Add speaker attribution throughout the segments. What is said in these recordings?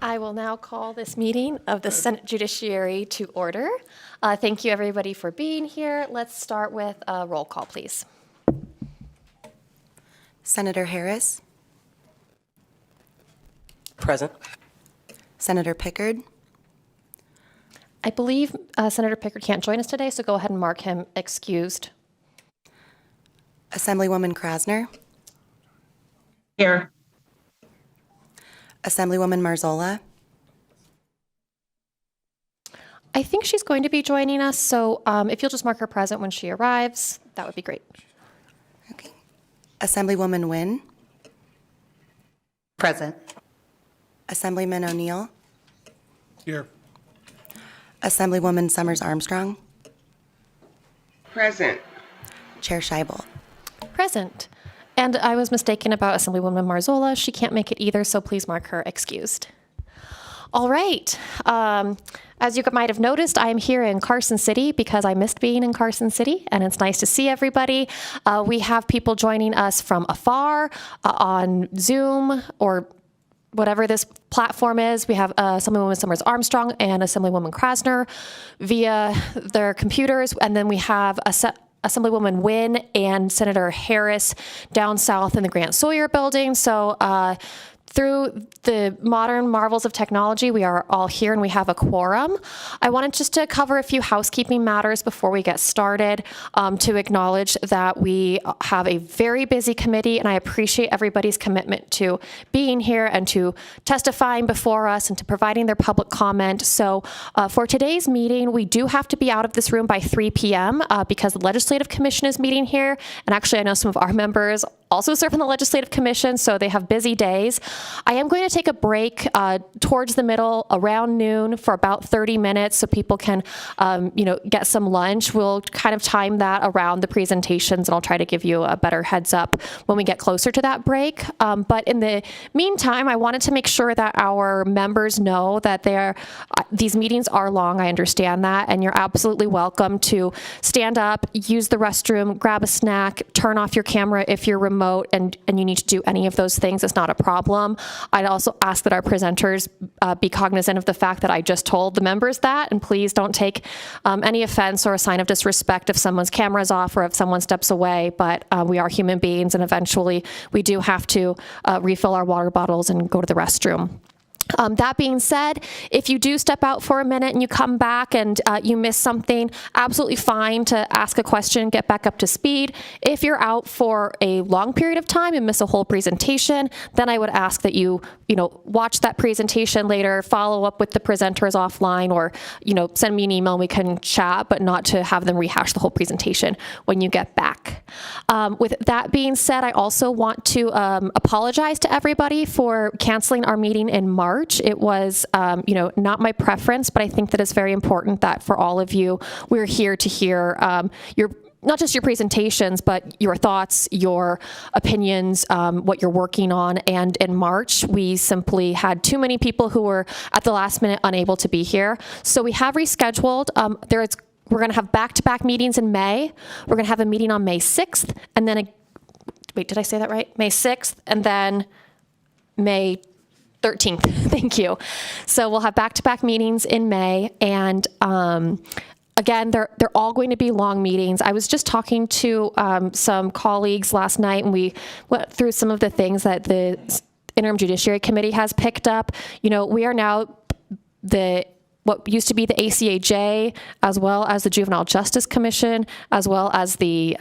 Speaker 1: I will now call this meeting of the Senate Judiciary to order. Thank you, everybody, for being here. Let's start with a roll call, please.
Speaker 2: Senator Harris.
Speaker 3: Present.
Speaker 2: Senator Pickard.
Speaker 1: I believe Senator Pickard can't join us today, so go ahead and mark him excused.
Speaker 2: Assemblywoman Krasner.
Speaker 4: Here.
Speaker 2: Assemblywoman Marzola.
Speaker 1: I think she's going to be joining us, so if you'll just mark her present when she arrives, that would be great.
Speaker 2: Okay. Assemblywoman Nguyen.
Speaker 4: Present.
Speaker 2: Assemblyman O'Neill.
Speaker 5: Here.
Speaker 2: Assemblywoman Summers Armstrong.
Speaker 4: Present.
Speaker 2: Chair Scheibel.
Speaker 1: Present. And I was mistaken about Assemblywoman Marzola. She can't make it either, so please mark her excused. All right. As you might have noticed, I am here in Carson City because I missed being in Carson City, and it's nice to see everybody. We have people joining us from afar on Zoom or whatever this platform is. We have Assemblywoman Summers Armstrong and Assemblywoman Krasner via their computers, and then we have Assemblywoman Nguyen and Senator Harris down south in the Grant Sawyer building. So through the modern marvels of technology, we are all here and we have a quorum. I wanted just to cover a few housekeeping matters before we get started, to acknowledge that we have a very busy committee, and I appreciate everybody's commitment to being here and to testifying before us and to providing their public comment. So for today's meeting, we do have to be out of this room by 3 p.m. Because the Legislative Commission is meeting here, and actually I know some of our members also serve in the Legislative Commission, so they have busy days. I am going to take a break towards the middle, around noon, for about 30 minutes so people can, get some lunch. We'll kind of time that around the presentations, and I'll try to give you a better heads up when we get closer to that break. But in the meantime, I wanted to make sure that our members know that these meetings are long. I understand that, and you're absolutely welcome to stand up, use the restroom, grab a snack, turn off your camera if you're remote and you need to do any of those things. It's not a problem. I'd also ask that our presenters be cognizant of the fact that I just told the members that, and please don't take any offense or a sign of disrespect if someone's camera is off or if someone steps away, but we are human beings, and eventually we do have to refill our water bottles and go to the restroom. That being said, if you do step out for a minute and you come back and you miss something, absolutely fine to ask a question, get back up to speed. If you're out for a long period of time and miss a whole presentation, then I would ask that you watch that presentation later, follow up with the presenters offline, or, send me an email and we can chat, but not to have them rehash the whole presentation when you get back. With that being said, I also want to apologize to everybody for canceling our meeting in March. It was, not my preference, but I think that it's very important that for all of you, we're here to hear not just your presentations, but your thoughts, your opinions, what you're working on. And in March, we simply had too many people who were at the last minute unable to be here. So we have rescheduled. We're going to have back-to-back meetings in May. We're going to have a meeting on May 6th, and then wait, did I say that right? May 6th, and then May 13th. Thank you. So we'll have back-to-back meetings in May, and again, they're all going to be long meetings. I was just talking to some colleagues last night, and we went through some of the things that the Interim Judiciary Committee has picked up. We are now what used to be the ACAJ, as well as the Juvenile Justice Commission, as well as the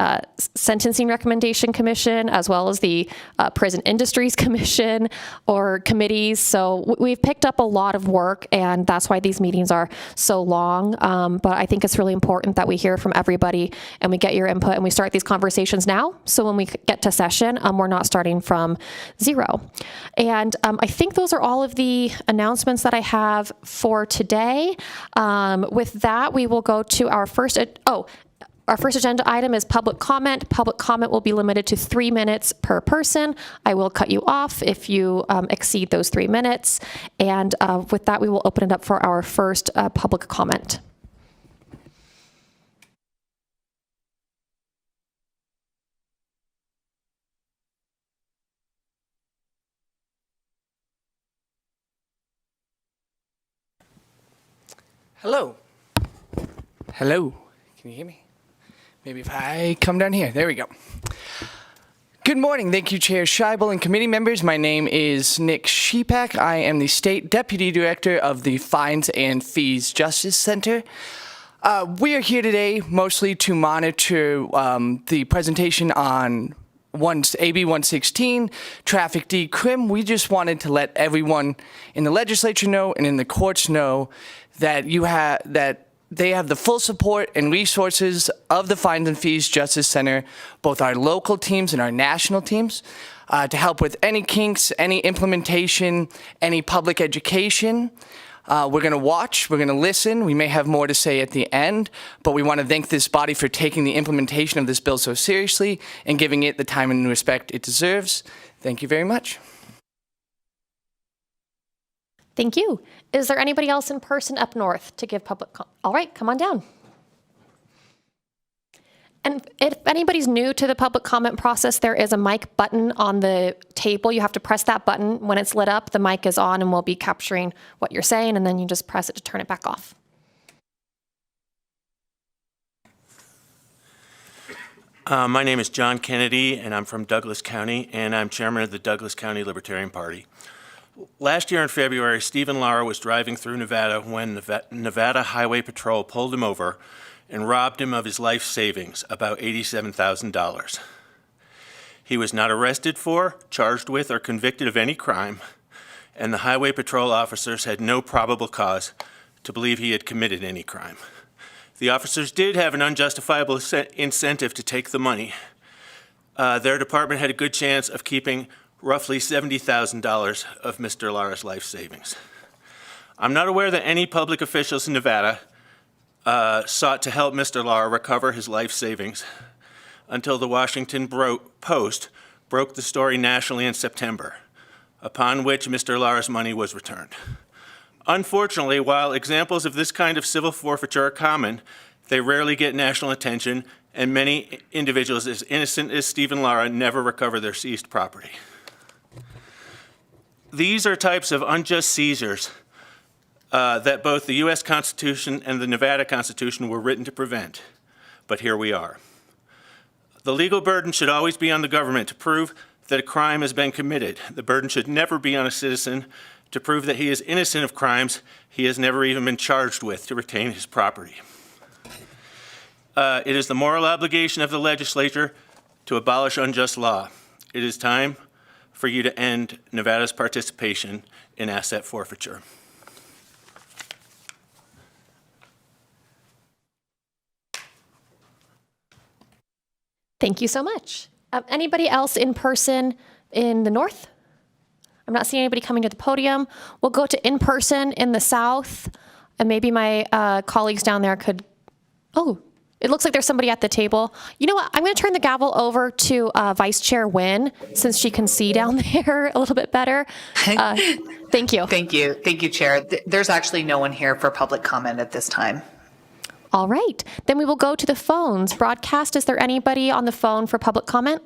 Speaker 1: Sentencing Recommendation Commission, as well as the Prison Industries Commission or committees. So we've picked up a lot of work, and that's why these meetings are so long. But I think it's really important that we hear from everybody and we get your input and we start these conversations now. So when we get to session, we're not starting from zero. And I think those are all of the announcements that I have for today. With that, we will go to our first agenda item is public comment. Public comment will be limited to 3 minutes per person. I will cut you off if you exceed those 3 minutes. And with that, we will open it up for our first public comment.
Speaker 3: Hello. Hello. Can you hear me? Maybe if I come down here. There we go. Good morning. Thank you, Chair Scheibel and committee members. My name is Nick Shepak. I am the State Deputy Director of the Fines and Fees Justice Center. We are here today mostly to monitor the presentation on AB 116, traffic decrim. We just wanted to let everyone in the legislature know and in the courts know that they have the full support and resources of the Fines and Fees Justice Center, both our local teams and our national teams, to help with any kinks, any implementation, any public education. We're going to watch, we're going to listen. We may have more to say at the end, but we want to thank this body for taking the implementation of this bill so seriously and giving it the time and respect it deserves. Thank you very much.
Speaker 1: Thank you. Is there anybody else in person up north to give public comment? All right, come on down. And if anybody's new to the public comment process, there is a mic button on the table. You have to press that button. When it's lit up, the mic is on and we'll be capturing what you're saying, and then you just press it to turn it back off.
Speaker 5: My name is John Kennedy, and I'm from Douglas County, and I'm chairman of the Douglas County Libertarian Party. Last year in February, Stephen Lara was driving through Nevada when Nevada Highway Patrol pulled him over and robbed him of his life savings, about $87,000. He was not arrested for, charged with, or convicted of any crime, and the Highway Patrol officers had no probable cause to believe he had committed any crime. The officers did have an unjustifiable incentive to take the money. Their department had a good chance of keeping roughly $70,000 of Mr. Lara's life savings. I'm not aware that any public officials in Nevada sought to help Mr. Lara recover his life savings until the Washington Post broke the story nationally in September, upon which Mr. Lara's money was returned. Unfortunately, while examples of this kind of civil forfeiture are common, they rarely get national attention, and many individuals as innocent as Stephen Lara never recover their seized property. These are types of unjust seizures that both the U.S. Constitution and the Nevada Constitution were written to prevent, but here we are. The legal burden should always be on the government to prove that a crime has been committed. The burden should never be on a citizen to prove that he is innocent of crimes he has never even been charged with to retain his property. It is the moral obligation of the legislature to abolish unjust law. It is time for you to end Nevada's participation in asset forfeiture.
Speaker 1: Thank you so much. Anybody else in person in the north? I'm not seeing anybody coming to the podium. We'll go to in person in the south, and maybe my colleagues down there could, it looks like there's somebody at the table. You know what? I'm going to turn the gavel over to Vice Chair Nguyen, since she can see down there a little bit better. Thank you.
Speaker 6: Thank you. Thank you, Chair. There's actually no one here for public comment at this time.
Speaker 1: All right. Then we will go to the phones. Broadcast, is there anybody on the phone for public comment?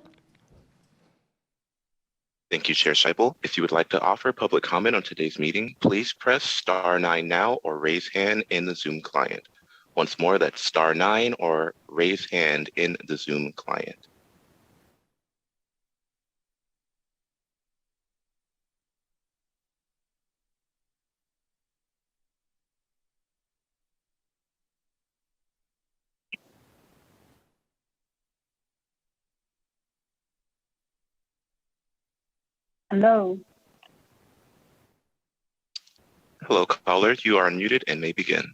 Speaker 7: Thank you, Chair Scheibel. If you would like to offer public comment on today's meeting, please press *9 now or raise hand in the Zoom client. Once more, that's *9 or raise hand in the Zoom client.
Speaker 8: Hello.
Speaker 7: Hello, caller. You are unmuted and may begin.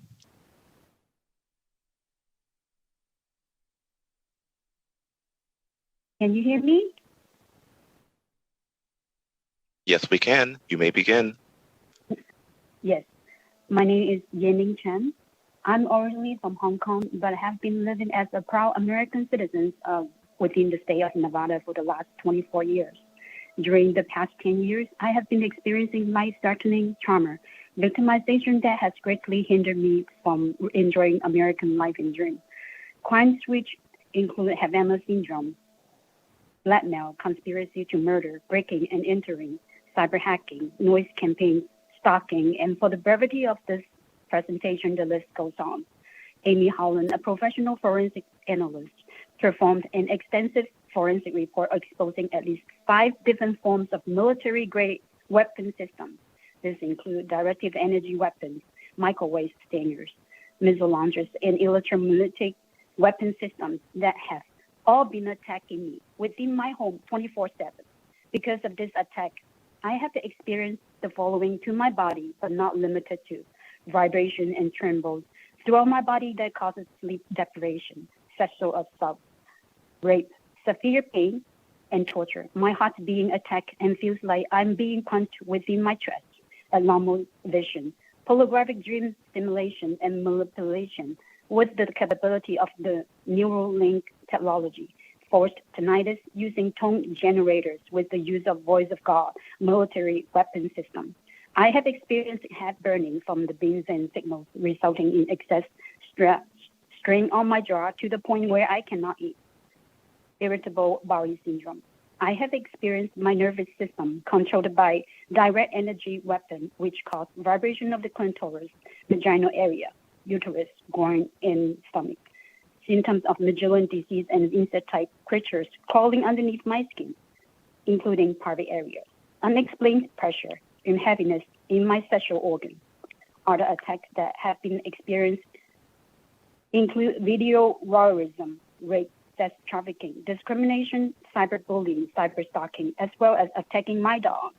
Speaker 8: Can you hear me?
Speaker 7: Yes, we can. You may begin.
Speaker 8: Yes. My name is Yanning Chen. I'm originally from Hong Kong, but have been living as a proud American citizen within the state of Nevada for the last 24 years. During the past 10 years, I have been experiencing life-threatening trauma, victimization that has greatly hindered me from enjoying American life and dream. Crimes which include Havana syndrome, blackmail, conspiracy to murder, breaking and entering, cyber hacking, noise campaigns, stalking, and for the brevity of this presentation, the list goes on. Amy Holland, a professional forensic analyst, performed an extensive forensic report exposing at least 5 different forms of military-grade weapon systems. This includes directed energy weapons, microwave stingers, missile launchers, and electromagnetic weapon systems that have all been attacking me within my home 24/7. Because of this attack, I have experienced the following to my body, but not limited to: vibration and trembles throughout my body that causes sleep deprivation, sexual assault, rape, severe pain, and torture. My heart being attacked and feels like I'm being punched within my chest. Abnormal vision, holographic dream stimulation, and manipulation with the capability of the neural link technology. Forced tinnitus using tone generators with the use of voice of God military weapon system. I have experienced head burning from the beams and signals, resulting in excess strain on my jaw to the point where I cannot eat. Irritable bowel syndrome. I have experienced my nervous system controlled by direct energy weapon, which cause vibration of the clitoris, vaginal area, uterus, groin, and stomach. Symptoms of Magellan disease and insect-type creatures crawling underneath my skin, including private areas. Unexplained pressure and heaviness in my sexual organs. Other attacks that have been experienced include video voyeurism, rape, sex trafficking, discrimination, cyberbullying, cyberstalking, as well as attacking my dog.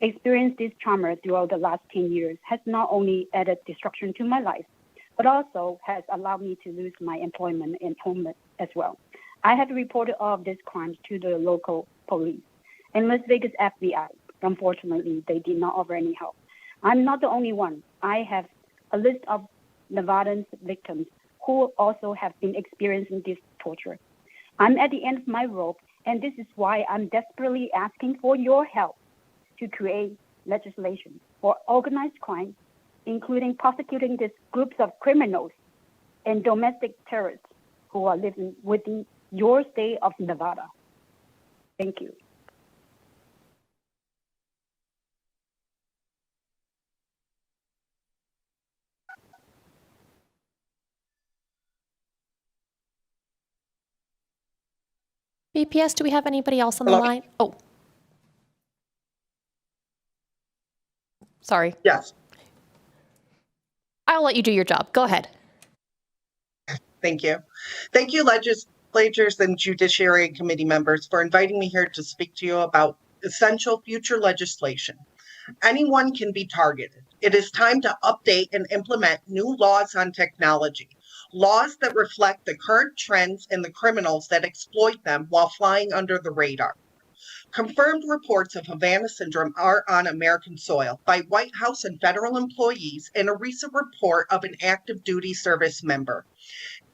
Speaker 8: Experiencing this trauma throughout the last 10 years has not only added destruction to my life, but also has allowed me to lose my employment and home as well. I have reported all of these crimes to the local police and Las Vegas FBI. Unfortunately, they did not offer any help. I'm not the only one. I have a list of Nevadans victims who also have been experiencing this torture. I'm at the end of my rope, and this is why I'm desperately asking for your help to create legislation for organized crime, including prosecuting these groups of criminals and domestic terrorists who are living within your state of Nevada. Thank you.
Speaker 1: BPS, do we have anybody else on the line? Oh. Sorry.
Speaker 9: Yes.
Speaker 1: I'll let you do your job. Go ahead.
Speaker 9: Thank you. Thank you, legislators and Judiciary Committee members, for inviting me here to speak to you about essential future legislation. Anyone can be targeted. It is time to update and implement new laws on technology, laws that reflect the current trends and the criminals that exploit them while flying under the radar. Confirmed reports of Havana syndrome are on American soil by White House and federal employees in a recent report of an active duty service member.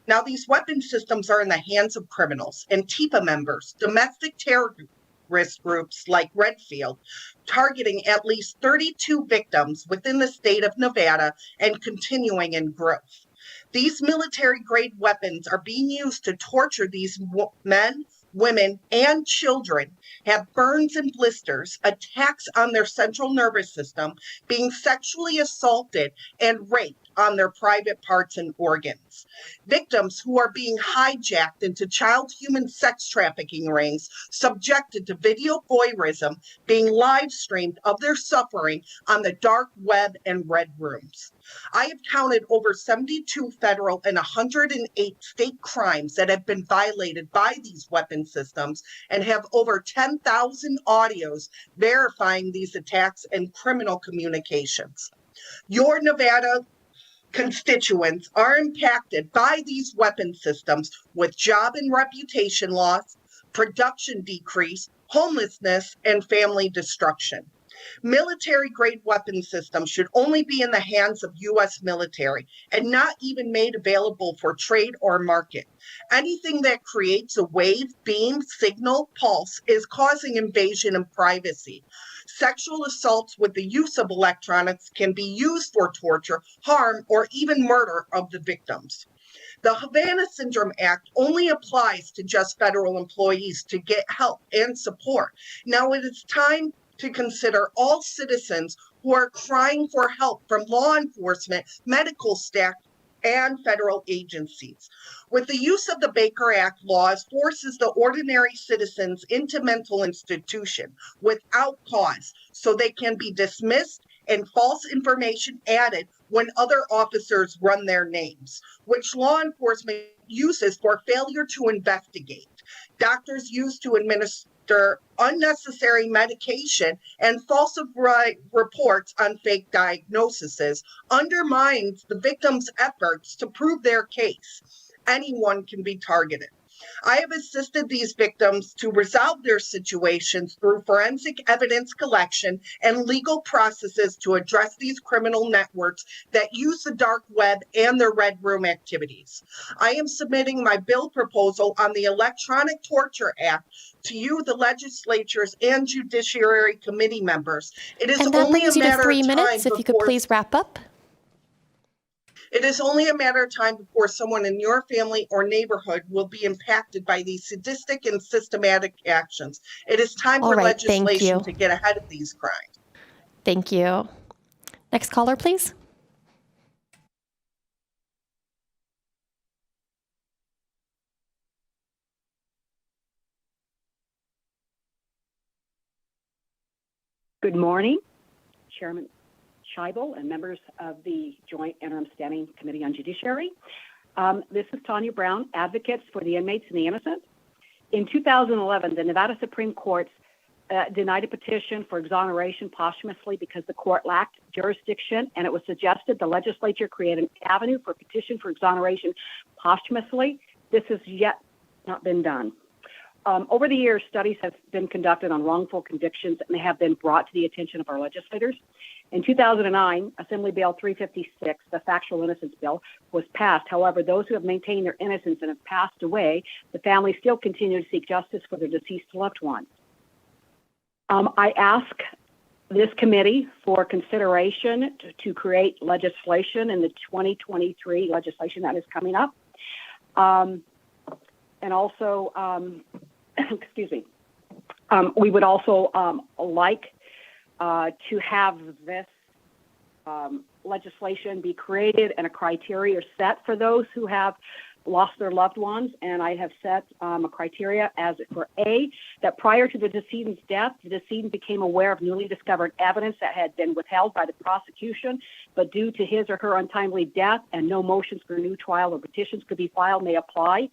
Speaker 9: Now, these weapon systems are in the hands of criminals, Antifa members, domestic terrorist groups like Redfield, targeting at least 32 victims within the state of Nevada and continuing in growth. These military-grade weapons are being used to torture these men, women, and children, have burns and blisters, attacks on their central nervous system, being sexually assaulted and raped on their private parts and organs. Victims who are being hijacked into child human sex trafficking rings, subjected to video voyeurism, being live streamed of their suffering on the dark web and red rooms. I have counted over 72 federal and 108 state crimes that have been violated by these weapon systems and have over 10,000 audios verifying these attacks and criminal communications. Your Nevada constituents are impacted by these weapon systems with job and reputation loss, production decrease, homelessness, and family destruction. Military-grade weapon systems should only be in the hands of U.S. military and not even made available for trade or market. Anything that creates a wave, beam, signal, pulse is causing invasion of privacy. Sexual assaults with the use of electronics can be used for torture, harm, or even murder of the victims. The Havana Syndrome Act only applies to just federal employees to get help and support. Now it is time to consider all citizens who are crying for help from law enforcement, medical staff, and federal agencies. With the use of the Baker Act, laws forces the ordinary citizens into mental institution without cause, so they can be dismissed and false information added when other officers run their names, which law enforcement uses for failure to investigate. Doctors use to administer unnecessary medication and falsify reports on fake diagnoses undermines the victim's efforts to prove their case. Anyone can be targeted. I have assisted these victims to resolve their situations through forensic evidence collection and legal processes to address these criminal networks that use the dark web and their red room activities. I am submitting my bill proposal on the Electronic Torture Act to you, the legislatures and Judiciary Committee members. It is
Speaker 1: And that
Speaker 9: only
Speaker 1: brings
Speaker 9: a
Speaker 1: you to
Speaker 9: matter
Speaker 1: 3
Speaker 9: of time
Speaker 1: minutes. If you could
Speaker 9: before
Speaker 1: please wrap up.
Speaker 9: it is only a matter of time before someone in your family or neighborhood will be impacted by these sadistic and systematic actions. It is time
Speaker 1: All
Speaker 9: for
Speaker 1: right, thank
Speaker 9: legislation
Speaker 1: you.
Speaker 9: to get ahead of these crimes.
Speaker 1: Thank you. Next caller, please.
Speaker 10: Good morning, Chairman Scheibel and members of the Joint Interim Standing Committee on Judiciary. This is Tanya Brown, Advocates for the Inmates and the Innocent. In 2011, the Nevada Supreme Court denied a petition for exoneration posthumously because the court lacked jurisdiction, and it was suggested the legislature create an avenue for petition for exoneration posthumously. This has yet not been done. Over the years, studies have been conducted on wrongful convictions, and they have been brought to the attention of our legislators. In 2009, Assembly Bill 356, the Factual Innocence Bill, was passed. However, those who have maintained their innocence and have passed away, the families still continue to seek justice for their deceased loved ones. I ask this committee for consideration to create legislation in the 2023 legislation that is coming up. And also, excuse me, we would also like to have this legislation be created and a criteria set for those who have lost their loved ones. And I have set a criteria as for A, that prior to the decedent's death, the decedent became aware of newly discovered evidence that had been withheld by the prosecution, but due to his or her untimely death and no motions for a new trial or petitions could be filed, may apply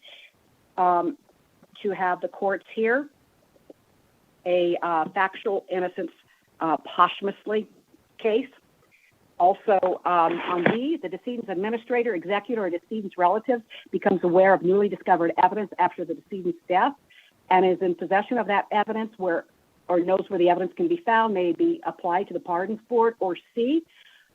Speaker 10: to have the courts hear a factual innocence posthumously case. Also, on B, the decedent's administrator, executor, or decedent's relative becomes aware of newly discovered evidence after the decedent's death and is in possession of that evidence or knows where the evidence can be found, may be applied to the pardons board. Or C,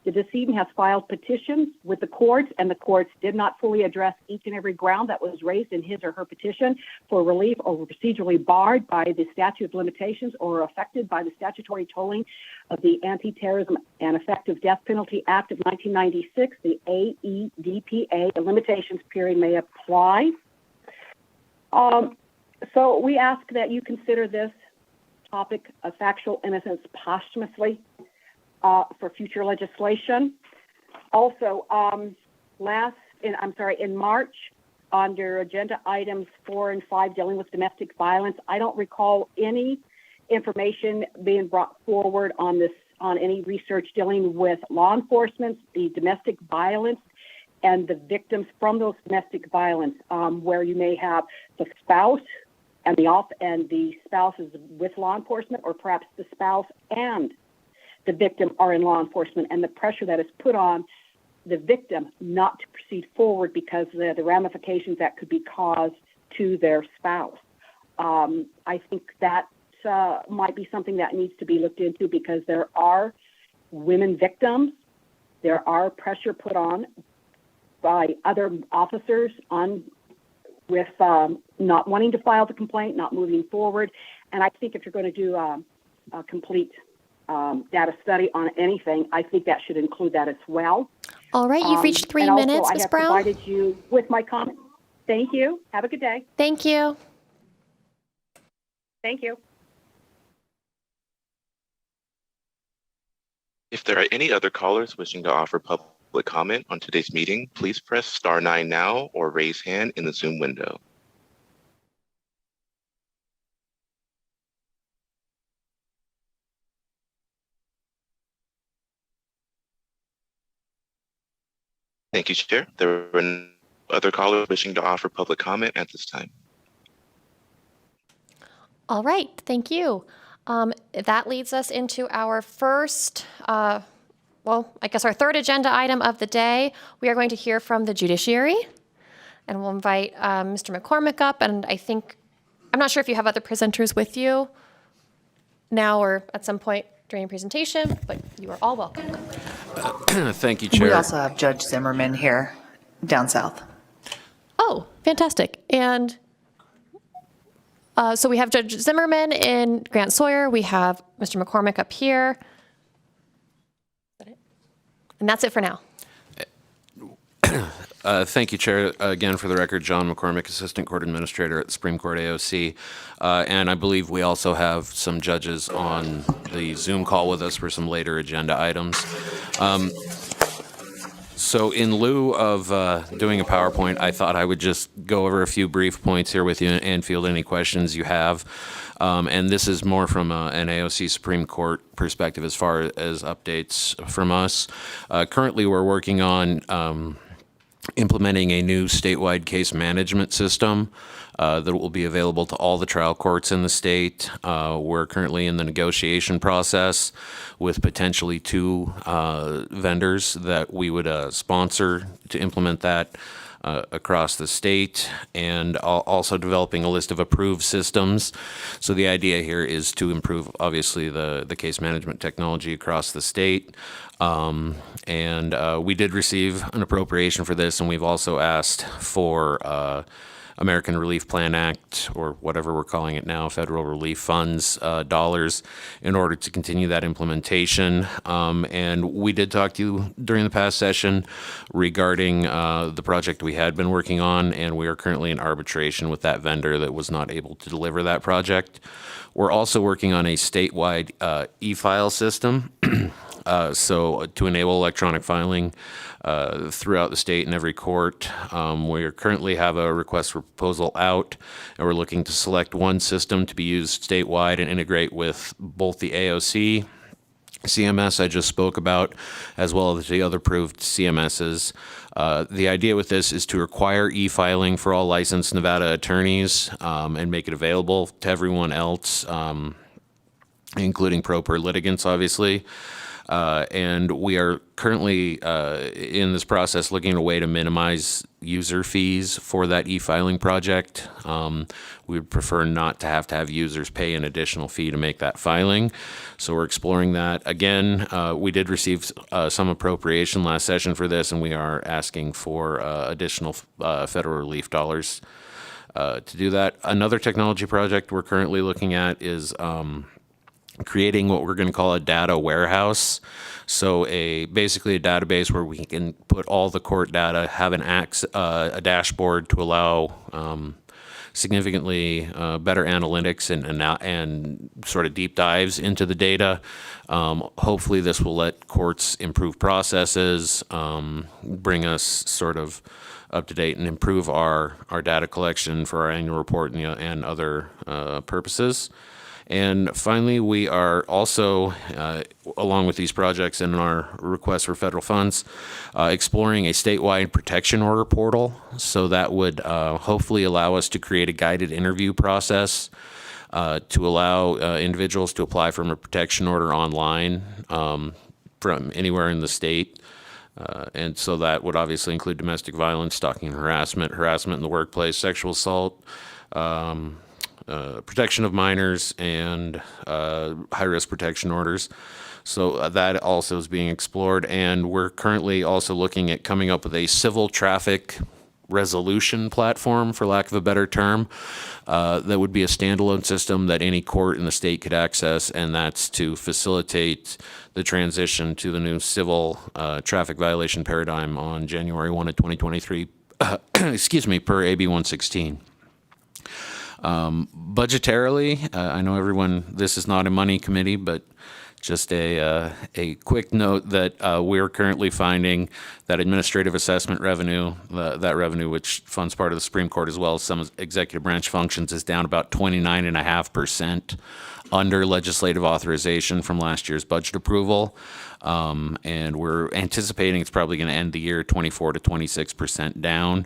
Speaker 10: the decedent has filed petitions with the courts, and the courts did not fully address each and every ground that was raised in his or her petition for relief, or were procedurally barred by the statute of limitations or affected by the statutory tolling of the Anti-Terrorism and Effective Death Penalty Act of 1996, the AEDPA. The limitations period may apply. So we ask that you consider this topic of factual innocence posthumously for future legislation. Also, in March, under agenda items 4 and 5 dealing with domestic violence, I don't recall any information being brought forward on any research dealing with law enforcement, the domestic violence, and the victims from those domestic violence, where you may have the spouse and the spouse is with law enforcement, or perhaps the spouse and the victim are in law enforcement, and the pressure that is put on the victim not to proceed forward because of the ramifications that could be caused to their spouse. I think that might be something that needs to be looked into, because there are women victims. There are pressure put on by other officers with not wanting to file the complaint, not moving forward. And I think if you're going to do a complete data study on anything, I think that should include that as well.
Speaker 1: All right, you've reached 3 minutes, Ms. Brown.
Speaker 10: I have provided you with my comment. Thank you. Have a good day.
Speaker 1: Thank you.
Speaker 10: Thank you.
Speaker 7: If there are any other callers wishing to offer public comment on today's meeting, please press *9 now or raise hand in the Zoom window. Thank you, Chair. There are no other callers wishing to offer public comment at this time.
Speaker 1: All right, thank you. That leads us into our first, I guess our third agenda item of the day. We are going to hear from the Judiciary, and we'll invite Mr. McCormick up, and I'm not sure if you have other presenters with you now or at some point during your presentation, but you are all welcome.
Speaker 11: Thank you, Chair.
Speaker 6: We also have Judge Zimmerman here down south.
Speaker 1: Oh, fantastic. And so we have Judge Zimmerman in Grant Sawyer. We have Mr. McCormick up here. And that's it for now.
Speaker 11: Thank you, Chair. Again, for the record, John McCormick, Assistant Court Administrator at the Supreme Court AOC. And I believe we also have some judges on the Zoom call with us for some later agenda items. So in lieu of doing a PowerPoint, I thought I would just go over a few brief points here with you and field any questions you have. And this is more from an AOC Supreme Court perspective as far as updates from us. Currently, we're working on implementing a new statewide case management system that will be available to all the trial courts in the state. We're currently in the negotiation process with potentially 2 vendors that we would sponsor to implement that across the state, and also developing a list of approved systems. So the idea here is to improve, obviously, the case management technology across the state. And we did receive an appropriation for this, and we've also asked for American Relief Plan Act, or whatever we're calling it now, federal relief funds dollars, in order to continue that implementation. And we did talk to you during the past session regarding the project we had been working on, and we are currently in arbitration with that vendor that was not able to deliver that project. We're also working on a statewide e-file system. So to enable electronic filing throughout the state and every court, we currently have a request for proposal out, and we're looking to select one system to be used statewide and integrate with both the AOC CMS I just spoke about, as well as the other approved CMSs. The idea with this is to require e-filing for all licensed Nevada attorneys and make it available to everyone else, including pro per litigants, obviously. And we are currently in this process looking at a way to minimize user fees for that e-filing project. We would prefer not to have users pay an additional fee to make that filing. So we're exploring that. Again, we did receive some appropriation last session for this, and we are asking for additional federal relief dollars to do that. Another technology project we're currently looking at is creating what we're going to call a data warehouse. So basically a database where we can put all the court data, have a dashboard to allow significantly better analytics and sort of deep dives into the data. Hopefully this will let courts improve processes, bring us sort of up to date, and improve our data collection for our annual report and other purposes. And finally, we are also, along with these projects and our request for federal funds, exploring a statewide protection order portal. So that would hopefully allow us to create a guided interview process to allow individuals to apply for a protection order online from anywhere in the state. And so that would obviously include domestic violence, stalking and harassment in the workplace, sexual assault, protection of minors, and high-risk protection orders. So that also is being explored, and we're currently also looking at coming up with a civil traffic resolution platform, for lack of a better term, that would be a standalone system that any court in the state could access, and that's to facilitate the transition to the new civil traffic violation paradigm on January 1 of 2023, per AB 116. Budgetarily, I know this is not a money committee, but Just a quick note that we're currently finding that administrative assessment revenue, that revenue which funds part of the Supreme Court as well as some executive branch functions, is down about 29.5% under legislative authorization from last year's budget approval. And we're anticipating it's probably going to end the year 24 to 26% down.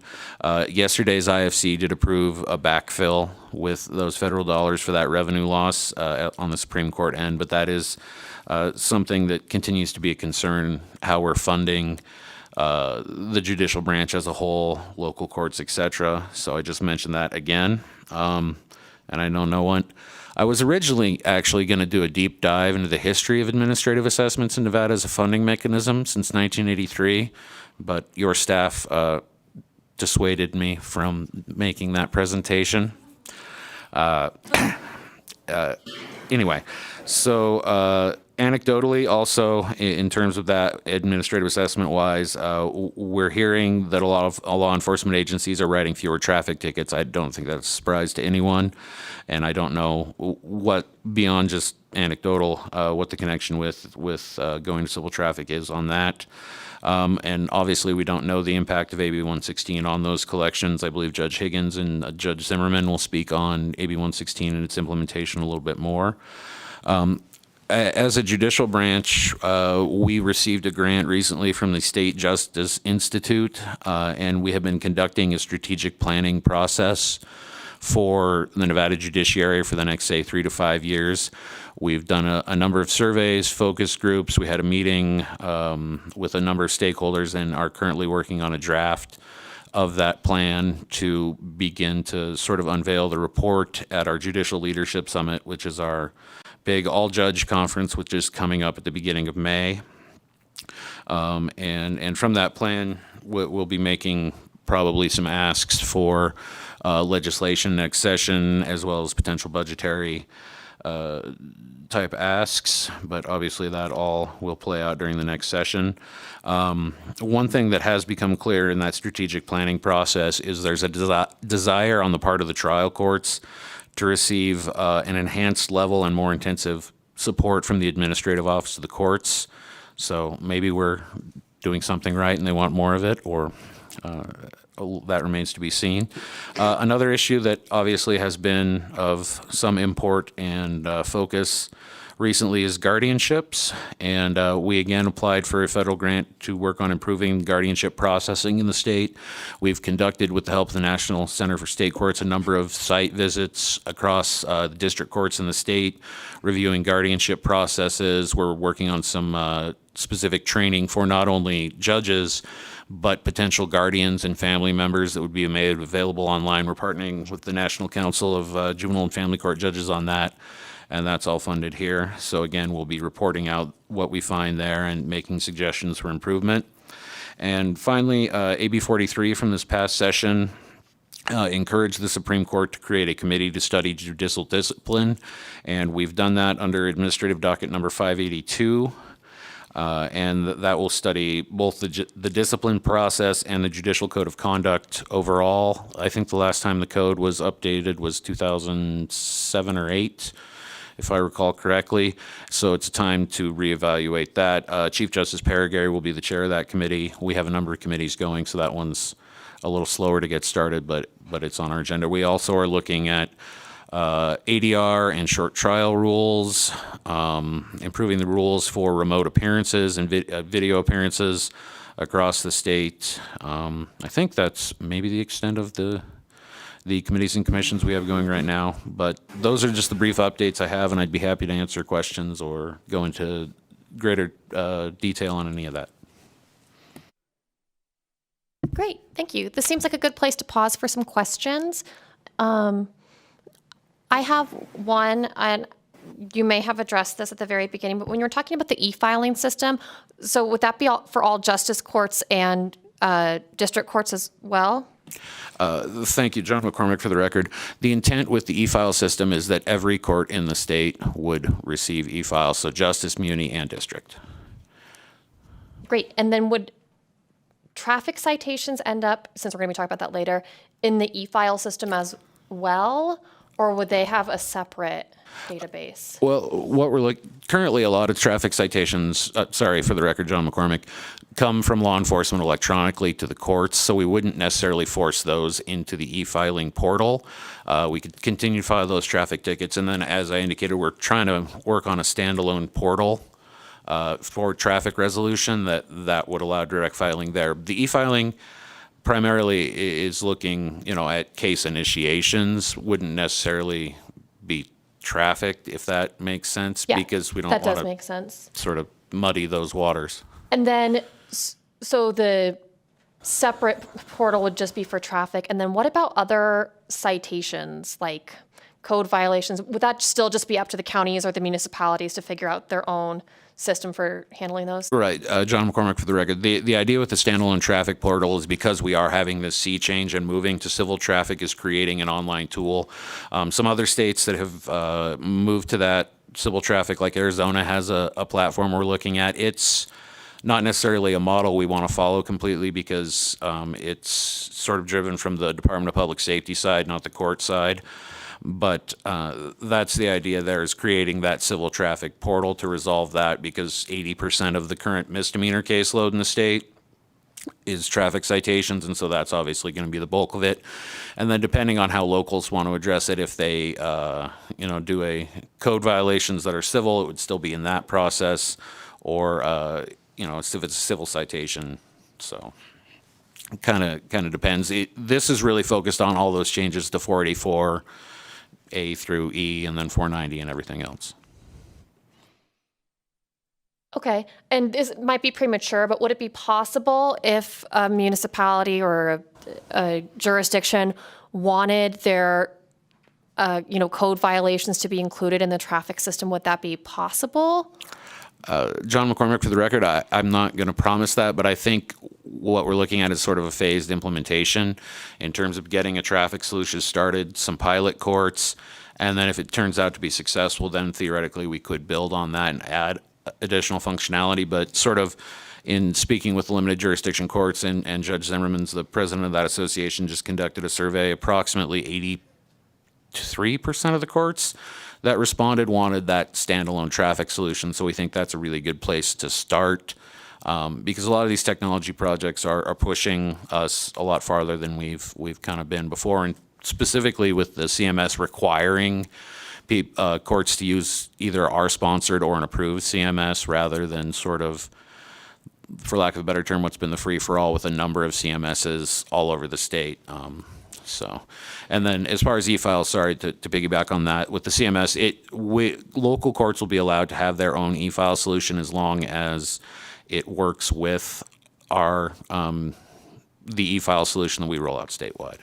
Speaker 11: Yesterday's IFC did approve a backfill with those federal dollars for that revenue loss on the Supreme Court end, but that is something that continues to be a concern, how we're funding the judicial branch as a whole, local courts, etc. So I just mentioned that again. And I know no one. I was originally actually going to do a deep dive into the history of administrative assessments in Nevada as a funding mechanism since 1983, but your staff dissuaded me from making that presentation. Anyway, so anecdotally, also in terms of that administrative assessment wise, we're hearing that a lot of law enforcement agencies are writing fewer traffic tickets. I don't think that's a surprise to anyone, and I don't know what, beyond just anecdotal, what the connection with going to civil traffic is on that. And obviously, we don't know the impact of AB 116 on those collections. I believe Judge Higgins and Judge Zimmerman will speak on AB 116 and its implementation a little bit more. As a judicial branch, we received a grant recently from the State Justice Institute, and we have been conducting a strategic planning process for the Nevada Judiciary for the next, say, 3 to 5 years. We've done a number of surveys, focus groups. We had a meeting with a number of stakeholders and are currently working on a draft of that plan to begin to sort of unveil the report at our Judicial Leadership Summit, which is our big all-judge conference, which is coming up at the beginning of May. And from that plan, we'll be making probably some asks for legislation next session, as well as potential budgetary type asks, but obviously that all will play out during the next session. One thing that has become clear in that strategic planning process is there's a desire on the part of the trial courts to receive an enhanced level and more intensive support from the Administrative Office of the Courts. So maybe we're doing something right and they want more of it, or that remains to be seen. Another issue that obviously has been of some import and focus recently is guardianships, and we again applied for a federal grant to work on improving guardianship processing in the state. We've conducted, with the help of the National Center for State Courts, a number of site visits across the district courts in the state, reviewing guardianship processes. We're working on some specific training for not only judges, but potential guardians and family members that would be made available online. We're partnering with the National Council of Juvenile and Family Court Judges on that, and that's all funded here. So again, we'll be reporting out what we find there and making suggestions for improvement. And finally, AB 43 from this past session encouraged the Supreme Court to create a committee to study judicial discipline, and we've done that under Administrative Docket number 582. And that will study both the discipline process and the judicial code of conduct overall. I think the last time the code was updated was 2007 or 8, if I recall correctly. So it's time to reevaluate that. Chief Justice Paragary will be the chair of that committee. We have a number of committees going, so that one's a little slower to get started, but it's on our agenda. We also are looking at ADR and short trial rules, improving the rules for remote appearances and video appearances across the state. I think that's maybe the extent of the committees and commissions we have going right now. But those are just the brief updates I have, and I'd be happy to answer questions or go into greater detail on any of that.
Speaker 1: Great, thank you. This seems like a good place to pause for some questions. I have one, and you may have addressed this at the very beginning, but when you're talking about the e-filing system, so would that be for all justice courts and district courts as well?
Speaker 11: Thank you, John McCormick, for the record. The intent with the e-file system is that every court in the state would receive e-files, so justice, muni, and district.
Speaker 1: Great, and then would traffic citations end up, since we're going to be talking about that later, in the e-file system as well? Or would they have a separate database?
Speaker 11: Well, what we're currently, a lot of traffic citations, sorry for the record, John McCormick, come from law enforcement electronically to the courts, so we wouldn't necessarily force those into the e-filing portal. We could continue to file those traffic tickets, and then, as I indicated, we're trying to work on a standalone portal for traffic resolution that would allow direct filing there. The e-filing primarily is looking, at case initiations, wouldn't necessarily be trafficked, if that makes sense,
Speaker 1: Yeah,
Speaker 11: because we don't
Speaker 1: that does
Speaker 11: want
Speaker 1: make sense.
Speaker 11: to sort of muddy those waters.
Speaker 1: And then, so the separate portal would just be for traffic. And then what about other citations, like code violations? Would that still just be up to the counties or the municipalities to figure out their own system for handling those?
Speaker 11: Right. John McCormick for the record. The idea with the standalone traffic portal is because we are having this sea change and moving to civil traffic is creating an online tool. Some other states that have moved to that civil traffic, like Arizona, has a platform we're looking at. It's not necessarily a model we want to follow completely because it's sort of driven from the Department of Public Safety side, not the court side. But that's the idea there, is creating that civil traffic portal to resolve that, because 80% of the current misdemeanor caseload in the state is traffic citations, and so that's obviously going to be the bulk of it. And then depending on how locals want to address it, if they do a code violations that are civil, it would still be in that process, or if it's a civil citation. So kind of depends. This is really focused on all those changes to 484 A through E, and then 490 and everything else.
Speaker 1: Okay, and this might be premature, but would it be possible if a municipality or a jurisdiction wanted their, code violations to be included in the traffic system? Would that be possible?
Speaker 11: John McCormick for the record, I'm not going to promise that, but I think what we're looking at is sort of a phased implementation in terms of getting a traffic solution started, some pilot courts, and then if it turns out to be successful, then theoretically we could build on that and add additional functionality. But sort of in speaking with the limited jurisdiction courts, and Judge Zimmerman's the president of that association, just conducted a survey, approximately 83% of the courts that responded wanted that standalone traffic solution. So we think that's a really good place to start, because a lot of these technology projects are pushing us a lot farther than we've kind of been before, and specifically with the CMS requiring courts to use either our sponsored or an approved CMS rather than sort of, for lack of a better term, what's been the free-for-all with a number of CMSs all over the state. And then as far as e-files, sorry to piggyback on that, with the CMS, local courts will be allowed to have their own e-file solution as long as it works with our the e-file solution that we roll out statewide.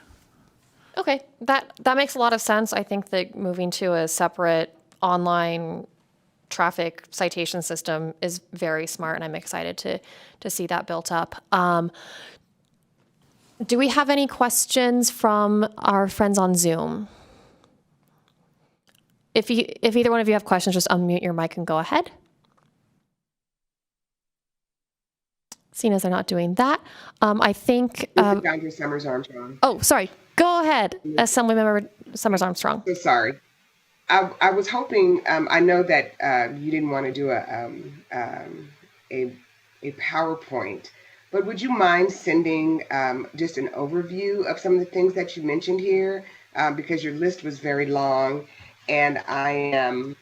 Speaker 1: Okay, that makes a lot of sense. I think that moving to a separate online traffic citation system is very smart, and I'm excited to see that built up. Do we have any questions from our friends on Zoom? If either one of you have questions, just unmute your mic and go ahead. Seeing as they're not doing that, I think.
Speaker 12: Dr. Summers Armstrong.
Speaker 1: Oh, sorry. Go ahead, Assemblymember Summers Armstrong.
Speaker 12: So sorry. I was hoping. I know that you didn't want to do a PowerPoint, but would you mind sending just an overview of some of the things that you mentioned here? Because your list was very long, and I am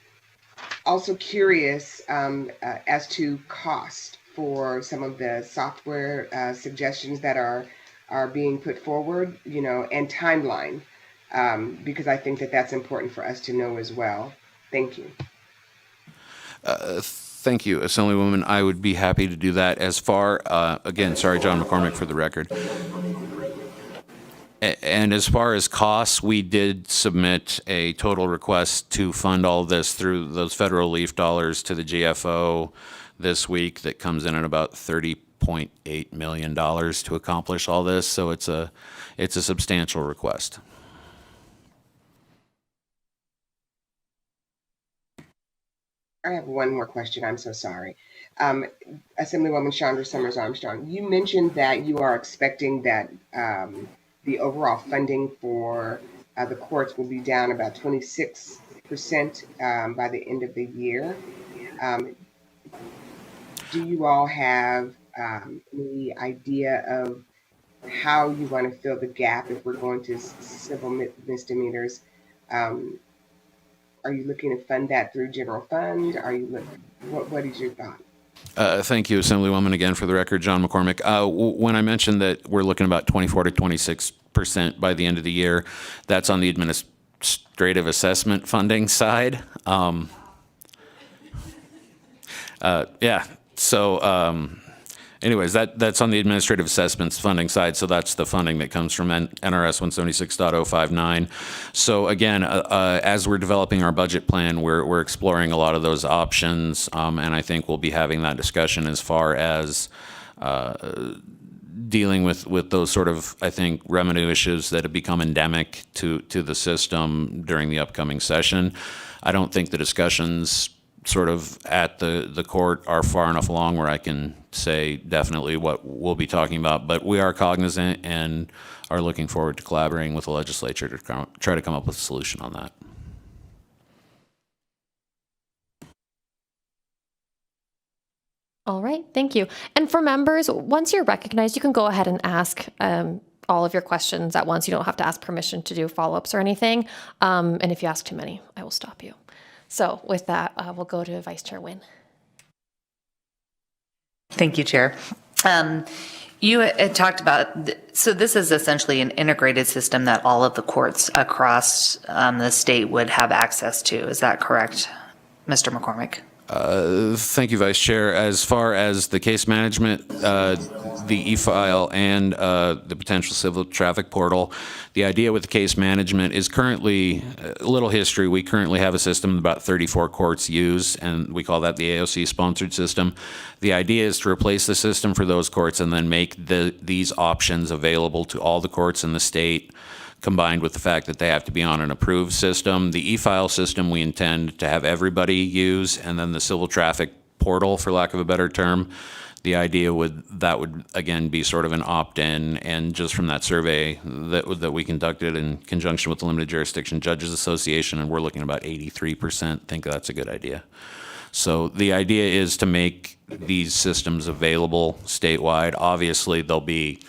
Speaker 12: also curious as to cost for some of the software suggestions that are being put forward, and timeline, because I think that that's important for us to know as well. Thank you.
Speaker 11: Thank you, Assemblywoman. I would be happy to do that. As far, again, sorry, John McCormick for the record. And as far as costs, we did submit a total request to fund all of this through those federal relief dollars to the GFO this week that comes in at about $30.8 million to accomplish all this. So it's a substantial request.
Speaker 12: I have one more question. I'm so sorry. Assemblywoman Chandra Summers Armstrong, you mentioned that you are expecting that the overall funding for the courts will be down about 26% by the end of the year. Do you all have any idea of how you want to fill the gap if we're going to civil misdemeanors? Are you looking to fund that through general fund? Are you what is your thought?
Speaker 11: Thank you, Assemblywoman. Again, for the record, John McCormick. When I mentioned that we're looking about 24 to 26% by the end of the year, that's on the administrative assessment funding side. Yeah. So, anyways, that's on the administrative assessments funding side. So that's the funding that comes from NRS 176.059. So again, as we're developing our budget plan, we're exploring a lot of those options, and I think we'll be having that discussion as far as dealing with those sort of, I think, revenue issues that have become endemic to the system during the upcoming session. I don't think the discussions sort of at the court are far enough along where I can say definitely what we'll be talking about, but we are cognizant and are looking forward to collaborating with the legislature to try to come up with a solution on that.
Speaker 1: All right, thank you. And for members, once you're recognized, you can go ahead and ask all of your questions at once. You don't have to ask permission to do follow-ups or anything. And if you ask too many, I will stop you. So with that, we'll go to Vice Chair Nguyen.
Speaker 6: Thank you, Chair. You had talked about, so this is essentially an integrated system that all of the courts across the state would have access to. Is that correct, Mr. McCormick?
Speaker 11: Thank you, Vice Chair. As far as the case management, the e-file, and the potential civil traffic portal, the idea with the case management is currently, a little history, we currently have a system about 34 courts use, and we call that the AOC-sponsored system. The idea is to replace the system for those courts and then make these options available to all the courts in the state, combined with the fact that they have to be on an approved system. The e-file system we intend to have everybody use, and then the civil traffic portal, for lack of a better term, the idea would again be sort of an opt-in, and just from that survey that we conducted in conjunction with the Limited Jurisdiction Judges Association, and we're looking at about 83% think that's a good idea. So the idea is to make these systems available statewide. Obviously, there'll be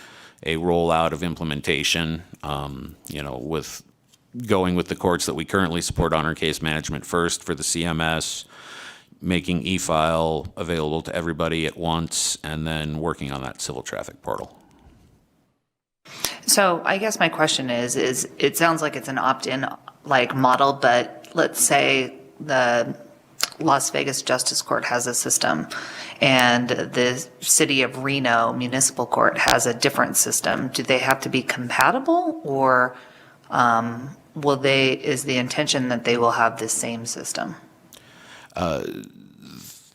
Speaker 11: a rollout of implementation, with going with the courts that we currently support on our case management first for the CMS, making e-file available to everybody at once, and then working on that civil traffic portal.
Speaker 6: So I guess my question is it sounds like it's an opt-in like model, but let's say the Las Vegas Justice Court has a system and the City of Reno Municipal Court has a different system. Do they have to be compatible, or is the intention that they will have the same system?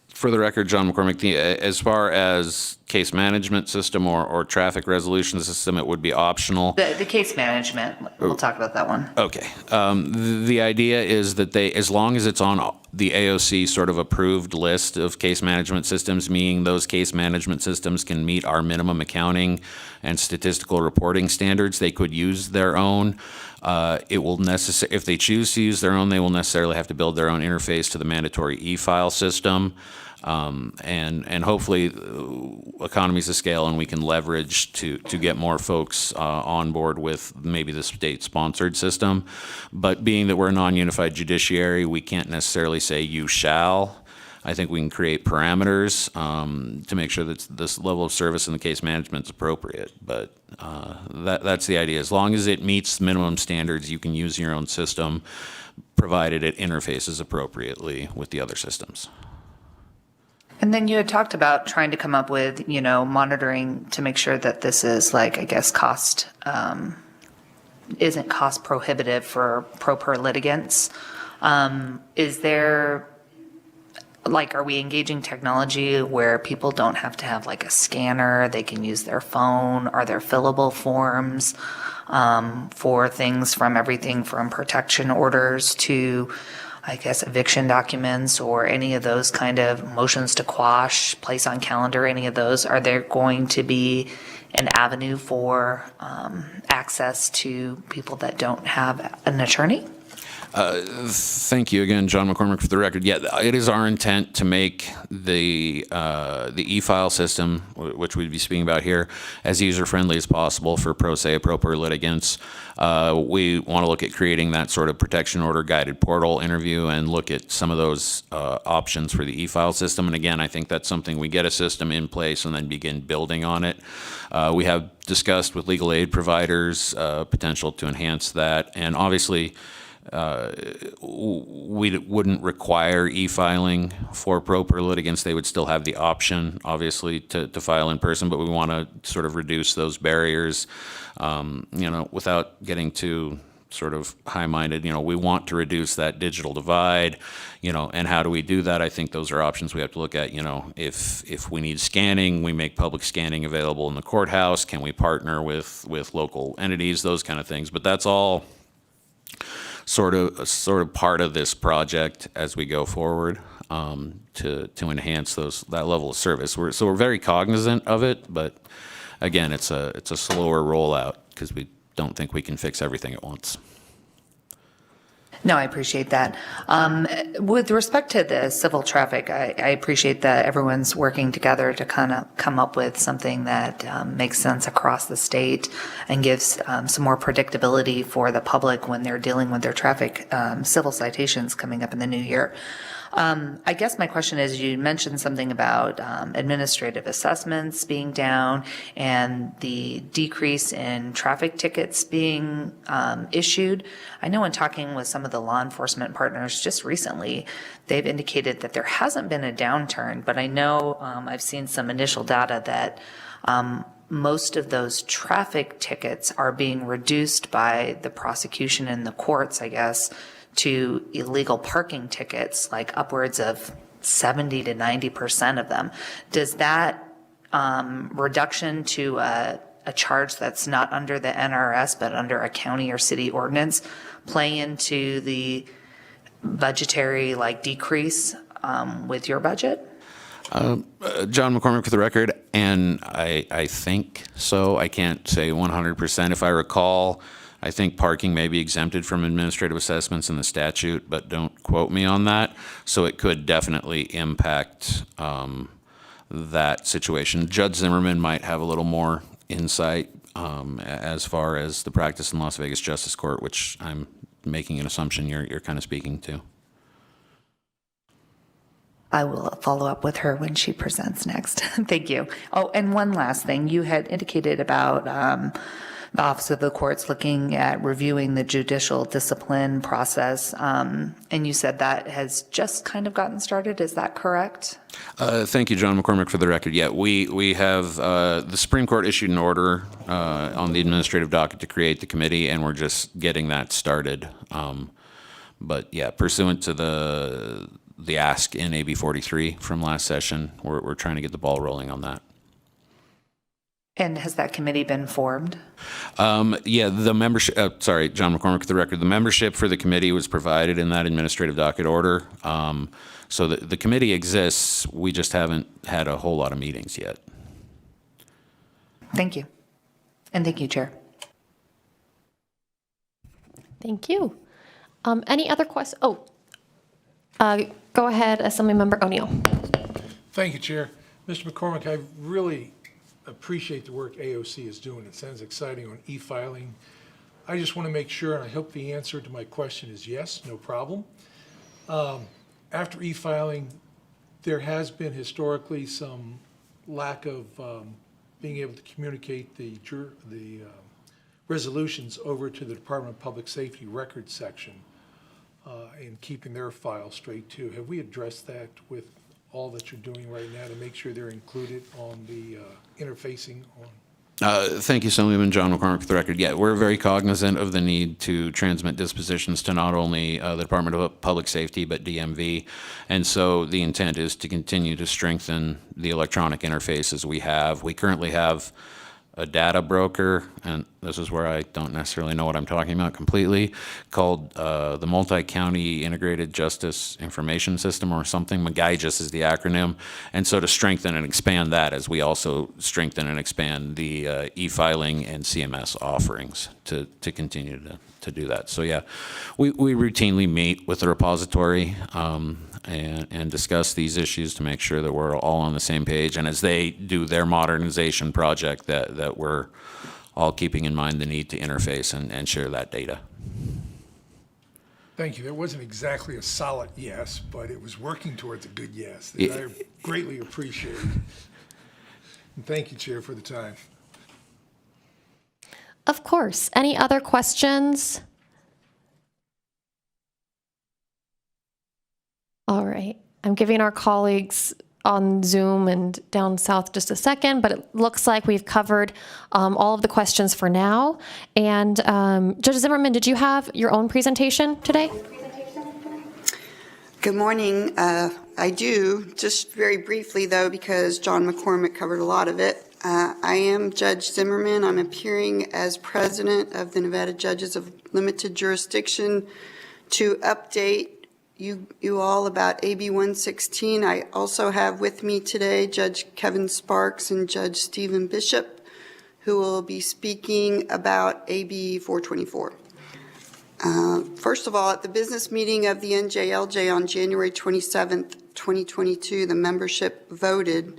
Speaker 11: For the record, John McCormick, as far as case management system or traffic resolution system, it would be optional.
Speaker 6: The case management, we'll talk about that one.
Speaker 11: Okay. The idea is that as long as it's on the AOC sort of approved list of case management systems, meaning those case management systems can meet our minimum accounting and statistical reporting standards, they could use their own. If they choose to use their own, they will necessarily have to build their own interface to the mandatory e-file system. And hopefully economies of scale, and we can leverage to get more folks on board with maybe the state-sponsored system. But being that we're a non-unified judiciary, we can't necessarily say you shall. I think we can create parameters to make sure that this level of service in the case management is appropriate. But that's the idea. As long as it meets minimum standards, you can use your own system, provided it interfaces appropriately with the other systems.
Speaker 6: And then you had talked about trying to come up with, monitoring to make sure that this is isn't cost prohibitive for pro per litigants. Is there, are we engaging technology where people don't have to have a scanner, they can use their phone? Are there fillable forms for things from everything from protection orders to I guess, eviction documents or any of those kind of motions to quash, place on calendar, any of those, are there going to be an avenue for access to people that don't have an attorney?
Speaker 11: Thank you again, John McCormick, for the record. Yeah, it is our intent to make the e-file system, which we'd be speaking about here, as user-friendly as possible for pro se appropriate litigants. We want to look at creating that sort of protection order guided portal interview and look at some of those options for the e-file system. And again, I think that's something we get a system in place and then begin building on it. We have discussed with legal aid providers potential to enhance that, and obviously we wouldn't require e-filing for pro per litigants. They would still have the option, obviously, to file in person, but we want to sort of reduce those barriers, without getting too sort of high-minded. We want to reduce that digital divide, and how do we do that? I think those are options we have to look at. If we need scanning, we make public scanning available in the courthouse. Can we partner with local entities, those kind of things? But that's all sort of part of this project as we go forward, to enhance that level of service. We're very cognizant of it, but again, it's a slower rollout because we don't think we can fix everything at once.
Speaker 6: No, I appreciate that. With respect to the civil traffic, I appreciate that everyone's working together to kind of come up with something that makes sense across the state and gives some more predictability for the public when they're dealing with their traffic civil citations coming up in the new year. I guess my question is, you mentioned something about administrative assessments being down and the decrease in traffic tickets being issued. I know in talking with some of the law enforcement partners just recently, they've indicated that there hasn't been a downturn, but I know I've seen some initial data that most of those traffic tickets are being reduced by the prosecution in the courts, I guess, to illegal parking tickets, like upwards of 70 to 90% of them. Does that reduction to a charge that's not under the NRS but under a county or city ordinance play into the budgetary decrease with your budget?
Speaker 11: John McCormick for the record, and I think so. I can't say 100%. If I recall, I think parking may be exempted from administrative assessments in the statute, but don't quote me on that. So it could definitely impact that situation. Judge Zimmerman might have a little more insight as far as the practice in Las Vegas Justice Court, which I'm making an assumption you're kind of speaking to.
Speaker 6: I will follow up with her when she presents next. Thank you. Oh, and one last thing. You had indicated about the Office of the Courts looking at reviewing the judicial discipline process, and you said that has just kind of gotten started. Is that correct?
Speaker 11: Thank you, John McCormick, for the record. Yeah, we have the Supreme Court issued an order on the administrative docket to create the committee, and we're just getting that started. But yeah, pursuant to the ask in AB 43 from last session, we're trying to get the ball rolling on that.
Speaker 6: And has that committee been formed?
Speaker 11: Yeah, the membership, sorry, John McCormick for the record, the membership for the committee was provided in that administrative docket order. So the committee exists, we just haven't had a whole lot of meetings yet.
Speaker 6: Thank you. And thank you, Chair.
Speaker 1: Thank you. Any other questions? Go ahead, Assemblymember O'Neill.
Speaker 13: Thank you, Chair. Mr. McCormick, I really appreciate the work AOC is doing. It sounds exciting on e-filing. I just want to make sure, and I hope the answer to my question is yes, no problem. After e-filing, there has been historically some lack of being able to communicate the resolutions over to the Department of Public Safety records section and keeping their file straight too. Have we addressed that with all that you're doing right now to make sure they're included on the interfacing on?
Speaker 11: Thank you, Assemblyman John McCormick, for the record. Yeah, we're very cognizant of the need to transmit dispositions to not only the Department of Public Safety, but DMV. And so the intent is to continue to strengthen the electronic interfaces we have. We currently have a data broker, and this is where I don't necessarily know what I'm talking about completely, called the Multi-County Integrated Justice Information System or something. MGIJIS is the acronym. And so to strengthen and expand that, as we also strengthen and expand the e-filing and CMS offerings to continue to do that. So yeah, we routinely meet with the repository and discuss these issues to make sure that we're all on the same page. And as they do their modernization project, that we're all keeping in mind the need to interface and share that data.
Speaker 13: Thank you. That wasn't exactly a solid yes, but it was working towards a good yes that I greatly appreciate. And thank you, Chair, for the time.
Speaker 1: Of course. Any other questions? All right. I'm giving our colleagues on Zoom and down south just a second, but it looks like we've covered all of the questions for now. And Judge Zimmerman, did you have your own presentation today?
Speaker 14: Good morning. I do, just very briefly though, because John McCormick covered a lot of it. I am Judge Zimmerman. I'm appearing as president of the Nevada Judges of Limited Jurisdiction to update you all about AB 116. I also have with me today Judge Kevin Sparks and Judge Stephen Bishop, who will be speaking about AB 424. First of all, at the business meeting of the NJLJ on January 27th, 2022, the membership voted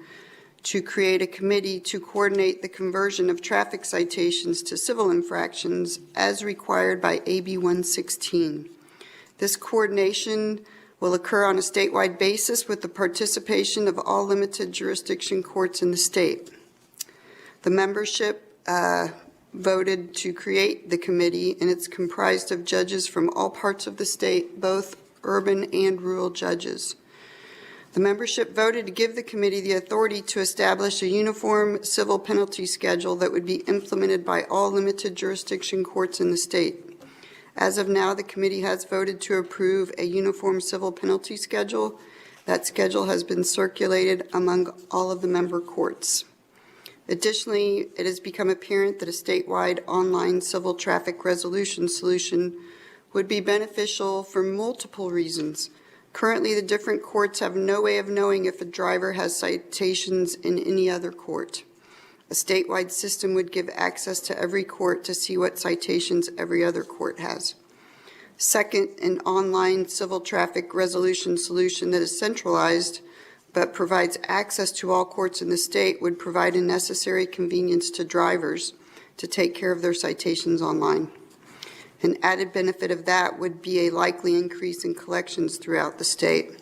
Speaker 14: to create a committee to coordinate the conversion of traffic citations to civil infractions as required by AB 116. This coordination will occur on a statewide basis with the participation of all limited jurisdiction courts in the state. The membership voted to create the committee, and it's comprised of judges from all parts of the state, both urban and rural judges. The membership voted to give the committee the authority to establish a uniform civil penalty schedule that would be implemented by all limited jurisdiction courts in the state. As of now, the committee has voted to approve a uniform civil penalty schedule. That schedule has been circulated among all of the member courts. Additionally, it has become apparent that a statewide online civil traffic resolution solution would be beneficial for multiple reasons. Currently, the different courts have no way of knowing if a driver has citations in any other court. A statewide system would give access to every court to see what citations every other court has. Second, an online civil traffic resolution solution that is centralized but provides access to all courts in the state would provide a necessary convenience to drivers to take care of their citations online. An added benefit of that would be a likely increase in collections throughout the state.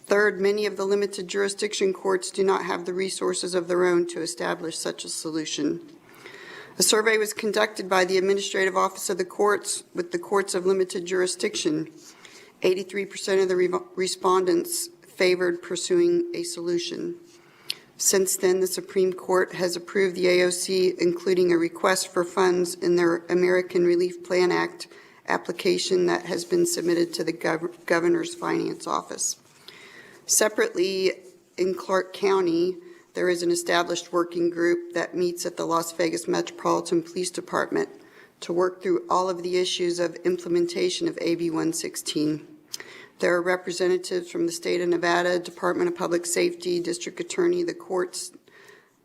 Speaker 14: Third, many of the limited jurisdiction courts do not have the resources of their own to establish such a solution. A survey was conducted by the Administrative Office of the Courts with the courts of limited jurisdiction. 83% of the respondents favored pursuing a solution. Since then, the Supreme Court has approved the AOC, including a request for funds in their American Relief Plan Act application that has been submitted to the Governor's Finance Office. Separately, in Clark County, there is an established working group that meets at the Las Vegas Metropolitan Police Department to work through all of the issues of implementation of AB 116. There are representatives from the state of Nevada, Department of Public Safety, District Attorney, the courts,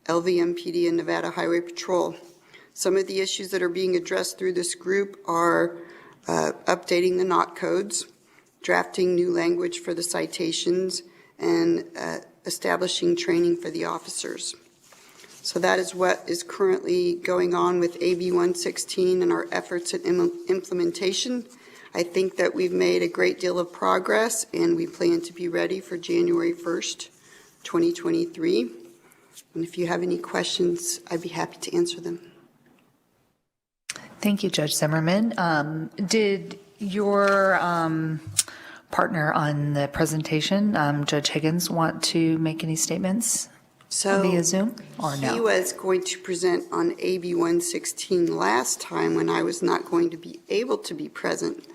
Speaker 14: LVMPD, and Nevada Highway Patrol. Some of the issues that are being addressed through this group are updating the NOT codes, drafting new language for the citations, and establishing training for the officers. So that is what is currently going on with AB 116 and our efforts at implementation. I think that we've made a great deal of progress, and we plan to be ready for January 1st, 2023. And if you have any questions, I'd be happy to answer them.
Speaker 6: Thank you, Judge Zimmerman. Did your partner on the presentation, Judge Higgins, want to make any statements via Zoom or no?
Speaker 14: He was going to present on AB 116 last time when I was not going to be able to be present.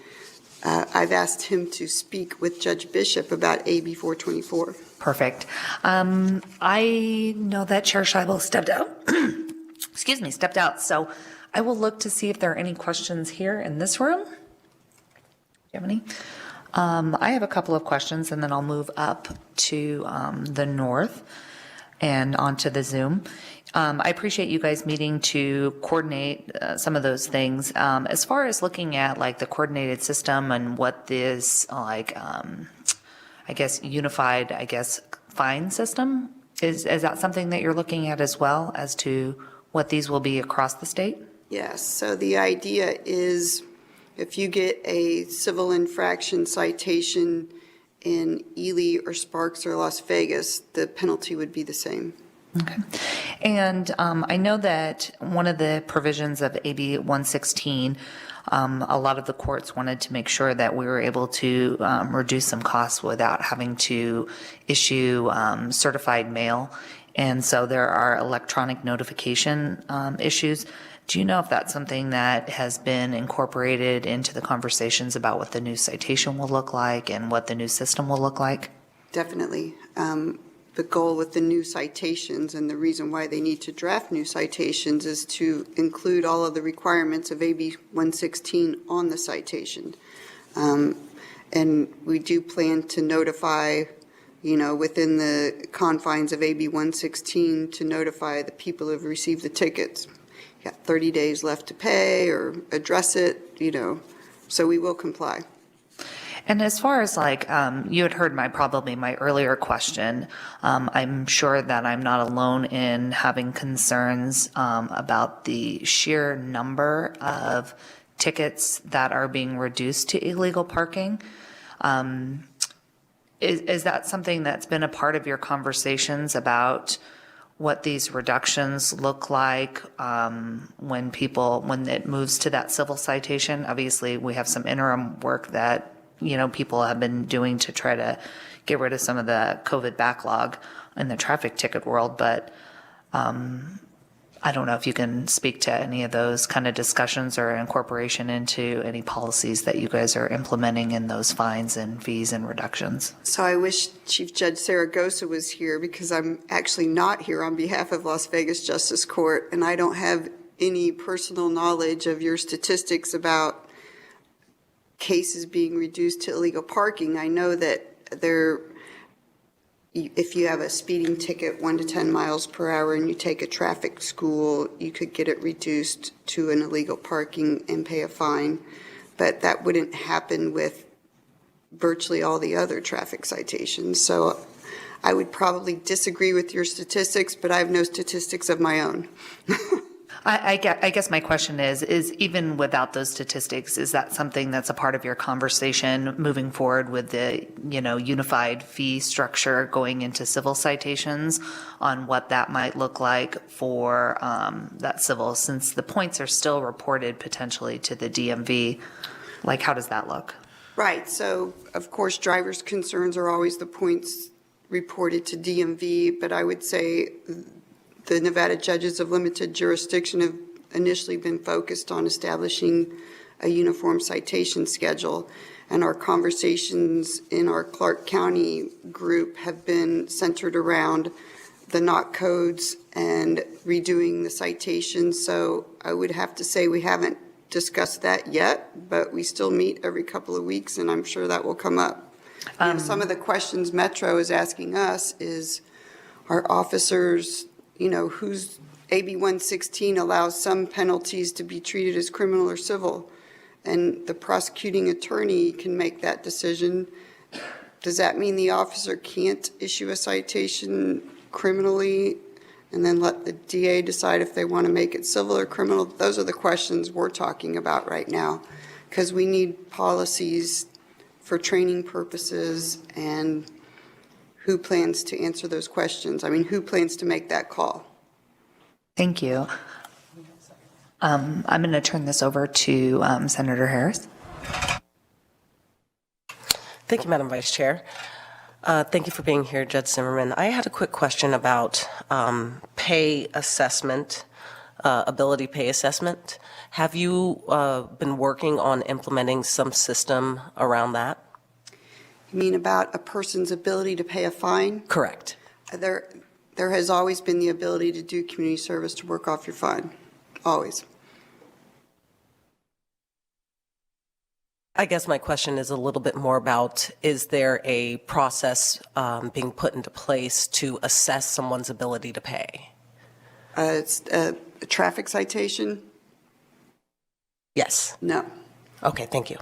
Speaker 14: I've asked him to speak with Judge Bishop about AB 424.
Speaker 6: Perfect. I know that Chair Scheibel stepped out. stepped out. So I will look to see if there are any questions here in this room. Do you have any? I have a couple of questions, and then I'll move up to the north and onto the Zoom. I appreciate you guys meeting to coordinate some of those things. As far as looking at like the coordinated system and what this like, I guess unified, fine system is that something that you're looking at as well as to what these will be across the state?
Speaker 14: Yes, so the idea is if you get a civil infraction citation in Ely or Sparks or Las Vegas, the penalty would be the same.
Speaker 6: Okay. And I know that one of the provisions of AB 116, a lot of the courts wanted to make sure that we were able to reduce some costs without having to issue certified mail. And so there are electronic notification issues. Do you know if that's something that has been incorporated into the conversations about what the new citation will look like and what the new system will look like?
Speaker 14: Definitely. The goal with the new citations and the reason why they need to draft new citations is to include all of the requirements of AB 116 on the citation. And we do plan to notify, within the confines of AB 116 to notify the people who have received the tickets. You got 30 days left to pay or address it, so we will comply.
Speaker 6: And as far as like, you had heard probably my earlier question, I'm sure that I'm not alone in having concerns about the sheer number of tickets that are being reduced to illegal parking. Is that something that's been a part of your conversations about what these reductions look like when it moves to that civil citation? Obviously, we have some interim work that people have been doing to try to get rid of some of the COVID backlog in the traffic ticket world. But I don't know if you can speak to any of those kind of discussions or incorporation into any policies that you guys are implementing in those fines and fees and reductions.
Speaker 14: So I wish Chief Judge Saragosa was here because I'm actually not here on behalf of Las Vegas Justice Court, and I don't have any personal knowledge of your statistics about cases being reduced to illegal parking. I know that if you have a speeding ticket 1 to 10 miles per hour and you take a traffic school, you could get it reduced to an illegal parking and pay a fine. But that wouldn't happen with virtually all the other traffic citations. So I would probably disagree with your statistics, but I have no statistics of my own.
Speaker 6: I guess my question is even without those statistics, is that something that's a part of your conversation moving forward with the, unified fee structure going into civil citations on what that might look like for that civil, since the points are still reported potentially to the DMV? Like, how does that look?
Speaker 14: Right. So, of course, drivers' concerns are always the points reported to DMV, but I would say the Nevada judges of limited jurisdiction have initially been focused on establishing a uniform citation schedule, and our conversations in our Clark County group have been centered around the NOC codes and redoing the citations. So I would have to say we haven't discussed that yet, but we still meet every couple of weeks, and I'm sure that will come up. Some of the questions Metro is asking us is, our officers, who's AB 116 allows some penalties to be treated as criminal or civil, and the prosecuting attorney can make that decision. Does that mean the officer can't issue a citation criminally and then let the DA decide if they want to make it civil or criminal? Those are the questions we're talking about right now, because we need policies for training purposes, and who plans to answer those questions? Who plans to make that call?
Speaker 6: Thank you. I'm going to turn this over to Senator Harris.
Speaker 15: Thank you, Madam Vice Chair. Thank you for being here, Judge Zimmerman. I had a quick question about pay assessment, ability pay assessment. Have you been working on implementing some system around that? You
Speaker 14: mean about a person's ability to pay a fine?
Speaker 15: Correct.
Speaker 14: There There has always been the ability to do community service to work off your fine, always.
Speaker 15: I guess my question is a little bit more about, is there a process being put into place to assess someone's ability to pay?
Speaker 14: It's a traffic citation?
Speaker 15: Yes.
Speaker 14: No.
Speaker 15: Okay, thank you.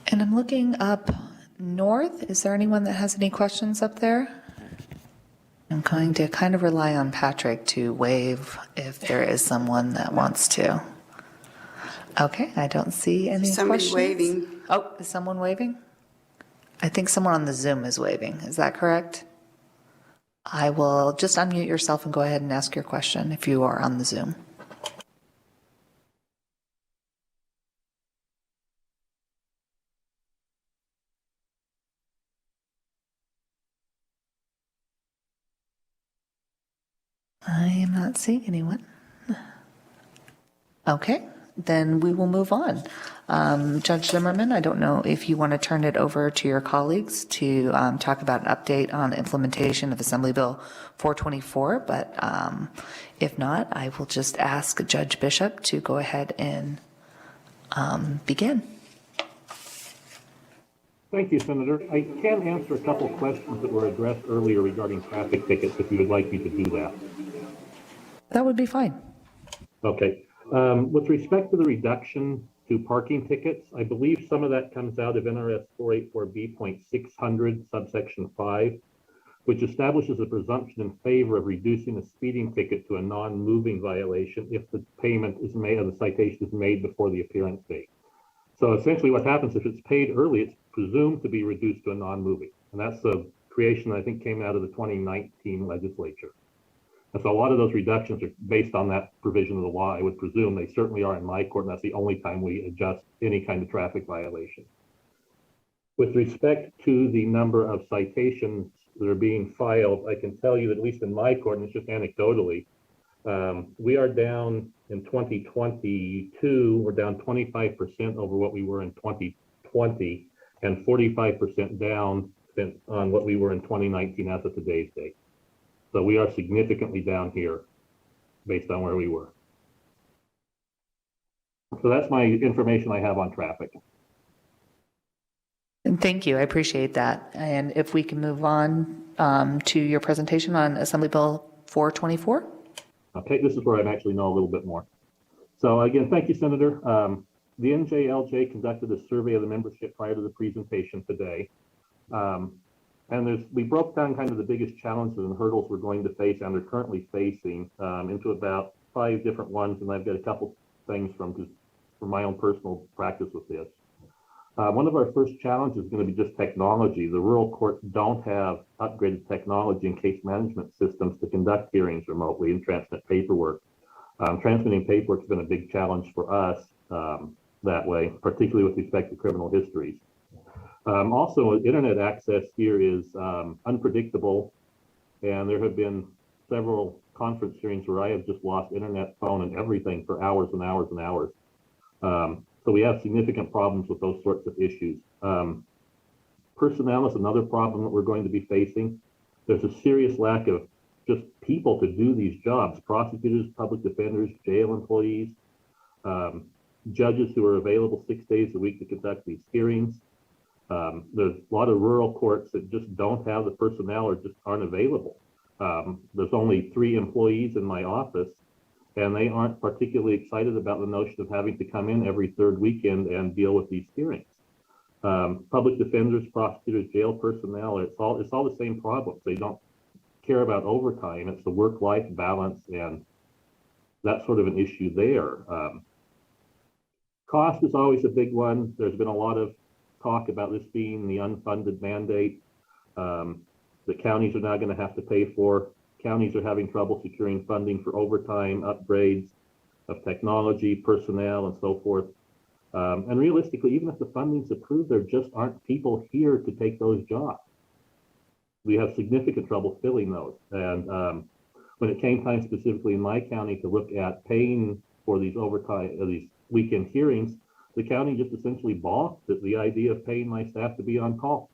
Speaker 16: And I'm looking up north. Is there anyone that has any questions up there? I'm going to kind of rely on Patrick to wave if there is someone that wants to. Okay, I don't see any
Speaker 14: Somebody
Speaker 16: questions.
Speaker 14: waving.
Speaker 16: Oh, is someone waving? I think someone on the Zoom is waving. Is that correct? I will just unmute yourself and go ahead and ask your question if you are on the Zoom. I am not seeing anyone. Okay, then we will move on. Judge Zimmerman, I don't know if you want to turn it over to your colleagues to talk about an update on the implementation of Assembly Bill 424, but if not, I will just ask Judge Bishop to go ahead and begin.
Speaker 17: Thank you, Senator. I can answer a couple questions that were addressed earlier regarding traffic tickets if you would like me to do that.
Speaker 16: That would be fine.
Speaker 17: Okay. With respect to the reduction to parking tickets, I believe some of that comes out of NRS 484B.600 subsection 5, which establishes a presumption in favor of reducing a speeding ticket to a non-moving violation if the payment is made or the citation is made before the appearance date. So essentially what happens if it's paid early, it's presumed to be reduced to a non-moving. And that's a creation that I think came out of the 2019 legislature. And so a lot of those reductions are based on that provision of the law. I would presume they certainly are in my court, and that's the only time we adjust any kind of traffic violation. With respect to the number of citations that are being filed, I can tell you that at least in my court, and it's just anecdotally, we are down in 2022, we're down 25% over what we were in 2020, and 45% down on what we were in 2019 as of today's date. So we are significantly down here based on where we were. So that's my information I have on traffic.
Speaker 16: And thank you. I appreciate that. And if we can move on to your presentation on Assembly Bill 424.
Speaker 17: Okay, this is where I actually know a little bit more. So again, thank you, Senator. The NJLJ conducted a survey of the membership prior to the presentation today. And we broke down kind of the biggest challenges and hurdles we're going to face and are currently facing into about 5 different ones. And I've got a couple things from my own personal practice with this. One of our first challenges is going to be just technology. The rural courts don't have upgraded technology and case management systems to conduct hearings remotely and transmit paperwork. Transmitting paperwork has been a big challenge for us that way, particularly with respect to criminal histories. Also, internet access here is unpredictable, and there have been several conference hearings where I have just lost internet, phone, and everything for hours and hours and hours. So we have significant problems with those sorts of issues. Personnel is another problem that we're going to be facing. There's a serious lack of just people to do these jobs, prosecutors, public defenders, jail employees, judges who are available 6 days a week to conduct these hearings. There's a lot of rural courts that just don't have the personnel or just aren't available. There's only 3 employees in my office, and they aren't particularly excited about the notion of having to come in every 3rd weekend and deal with these hearings. Public defenders, prosecutors, jail personnel, it's all the same problems. They don't care about overtime. It's the work-life balance, and that's sort of an issue there. Cost is always a big one. There's been a lot of talk about this being the unfunded mandate that counties are now going to have to pay for. Counties are having trouble securing funding for overtime, upgrades of technology, personnel, and so forth. And realistically, even if the funding's approved, there just aren't people here to take those jobs. We have significant trouble filling those. And when it came time specifically in my county to look at paying for these overtime, these weekend hearings, the county just essentially balked at the idea of paying my staff to be on call.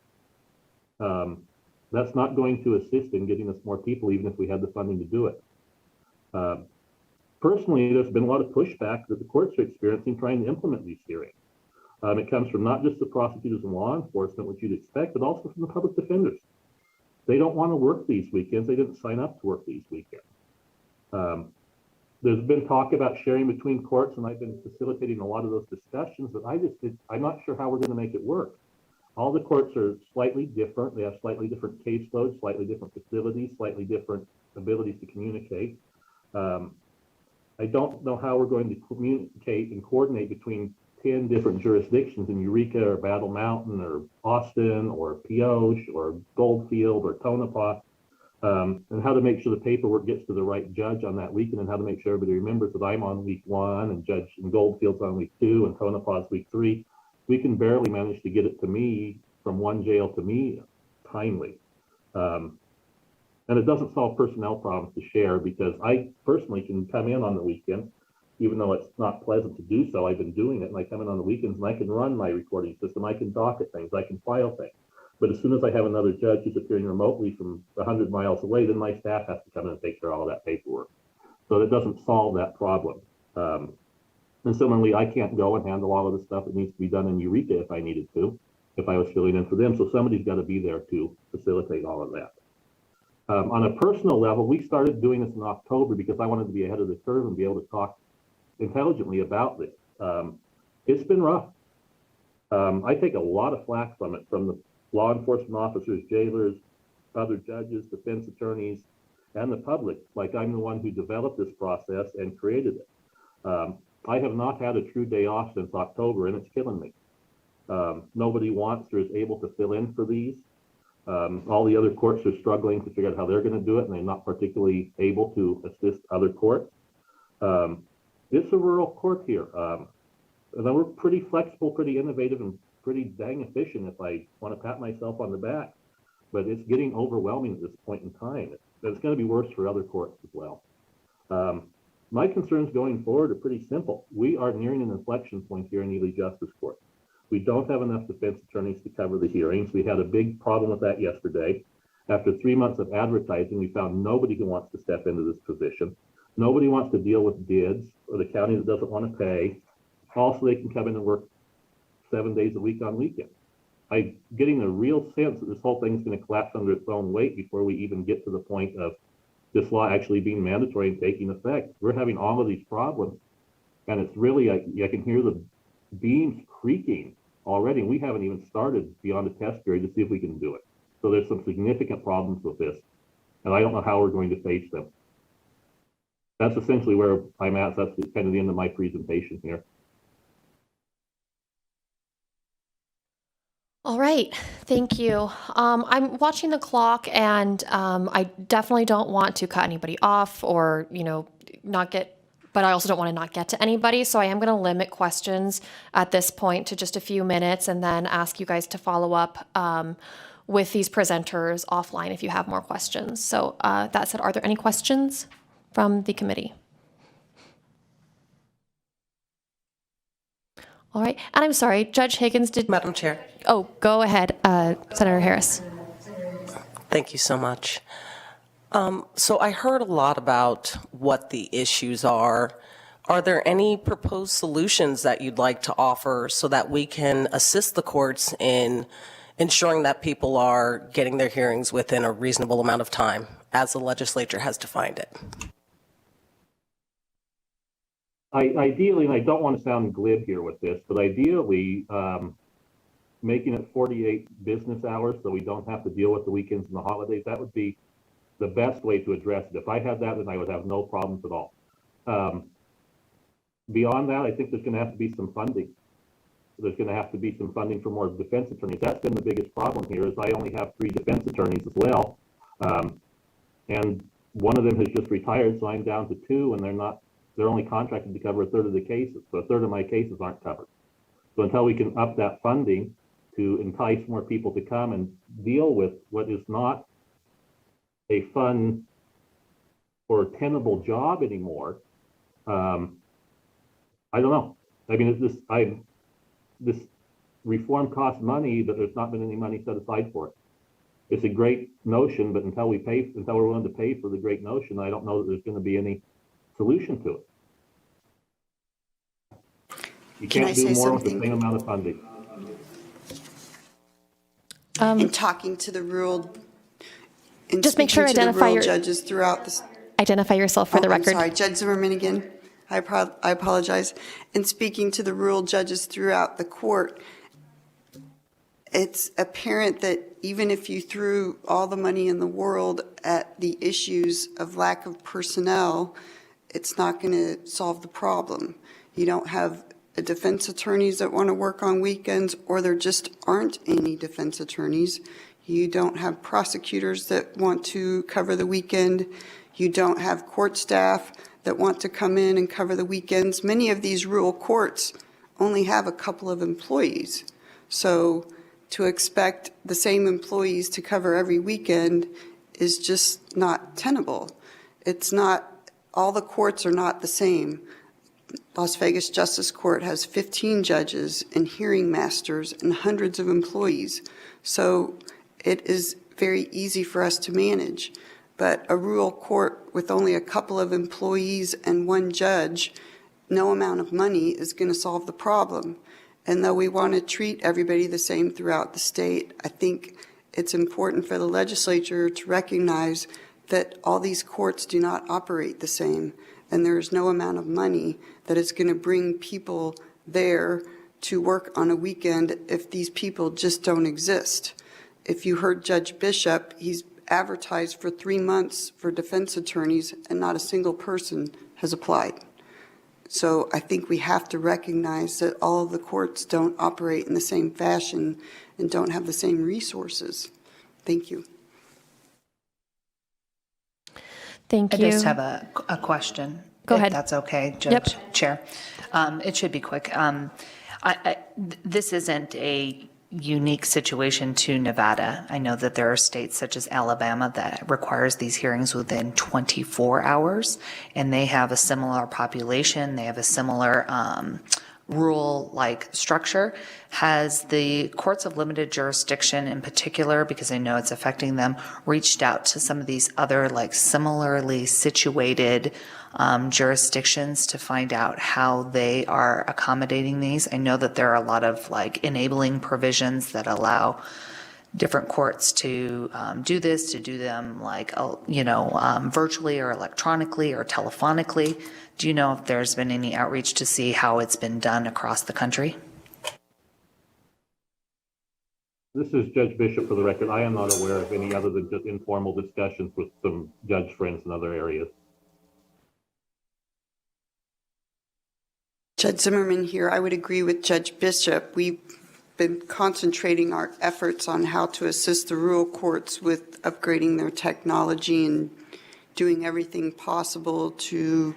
Speaker 17: That's not going to assist in getting us more people, even if we had the funding to do it. Personally, there's been a lot of pushback that the courts are experiencing trying to implement these hearings. It comes from not just the prosecutors and law enforcement, which you'd expect, but also from the public defenders. They don't want to work these weekends. They didn't sign up to work these weekends. There's been talk about sharing between courts, and I've been facilitating a lot of those discussions, but I'm not sure how we're going to make it work. All the courts are slightly different. They have slightly different caseloads, slightly different facilities, slightly different abilities to communicate. I don't know how we're going to communicate and coordinate between 10 different jurisdictions in Eureka or Battle Mountain or Austin or Pioche or Goldfield or Tonopah, and how to make sure the paperwork gets to the right judge on that weekend, and how to make sure everybody remembers that I'm on week 1 and Judge in Goldfield's on week 2 and Tonopah's week 3. We can barely manage to get it to me from one jail to me timely. And it doesn't solve personnel problems to share, because I personally can come in on the weekend, even though it's not pleasant to do so. I've been doing it, and I come in on the weekends and I can run my recording system, I can docket things, I can file things. But as soon as I have another judge who's appearing remotely from 100 miles away, then my staff has to come in and take care of all of that paperwork. So that doesn't solve that problem. And similarly, I can't go and handle all of the stuff that needs to be done in Eureka if I needed to, if I was filling in for them. So somebody's got to be there to facilitate all of that. On a personal level, we started doing this in October because I wanted to be ahead of the curve and be able to talk intelligently about this. It's been rough. I take a lot of flack from it, from the law enforcement officers, jailers, other judges, defense attorneys, and the public. Like, I'm the one who developed this process and created it. I have not had a true day off since October, and it's killing me. Nobody wants or is able to fill in for these. All the other courts are struggling to figure out how they're going to do it, and they're not particularly able to assist other courts. It's a rural court here. And we're pretty flexible, pretty innovative, and pretty dang efficient, if I want to pat myself on the back. But it's getting overwhelming at this point in time. It's going to be worse for other courts as well. My concerns going forward are pretty simple. We are nearing an inflection point here in Ely Justice Court. We don't have enough defense attorneys to cover the hearings. We had a big problem with that yesterday. After 3 months of advertising, we found nobody who wants to step into this position. Nobody wants to deal with bids or the county that doesn't want to pay. Also, they can come in and work 7 days a week on weekends. I'm getting a real sense that this whole thing is going to collapse under its own weight before we even get to the point of this law actually being mandatory and taking effect. We're having all of these problems, and it's really, I can hear the beams creaking already, and we haven't even started beyond the test period to see if we can do it. So there's some significant problems with this, and I don't know how we're going to face them. That's essentially where I'm at. That's kind of the end of my presentation here.
Speaker 1: All right, thank you. I'm watching the clock, and I definitely don't want to cut anybody off or, not get, but I also don't want to not get to anybody. So I am going to limit questions at this point to just a few minutes, and then ask you guys to follow up with these presenters offline if you have more questions. So that said, are there any questions from the committee? All right, and I'm sorry, Judge Higgins did...
Speaker 15: Madam Chair.
Speaker 1: Oh, go ahead, Senator Harris.
Speaker 15: Thank you so much. So I heard a lot about what the issues are. Are there any proposed solutions that you'd like to offer so that we can assist the courts in ensuring that people are getting their hearings within a reasonable amount of time, as the legislature has defined it?
Speaker 17: Ideally, and I don't want to sound glib here with this, but ideally, making it 48 business hours so we don't have to deal with the weekends and the holidays, that would be the best way to address it. If I had that, then I would have no problems at all. Beyond that, I think there's going to have to be some funding. There's going to have to be some funding for more defense attorneys. That's been the biggest problem here, is I only have 3 defense attorneys as well. And one of them has just retired, so I'm down to 2, and they're only contracted to cover a third of the cases. So a third of my cases aren't covered. So until we can up that funding to entice more people to come and deal with what is not a fun or tenable job anymore, I don't know. I mean, this reform costs money, but there's not been any money set aside for it. it's a great notion, but until we're willing to pay for the great notion, I don't know that there's going to be any solution to it. You
Speaker 14: Can
Speaker 17: can't
Speaker 14: I
Speaker 17: do
Speaker 14: say
Speaker 17: more with the
Speaker 14: something?
Speaker 17: same amount of funding.
Speaker 14: In talking to the rural, in
Speaker 1: Just make sure
Speaker 14: speaking to the
Speaker 1: identify
Speaker 14: rural
Speaker 1: your-
Speaker 14: judges throughout the.
Speaker 1: Identify yourself for the record.
Speaker 14: I'm sorry, Judge Zimmerman again. I apologize. In speaking to the rural judges throughout the court, it's apparent that even if you threw all the money in the world at the issues of lack of personnel, it's not going to solve the problem. You don't have defense attorneys that want to work on weekends, or there just aren't any defense attorneys. You don't have prosecutors that want to cover the weekend. You don't have court staff that want to come in and cover the weekends. Many of these rural courts only have a couple of employees. So to expect the same employees to cover every weekend is just not tenable. It's not, all the courts are not the same. Las Vegas Justice Court has 15 judges and hearing masters and hundreds of employees. So it is very easy for us to manage. But a rural court with only a couple of employees and one judge, no amount of money is going to solve the problem. And though we want to treat everybody the same throughout the state, I think it's important for the legislature to recognize that all these courts do not operate the same. And there is no amount of money that is going to bring people there to work on a weekend if these people just don't exist. If you heard Judge Bishop, he's advertised for 3 months for defense attorneys and not a single person has applied. So I think we have to recognize that all of the courts don't operate in the same fashion and don't have the same resources. Thank you.
Speaker 1: Thank
Speaker 6: I
Speaker 1: you.
Speaker 6: just have a question.
Speaker 1: Go
Speaker 6: if
Speaker 1: ahead.
Speaker 6: That's okay, Judge Chair. It should be quick. This isn't a unique situation to Nevada. I know that there are states such as Alabama that requires these hearings within 24 hours, and they have a similar population. They have a similar rural-like structure. Has the courts of limited jurisdiction in particular, because I know it's affecting them, reached out to some of these other like similarly situated jurisdictions to find out how they are accommodating these? I know that there are a lot of like enabling provisions that allow different courts to do this, to do them like, virtually or electronically or telephonically. Do you know if there's been any outreach to see how it's been done across the country?
Speaker 17: This is Judge Bishop for the record. I am not aware of any other than just informal discussions with some judge friends in other areas.
Speaker 14: Judge Zimmerman here. I would agree with Judge Bishop. We've been concentrating our efforts on how to assist the rural courts with upgrading their technology and doing everything possible to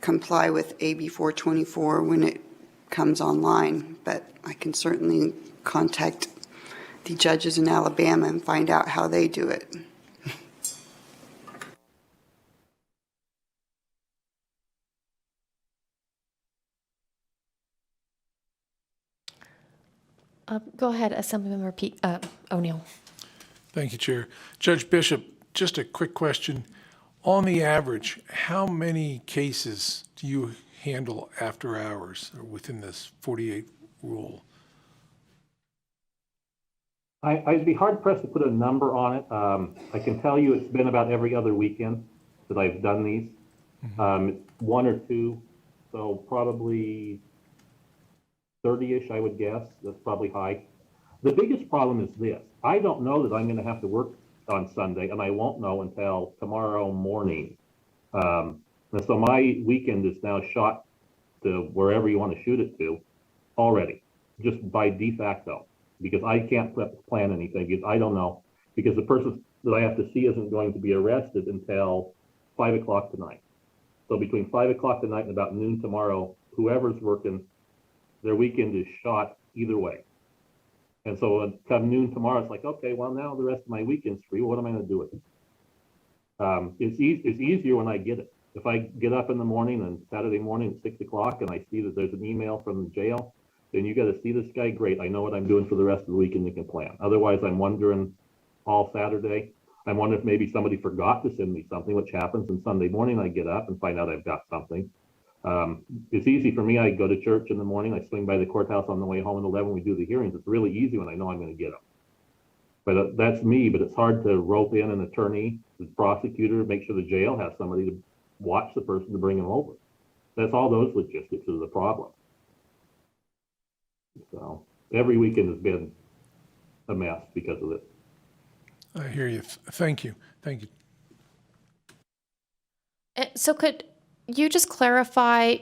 Speaker 14: comply with AB 424 when it comes online. But I can certainly contact the judges in Alabama and find out how they do it.
Speaker 1: Go ahead, Assemblymember O'Neill.
Speaker 13: Thank you, Chair. Judge Bishop, just a quick question. On the average, how many cases do you handle after hours or within this 48 rule?
Speaker 17: I'd be hard pressed to put a number on it. I can tell you it's been about every other weekend that I've done these. It's 1 or 2, so probably 30-ish, I would guess. That's probably high. The biggest problem is this. I don't know that I'm going to have to work on Sunday, and I won't know until tomorrow morning. And so my weekend is now shot to wherever you want to shoot it to already, just by de facto, because I can't plan anything, because I don't know, because the person that I have to see isn't going to be arrested until 5 o'clock tonight. So between 5 o'clock tonight and about noon tomorrow, whoever's working, their weekend is shot either way. And so come noon tomorrow, it's like, okay, well, now the rest of my weekend's free. What am I going to do with it? It's easier when I get it. If I get up in the morning and Saturday morning at 6 o'clock and I see that there's an email from the jail, then you got to see this guy. Great. I know what I'm doing for the rest of the weekend and can plan. Otherwise, I'm wondering all Saturday. I wonder if maybe somebody forgot to send me something, which happens, and Sunday morning I get up and find out I've got something. It's easy for me. I go to church in the morning. I swing by the courthouse on the way home at 11. We do the hearings. It's really easy when I know I'm going to get them. But that's me. But it's hard to rope in an attorney, the prosecutor, make sure the jail has somebody to watch the person to bring him over. That's all those logistics is the problem. So every weekend has been a mess because of it.
Speaker 13: I hear you. Thank you. Thank you.
Speaker 1: So could you just clarify,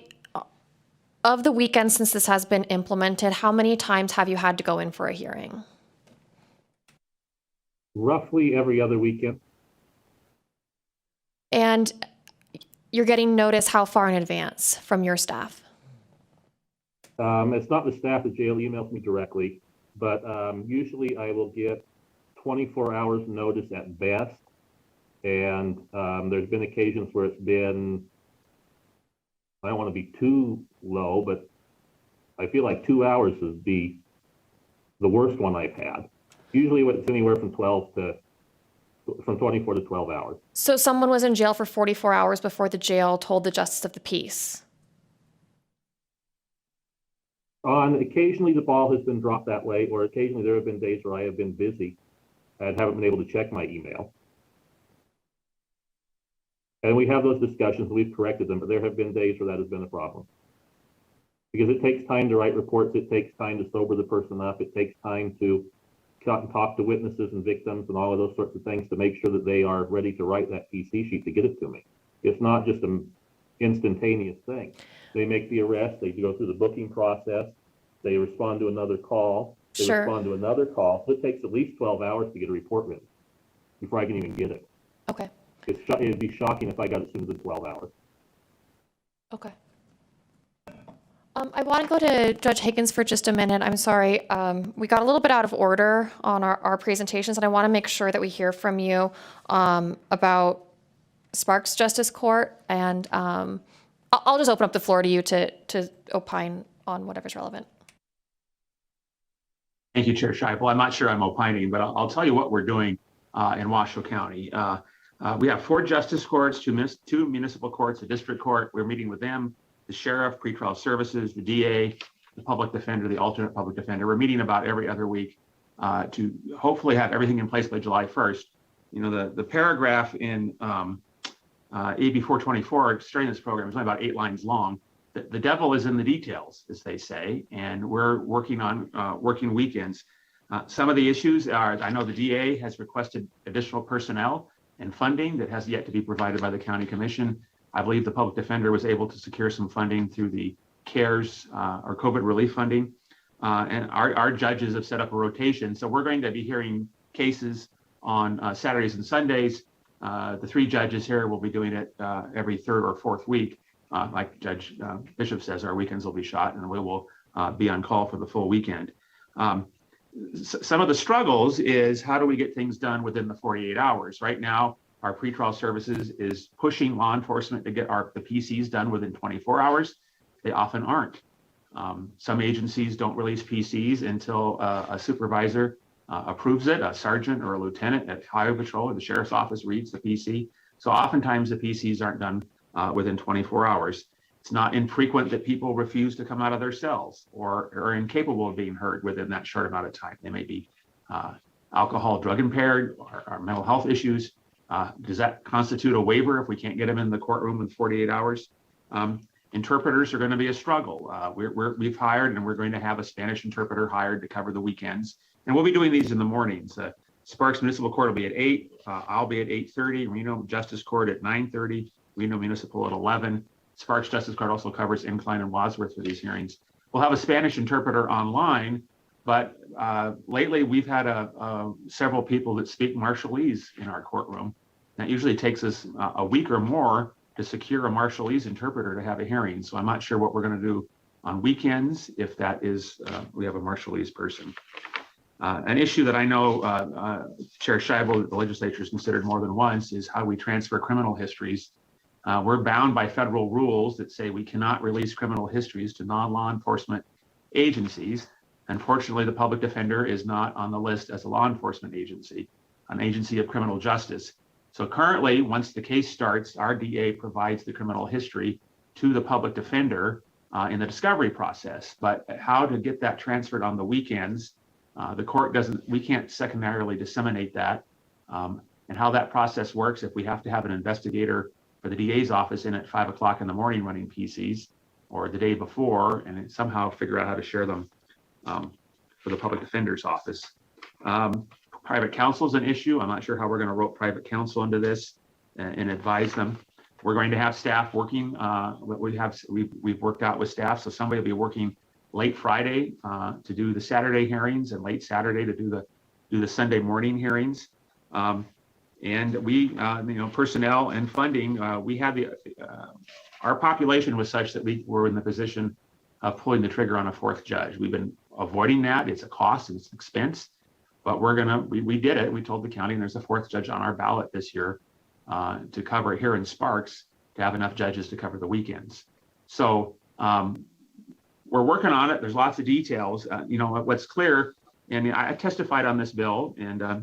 Speaker 1: of the weekends since this has been implemented, how many times have you had to go in for a hearing?
Speaker 17: Roughly every other weekend.
Speaker 1: And you're getting notice how far in advance from your staff?
Speaker 17: It's not the staff at jail emails me directly, but usually I will get 24 hours notice at best. And there's been occasions where it's been, I don't want to be too low, but I feel like 2 hours is the worst one I've had. Usually it's anywhere from 24 to 12 hours.
Speaker 1: So someone was in jail for 44 hours before the jail told the justice of the peace?
Speaker 17: Occasionally the ball has been dropped that way, or occasionally there have been days where I have been busy and haven't been able to check my email. And we have those discussions, we've corrected them, but there have been days where that has been a problem. Because it takes time to write reports, it takes time to sober the person up, it takes time to talk to witnesses and victims and all of those sorts of things to make sure that they are ready to write that PC sheet to get it to me. It's not just an instantaneous thing. They make the arrest, they go through the booking process, they respond to another call, they
Speaker 1: Sure.
Speaker 17: respond to another call. So it takes at least 12 hours to get a report written before I can even get it.
Speaker 1: Okay.
Speaker 17: It'd be shocking if I got it sooner than 12 hours.
Speaker 1: Okay. I want to go to Judge Higgins for just a minute. I'm sorry. We got a little bit out of order on our presentations, and I want to make sure that we hear from you about Sparks Justice Court. And I'll just open up the floor to you to opine on whatever's relevant.
Speaker 18: Thank you, Chair Scheibel. I'm not sure I'm opining, but I'll tell you what we're doing in Washoe County. We have 4 justice courts, 2 municipal courts, a district court. We're meeting with them, the sheriff, pretrial services, the DA, the public defender, the alternate public defender. We're meeting about every other week to hopefully have everything in place by July 1st. You know, the paragraph in AB 424 starting this program is only about 8 lines long. The devil is in the details, as they say, and we're working on working weekends. Some of the issues are, I know the DA has requested additional personnel and funding that has yet to be provided by the county commission. I believe the public defender was able to secure some funding through the CARES or COVID relief funding. And our judges have set up a rotation. So we're going to be hearing cases on Saturdays and Sundays. The 3 judges here will be doing it every 3rd or 4th week. Like Judge Bishop says, our weekends will be shot and we will be on call for the full weekend. Some of the struggles is how do we get things done within the 48 hours? Right now, our pretrial services is pushing law enforcement to get the PCs done within 24 hours. They often aren't. Some agencies don't release PCs until a supervisor approves it, a sergeant or a lieutenant at Highway Patrol or the sheriff's office reads the PC. So oftentimes the PCs aren't done within 24 hours. It's not infrequent that people refuse to come out of their cells or are incapable of being heard within that short amount of time. They may be alcohol, drug impaired, or mental health issues. Does that constitute a waiver if we can't get them in the courtroom in 48 hours? Interpreters are going to be a struggle. We've hired and we're going to have a Spanish interpreter hired to cover the weekends. And we'll be doing these in the mornings. Sparks Municipal Court will be at 8. I'll be at 8:30. Reno Justice Court at 9:30. Reno Municipal at 11. Sparks Justice Court also covers Incline and Wadsworth for these hearings. We'll have a Spanish interpreter online, but lately we've had several people that speak Marshallese in our courtroom. That usually takes us a week or more to secure a Marshallese interpreter to have a hearing. So I'm not sure what we're going to do on weekends if that is, we have a Marshallese person. An issue that I know Chair Scheibel, the legislature has considered more than once is how we transfer criminal histories. We're bound by federal rules that say we cannot release criminal histories to non-law enforcement agencies. Unfortunately, the public defender is not on the list as a law enforcement agency. an agency of criminal justice. So currently, once the case starts, our DA provides the criminal history to the public defender in the discovery process. But how to get that transferred on the weekends, the court doesn't, we can't secondarily disseminate that. And how that process works, if we have to have an investigator for the DA's office in at 5 o'clock in the morning running PCs, or the day before, and somehow figure out how to share them for the public defender's office. Private counsel is an issue. I'm not sure how we're going to rope private counsel into this and advise them. We're going to have staff working. We've worked out with staff, so somebody will be working late Friday to do the Saturday hearings and late Saturday to do the Sunday morning hearings. And we, personnel and funding, we had our population was such that we were in the position of pulling the trigger on a fourth judge. We've been avoiding that. It's a cost, it's an expense, but we did it. We told the county, and there's a fourth judge on our ballot this year to cover here in Sparks, to have enough judges to cover the weekends. So we're working on it. There's lots of details. What's clear, and I testified on this bill, and I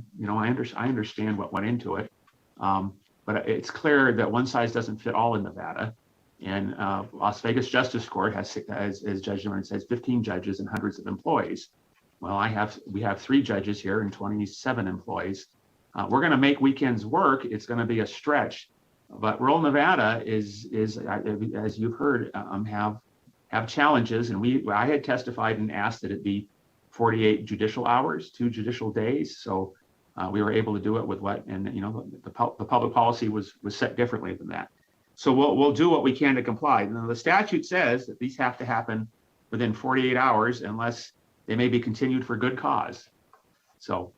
Speaker 18: understand what went into it, but it's clear that one size doesn't fit all in Nevada. And Las Vegas Justice Court has, as Judge Zimmerman says, 15 judges and hundreds of employees. Well, we have 3 judges here and 27 employees. We're going to make weekends work. It's going to be a stretch, but rural Nevada is as you've heard, have challenges. And I had testified and asked that it be 48 judicial hours, 2 judicial days. So we were able to do it with the public policy was set differently than that. So we'll do what we can to comply. Now, the statute says that these have to happen within 48 hours unless they may be continued for good cause. So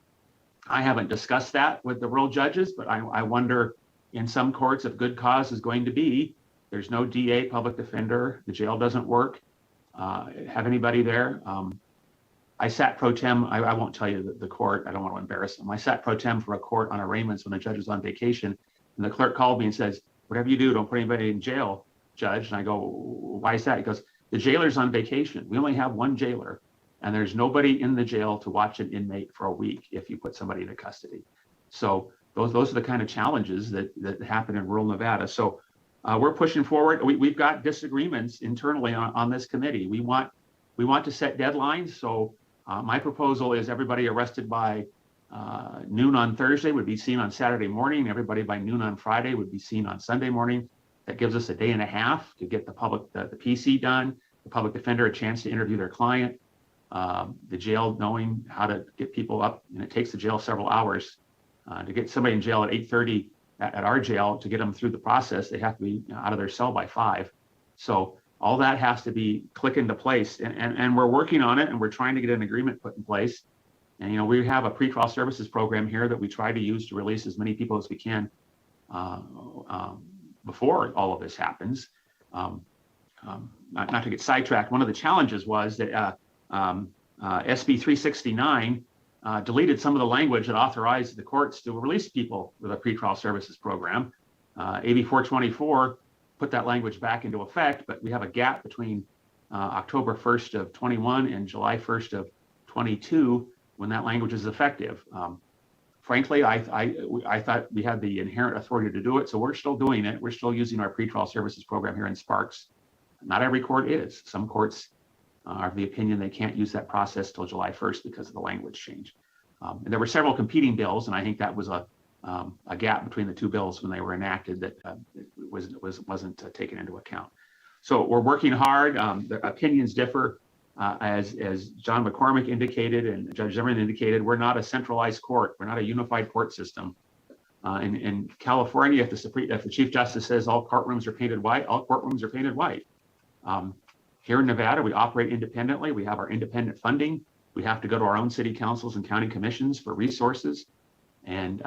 Speaker 18: I haven't discussed that with the rural judges, but I wonder in some courts if good cause is going to be, there's no DA, public defender, the jail doesn't work, have anybody there. I sat pro tem, I won't tell you the court, I don't want to embarrass them. I sat pro tem for a court on arraignments when the judge was on vacation, and the clerk called me and says, whatever you do, don't put anybody in jail, Judge. And I go, why is that? He goes, the jailer's on vacation. We only have one jailer, and there's nobody in the jail to watch an inmate for a week if you put somebody into custody. So those are the kind of challenges that happen in rural Nevada. So we're pushing forward. We've got disagreements internally on this committee. We want to set deadlines. So my proposal is everybody arrested by noon on Thursday would be seen on Saturday morning. Everybody by noon on Friday would be seen on Sunday morning. That gives us a day and a half to get the PC done, the public defender a chance to interview their client, the jail knowing how to get people up, and it takes the jail several hours to get somebody in jail at 8:30 at our jail. To get them through the process, they have to be out of their cell by 5. So all that has to be click into place, and we're working on it, and we're trying to get an agreement put in place. And we have a pretrial services program here that we try to use to release as many people as we can before all of this happens. Not to get sidetracked, one of the challenges was that SB 369 deleted some of the language that authorized the courts to release people with a pretrial services program. AB 424 put that language back into effect, but we have a gap between October 1st of 21 and July 1st of 22 when that language is effective. Frankly, I thought we had the inherent authority to do it, so we're still doing it. We're still using our pretrial services program here in Sparks. Not every court is. Some courts are of the opinion they can't use that process till July 1st because of the language change. And there were several competing bills, and I think that was a gap between the 2 bills when they were enacted that wasn't taken into account. So we're working hard. The opinions differ. As John McCormick indicated and Judge Zimmerman indicated, we're not a centralized court. We're not a unified court system. In California, if the Chief Justice says all courtrooms are painted white, all courtrooms are painted white. Here in Nevada, we operate independently. We have our independent funding. We have to go to our own city councils and county commissions for resources. And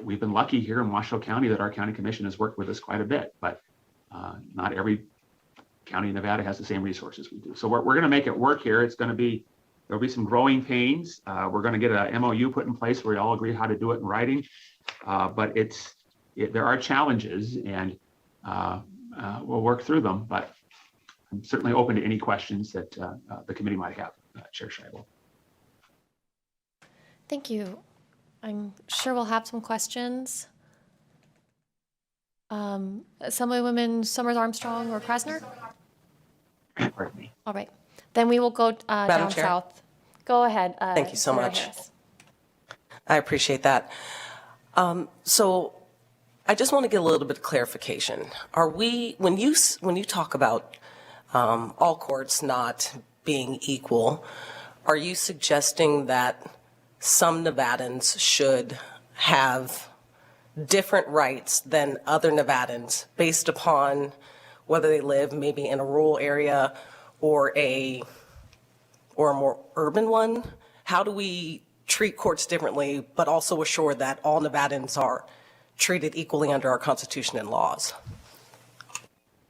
Speaker 18: we've been lucky here in Washoe County that our county commission has worked with us quite a bit, but not every county in Nevada has the same resources we do. So we're going to make it work here. There'll be some growing pains. We're going to get a MOU put in place where we all agree how to do it in writing. But there are challenges, and we'll work through them. But I'm certainly open to any questions that the committee might have, Chair Scheibel.
Speaker 1: Thank you. I'm sure we'll have some questions. Assemblywoman Summers Armstrong or Krasner?
Speaker 18: Pardon me.
Speaker 1: All right. Then we will go down
Speaker 15: Chair?
Speaker 1: south. Go ahead.
Speaker 15: Thank you so
Speaker 1: Senator
Speaker 15: much.
Speaker 1: Harris.
Speaker 15: I appreciate that. So I just want to get a little bit of clarification. Are we, when you talk about all courts not being equal, are you suggesting that some Nevadans should have different rights than other Nevadans based upon whether they live maybe in a rural area or a more urban one? How do we treat courts differently, but also assure that all Nevadans are treated equally under our Constitution and laws?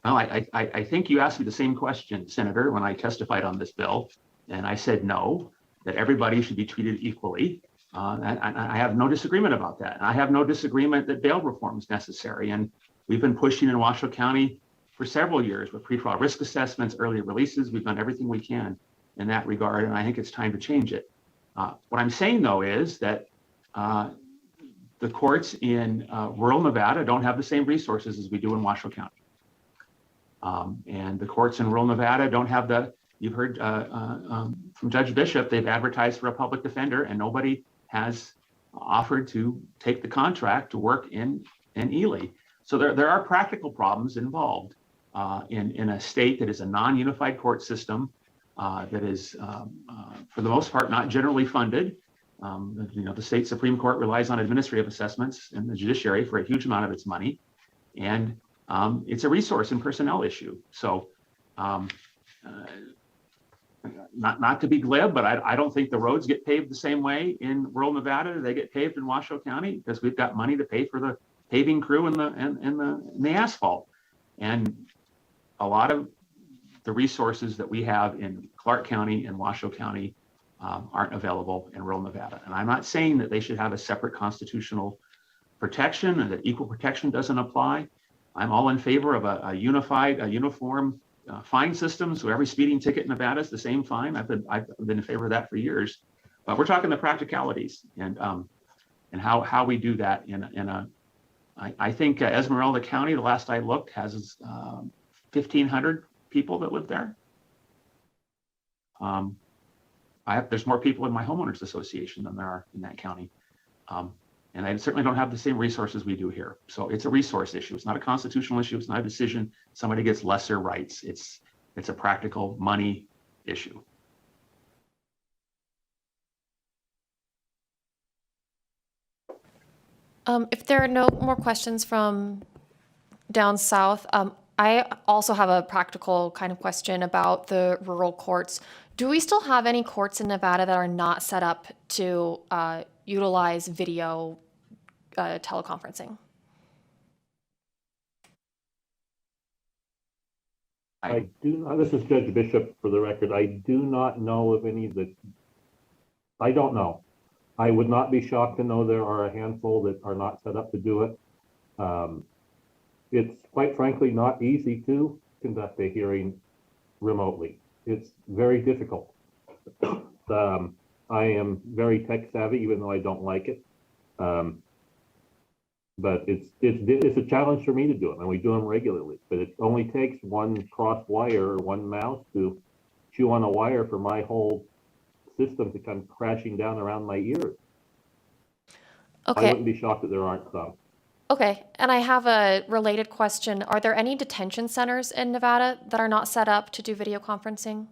Speaker 18: Well, I think you asked me the same question, Senator, when I testified on this bill, and I said no, that everybody should be treated equally. And I have no disagreement about that. And I have no disagreement that bail reform is necessary. And we've been pushing in Washoe County for several years with pretrial risk assessments, early releases. We've done everything we can in that regard, and I think it's time to change it. What I'm saying, though, is that the courts in rural Nevada don't have the same resources as we do in Washoe County. And the courts in rural Nevada don't have you've heard from Judge Bishop, they've advertised for a public defender, and nobody has offered to take the contract to work in Ely. So there are practical problems involved in a state that is a non-unified court system that is, for the most part, not generally funded. The state Supreme Court relies on administrative assessments and the judiciary for a huge amount of its money. And it's a resource and personnel issue. So not to be glib, but I don't think the roads get paved the same way in rural Nevada. They get paved in Washoe County because we've got money to pay for the paving crew and the asphalt. And a lot of the resources that we have in Clark County and Washoe County aren't available in rural Nevada. And I'm not saying that they should have a separate constitutional protection and that equal protection doesn't apply. I'm all in favor of a uniform fine system. So every speeding ticket in Nevada is the same fine. I've been in favor of that for years. But we're talking the practicalities and how we do that I think Esmeralda County, the last I looked, has 1,500 people that live there. There's more people in my homeowners association than there are in that county. And I certainly don't have the same resources we do here. So it's a resource issue. It's not a constitutional issue. It's not a decision. Somebody gets lesser rights. It's a practical money issue.
Speaker 1: If there are no more questions from down south, I also have a practical kind of question about the rural courts. Do we still have any courts in Nevada that are not set up to utilize video teleconferencing?
Speaker 17: I do. This is Judge Bishop for the record. I do not know of any that. I don't know. I would not be shocked to know there are a handful that are not set up to do it. It's quite frankly not easy to conduct a hearing remotely. It's very difficult. I am very tech savvy, even though I don't like it. But it's a challenge for me to do it, and we do them regularly. But it only takes one cross wire or one mouse to chew on a wire for my whole system to come crashing down around my ears.
Speaker 1: Okay.
Speaker 17: I wouldn't be shocked that there aren't some.
Speaker 1: Okay, and I have a related question. Are there any detention centers in Nevada that are not set up to do video conferencing?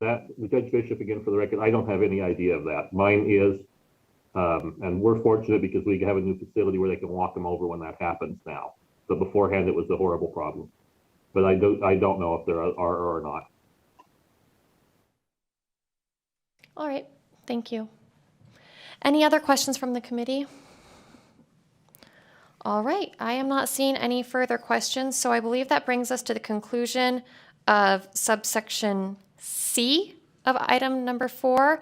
Speaker 17: That, Judge Bishop, again, for the record, I don't have any idea of that. Mine is, and we're fortunate because we have a new facility where they can walk them over when that happens now. But beforehand, it was a horrible problem. But I don't know if there are or not.
Speaker 1: All right, thank you. Any other questions from the committee? All right, I am not seeing any further questions, so I believe that brings us to the conclusion of subsection C of item number 4.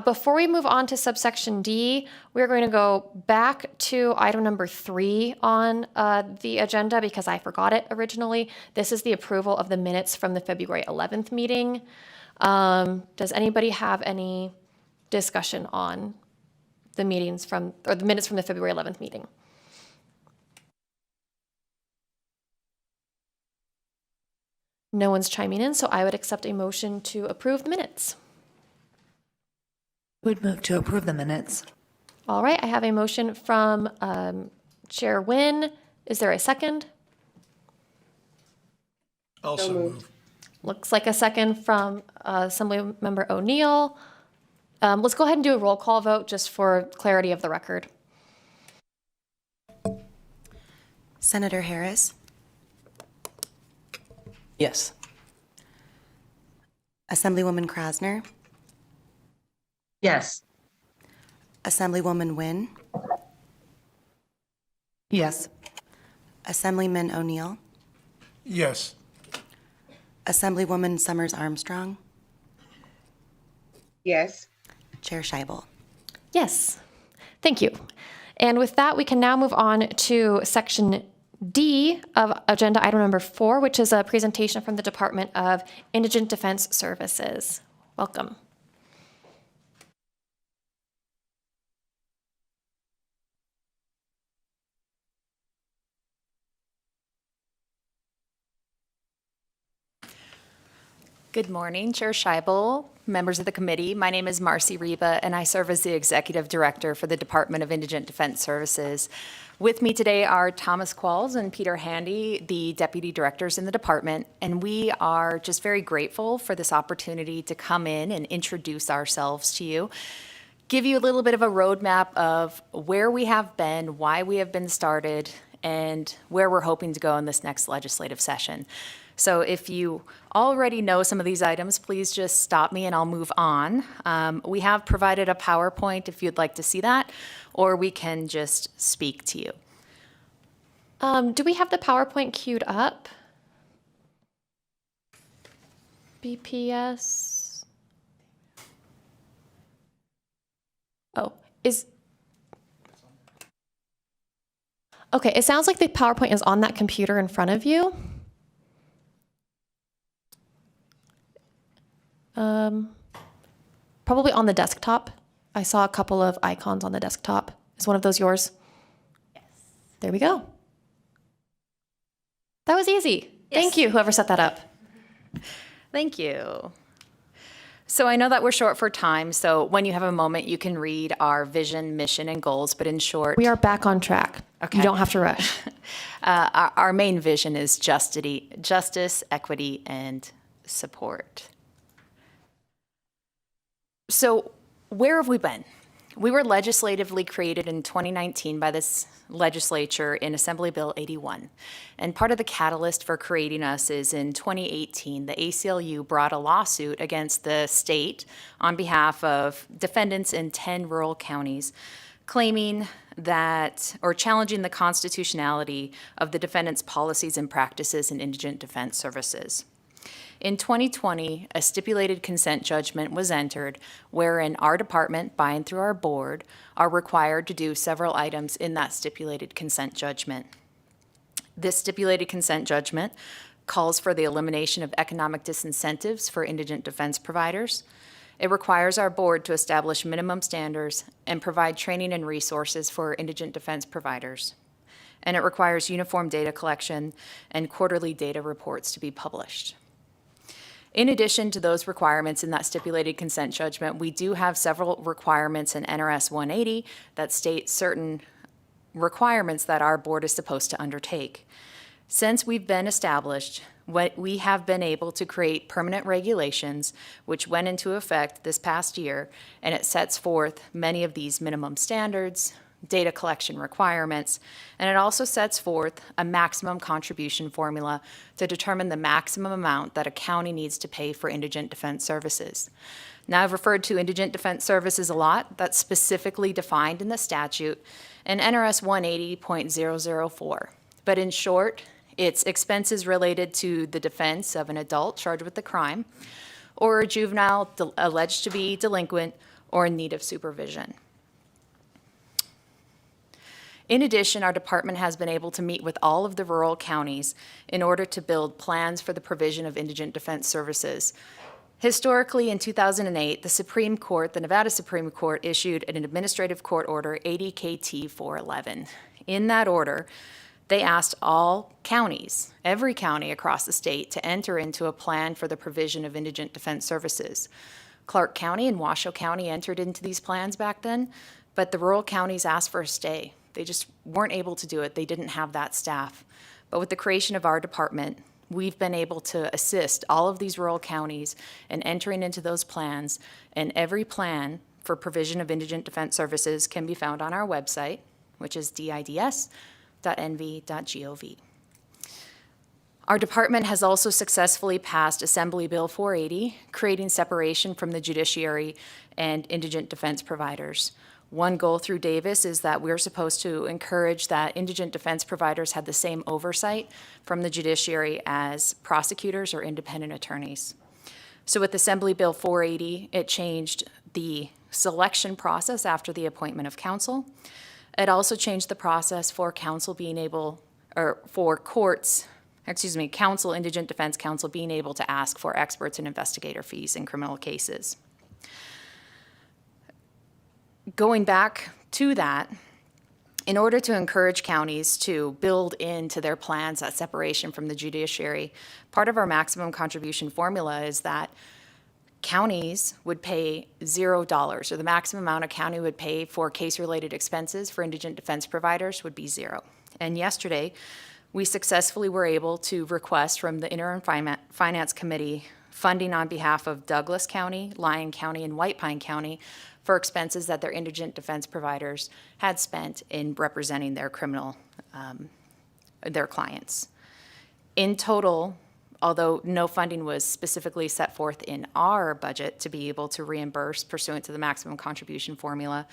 Speaker 1: Before we move on to subsection D, we're going to go back to item number 3 on the agenda because I forgot it originally. This is the approval of the minutes from the February 11th meeting. Does anybody have any discussion on the meetings from, or the minutes from the February 11th meeting? No one's chiming in, so I would accept a motion to approve the minutes.
Speaker 16: Would move to approve the minutes.
Speaker 1: All right, I have a motion from Chair Nguyen. Is there a second?
Speaker 13: Also move.
Speaker 1: Looks like a second from Assemblymember O'Neill. Let's go ahead and do a roll call vote just for clarity of the record.
Speaker 2: Senator Harris,
Speaker 15: Yes.
Speaker 2: Assemblywoman Krasner,
Speaker 4: Yes.
Speaker 2: Assemblywoman Nguyen,
Speaker 16: Yes.
Speaker 2: Assemblyman O'Neill,
Speaker 13: Yes.
Speaker 2: Assemblywoman Summers Armstrong,
Speaker 12: Yes.
Speaker 2: Chair Scheibel.
Speaker 1: Yes, thank you. And with that, we can now move on to section D of agenda item number 4, which is a presentation from the Department of Indigent Defense Services. Welcome.
Speaker 19: Good morning, Chair Scheibel, members of the committee. My name is Marcy Reba, and I serve as the Executive Director for the Department of Indigent Defense Services. With me today are Thomas Qualls and Peter Handy, the Deputy Directors in the department, and we are just very grateful for this opportunity to come in and introduce ourselves to you, give you a little bit of a roadmap of where we have been, why we have been started, and where we're hoping to go in this next legislative session. So if you already know some of these items, please just stop me and I'll move on. We have provided a PowerPoint if you'd like to see that, or we can just speak to you.
Speaker 1: Do we have the PowerPoint queued up? BPS. Oh, okay, it sounds like the PowerPoint is on that computer in front of you. Probably on the desktop. I saw a couple of icons on the desktop. Is one of those yours? Yes. There we go. That was easy.
Speaker 19: Yes.
Speaker 1: Thank you, whoever set that up.
Speaker 19: Thank you. So I know that we're short for time, so when you have a moment, you can read our vision, mission, and goals, but in short...
Speaker 1: We are back on track.
Speaker 19: Okay.
Speaker 1: You don't have to rush.
Speaker 19: Our main vision is justice, equity, and support. So where have we been? We were legislatively created in 2019 by this legislature in Assembly Bill 81. And part of the catalyst for creating us is in 2018, the ACLU brought a lawsuit against the state on behalf of defendants in 10 rural counties, claiming that, or challenging the constitutionality of the defendants' policies and practices in indigent defense services. In 2020, a stipulated consent judgment was entered wherein our department, by and through our board, are required to do several items in that stipulated consent judgment. This stipulated consent judgment calls for the elimination of economic disincentives for indigent defense providers. It requires our board to establish minimum standards and provide training and resources for indigent defense providers. And it requires uniform data collection and quarterly data reports to be published. In addition to those requirements in that stipulated consent judgment, we do have several requirements in NRS 180 that state certain requirements that our board is supposed to undertake. Since we've been established, we have been able to create permanent regulations which went into effect this past year, and it sets forth many of these minimum standards, data collection requirements, and it also sets forth a maximum contribution formula to determine the maximum amount that a county needs to pay for indigent defense services. Now, I've referred to indigent defense services a lot. That's specifically defined in the statute in NRS 180.004. But in short, it's expenses related to the defense of an adult charged with the crime or a juvenile alleged to be delinquent or in need of supervision. In addition, our department has been able to meet with all of the rural counties in order to build plans for the provision of indigent defense services. Historically, in 2008, the Nevada Supreme Court issued an administrative court order 80 KT 411. In that order, they asked all counties, every county across the state, to enter into a plan for the provision of indigent defense services. Clark County and Washoe County entered into these plans back then, but the rural counties asked for a stay. They just weren't able to do it. They didn't have that staff. But with the creation of our department, we've been able to assist all of these rural counties in entering into those plans, and every plan for provision of indigent defense services can be found on our website, which is dids.nv.gov. Our department has also successfully passed Assembly Bill 480, creating separation from the judiciary and indigent defense providers. One goal through Davis is that we're supposed to encourage that indigent defense providers have the same oversight from the judiciary as prosecutors or independent attorneys. So with Assembly Bill 480, it changed the selection process after the appointment of counsel. It also changed the process for counsel being able, or for courts, counsel, indigent defense counsel being able to ask for experts and investigator fees in criminal cases. Going back to that, in order to encourage counties to build into their plans that separation from the judiciary, part of our maximum contribution formula is that counties would pay $0, or the maximum amount a county would pay for case-related expenses for indigent defense providers would be $0. And yesterday, we successfully were able to request from the Interim Finance Committee funding on behalf of Douglas County, Lyon County, and White Pine County for expenses that their indigent defense providers had spent in representing their their clients. In total, although no funding was specifically set forth in our budget to be able to reimburse pursuant to the maximum contribution formula,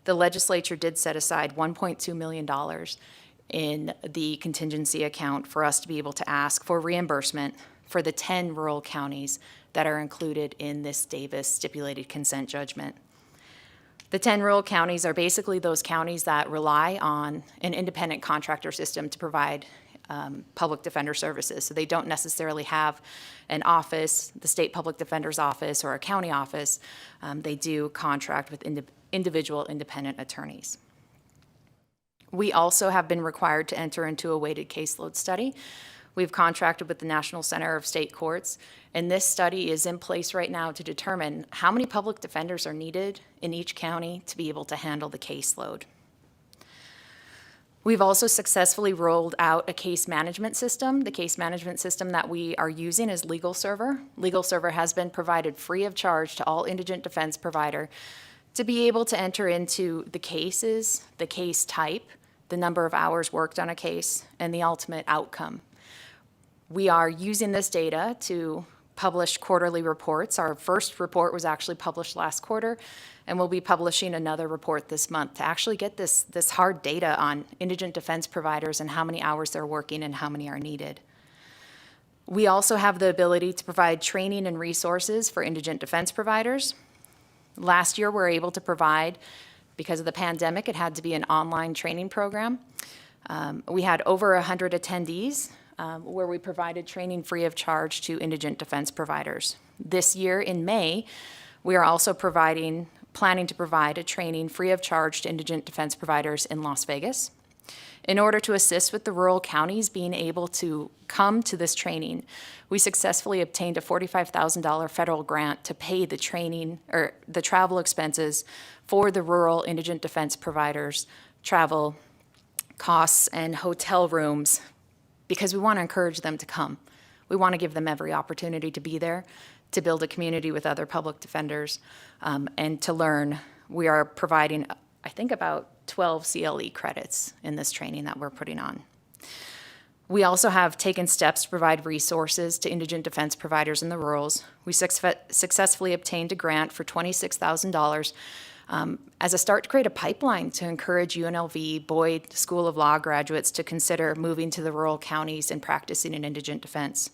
Speaker 19: the legislature did set aside $1.2 million in the contingency account for us to be able to ask for reimbursement for the 10 rural counties that are included in this Davis stipulated consent judgment. The 10 rural counties are basically those counties that rely on an independent contractor system to provide public defender services. So they don't necessarily have an office, the state public defender's office or a county office. They do contract with individual independent attorneys. We also have been required to enter into a weighted caseload study. We've contracted with the National Center of State Courts, and this study is in place right now to determine how many public defenders are needed in each county to be able to handle the caseload. We've also successfully rolled out a case management system. The case management system that we are using is LegalServer. LegalServer has been provided free of charge to all indigent defense provider to be able to enter into the cases, the case type, the number of hours worked on a case, and the ultimate outcome. We are using this data to publish quarterly reports. Our first report was actually published last quarter, and we'll be publishing another report this month to actually get this hard data on indigent defense providers and how many hours they're working and how many are needed. We also have the ability to provide training and resources for indigent defense providers. Last year, we were able to provide, because of the pandemic, it had to be an online training program. We had over 100 attendees where we provided training free of charge to indigent defense providers. This year in May, we are also planning to provide a training free of charge to indigent defense providers in Las Vegas. In order to assist with the rural counties being able to come to this training, we successfully obtained a $45,000 federal grant to pay the training or the travel expenses for the rural indigent defense providers, travel costs and hotel rooms, because we want to encourage them to come. We want to give them every opportunity to be there, to build a community with other public defenders, and to learn. We are providing, I think, about 12 CLE credits in this training that we're putting on. We also have taken steps to provide resources to indigent defense providers in the rurals. We successfully obtained a grant for $26,000 as a start to create a pipeline to encourage UNLV Boyd School of Law graduates to consider moving to the rural counties and practicing in indigent defense.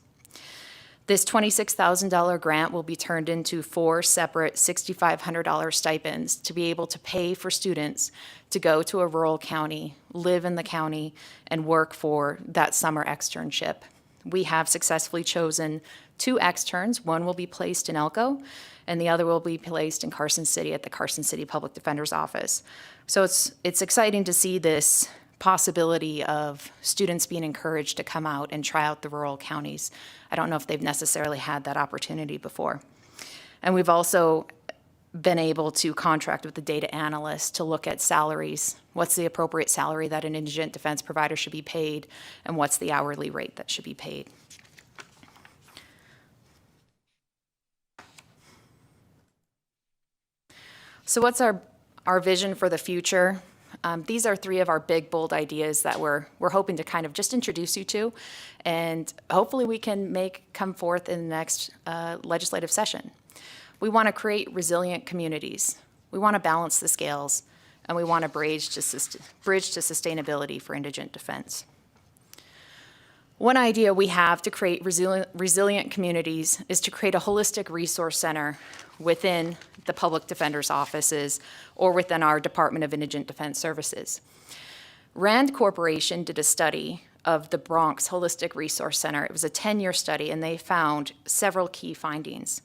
Speaker 19: This $26,000 grant will be turned into 4 separate $6,500 stipends to be able to pay for students to go to a rural county, live in the county, and work for that summer externship. we have successfully chosen 2 externs. One will be placed in Elko, and the other will be placed in Carson City at the Carson City Public Defender's Office. So it's exciting to see this possibility of students being encouraged to come out and try out the rural counties. I don't know if they've necessarily had that opportunity before. And we've also been able to contract with the data analyst to look at salaries. What's the appropriate salary that an indigent defense provider should be paid, and what's the hourly rate that should be paid? So what's our vision for the future? These are 3 of our big, bold ideas that we're hoping to kind of just introduce you to, and hopefully we can come forth in the next legislative session. We want to create resilient communities. We want to balance the scales, and we want to bridge to sustainability for indigent defense. One idea we have to create resilient communities is to create a holistic resource center within the public defender's offices or within our Department of Indigent Defense Services. Rand Corporation did a study of the Bronx Holistic Resource Center. It was a 10-year study, and they found several key findings.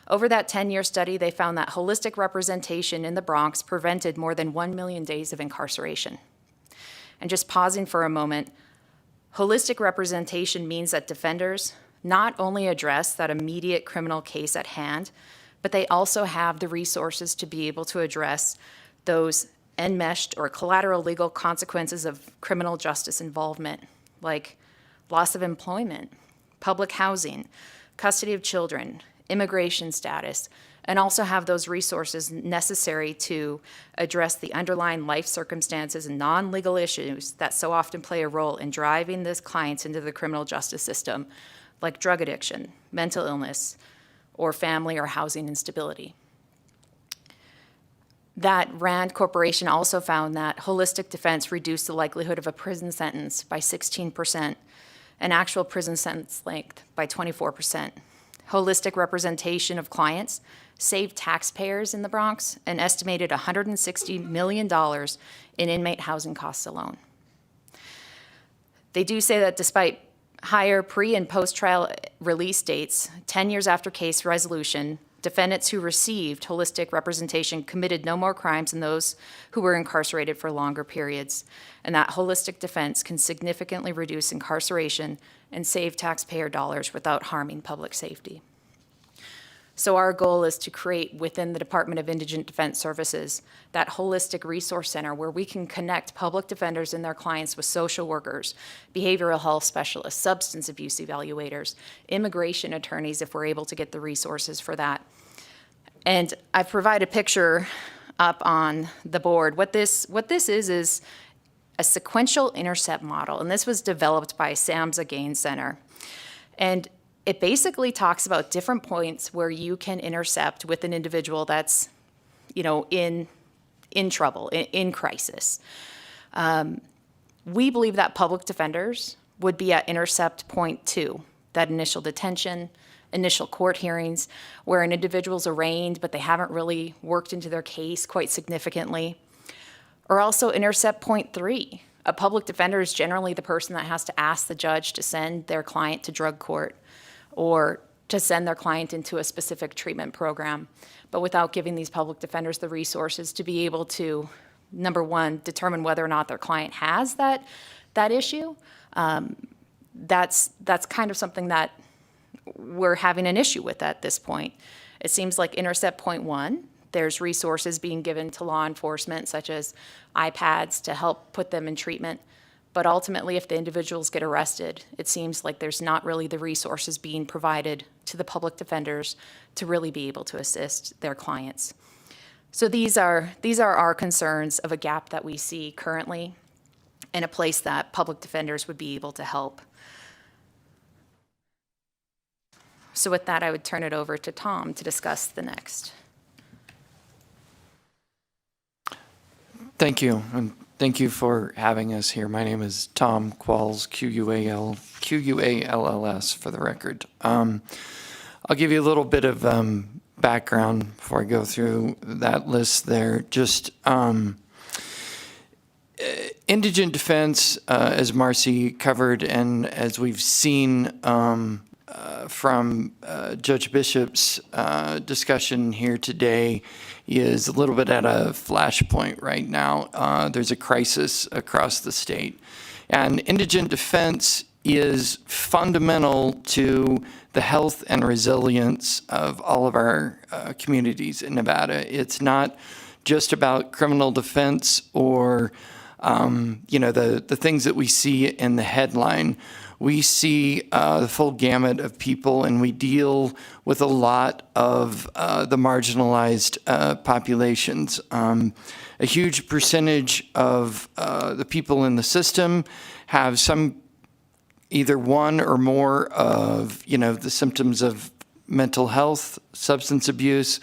Speaker 19: Over that 10-year study, they found that holistic representation in the Bronx prevented more than 1 million days of incarceration. And just pausing for a moment, holistic representation means that defenders not only address that immediate criminal case at hand, but they also have the resources to be able to address those enmeshed or collateral legal consequences of criminal justice involvement, like loss of employment, public housing, custody of children, immigration status, and also have those resources necessary to address the underlying life circumstances and non-legal issues that so often play a role in driving these clients into the criminal justice system, like drug addiction, mental illness, or family or housing instability. That Rand Corporation also found that holistic defense reduced the likelihood of a prison sentence by 16% and actual prison sentence length by 24%. Holistic representation of clients saved taxpayers in the Bronx an estimated $160 million in inmate housing costs alone. They do say that despite higher pre- and post-trial release dates, 10 years after case resolution, defendants who received holistic representation committed no more crimes than those who were incarcerated for longer periods, and that holistic defense can significantly reduce incarceration and save taxpayer dollars without harming public safety. So our goal is to create within the Department of Indigent Defense Services that holistic resource center where we can connect public defenders and their clients with social workers, behavioral health specialists, substance abuse evaluators, immigration attorneys if we're able to get the resources for that. And I've provided a picture up on the board. What this is a sequential intercept model, and this was developed by Samza Gaines Center. And it basically talks about different points where you can intercept with an individual that's, in trouble, in crisis. We believe that public defenders would be at intercept point 2, that initial detention, initial court hearings, where an individual's arraigned, but they haven't really worked into their case quite significantly. Or also intercept point 3. A public defender is generally the person that has to ask the judge to send their client to drug court or to send their client into a specific treatment program, but without giving these public defenders the resources to be able to, number one, determine whether or not their client has that issue. That's kind of something that we're having an issue with at this point. It seems like intercept point 1, there's resources being given to law enforcement, such as iPads to help put them in treatment. But ultimately, if the individuals get arrested, it seems like there's not really the resources being provided to the public defenders to really be able to assist their clients. So these are our concerns of a gap that we see currently in a place that public defenders would be able to help. So with that, I would turn it over to Tom to discuss the next.
Speaker 20: Thank you, and thank you for having us here. My name is Tom Qualls, Qualls for the record. I'll give you a little bit of background before I go through that list there. Just Indigent defense, as Marcy covered, and as we've seen from Judge Bishop's discussion here today, is a little bit at a flashpoint right now. There's a crisis across the state. And indigent defense is fundamental to the health and resilience of all of our communities in Nevada. It's not just about criminal defense or the things that we see in the headline. We see the full gamut of people, and we deal with a lot of the marginalized populations. A huge percentage of the people in the system have either one or more of, the symptoms of mental health, substance abuse,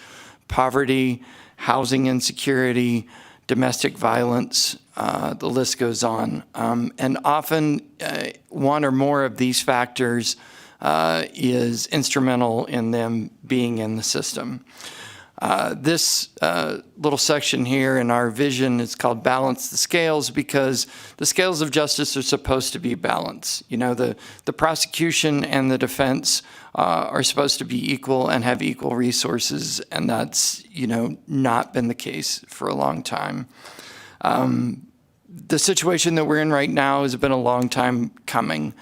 Speaker 20: poverty, housing insecurity, domestic violence, the list goes on. And often one or more of these factors is instrumental in them being in the system. This little section here in our vision is called Balance the Scales, because the scales of justice are supposed to be balanced. The prosecution and the defense are supposed to be equal and have equal resources, and that's, not been the case for a long time. The situation that we're in right now has been a long time coming.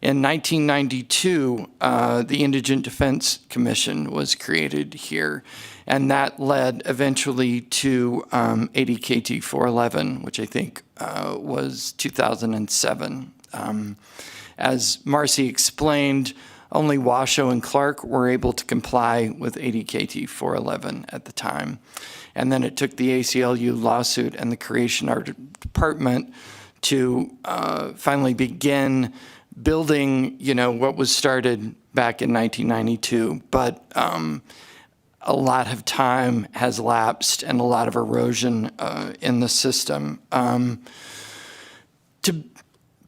Speaker 20: In 1992, the Indigent Defense Commission was created here, and that led eventually to ADKT 411, which I think was 2007. As Marcy explained, only Washoe and Clark were able to comply with ADKT 411 at the time. And then it took the ACLU lawsuit and the creation of our department to finally begin building, what was started back in 1992. But a lot of time has lapsed and a lot of erosion in the system.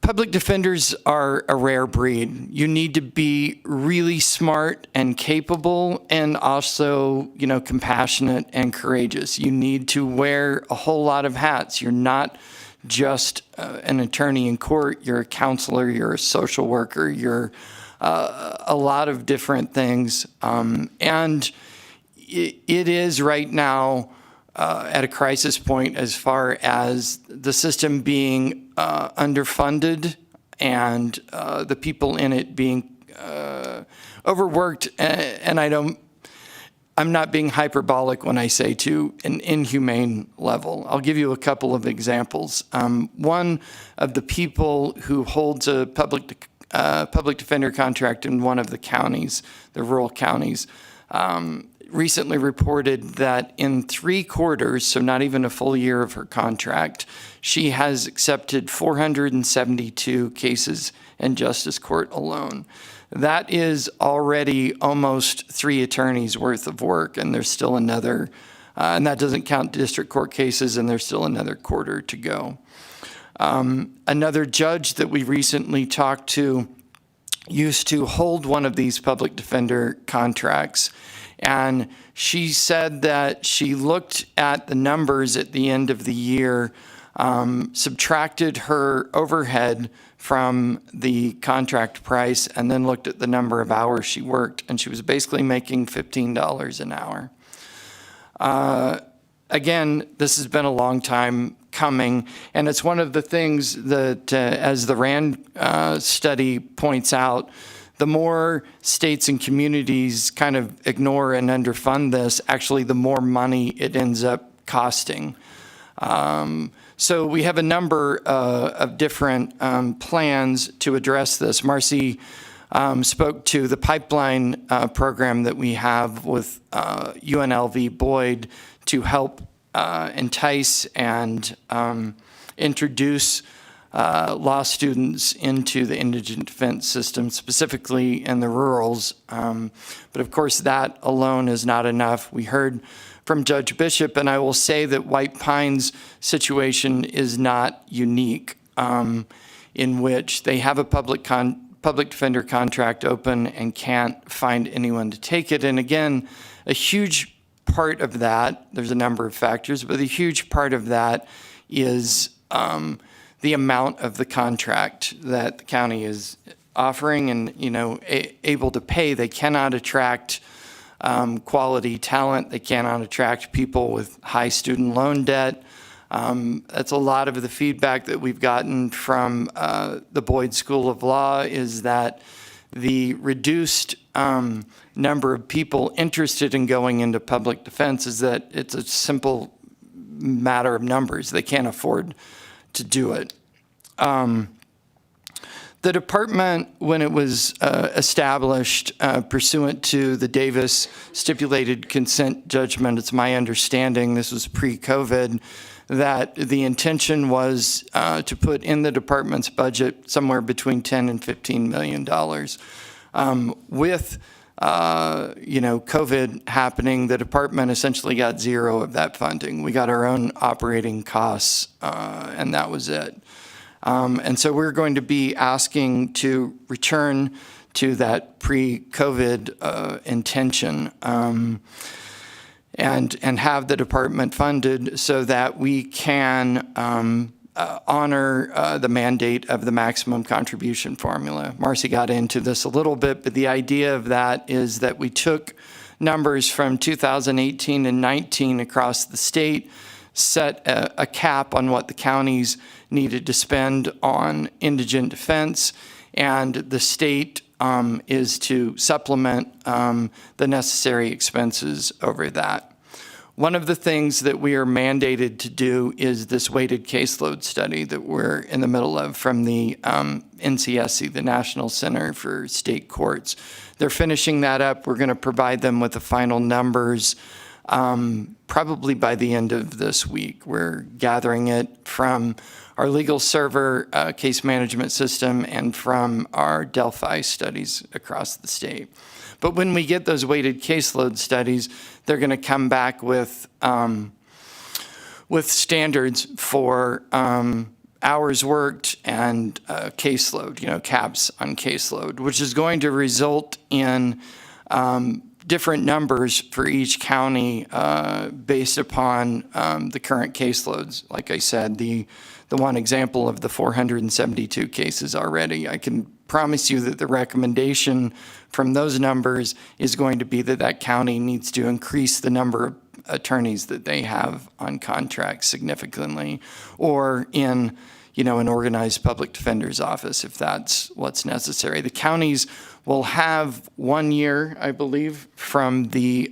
Speaker 20: Public defenders are a rare breed. You need to be really smart and capable, and also, compassionate and courageous. You need to wear a whole lot of hats. You're not just an attorney in court. You're a counselor, you're a social worker, you're a lot of different things. And it is right now at a crisis point as far as the system being underfunded and the people in it being overworked. And I'm not being hyperbolic when I say to an inhumane level. I'll give you a couple of examples. One of the people who holds a public defender contract in one of the counties, the rural counties, recently reported that in 3 quarters, so not even a full year of her contract, she has accepted 472 cases in justice court alone. That is already almost 3 attorneys worth of work, and there's still another, and that doesn't count district court cases, and there's still another quarter to go. Another judge that we recently talked to used to hold one of these public defender contracts, and she said that she looked at the numbers at the end of the year, subtracted her overhead from the contract price, and then looked at the number of hours she worked, and she was basically making $15 an hour. Again, this has been a long time coming, and it's one of the things that, as the RAND study points out, the more states and communities kind of ignore and underfund this, actually the more money it ends up costing. So we have a number of different plans to address this. Marcy spoke to the pipeline program that we have with UNLV Boyd to help entice and introduce law students into the indigent defense system, specifically in the rurals. But of course, that alone is not enough. We heard from Judge Bishop, and I will say that White Pine's situation is not unique, in which they have a public defender contract open and can't find anyone to take it. And again, a huge part of that, there's a number of factors, but a huge part of that is the amount of the contract that the county is offering and, able to pay. They cannot attract quality talent. They cannot attract people with high student loan debt. That's a lot of the feedback that we've gotten from the Boyd School of Law is that the reduced number of people interested in going into public defense is that it's a simple matter of numbers. They can't afford to do it. The department, when it was established pursuant to the Davis stipulated consent judgment, it's my understanding, this was pre-COVID, that the intention was to put in the department's budget somewhere between $10 and $15 million. With COVID happening, the department essentially got zero of that funding. We got our own operating costs, and that was it. And so we're going to be asking to return to that pre-COVID intention and have the department funded so that we can honor the mandate of the maximum contribution formula. Marcy got into this a little bit, but the idea of that is that we took numbers from 2018 and 19 across the state, set a cap on what the counties needed to spend on indigent defense, and the state is to supplement the necessary expenses over that. One of the things that we are mandated to do is this weighted caseload study that we're in the middle of from the NCSC, the National Center for State Courts. They're finishing that up. We're going to provide them with the final numbers probably by the end of this week. We're gathering it from our legal server case management system and from our Delphi studies across the state. But when we get those weighted caseload studies, they're going to come back with standards for hours worked and caseload, caps on caseload, which is going to result in different numbers for each county based upon the current caseloads. Like I said, the one example of the 472 cases already, I can promise you that the recommendation from those numbers is going to be that that county needs to increase the number of attorneys that they have on contract significantly, or in an organized public defender's office if that's what's necessary. The counties will have 1 year, I believe, from the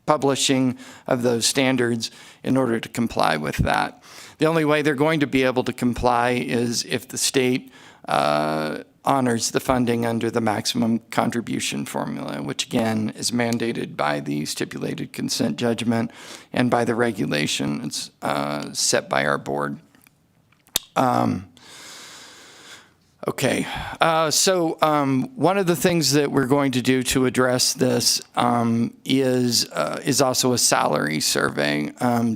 Speaker 20: publishing of those standards in order to comply with that. The only way they're going to be able to comply is if the state honors the funding under the maximum contribution formula, which again is mandated by the stipulated consent judgment and by the regulation. It's set by our board. So one of the things that we're going to do to address this is also a salary survey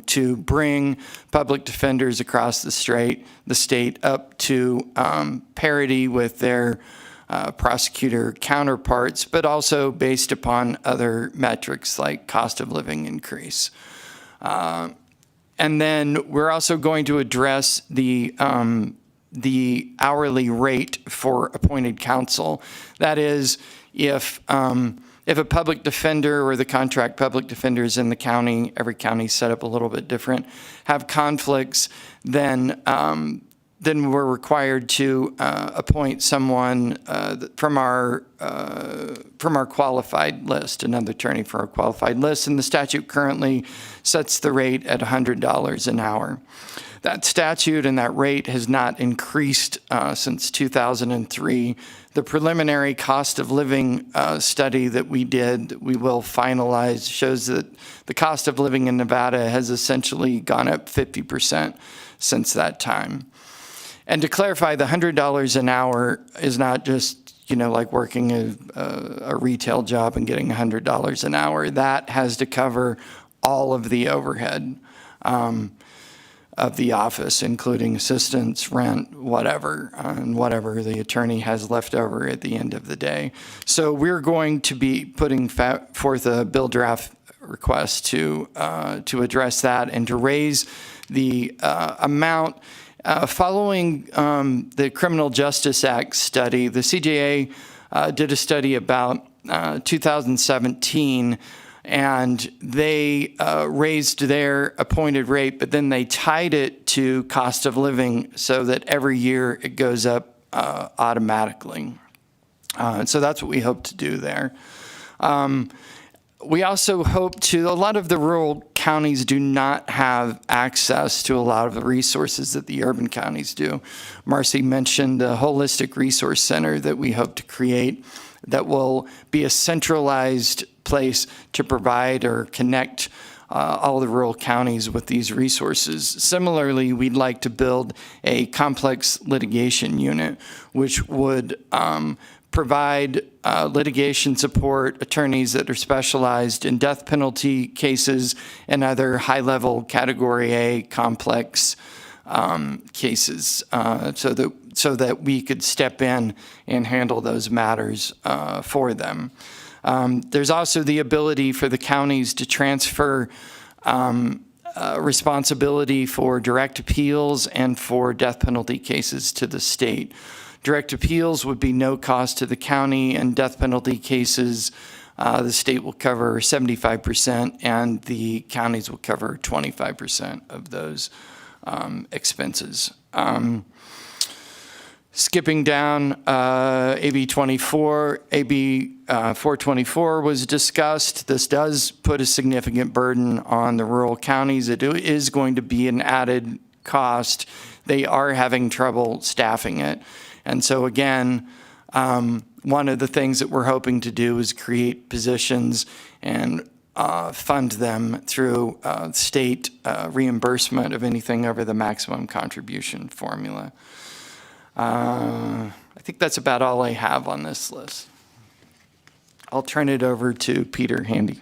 Speaker 20: to bring public defenders across the state up to parity with their prosecutor counterparts, but also based upon other metrics like cost of living increase. And then we're also going to address the hourly rate for appointed counsel. That is, if a public defender or the contract public defenders in the county, every county set up a little bit different, have conflicts, then we're required to appoint someone from our qualified list, another attorney for our qualified list, and the statute currently sets the rate at $100 an hour. That statute and that rate has not increased since 2003. The preliminary cost of living study that we did, that we will finalize, shows that the cost of living in Nevada has essentially gone up 50% since that time. And to clarify, the $100 an hour is not just like working a retail job and getting $100 an hour. That has to cover all of the overhead of the office, including assistants, rent, whatever, and whatever the attorney has left over at the end of the day. So we're going to be putting forth a bill draft request to address that and to raise the amount. Following the Criminal Justice Act study, the CJA did a study about 2017, and they raised their appointed rate, but then they tied it to cost of living so that every year it goes up automatically. So that's what we hope to do there. We also hope to, a lot of the rural counties do not have access to a lot of the resources that the urban counties do. Marcy mentioned the Holistic Resource Center that we hope to create that will be a centralized place to provide or connect all the rural counties with these resources. Similarly, we'd like to build a complex litigation unit, which would provide litigation support, attorneys that are specialized in death penalty cases and other high-level Category A complex cases, so that we could step in and handle those matters for them. There's also the ability for the counties to transfer responsibility for direct appeals and for death penalty cases to the state. Direct appeals would be no cost to the county, and death penalty cases, the state will cover 75% and the counties will cover 25% of those expenses. Skipping down, AB 424 was discussed. This does put a significant burden on the rural counties. It is going to be an added cost. They are having trouble staffing it. And so again, one of the things that we're hoping to do is create positions and fund them through state reimbursement of anything over the maximum contribution formula. I think that's about all I have on this list. I'll turn it over to Peter Handy.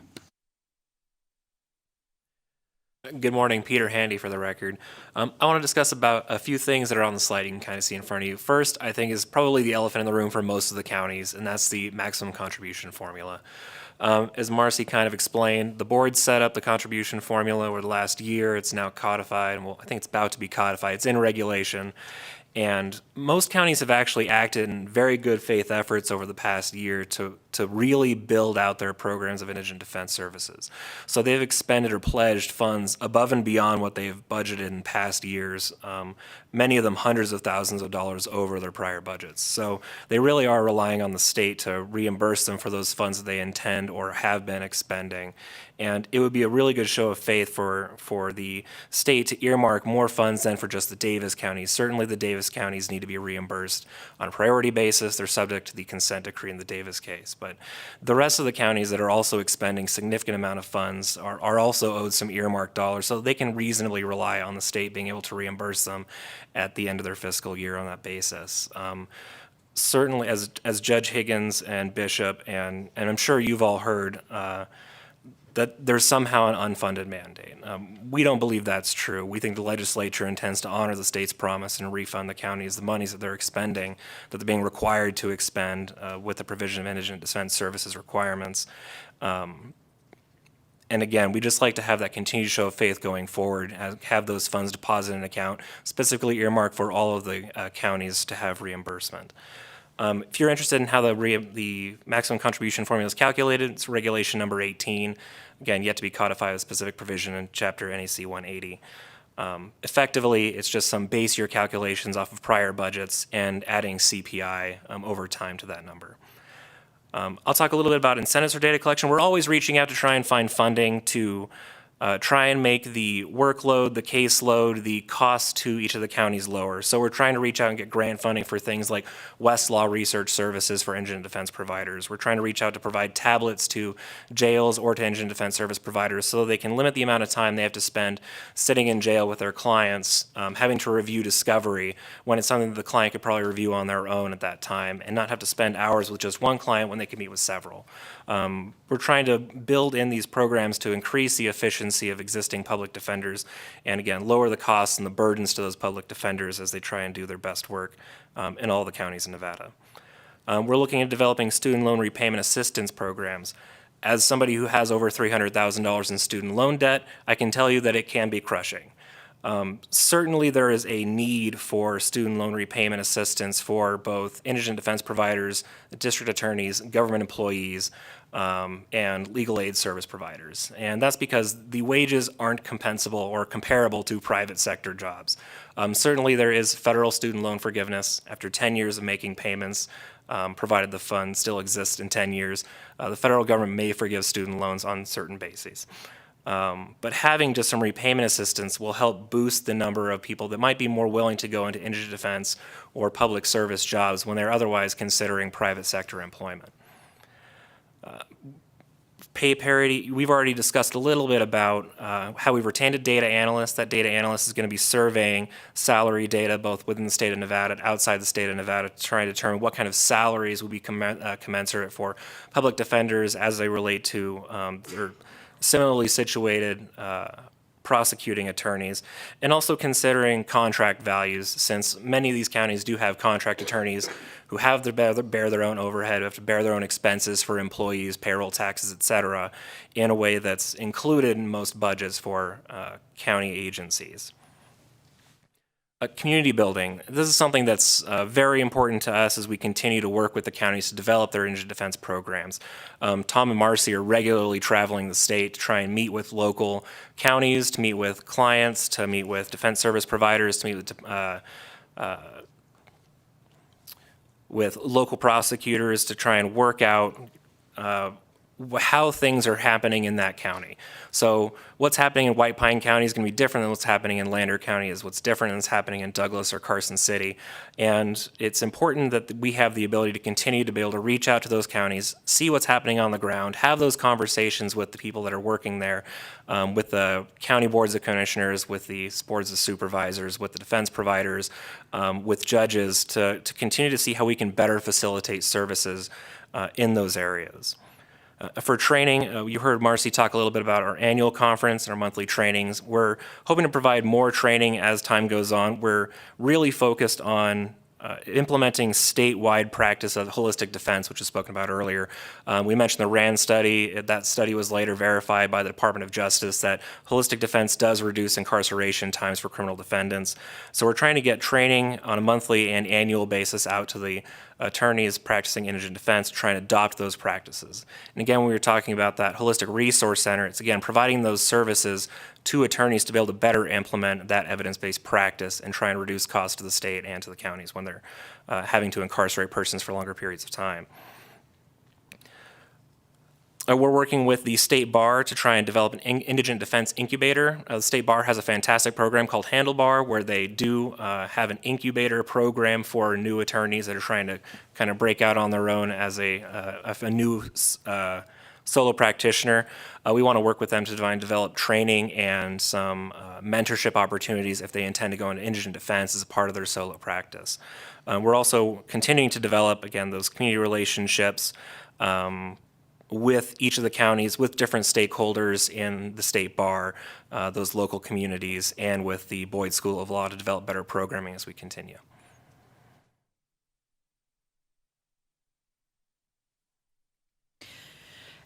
Speaker 21: Good morning, Peter Handy for the record. I want to discuss about a few things that are on the slide you can kind of see in front of you. First, I think is probably the elephant in the room for most of the counties, and that's the maximum contribution formula. As Marcy kind of explained, the board set up the contribution formula over the last year. It's now codified, and I think it's about to be codified. It's in regulation. And most counties have actually acted in very good faith efforts over the past year to really build out their programs of indigent defense services. So they've expended or pledged funds above and beyond what they've budgeted in past years, many of them hundreds of thousands of dollars over their prior budgets. So they really are relying on the state to reimburse them for those funds that they intend or have been expending. And it would be a really good show of faith for the state to earmark more funds than for just the Davis counties. Certainly the Davis counties need to be reimbursed on a priority basis. They're subject to the consent decree in the Davis case. But the rest of the counties that are also expending significant amount of funds are also owed some earmarked dollars, so they can reasonably rely on the state being able to reimburse them at the end of their fiscal year on that basis. Certainly, as Judge Higgins and Bishop, and I'm sure you've all heard, that there's somehow an unfunded mandate. We don't believe that's true. We think the legislature intends to honor the state's promise and refund the counties the monies that they're expending, that they're being required to expend with the provision of indigent defense services requirements. And again, we just like to have that continued show of faith going forward, have those funds deposited in an account, specifically earmarked for all of the counties to have reimbursement. If you're interested in how the maximum contribution formula is calculated, it's regulation number 18. Again, yet to be codified as a specific provision in Chapter NAC 180. Effectively, it's just some base year calculations off of prior budgets and adding CPI over time to that number. I'll talk a little bit about incentives for data collection. We're always reaching out to try and find funding to try and make the workload, the caseload, the cost to each of the counties lower. So we're trying to reach out and get grant funding for things like Westlaw research services for indigent defense providers. We're trying to reach out to provide tablets to jails or to indigent defense service providers so they can limit the amount of time they have to spend sitting in jail with their clients, having to review discovery when it's something that the client could probably review on their own at that time and not have to spend hours with just one client when they can meet with several. We're trying to build in these programs to increase the efficiency of existing public defenders and, again, lower the costs and the burdens to those public defenders as they try and do their best work in all the counties in Nevada. We're looking at developing student loan repayment assistance programs. As somebody who has over $300,000 in student loan debt, I can tell you that it can be crushing. Certainly there is a need for student loan repayment assistance for both indigent defense providers, district attorneys, government employees, and legal aid service providers. And that's because the wages aren't compensable or comparable to private sector jobs. Certainly there is federal student loan forgiveness after 10 years of making payments, provided the fund still exists in 10 years. The federal government may forgive student loans on certain bases. But having just some repayment assistance will help boost the number of people that might be more willing to go into indigent defense or public service jobs when they're otherwise considering private sector employment. Pay parity, we've already discussed a little bit about how we've retained a data analyst. That data analyst is going to be surveying salary data both within the state of Nevada and outside the state of Nevada to try and determine what kind of salaries will be commensurate for public defenders as they relate to their similarly situated prosecuting attorneys, and also considering contract values, since many of these counties do have contract attorneys who have to bear their own overhead, have to bear their own expenses for employees, payroll taxes, et cetera, in a way that's included in most budgets for county agencies. Community building. This is something that's very important to us as we continue to work with the counties to develop their indigent defense programs. Tom and Marcy are regularly traveling the state to try and meet with local counties, to meet with clients, to meet with defense service providers, to meet with local prosecutors to try and work out how things are happening in that county. So what's happening in White Pine County is going to be different than what's happening in Lander County, is what's different than what's happening in Douglas or Carson City. And it's important that we have the ability to continue to be able to reach out to those counties, see what's happening on the ground, have those conversations with the people that are working there, with the county boards of commissioners, with the boards of supervisors, with the defense providers, with judges, to continue to see how we can better facilitate services in those areas. For training, you heard Marcy talk a little bit about our annual conference and our monthly trainings. We're hoping to provide more training as time goes on. We're really focused on implementing statewide practice of holistic defense, which was spoken about earlier. We mentioned the RAND study. That study was later verified by the Department of Justice that holistic defense does reduce incarceration times for criminal defendants. So we're trying to get training on a monthly and annual basis out to the attorneys practicing indigent defense, trying to adopt those practices. And again, when we were talking about that holistic resource center, it's again providing those services to attorneys to be able to better implement that evidence-based practice and try and reduce costs to the state and to the counties when they're having to incarcerate persons for longer periods of time. We're working with the State Bar to try and develop an indigent defense incubator. The State Bar has a fantastic program called Handlebar, where they do have an incubator program for new attorneys that are trying to kind of break out on their own as a new solo practitioner. We want to work with them to try and develop training and some mentorship opportunities if they intend to go into indigent defense as a part of their solo practice. We're also continuing to develop, again, those community relationships with each of the counties, with different stakeholders in the State Bar, those local communities, and with the Boyd School of Law to develop better programming as we continue.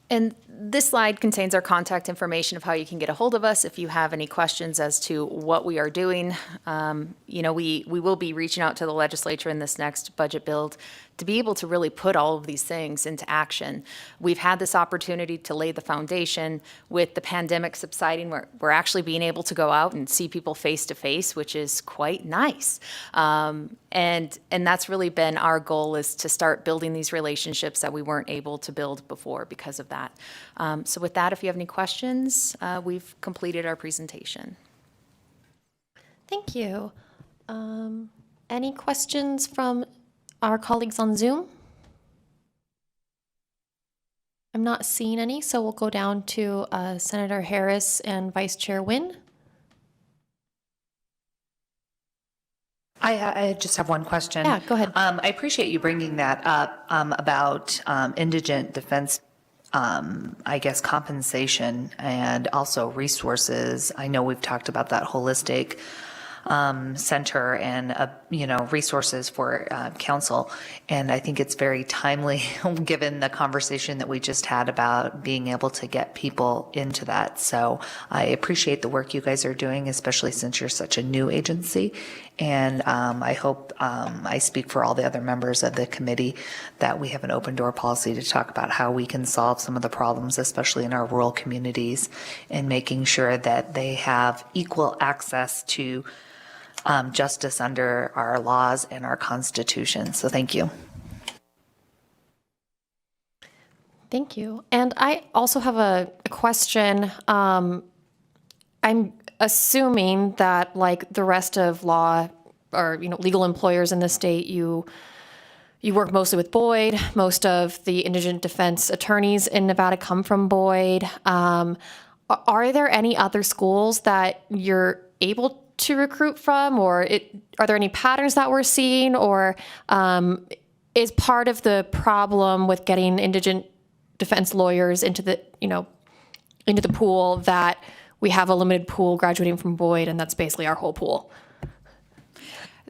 Speaker 19: And this slide contains our contact information of how you can get a hold of us if you have any questions as to what we are doing. We will be reaching out to the legislature in this next budget build to be able to really put all of these things into action. We've had this opportunity to lay the foundation. With the pandemic subsiding, we're actually being able to go out and see people face to face, which is quite nice. And that's really been our goal, is to start building these relationships that we weren't able to build before because of that. So with that, if you have any questions, we've completed our presentation.
Speaker 1: Thank you. Any questions from our colleagues on Zoom? I'm not seeing any, so we'll go down to Senator Harris and Vice Chair Wynn.
Speaker 16: I just have one question.
Speaker 1: Yeah, go ahead.
Speaker 16: I appreciate you bringing that up about indigent defense, compensation and also resources. I know we've talked about that holistic center and, resources for council. And I think it's very timely, given the conversation that we just had about being able to get people into that. So I appreciate the work you guys are doing, especially since you're such a new agency. And I hope I speak for all the other members of the committee that we have an open door policy to talk about how we can solve some of the problems, especially in our rural communities, and making sure that they have equal access to justice under our laws and our Constitution. So thank you.
Speaker 1: Thank you. And I also have a question. I'm assuming that, like the rest of law or legal employers in the state, you work mostly with Boyd. Most of the indigent defense attorneys in Nevada come from Boyd. Are there any other schools that you're able to recruit from, or are there any patterns that we're seeing, or is part of the problem with getting indigent defense lawyers into the pool that we have a limited pool graduating from Boyd, and that's basically our whole pool?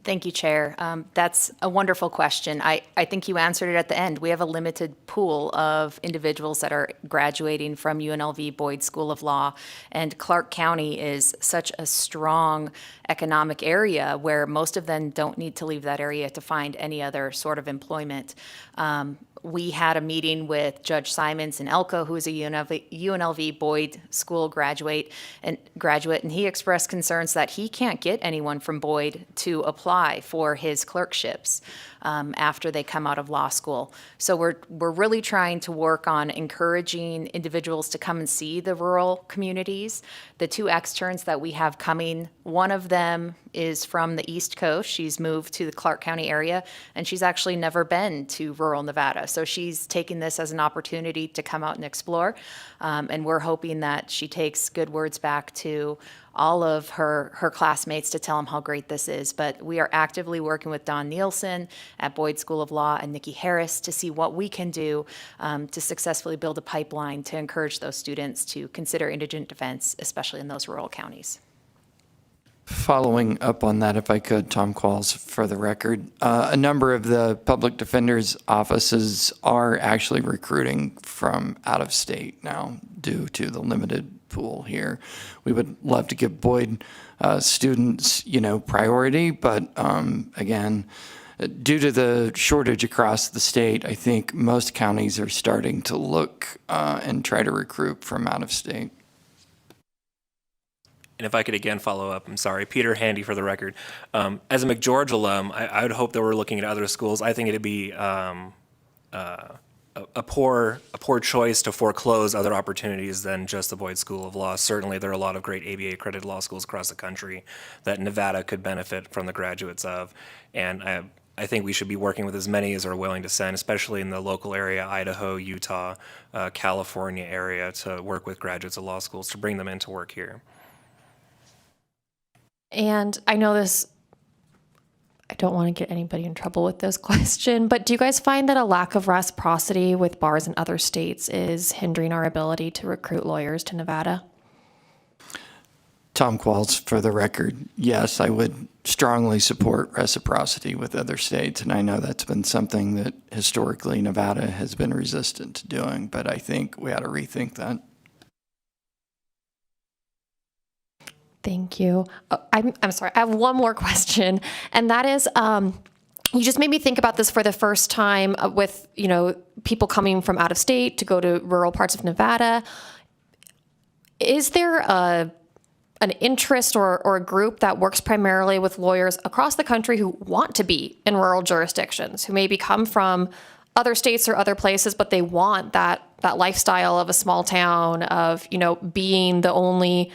Speaker 19: Thank you, Chair. That's a wonderful question. I think you answered it at the end. We have a limited pool of individuals that are graduating from UNLV Boyd School of Law, and Clark County is such a strong economic area where most of them don't need to leave that area to find any other sort of employment. We had a meeting with Judge Simons in Elko, who is a UNLV Boyd School graduate, and he expressed concerns that he can't get anyone from Boyd to apply for his clerkships after they come out of law school. So we're really trying to work on encouraging individuals to come and see the rural communities. The two externs that we have coming, one of them is from the East Coast. She's moved to the Clark County area, and she's actually never been to rural Nevada. So she's taking this as an opportunity to come out and explore. And we're hoping that she takes good words back to all of her classmates to tell them how great this is. But we are actively working with Don Nielsen at Boyd School of Law and Nikki Harris to see what we can do to successfully build a pipeline to encourage those students to consider indigent defense, especially in those rural counties.
Speaker 20: Following up on that, if I could, Tom Qualls, for the record, a number of the public defenders' offices are actually recruiting from out of state now due to the limited pool here. We would love to give Boyd students, priority, but again, due to the shortage across the state, I think most counties are starting to look and try to recruit from out of state.
Speaker 21: And if I could again follow up, I'm sorry, Peter Handy for the record. As a McGeorge alum, I would hope that we're looking at other schools. I think it'd be a poor choice to foreclose other opportunities than just the Boyd School of Law. Certainly, there are a lot of great ABA accredited law schools across the country that Nevada could benefit from the graduates of. And I think we should be working with as many as are willing to send, especially in the local area, Idaho, Utah, California area, to work with graduates of law schools to bring them in to work here.
Speaker 1: And I know this, I don't want to get anybody in trouble with this question, but do you guys find that a lack of reciprocity with bars in other states is hindering our ability to recruit lawyers to Nevada?
Speaker 20: Tom Qualls, for the record, yes, I would strongly support reciprocity with other states, and I know that's been something that historically Nevada has been resistant to doing, but I think we ought to rethink that.
Speaker 1: Thank you. I'm sorry. I have one more question, and that is, you just made me think about this for the first time with, people coming from out of state to go to rural parts of Nevada. Is there an interest or a group that works primarily with lawyers across the country who want to be in rural jurisdictions, who maybe come from other states or other places, but they want that lifestyle of a small town, of, being the only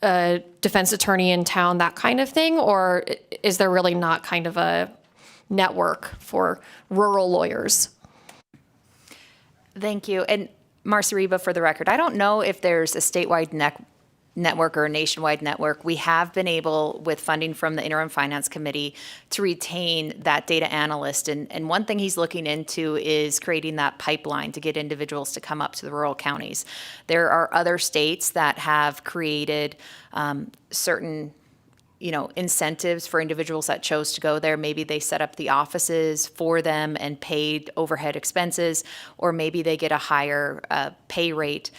Speaker 1: a defense attorney in town, that kind of thing? Or is there really not kind of a network for rural lawyers?
Speaker 19: Thank you. And Marcy Reba, for the record, I don't know if there's a statewide network or a nationwide network, we have been able, with funding from the Interim Finance Committee, to retain that data analyst. And one thing he's looking into is creating that pipeline to get individuals to come up to the rural counties. There are other states that have created certain incentives for individuals that chose to go there. Maybe they set up the offices for them and paid overhead expenses, or maybe they get a higher pay rate.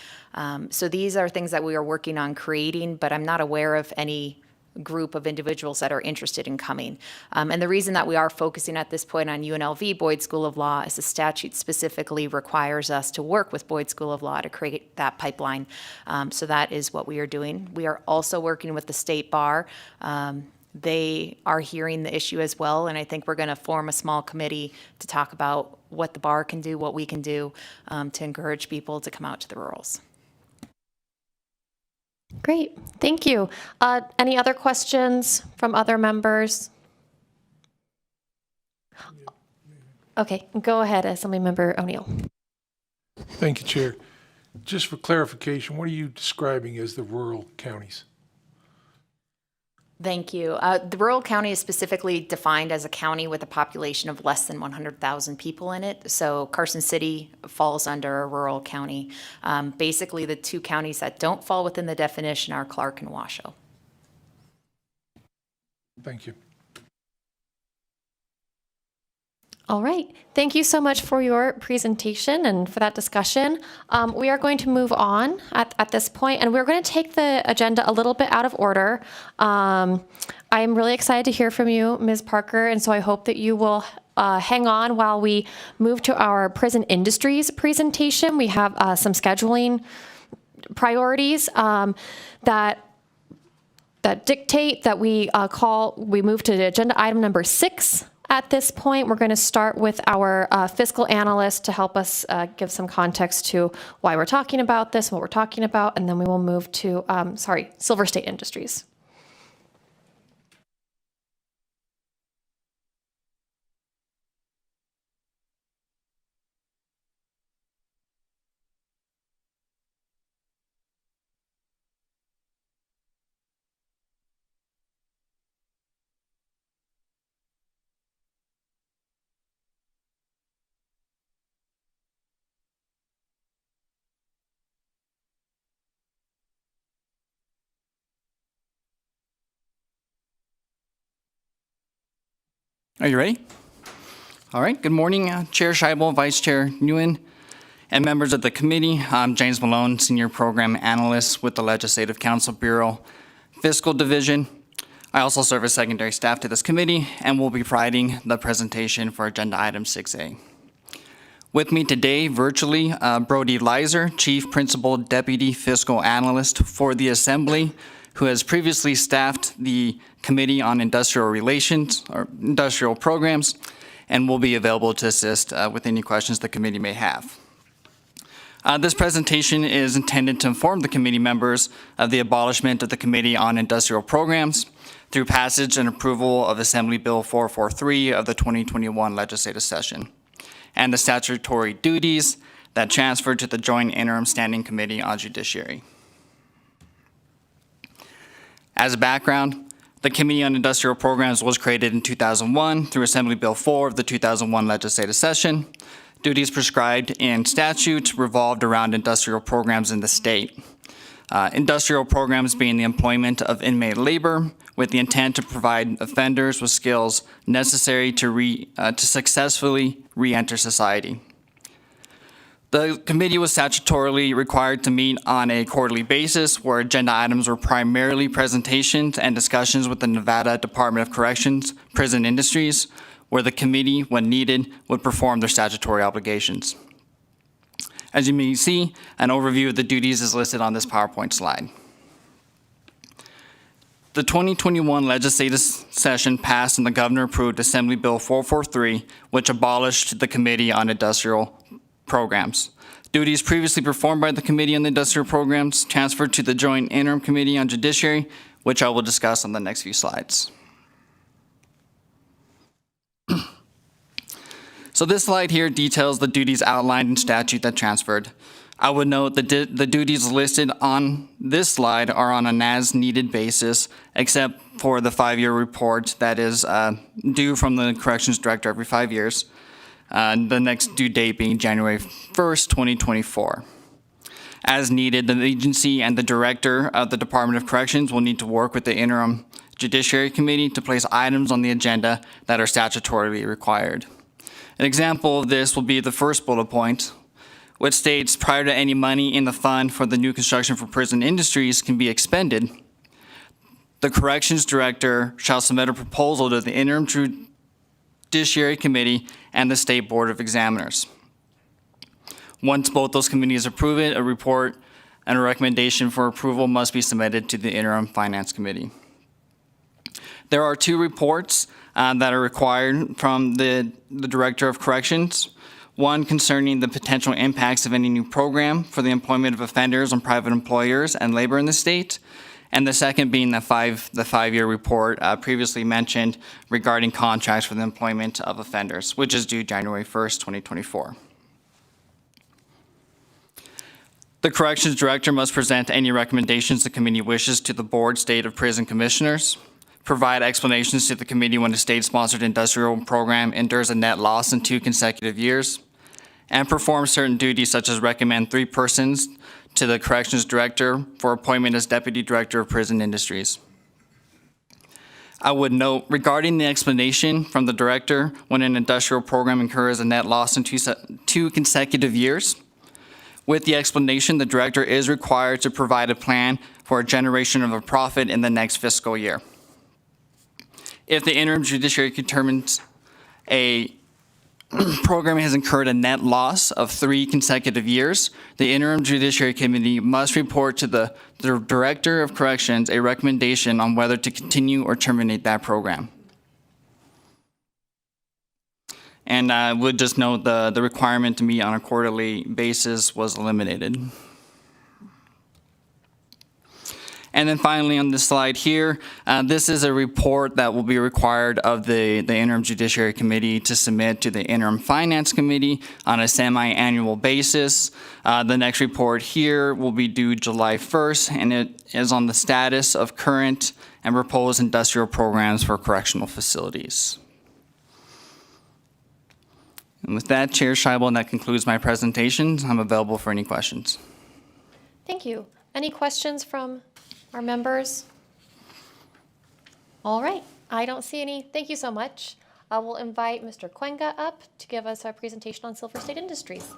Speaker 19: So these are things that we are working on creating, but I'm not aware of any group of individuals that are interested in coming. And the reason that we are focusing at this point on UNLV Boyd School of Law is the statute specifically requires us to work with Boyd School of Law to create that pipeline. So that is what we are doing. We are also working with the State Bar. They are hearing the issue as well, and I think we're going to form a small committee to talk about what the bar can do, what we can do to encourage people to come out to the rurals.
Speaker 1: Great, thank you. Any other questions from other members? Okay, go ahead, Assemblymember O'Neill.
Speaker 13: Thank you, Chair. Just for clarification, what are you describing as the rural counties?
Speaker 19: Thank you. The rural county is specifically defined as a county with a population of less than 100,000 people in it. So Carson City falls under a rural county. Basically, the two counties that don't fall within the definition are Clark and Washoe.
Speaker 13: Thank you.
Speaker 1: All right. Thank you so much for your presentation and for that discussion. We are going to move on at this point, and we're going to take the agenda a little bit out of order. I am really excited to hear from you, Ms. Parker, and so I hope that you will hang on while we move to our prison industries presentation. We have some scheduling priorities that dictate that we move to agenda item number 6. At this point, we're going to start with our fiscal analyst to help us give some context to why we're talking about this, what we're talking about, and then we will move to, Silver State Industries.
Speaker 3: Are you ready? All right. Good morning, Chair Scheibel, Vice Chair Nguyen, and members of the committee. I'm James Malone, Senior Program Analyst with the Legislative Council Bureau Fiscal Division. I also serve as secondary staff to this committee and will be providing the presentation for Agenda Item 6A. With me today, virtually, Brody Leiser, Chief Principal Deputy Fiscal Analyst for the Assembly, who has previously staffed the Committee on Industrial Relations or Industrial Programs and will be available to assist with any questions the committee may have. This presentation is intended to inform the committee members of the abolishment of the Committee on Industrial Programs through passage and approval of Assembly Bill 443 of the 2021 legislative session, and the statutory duties that transferred to the Joint Interim Standing Committee on Judiciary. As a background, the Committee on Industrial Programs was created in 2001 through Assembly Bill 4 of the 2001 legislative session. Duties prescribed in statute revolved around industrial programs in the state. Industrial programs being the employment of inmate labor with the intent to provide offenders with skills necessary to successfully re-enter society. The committee was statutorily required to meet on a quarterly basis, where agenda items were primarily presentations and discussions with the Nevada Department of Corrections, Prison Industries, where the committee, when needed, would perform their statutory obligations. As you may see, an overview of the duties is listed on this PowerPoint slide. The 2021 legislative session passed and the governor approved Assembly Bill 443, which abolished the Committee on Industrial Programs. Duties previously performed by the Committee on the Industrial Programs transferred to the Joint Interim Committee on Judiciary, which I will discuss on the next few slides. So this slide here details the duties outlined in statute that transferred. I would note that the duties listed on this slide are on an as-needed basis, except for the 5-year report that is due from the Corrections Director every 5 years, the next due date being January 1st, 2024. As needed, the agency and the Director of the Department of Corrections will need to work with the Interim Judiciary Committee to place items on the agenda that are statutorily required. An example of this will be the first bullet point, which states prior to any money in the fund for the new construction for prison industries can be expended, the Corrections Director shall submit a proposal to the Interim Judiciary Committee and the State Board of Examiners. Once both those committees approve it, a report and a recommendation for approval must be submitted to the Interim Finance Committee. There are 2 reports that are required from the Director of Corrections. One concerning the potential impacts of any new program for the employment of offenders on private employers and labor in the state. And the second being the 5-year report previously mentioned regarding contracts for the employment of offenders, which is due January 1st, 2024. The Corrections Director must present any recommendations the committee wishes to the Board, State of Prison Commissioners, provide explanations to the committee when a state-sponsored industrial program endures a net loss in 2 consecutive years, and perform certain duties such as recommend 3 persons to the Corrections Director for appointment as Deputy Director of Prison Industries. I would note regarding the explanation from the Director when an industrial program incurs a net loss in 2 consecutive years, with the explanation, the Director is required to provide a plan for a generation of a profit in the next fiscal year. If the Interim Judiciary determines a program has incurred a net loss of 3 consecutive years, the Interim Judiciary Committee must report to the Director of Corrections a recommendation on whether to continue or terminate that program. And I would just note the requirement to meet on a quarterly basis was eliminated. And then finally on this slide here, this is a report that will be required of the Interim Judiciary Committee to submit to the Interim Finance Committee on a semi-annual basis. The next report here will be due July 1st, and it is on the status of current and proposed industrial programs for correctional facilities. And with that, Chair Scheibel, that concludes my presentation. I'm available for any questions.
Speaker 1: Thank you. Any questions from our members? All right, I don't see any. Thank you so much. I will invite Mr. Cuenca up to give us our presentation on Silver State Industries.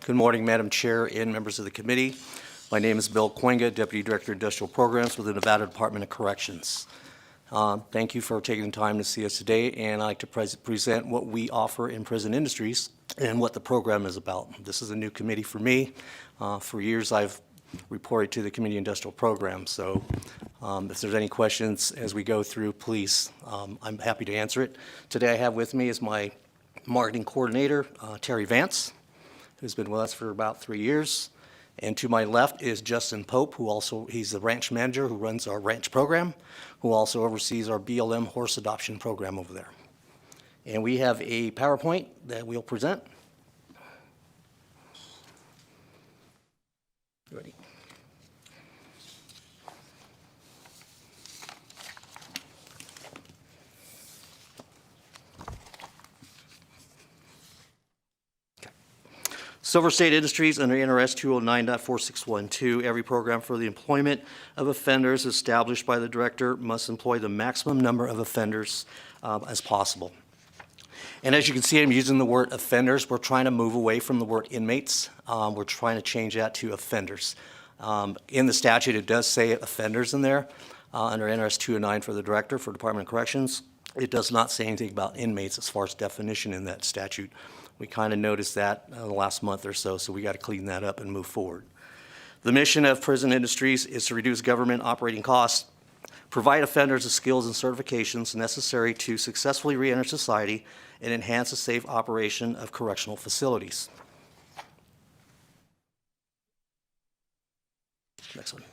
Speaker 5: Good morning, Madam Chair and members of the committee. My name is Bill Cuenca, Deputy Director of Industrial Programs with the Nevada Department of Corrections. Thank you for taking the time to see us today, and I'd like to present what we offer in prison industries and what the program is about. This is a new committee for me. For years, I've reported to the Committee Industrial Program, so if there's any questions as we go through, please, I'm happy to answer it. Today I have with me is my marketing coordinator, Terry Vance, who's been with us for about 3 years. And to my left is Justin Pope, he's the ranch manager who runs our ranch program, who also oversees our BLM horse adoption program over there. And we have a PowerPoint that we'll present. Ready? Silver State Industries under NRS 209.4612, every program for the employment of offenders established by the director must employ the maximum number of offenders as possible. And as you can see, I'm using the word offenders. We're trying to move away from the word inmates. We're trying to change that to offenders. In the statute, it does say offenders in there under NRS 209 for the director for Department of Corrections. It does not say anything about inmates as far as definition in that statute. We kind of noticed that in the last month or so, so we got to clean that up and move forward. The mission of Prison Industries is to reduce government operating costs, provide offenders the skills and certifications necessary to successfully reenter society, and enhance the safe operation of correctional facilities. Next one.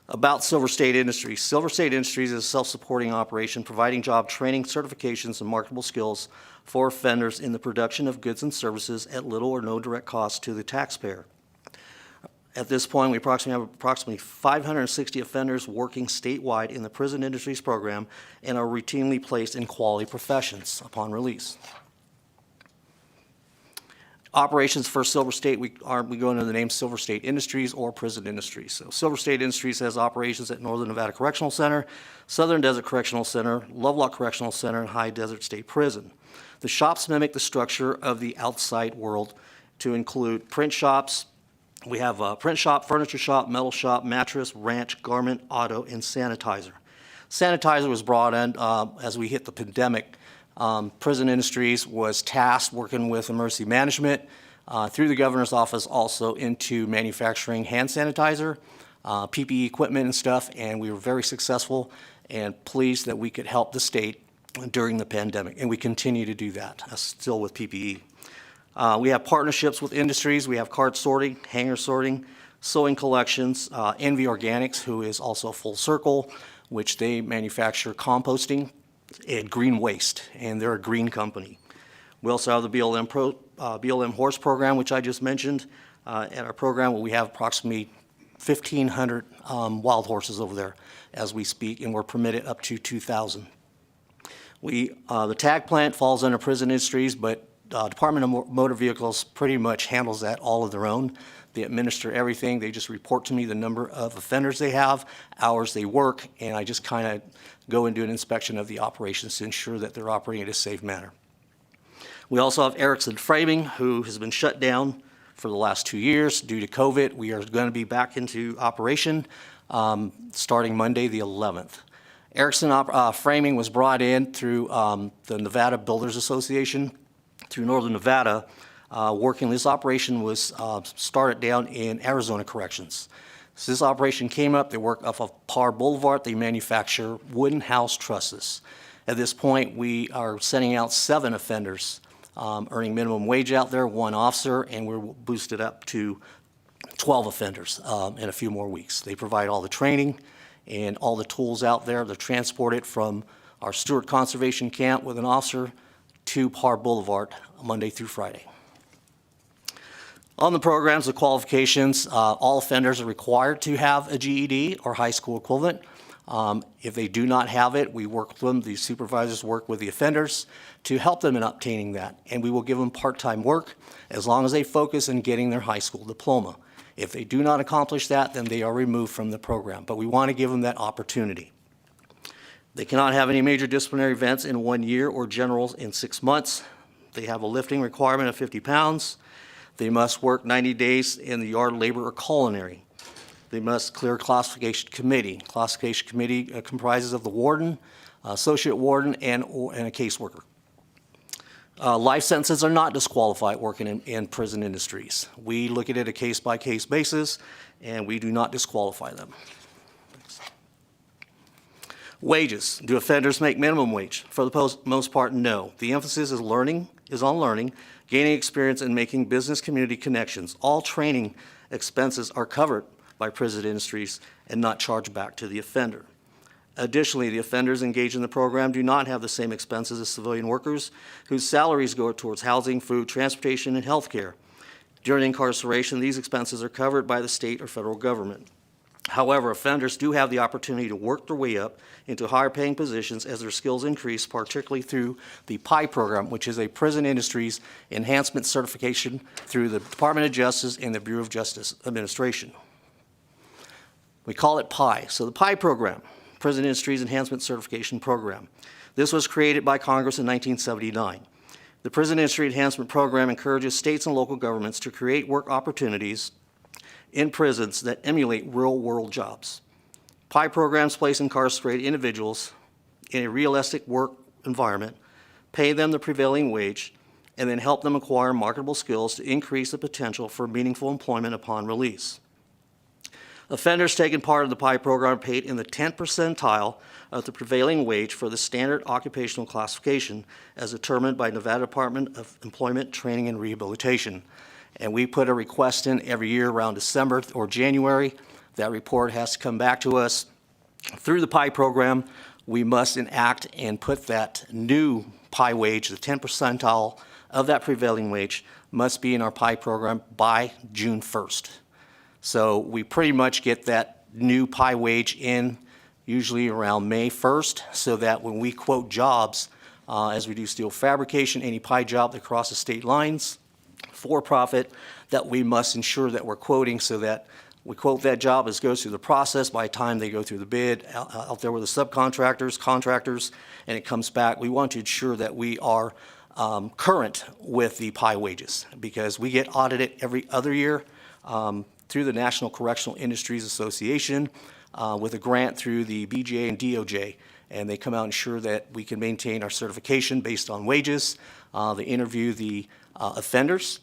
Speaker 5: About Silver State Industries. Silver State Industries is a self-supporting operation providing job training, certifications, and marketable skills for offenders in the production of goods and services at little or no direct cost to the taxpayer. At this point, we have approximately 560 offenders working statewide in the Prison Industries program and are routinely placed in quality professions upon release. Operations for Silver State, we go under the name Silver State Industries or Prison Industries. So Silver State Industries has operations at Northern Nevada Correctional Center, Southern Desert Correctional Center, Lovelock Correctional Center, and High Desert State Prison. The shops mimic the structure of the outside world to include print shops. We have a print shop, furniture shop, metal shop, mattress, ranch, garment, auto, and sanitizer. Sanitizer was brought in as we hit the pandemic. Prison Industries was tasked working with emergency management through the governor's office also into manufacturing hand sanitizer, PPE equipment and stuff, and we were very successful and pleased that we could help the state during the pandemic, and we continue to do that, still with PPE. We have partnerships with industries. We have card sorting, hanger sorting, sewing collections, Envy Organics, who is also Full Circle, which they manufacture composting and green waste, and they're a green company. We also have the BLM horse program, which I just mentioned. At our program, we have approximately 1,500 wild horses over there as we speak, and we're permitted up to 2,000. The tag plant falls under Prison Industries, but Department of Motor Vehicles pretty much handles that all of their own. They administer everything. They just report to me the number of offenders they have, hours they work, and I just kind of go and do an inspection of the operations to ensure that they're operating in a safe manner. We also have Erickson Framing, who has been shut down for the last 2 years due to COVID. We are going to be back into operation starting Monday the 11th. Erickson Framing was brought in through the Nevada Builders Association through Northern Nevada. This operation was started down in Arizona Corrections. So this operation came up, they work off of Parr Boulevard, they manufacture wooden house trusses. At this point, we are sending out 7 offenders, earning minimum wage out there, 1 officer, and we're boosted up to 12 offenders in a few more weeks. They provide all the training and all the tools out there. They're transported from our Stewart Conservation Camp with an officer to Parr Boulevard Monday through Friday. On the programs, the qualifications, all offenders are required to have a GED or high school equivalent. If they do not have it, we work with them. The supervisors work with the offenders to help them in obtaining that, and we will give them part-time work as long as they focus on getting their high school diploma. If they do not accomplish that, then they are removed from the program, but we want to give them that opportunity. They cannot have any major disciplinary events in 1 year or generals in 6 months. They have a lifting requirement of 50 pounds. They must work 90 days in the yard, labor, or culinary. They must clear classification committee. Classification committee comprises of the warden, associate warden, and a caseworker. Life sentences are not disqualified working in Prison Industries. We look at it a case-by-case basis, and we do not disqualify them. Wages. Do offenders make minimum wage? For the most part, no. The emphasis is on learning, gaining experience, and making business community connections. All training expenses are covered by Prison Industries and not charged back to the offender. Additionally, the offenders engaged in the program do not have the same expenses as civilian workers whose salaries go towards housing, food, transportation, and health care. During incarceration, these expenses are covered by the state or federal government. However, offenders do have the opportunity to work their way up into higher paying positions as their skills increase, particularly through the PI program, which is a Prison Industries enhancement certification through the Department of Justice and the Bureau of Justice Administration. We call it PI. So the PI program, Prison Industries Enhancement Certification Program. This was created by Congress in 1979. The Prison Industry Enhancement Program encourages states and local governments to create work opportunities in prisons that emulate real-world jobs. PI programs place incarcerated individuals in a realistic work environment, pay them the prevailing wage, and then help them acquire marketable skills to increase the potential for meaningful employment upon release. Offenders taking part of the PI program are paid in the 10th percentile of the prevailing wage for the standard occupational classification as determined by Nevada Department of Employment, Training, and Rehabilitation. And we put a request in every year around December or January. That report has to come back to us. Through the PI program, we must enact and put that new PI wage, the 10th percentile of that prevailing wage, must be in our PI program by June 1st. So we pretty much get that new PI wage in usually around May 1st, so that when we quote jobs, as we do steel fabrication, any PI job that crosses state lines, for profit, that we must ensure that we're quoting so that we quote that job as it goes through the process. By the time they go through the bid, out there with the subcontractors, contractors, and it comes back, we want to ensure that we are current with the PI wages, because we get audited every other year through the National Correctional Industries Association with a grant through the BJA and DOJ, and they come out and ensure that we can maintain our certification based on wages. They interview the offenders.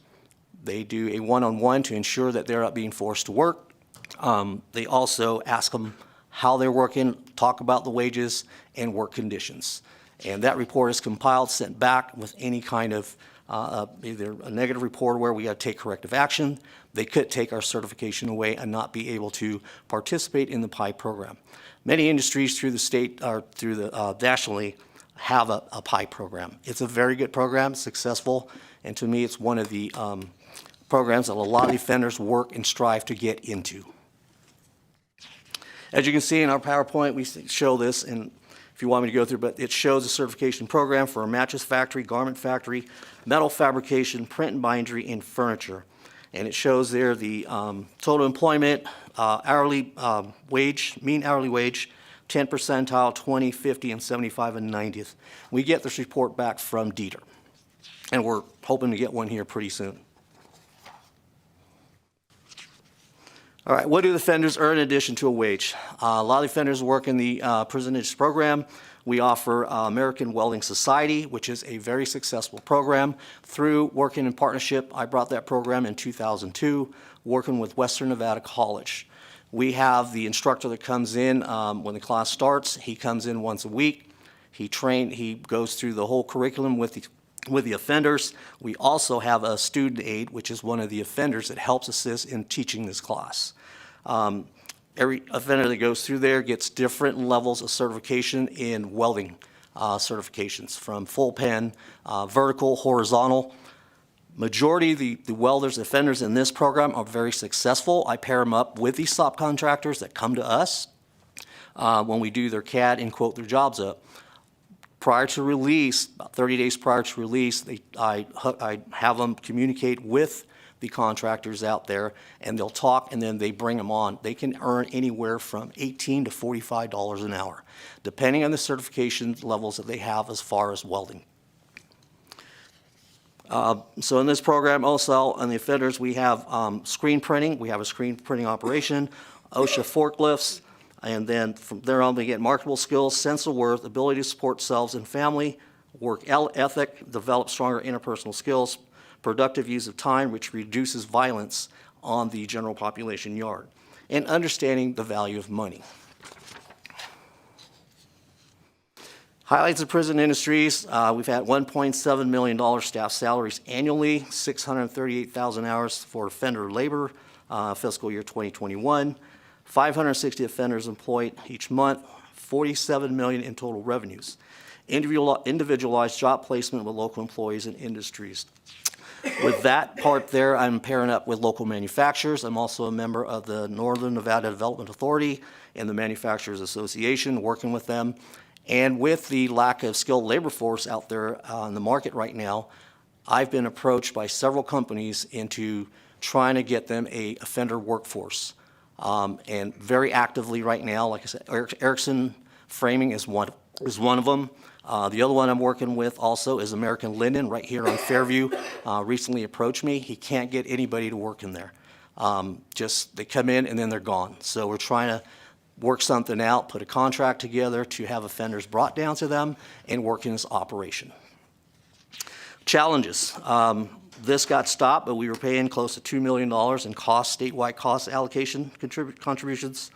Speaker 5: They do a one-on-one to ensure that they're not being forced to work. They also ask them how they're working, talk about the wages and work conditions. And that report is compiled, sent back with any kind of either a negative report where we got to take corrective action. They could take our certification away and not be able to participate in the PI program. Many industries through the state or through the nationally have a PI program. It's a very good program, successful, and to me it's one of the programs that a lot of offenders work and strive to get into. As you can see in our PowerPoint, we show this, and if you want me to go through, but it shows a certification program for a mattress factory, garment factory, metal fabrication, print and bindery, and furniture. And it shows there the total employment, hourly wage, mean hourly wage, 10 percentile, 20, 50, and 75 and 90th. We get this report back from Dieter, and we're hoping to get one here pretty soon. All right, what do the offenders earn in addition to a wage? A lot of offenders work in the prison industry program. We offer American Welding Society, which is a very successful program. Through working in partnership, I brought that program in 2002, working with Western Nevada College. We have the instructor that comes in when the class starts. He comes in once a week. He goes through the whole curriculum with the offenders. We also have a student aide, which is one of the offenders that helps assist in teaching this class. Every offender that goes through there gets different levels of certification in welding certifications, from full pen, vertical, horizontal. Majority of the welders, offenders in this program are very successful. I pair them up with these subcontractors that come to us when we do their CAD and quote their jobs up. Prior to release, about 30 days prior to release, I have them communicate with the contractors out there, and they'll talk, and then they bring them on. They can earn anywhere from $18 to $45 an hour, depending on the certification levels that they have as far as welding. So in this program, also on the offenders, we have screen printing. We have a screen printing operation, OSHA forklifts, and then from there on, they get marketable skills, sense of worth, ability to support selves and family, work ethic, develop stronger interpersonal skills, productive use of time, which reduces violence on the general population yard, and understanding the value of money. Highlights of prison industries, we've had $1.7 million staff salaries annually, 638,000 hours for offender labor, fiscal year 2021, 560 offenders employed each month, 47 million in total revenues. Individualized job placement with local employees and industries. With that part there, I'm pairing up with local manufacturers. I'm also a member of the Northern Nevada Development Authority and the Manufacturers Association, working with them. And with the lack of skilled labor force out there on the market right now, I've been approached by several companies into trying to get them a offender workforce. And very actively right now, like I said, Erickson Framing is one of them. The other one I'm working with also is American Linden right here on Fairview. Recently approached me. He can't get anybody to work in there. They come in and then they're gone. So we're trying to work something out, put a contract together to have offenders brought down to them and work in this operation. Challenges. This got stopped, but we were paying close to $2 million in statewide cost allocation contributions.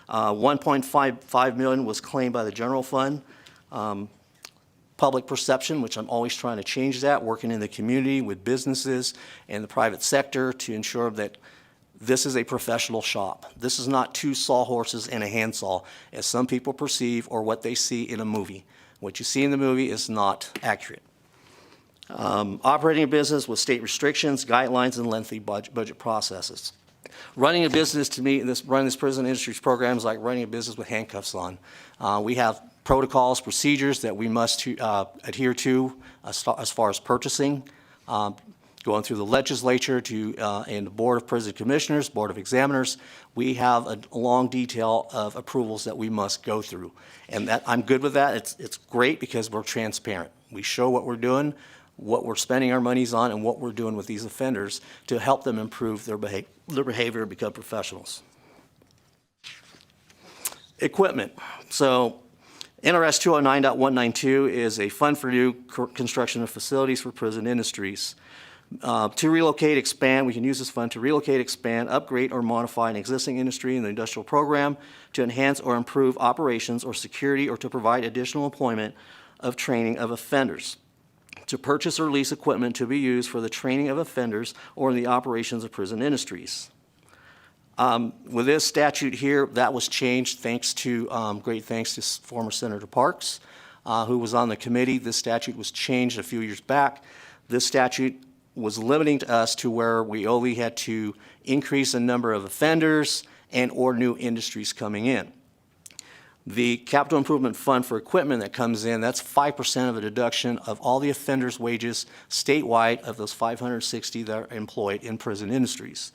Speaker 5: 1.55 million was claimed by the general fund. Public perception, which I'm always trying to change that, working in the community with businesses and the private sector to ensure that this is a professional shop. This is not two sawhorses and a handsaw, as some people perceive or what they see in a movie. What you see in the movie is not accurate. Operating a business with state restrictions, guidelines, and lengthy budget processes. Running a business, to me, running this prison industries program is like running a business with handcuffs on. We have protocols, procedures that we must adhere to as far as purchasing, going through the legislature and the Board of Prison Commissioners, Board of Examiners. We have a long detail of approvals that we must go through. And that I'm good with that. It's great because we're transparent. We show what we're doing, what we're spending our monies on, and what we're doing with these offenders to help them improve their behavior and become professionals. Equipment. So NRS 209.192 is a fund for new construction of facilities for prison industries. To relocate, expand, we can use this fund to relocate, expand, upgrade, or modify an existing industry in the industrial program to enhance or improve operations or security or to provide additional employment of training of offenders. To purchase or lease equipment to be used for the training of offenders or in the operations of prison industries. With this statute here, that was changed thanks to, great thanks to former Senator Parks, who was on the committee. This statute was changed a few years back. This statute was limiting to us to where we only had to increase the number of offenders and or new industries coming in. The capital improvement fund for equipment that comes in, that's 5% of a deduction of all the offenders' wages statewide of those 560 that are employed in prison industries.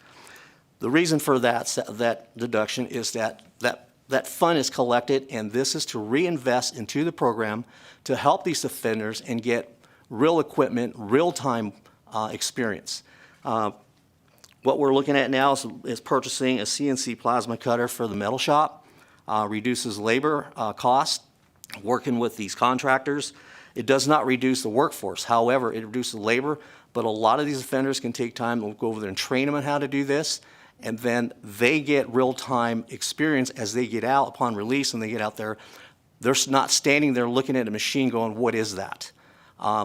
Speaker 5: The reason for that deduction is that fund is collected, and this is to reinvest into the program to help these offenders and get real equipment, real-time experience. What we're looking at now is purchasing a CNC plasma cutter for the metal shop. Reduces labor cost, working with these contractors. It does not reduce the workforce. However, it reduces labor, but a lot of these offenders can take time. We'll go over there and train them on how to do this, and then they get real-time experience as they get out upon release and they get out there. They're not standing there looking at a machine going, what is that?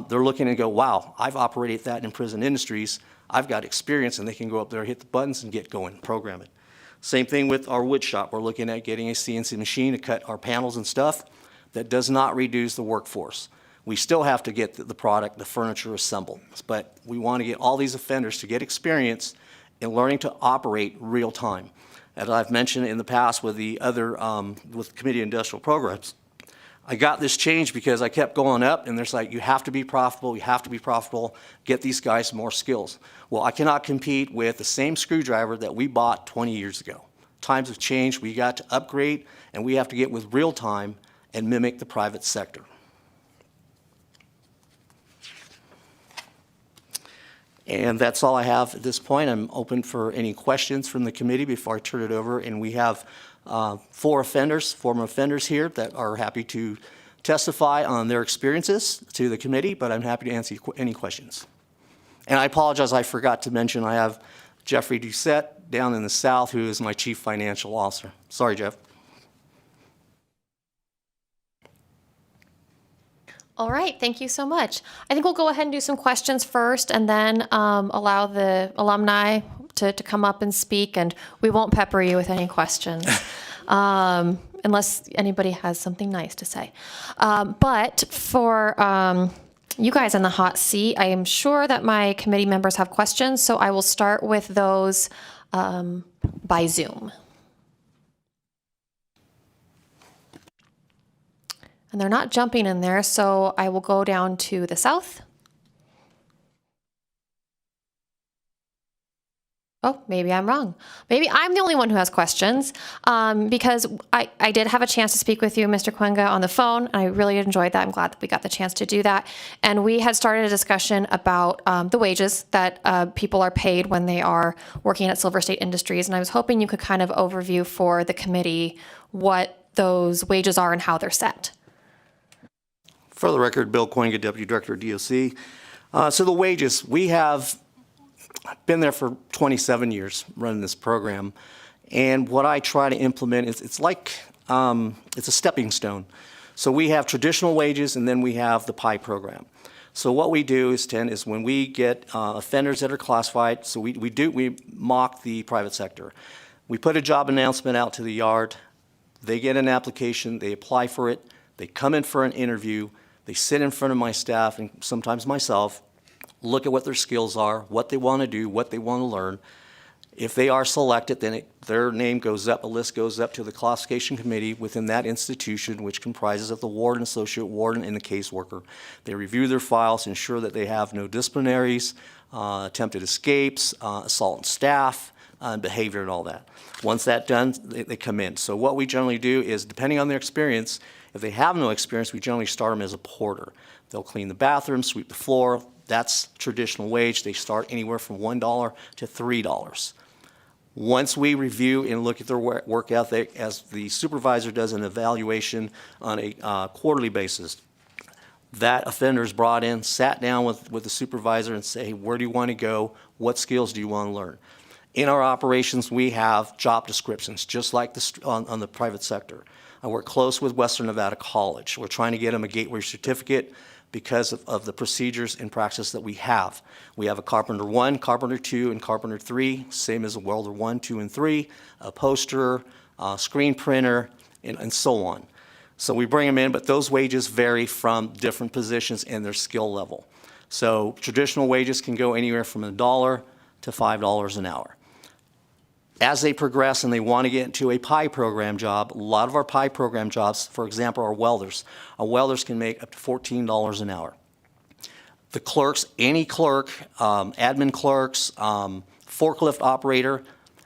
Speaker 5: They're looking and go, wow, I've operated that in prison industries. I've got experience, and they can go up there, hit the buttons, and get going, program it. Same thing with our wood shop. We're looking at getting a CNC machine to cut our panels and stuff. That does not reduce the workforce. We still have to get the product, the furniture assembled, but we want to get all these offenders to get experience in learning to operate real time. As I've mentioned in the past with the other, with Committee Industrial Programs, I got this change because I kept going up, and there's like, you have to be profitable, get these guys more skills. Well, I cannot compete with the same screwdriver that we bought 20 years ago. Times have changed, we got to upgrade, and we have to get with real time and mimic the private sector. And that's all I have at this point. I'm open for any questions from the committee before I turn it over, and we have 4 former offenders here that are happy to testify on their experiences to the committee, but I'm happy to answer any questions. And I apologize, I forgot to mention I have Jeffrey Doucette down in the south, who is my Chief Financial Officer. Sorry, Jeff.
Speaker 1: All right, thank you so much. I think we'll go ahead and do some questions first, and then allow the alumni to come up and speak, and we won't pepper you with any questions unless anybody has something nice to say. But for you guys in the hot seat, I am sure that my committee members have questions, so I will start with those by Zoom. And they're not jumping in there, so I will go down to the south. Oh, maybe I'm wrong. Maybe I'm the only one who has questions, because I did have a chance to speak with you, Mr. Cuenga, on the phone, and I really enjoyed that. I'm glad that we got the chance to do that. And we had started a discussion about the wages that people are paid when they are working at Silver State Industries, and I was hoping you could kind of overview for the committee what those wages are and how they're set.
Speaker 5: For the record, Bill Cuenga, Deputy Director of DOC. So the wages, we have been there for 27 years running this program. And what I try to implement is it's a stepping stone. So we have traditional wages and then we have the PI program. So what we do is when we get offenders that are classified, so we mock the private sector. We put a job announcement out to the yard. They get an application, they apply for it, they come in for an interview, they sit in front of my staff and sometimes myself, look at what their skills are, what they want to do, what they want to learn. If they are selected, then their name goes up, a list goes up to the classification committee within that institution, which comprises of the warden, associate warden, and the caseworker. They review their files, ensure that they have no disciplinaries, attempted escapes, assault on staff, behavior and all that. Once that's done, they come in. So what we generally do is, depending on their experience, if they have no experience, we generally start them as a porter. They'll clean the bathroom, sweep the floor. That's traditional wage. They start anywhere from $1 to $3. Once we review and look at their work ethic, as the supervisor does an evaluation on a quarterly basis, that offender is brought in, sat down with the supervisor and say, hey, where do you want to go? What skills do you want to learn? In our operations, we have job descriptions, just like on the private sector. I work close with Western Nevada College. We're trying to get them a gateway certificate because of the procedures and practice that we have. We have a Carpenter 1, Carpenter 2, and Carpenter 3, same as a Welder 1, 2, and 3, a poster, a screen printer, and so on. So we bring them in, but those wages vary from different positions and their skill level. So traditional wages can go anywhere from $1 to $5 an hour. As they progress and they want to get into a PI program job, a lot of our PI program jobs, for example, are welders. Our welders can make up to $14 an hour. The clerks, any clerk, admin clerks, forklift operator,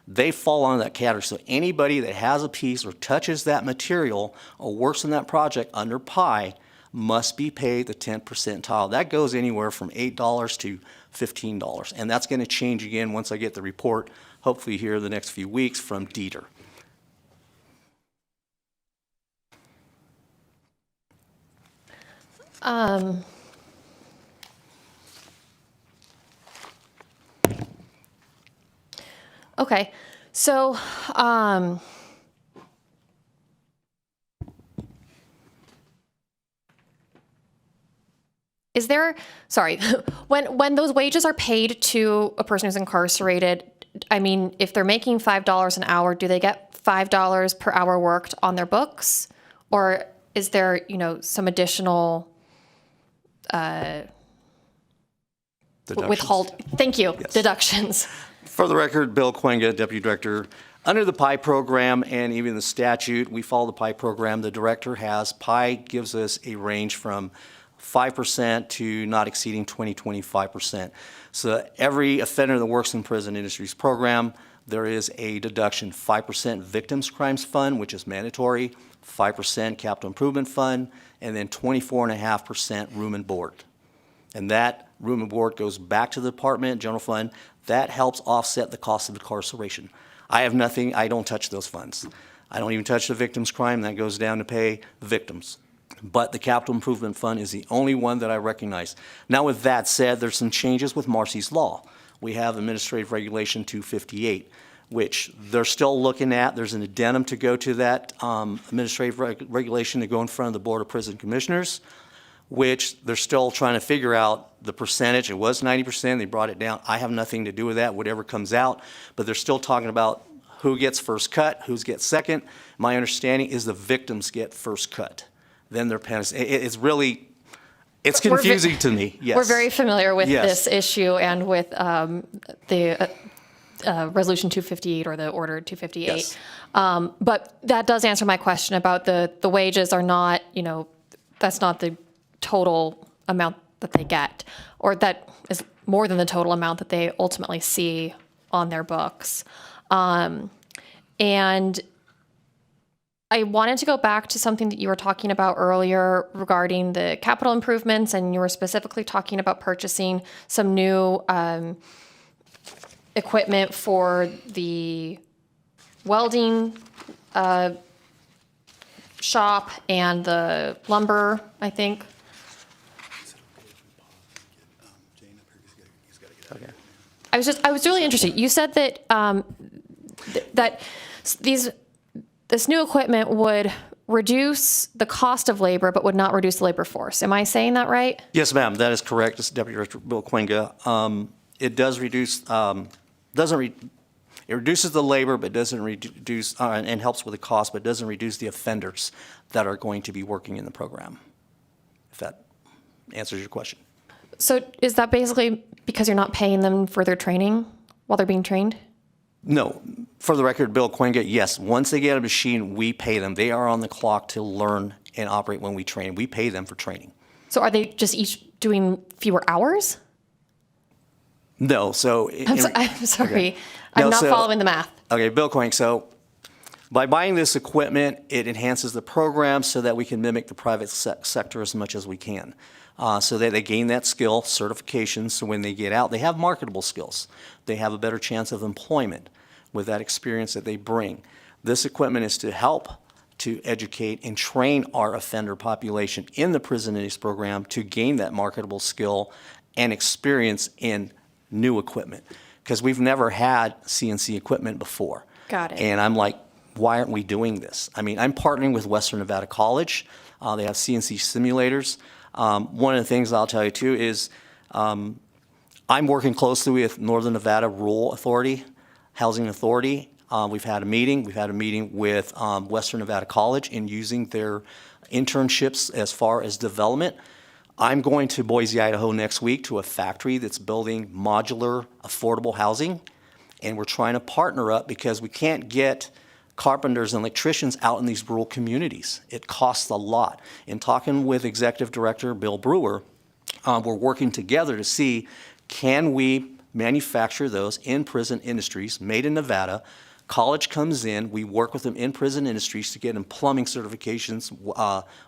Speaker 5: they fall under that category. So anybody that has a piece or touches that material or works in that project under PI must be paid the 10th percentile. That goes anywhere from $8 to $15. And that's going to change again once I get the report, hopefully here in the next few weeks, from Dieter.
Speaker 1: Okay, so is there, sorry, when those wages are paid to a person who's incarcerated, I mean, if they're making $5 an hour, do they get $5 per hour worked on their books? Or is there, some additional thank you, yes. Deductions?
Speaker 5: For the record, Bill Quenga, Deputy Director. Under the PI program and even the statute, we follow the PI program. The director has, PI gives us a range from 5% to not exceeding 25%. So every offender that works in Prison Industries program, there is a deduction, 5% Victims Crimes Fund, which is mandatory, 5% Capital Improvement Fund, and then 24.5% room and board. And that room and board goes back to the department, general fund. That helps offset the cost of incarceration. I have nothing, I don't touch those funds. I don't even touch the victim's crime, that goes down to pay the victims. But the Capital Improvement Fund is the only one that I recognize. Now with that said, there's some changes with Marcy's Law. We have Administrative Regulation 258, which they're still looking at. There's an addendum to go to that administrative regulation to go in front of the Board of Prison Commissioners, which they're still trying to figure out the percentage. It was 90%, they brought it down. I have nothing to do with that, whatever comes out, but they're still talking about who gets first cut, who gets second. My understanding is the victims get first cut. Then they're penalized. It's really, it's confusing to me, yes.
Speaker 1: We're very familiar with
Speaker 5: Yes.
Speaker 1: this issue and with the Resolution 258 or the Order 258.
Speaker 5: Yes.
Speaker 1: But that does answer my question about the wages are not, that's not the total amount that they get, or that is more than the total amount that they ultimately see on their books. And I wanted to go back to something that you were talking about earlier regarding the capital improvements, and you were specifically talking about purchasing some new equipment for the welding shop and the lumber, I think. I was really interested. You said that this new equipment would reduce the cost of labor, but would not reduce the labor force. Am I saying that right?
Speaker 5: Yes, ma'am, that is correct. This is Deputy Director Bill Quinga. It does reduce, it reduces the labor, but doesn't reduce, and helps with the cost, but doesn't reduce the offenders that are going to be working in the program, if that answers your question.
Speaker 1: So is that basically because you're not paying them for their training while they're being trained?
Speaker 5: No. For the record, Bill Quinga, yes, once they get a machine, we pay them. They are on the clock to learn and operate when we train. We pay them for training.
Speaker 1: So are they just each doing fewer hours?
Speaker 5: No, so...
Speaker 1: I'm sorry.
Speaker 5: Okay.
Speaker 1: I'm
Speaker 5: No,
Speaker 1: not
Speaker 5: so-
Speaker 1: following the math.
Speaker 5: Okay, Bill Quinga, so by buying this equipment, it enhances the program so that we can mimic the private sector as much as we can. So that they gain that skill, certification, so when they get out, they have marketable skills. They have a better chance of employment with that experience that they bring. This equipment is to help to educate and train our offender population in the prison release program to gain that marketable skill and experience in new equipment. Because we've never had CNC equipment before.
Speaker 1: Got it.
Speaker 5: And I'm like, why aren't we doing this? I mean, I'm partnering with Western Nevada College. They have CNC simulators. One of the things I'll tell you too is I'm working closely with Northern Nevada Rural Authority, Housing Authority. We've had a meeting. We've had a meeting with Western Nevada College in using their internships as far as development. I'm going to Boise, Idaho next week to a factory that's building modular, affordable housing. And we're trying to partner up because we can't get carpenters and electricians out in these rural communities. It costs a lot. In talking with Executive Director Bill Brewer, we're working together to see, can we manufacture those in prison industries, made in Nevada. College comes in, we work with them in prison industries to get them plumbing certifications.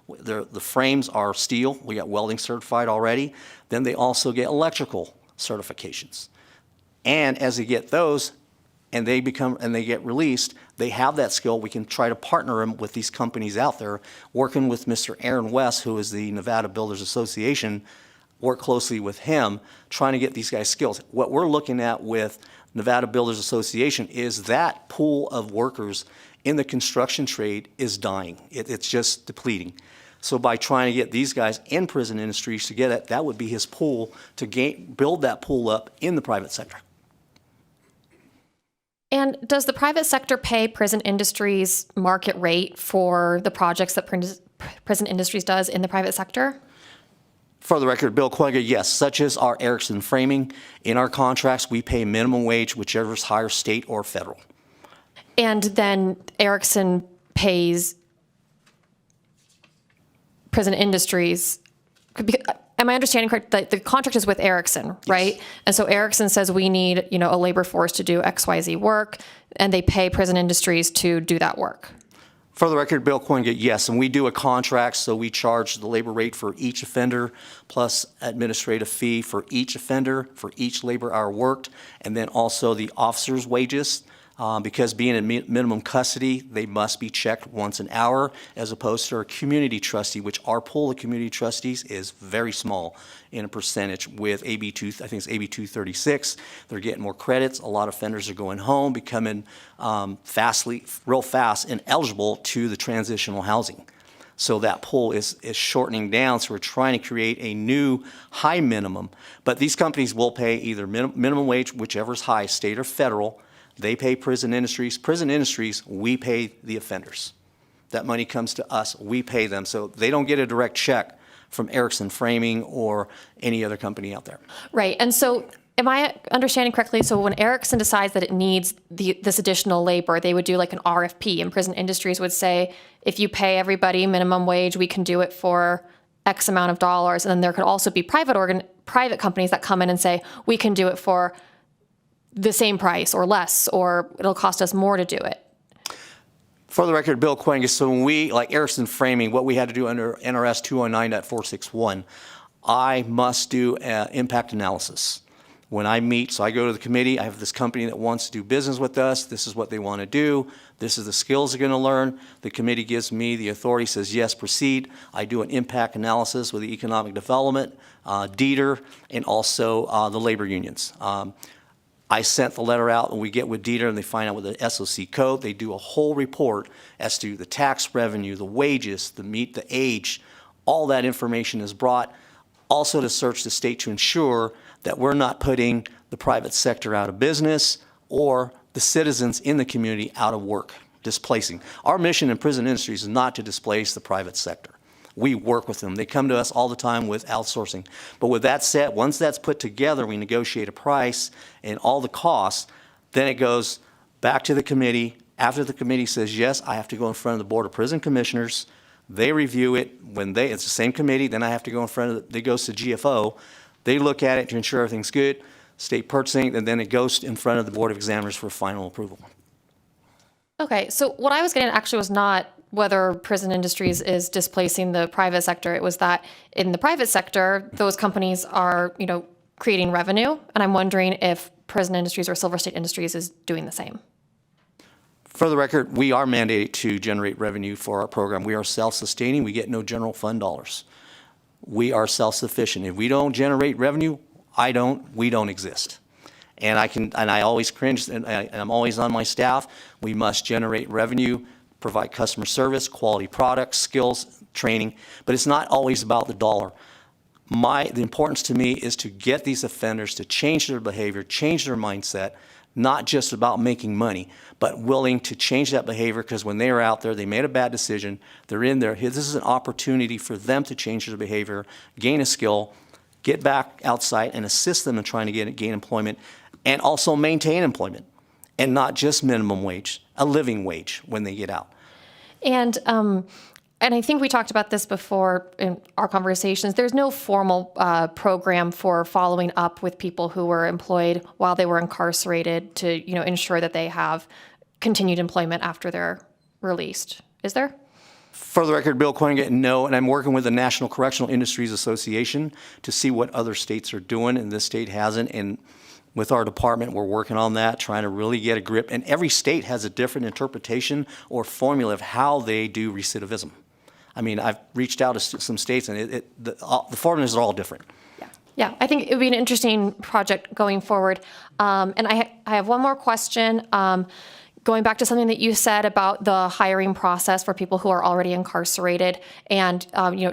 Speaker 5: The frames are steel, we got welding certified already. Then they also get electrical certifications. And as they get those, and they get released, they have that skill. We can try to partner them with these companies out there, working with Mr. Aaron West, who is the Nevada Builders Association, work closely with him, trying to get these guys skills. What we're looking at with Nevada Builders Association is that pool of workers in the construction trade is dying. It's just depleting. So by trying to get these guys in prison industries to get it, that would be his pool to build that pool up in the private sector.
Speaker 1: And does the private sector pay prison industries market rate for the projects that prison industries does in the private sector?
Speaker 5: For the record, Bill Quinga, yes, such as our Erickson framing. In our contracts, we pay minimum wage, whichever is higher, state or federal.
Speaker 1: And then Erickson pays prison industries. Am I understanding correct that the contract is with Erickson, right? Yes. And so Erickson says we need, a labor force to do XYZ work, and they pay prison industries to do that work.
Speaker 5: For the record, Bill Quinga, yes, and we do a contract, so we charge the labor rate for each offender plus administrative fee for each offender for each labor hour worked, and then also the officer's wages. Because being in minimum custody, they must be checked once an hour, as opposed to a community trustee, which our pool of community trustees is very small in a percentage with AB 2, I think it's AB 236. They're getting more credits. A lot of offenders are going home, becoming real fast and eligible to the transitional housing. So that pool is shortening down, so we're trying to create a new high minimum. But these companies will pay either minimum wage, whichever is high, state or federal. They pay prison industries. Prison industries, we pay the offenders. That money comes to us. We pay them. So they don't get a direct check from Erickson Framing or any other company out there.
Speaker 1: Right. And so am I understanding correctly? So when Erickson decides that it needs this additional labor, they would do like an RFP, and prison industries would say, if you pay everybody minimum wage, we can do it for X amount of dollars. And then there could also be private companies that come in and say, we can do it for the same price or less, or it'll cost us more to do it.
Speaker 5: For the record, Bill Quinga, so when we, like Erickson Framing, what we had to do under NRS 209.461, I must do an impact analysis. When I meet, so I go to the committee, I have this company that wants to do business with us, this is what they want to do, this is the skills they're going to learn. The committee gives me the authority, says yes, proceed. I do an impact analysis with the economic development, DEETR, and also the labor unions. I sent the letter out, and we get with Dieter, and they find out with the SOC code. They do a whole report as to the tax revenue, the wages, the age. All that information is brought. Also to search the state to ensure that we're not putting the private sector out of business or the citizens in the community out of work, displacing. Our mission in prison industries is not to displace the private sector. We work with them. They come to us all the time with outsourcing. But with that said, once that's put together, we negotiate a price and all the costs, then it goes back to the committee. After the committee says, yes, I have to go in front of the Board of Prison Commissioners. They review it. It's the same committee, then I have to go in front of it goes to GFO. They look at it to ensure everything's good, state purchasing, and then it goes in front of the Board of Examiners for final approval.
Speaker 1: Okay, so what I was getting at actually was not whether prison industries is displacing the private sector. It was that in the private sector, those companies are, creating revenue, and I'm wondering if prison industries or Silver State Industries is doing the same.
Speaker 5: For the record, we are mandated to generate revenue for our program. We are self-sustaining. We get no general fund dollars. We are self-sufficient. If we don't generate revenue, we don't exist. And I always cringe, and I'm always on my staff. We must generate revenue, provide customer service, quality products, skills, training, but it's not always about the dollar. The importance to me is to get these offenders to change their behavior, change their mindset, not just about making money, but willing to change that behavior, because when they are out there, they made a bad decision, they're in there. This is an opportunity for them to change their behavior, gain a skill, get back outside and assist them in trying to gain employment, and also maintain employment, and not just minimum wage, a living wage when they get out.
Speaker 1: And I think we talked about this before in our conversations. There's no formal program for following up with people who were employed while they were incarcerated to, ensure that they have continued employment after they're released. Is there?
Speaker 5: For the record, Bill Quinga, no, and I'm working with the National Correctional Industries Association to see what other states are doing, and this state hasn't. And with our department, we're working on that, trying to really get a grip. And every state has a different interpretation or formula of how they do recidivism. I mean, I've reached out to some states, and the formulas are all different.
Speaker 1: Yeah, I think it would be an interesting project going forward. And I have one more question. Going back to something that you said about the hiring process for people who are already incarcerated and,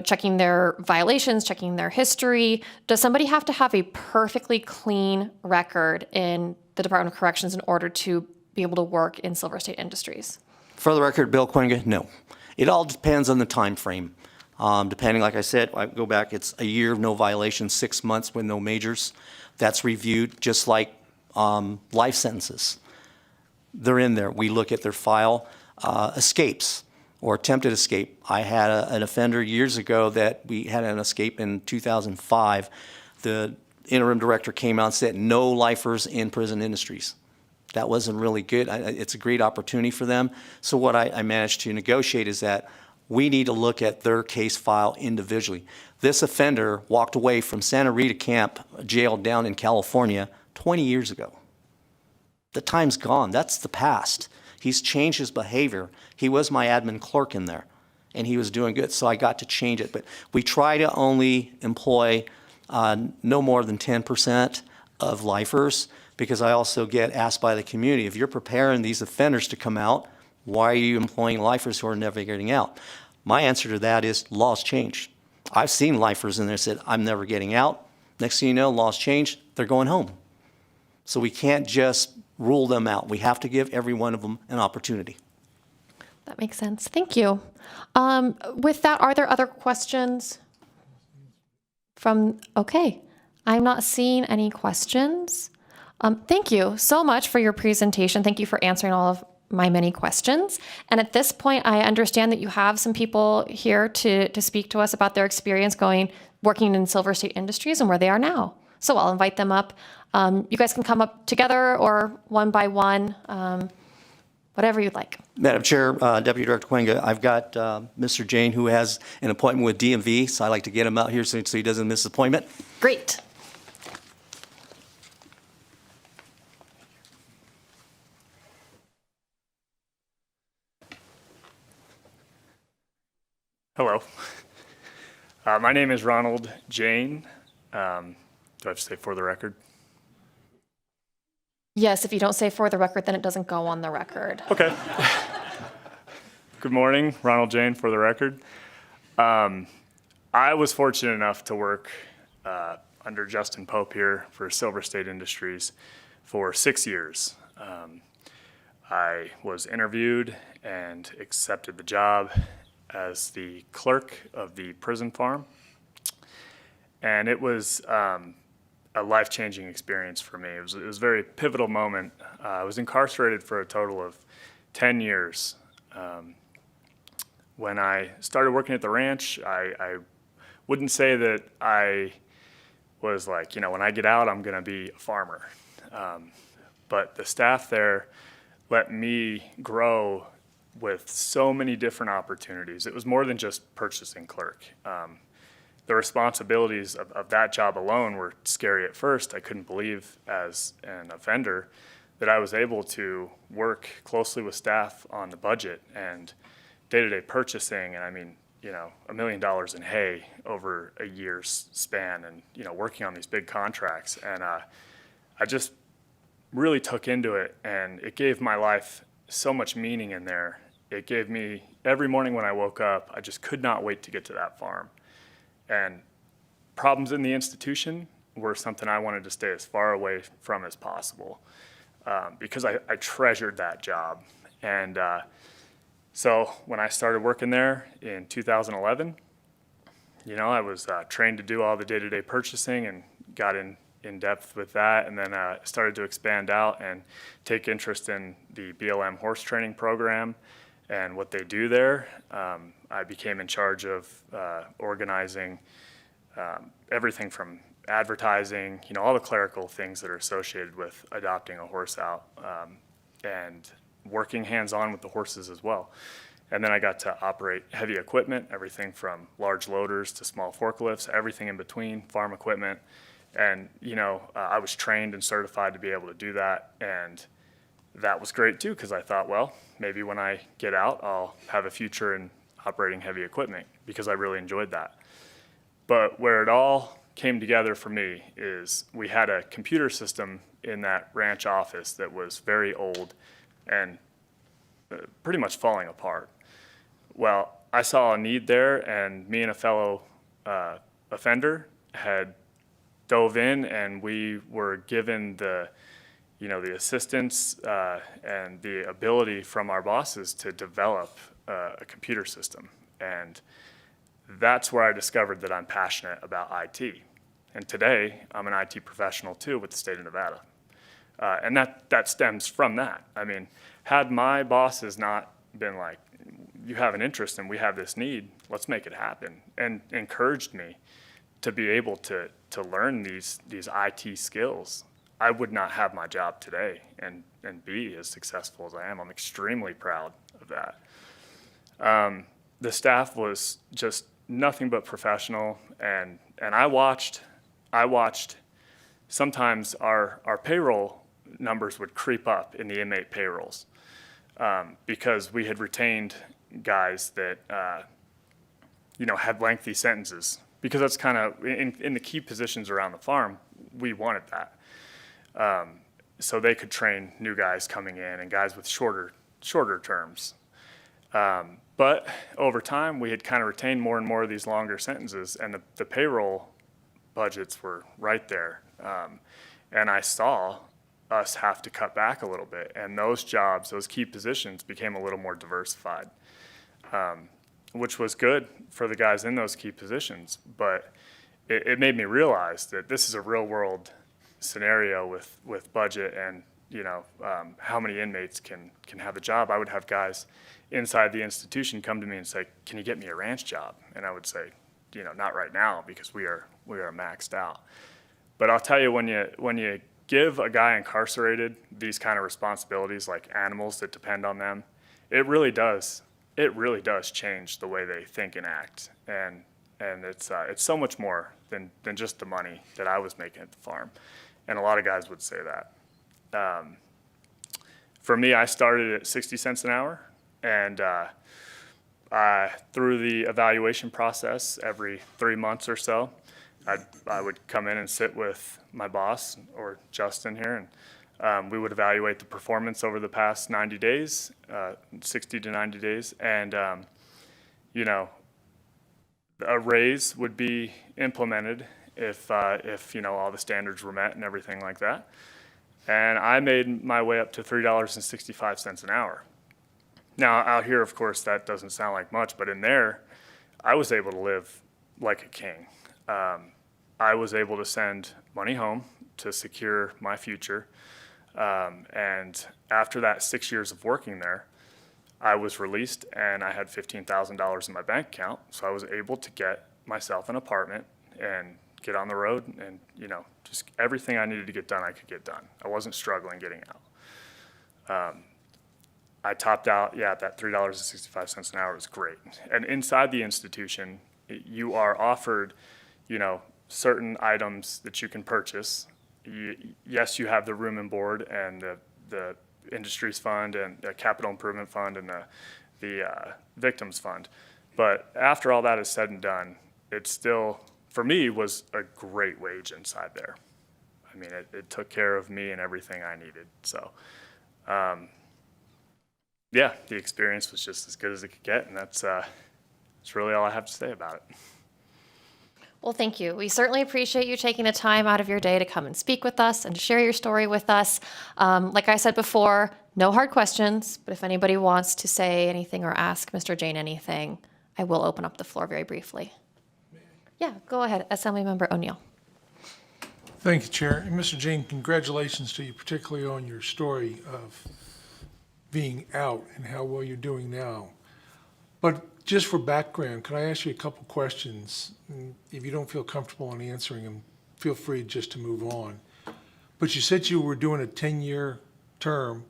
Speaker 1: checking their violations, checking their history. Does somebody have to have a perfectly clean record in the Department of Corrections in order to be able to work in Silver State Industries?
Speaker 5: For the record, Bill Quinga, no. It all depends on the time frame. Depending, like I said, I go back, it's a year of no violations, 6 months with no majors. That's reviewed just like life sentences. They're in there. We look at their file. Escapes or attempted escape. I had an offender years ago that we had an escape in 2005. The interim director came out and said, no lifers in prison industries. That wasn't really good. It's a great opportunity for them. So what I managed to negotiate is that we need to look at their case file individually. This offender walked away from Santa Rita Camp jail down in California 20 years ago. The time's gone. That's the past. He's changed his behavior. He was my admin clerk in there, and he was doing good, so I got to change it. But we try to only employ no more than 10% of lifers, because I also get asked by the community, if you're preparing these offenders to come out, why are you employing lifers who are never getting out? My answer to that is laws change. I've seen lifers in there said, I'm never getting out. Next thing you know, laws change, they're going home. So we can't just rule them out. We have to give every one of them an opportunity.
Speaker 1: That makes sense. Thank you. With that, are there other questions? Okay, I'm not seeing any questions. Thank you so much for your presentation. Thank you for answering all of my many questions. And at this point, I understand that you have some people here to speak to us about their experience working in Silver State Industries and where they are now. So I'll invite them up. You guys can come up together or one by one, whatever you'd like.
Speaker 5: Madam Chair, Deputy Director Quinga, I've got Mr. Jane, who has an appointment with DMV, so I'd like to get him out here so he doesn't miss his appointment.
Speaker 1: Great.
Speaker 8: Hello. My name is Ronald Jane. Do I have to say for the record?
Speaker 1: Yes, if you don't say for the record, then it doesn't go on the record.
Speaker 8: Okay. Good morning, Ronald Jane for the record. I was fortunate enough to work under Justin Pope here for Silver State Industries for 6 years. I was interviewed and accepted the job as the clerk of the prison farm. And it was a life-changing experience for me. It was a very pivotal moment. I was incarcerated for a total of 10 years. When I started working at the ranch, I wouldn't say that I was like, when I get out, I'm going to be a farmer. But the staff there let me grow with so many different opportunities. It was more than just purchasing clerk. The responsibilities of that job alone were scary at first. I couldn't believe as an offender that I was able to work closely with staff on the budget and day-to-day purchasing, and I mean, $1 million in hay over a year's span, and working on these big contracts. And I just really took into it, and it gave my life so much meaning in there. It gave me, every morning when I woke up, I just could not wait to get to that farm. And problems in the institution were something I wanted to stay as far away from as possible, because I treasured that job. And so when I started working there in 2011, I was trained to do all the day-to-day purchasing and got in depth with that, and then started to expand out and take interest in the BLM horse training program and what they do there. I became in charge of organizing everything from advertising, all the clerical things that are associated with adopting a horse out, and working hands-on with the horses as well. And then I got to operate heavy equipment, everything from large loaders to small forklifts, everything in between, farm equipment. And, I was trained and certified to be able to do that. And that was great too, because I thought, well, maybe when I get out, I'll have a future in operating heavy equipment, because I really enjoyed that. But where it all came together for me is we had a computer system in that ranch office that was very old and pretty much falling apart. Well, I saw a need there, and me and a fellow offender had dove in, and we were given the assistance and the ability from our bosses to develop a computer system. And that's where I discovered that I'm passionate about IT. And today, I'm an IT professional too with the state of Nevada. And that stems from that. I mean, had my bosses not been like, you have an interest and we have this need, let's make it happen, and encouraged me to be able to learn these IT skills, I would not have my job today and be as successful as I am. I'm extremely proud of that. The staff was just nothing but professional, and I watched sometimes our payroll numbers would creep up in the inmate payrolls, because we had retained guys that had lengthy sentences, because that's kind of in the key positions around the farm, we wanted that. So they could train new guys coming in and guys with shorter terms. But over time, we had kind of retained more and more of these longer sentences, and the payroll budgets were right there. And I saw us have to cut back a little bit, and those jobs, those key positions, became a little more diversified, which was good for the guys in those key positions. But it made me realize that this is a real world scenario with budget and how many inmates can have a job. I would have guys inside the institution come to me and say, "Can you get me a ranch job?" And I would say, not right now, because we are maxed out. But I'll tell you, when you give a guy incarcerated these kind of responsibilities, like animals that depend on them, it really does change the way they think and act. And it's so much more than just the money that I was making at the farm. And a lot of guys would say that. For me, I started at 60 cents an hour, and through the evaluation process every 3 months or so, I would come in and sit with my boss or Justin here, We would evaluate the performance over the past 90 days, 60 to 90 days, and a raise would be implemented if all the standards were met and everything like that. And I made my way up to $3.65 an hour. Now, out here, of course, that doesn't sound like much, but in there, I was able to live like a king. I was able to send money home to secure my future. And after that 6 years of working there, I was released and I had $15,000 in my bank account. So I was able to get myself an apartment and get on the road and, just everything I needed to get done, I could get done. I wasn't struggling getting out. I topped out, at that $3.65 an hour was great. And inside the institution, you are offered, certain items that you can purchase. Yes, you have the room and board and the Industries Fund and the Capital Improvement Fund and the Victims Fund. But after all that is said and done, it still, for me, was a great wage inside there. I mean, it took care of me and everything I needed. So, the experience was just as good as it could get, and that's really all I have to say about it.
Speaker 1: Well, thank you. We certainly appreciate you taking the time out of your day to come and speak with us and to share your story with us. Like I said before, no hard questions, but if anybody wants to say anything or ask Mr. Jane anything, I will open up the floor very briefly. Yeah, go ahead, Assemblymember O'Neill.
Speaker 13: Thank you, Chair. And Mr. Jane, congratulations to you, particularly on your story of being out and how well you're doing now. But just for background, can I ask you a couple questions? If you don't feel comfortable in answering them, feel free just to move on. But you said you were doing a 10-year term.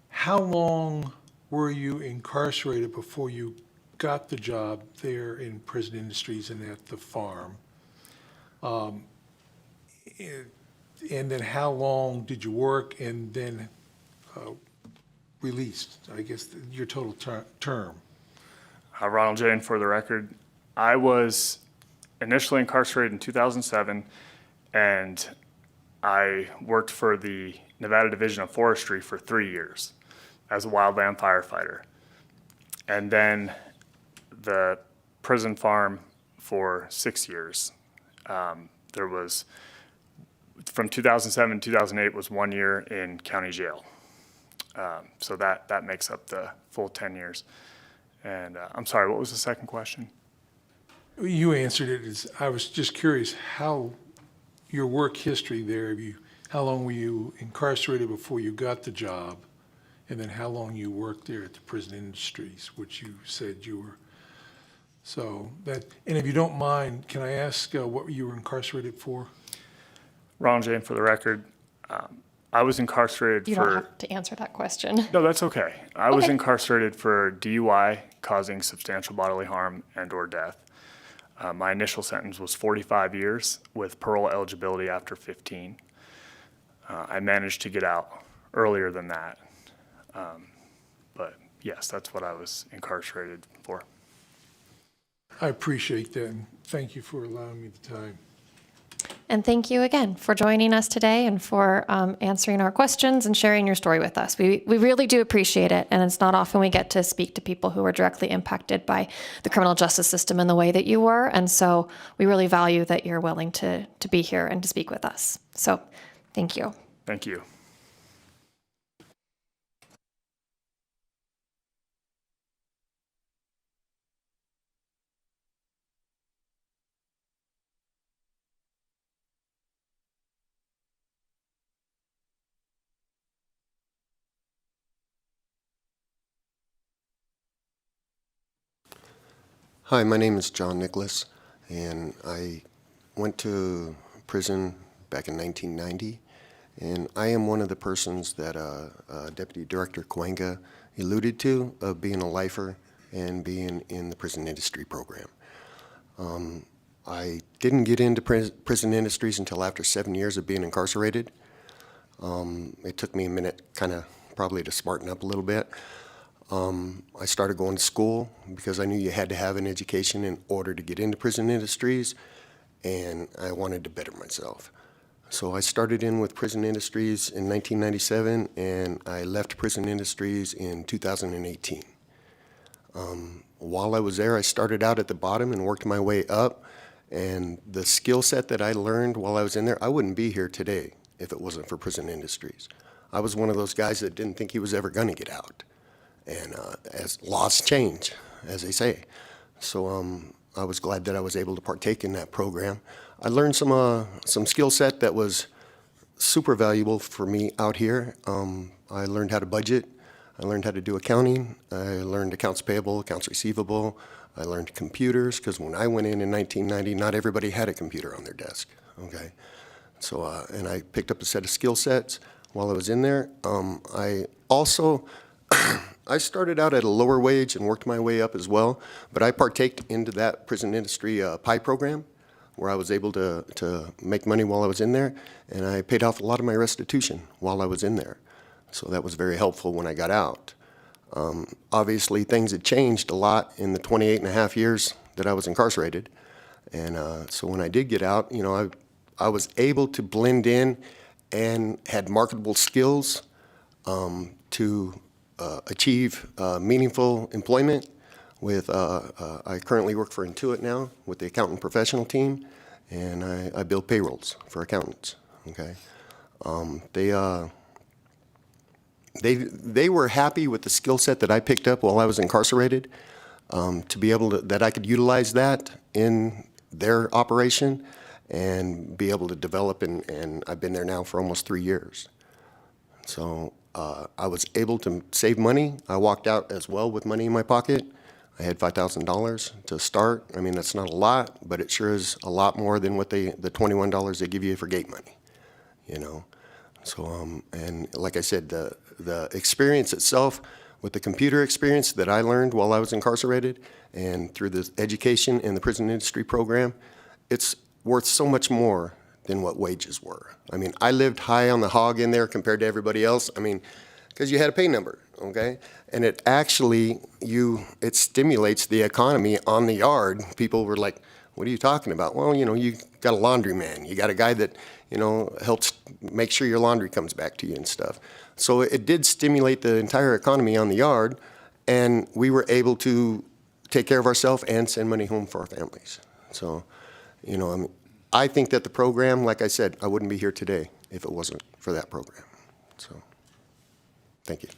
Speaker 13: How long were you incarcerated before you got the job there in Prison Industries and at the farm? And then how long did you work and then released, I guess, your total term?
Speaker 8: Ronald Jane, for the record, I was initially incarcerated in 2007, and I worked for the Nevada Division of Forestry for 3 years as a wildland firefighter. And then the prison farm for 6 years. There was, from 2007 to 2008 was 1 year in county jail. So that makes up the full 10 years. And I'm sorry, what was the second question?
Speaker 13: You answered it. I was just curious how your work history there, how long were you incarcerated before you got the job? And then how long you worked there at the Prison Industries, which you said you were. So that, and if you don't mind, can I ask what you were incarcerated for?
Speaker 8: Ronald Jane, for the record, I was incarcerated
Speaker 1: You
Speaker 8: for...
Speaker 1: don't have to answer that question.
Speaker 8: No, that's okay. I was incarcerated for DUI, causing substantial bodily harm and or death. My initial sentence was 45 years with parole eligibility after 15. I managed to get out earlier than that. But yes, that's what I was incarcerated for.
Speaker 13: I appreciate that, and thank you for allowing me the time.
Speaker 1: And thank you again for joining us today and for answering our questions and sharing your story with us. We really do appreciate it, and it's not often we get to speak to people who are directly impacted by the criminal justice system in the way that you were, and so we really value that you're willing to be here and to speak with us. So thank you.
Speaker 8: Thank you.
Speaker 9: Hi, my name is John Nicholas, and I went to prison back in 1990, and I am one of the persons that Deputy Director Cuenca alluded to, of being a lifer and being in the prison industry program. I didn't get into prison industries until after 7 years of being incarcerated. It took me a minute, probably to smarten up a little bit. I started going to school because I knew you had to have an education in order to get into prison industries, and I wanted to better myself. So I started in with Prison Industries in 1997, and I left Prison Industries in 2018. While I was there, I started out at the bottom and worked my way up, and the skill set that I learned while I was in there, I wouldn't be here today if it wasn't for Prison Industries. I was one of those guys that didn't think he was ever going to get out, and as laws change, as they say. So I was glad that I was able to partake in that program. I learned some skill set that was super valuable for me out here. I learned how to budget. I learned how to do accounting. I learned accounts payable, accounts receivable. I learned computers, because when I went in 1990, not everybody had a computer on their desk, okay? So, and I picked up a set of skill sets while I was in there. I also, I started out at a lower wage and worked my way up as well, but I partaked into that prison industry PI program, where I was able to make money while I was in there, and I paid off a lot of my restitution while I was in there. So that was very helpful when I got out. Obviously, things had changed a lot in the 28 and a half years that I was incarcerated. And so when I did get out, you know, I was able to blend in and had marketable skills to achieve meaningful employment with, I currently work for Intuit now with the accountant professional team, and I build payrolls for accountants, okay? They were happy with the skill set that I picked up while I was incarcerated, to be able to, that I could utilize that in their operation and be able to develop, and I've been there now for almost 3 years. So I was able to save money. I walked out as well with money in my pocket. I had $5,000 to start. I mean, that's not a lot, but it sure is a lot more than what the $21 they give you for gate money, you know? So, and like I said, the experience itself with the computer experience that I learned while I was incarcerated and through the education in the prison industry program, it's worth so much more than what wages were. I mean, I lived high on the hog in there compared to everybody else. I mean, because you had a pay number, okay? And it actually, it stimulates the economy on the yard. People were like, what are you talking about? Well, you know, you got a laundryman. You got a guy that, you know, helps make sure your laundry comes back to you and stuff. So it did stimulate the entire economy on the yard, and we were able to take care of ourselves and send money home for our families. So, you know, I mean, I think that the program, like I said, I wouldn't be here today if it wasn't for that program. So, thank you.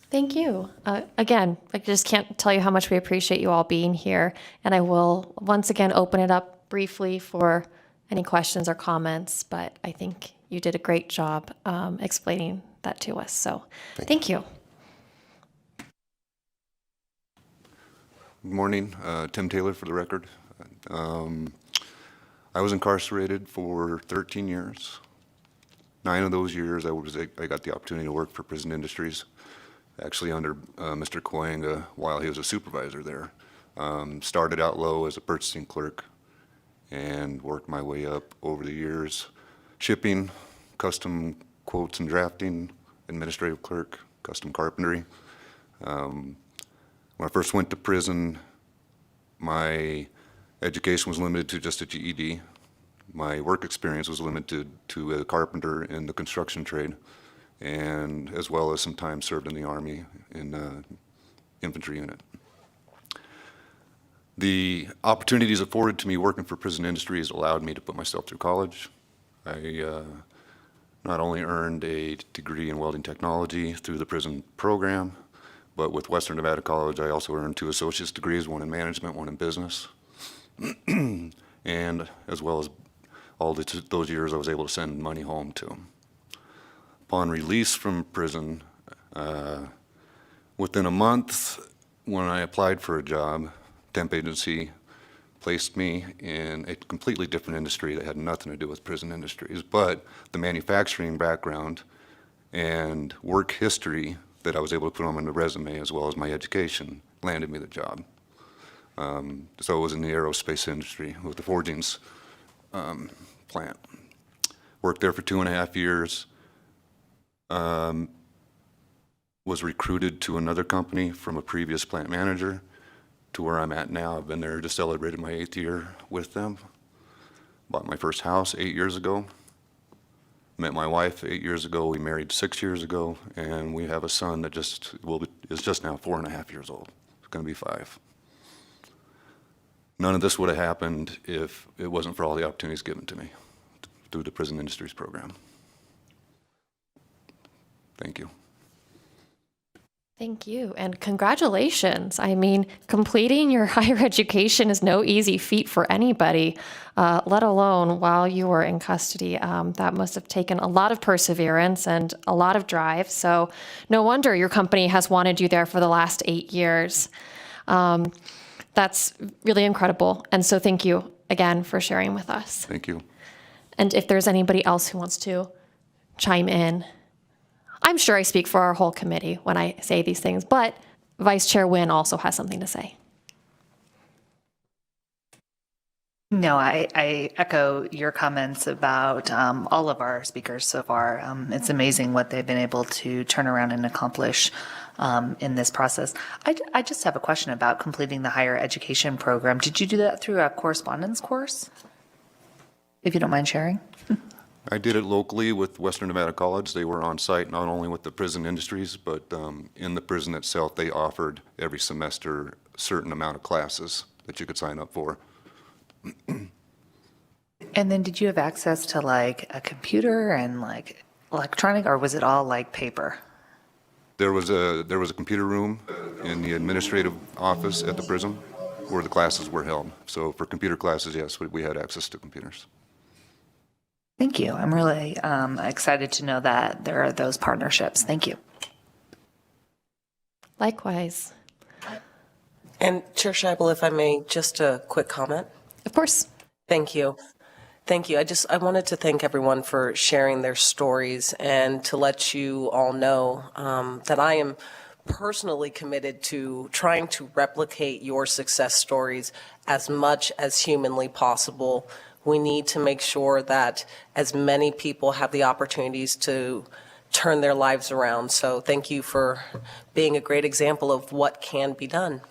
Speaker 1: Thank you. Again, I just can't tell you how much we appreciate you all being here. And I will once again open it up briefly for any questions or comments, but I think you did a great job explaining that to us. So thank you.
Speaker 10: Good morning. Tim Taylor for the record. I was incarcerated for 13 years. 9 of those years I got the opportunity to work for Prison Industries, actually under Mr. Coenga while he was a supervisor there. Started out low as a purchasing clerk and worked my way up over the years. Shipping, custom quotes and drafting, administrative clerk, custom carpentry. When I first went to prison, my education was limited to just a GED. My work experience was limited to a carpenter in the construction trade, and as well as some time served in the Army in the infantry unit. The opportunities afforded to me working for Prison Industries allowed me to put myself through college. I not only earned a degree in welding technology through the prison program, but with Western Nevada College, I also earned 2 associate's degrees, one in management, one in business. And as well as all those years, I was able to send money home to them. Upon release from prison, within a month, when I applied for a job, temp agency placed me in a completely different industry that had nothing to do with prison industries, but the manufacturing background and work history that I was able to put on the resume, as well as my education, landed me the job. So it was in the aerospace industry with the forgings plant. Worked there for 2.5 years. Was recruited to another company from a previous plant manager to where I'm at now. I've been there, just celebrated my 8th year with them. Bought my first house 8 years ago. Met my wife 8 years ago. We married 6 years ago, and we have a son that is just now 4.5 years old. It's going to be 5. None of this would have happened if it wasn't for all the opportunities given to me through the Prison Industries Program. Thank you.
Speaker 1: Thank you, and congratulations. I mean, completing your higher education is no easy feat for anybody, let alone while you were in custody. That must have taken a lot of perseverance and a lot of drive. So no wonder your company has wanted you there for the last 8 years. That's really incredible. And so thank you again for sharing with us.
Speaker 10: Thank you.
Speaker 1: And if there's anybody else who wants to chime in, I'm sure I speak for our whole committee when I say these things, but Vice Chair Nguyen also has something to say.
Speaker 6: No, I echo your comments about all of our speakers so far. It's amazing what they've been able to turn around and accomplish in this process. I just have a question about completing the higher education program. Did you do that through a correspondence course? If you don't mind sharing.
Speaker 10: I did it locally with Western Nevada College. They were on site not only with the prison industries, but in the prison itself, they offered every semester a certain amount of classes that you could sign up for.
Speaker 6: And then did you have access to like a computer and like electronic, or was it all like paper?
Speaker 10: There was a computer room in the administrative office at the prison where the classes were held. So for computer classes, yes, we had access to computers.
Speaker 6: Thank you. I'm really excited to know that there are those partnerships. Thank you.
Speaker 1: Likewise.
Speaker 15: And Chair Scheibel, if I may, just a quick comment.
Speaker 1: Of course.
Speaker 15: Thank you. Thank you. I wanted to thank everyone for sharing their stories and to let you all know that I am personally committed to trying to replicate your success stories as much as humanly possible. We need to make sure that as many people have the opportunities to turn their lives around. So thank you for being a great example of what can be done.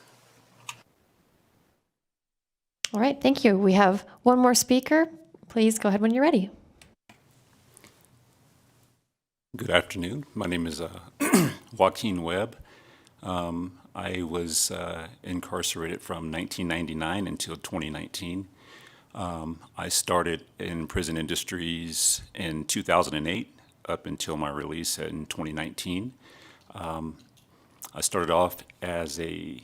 Speaker 1: All right, thank you. We have one more speaker. Please go ahead when you're ready.
Speaker 7: Good afternoon. My name is Joaquin Webb. I was incarcerated from 1999 until 2019. I started in prison industries in 2008 up until my release in 2019. I started off as a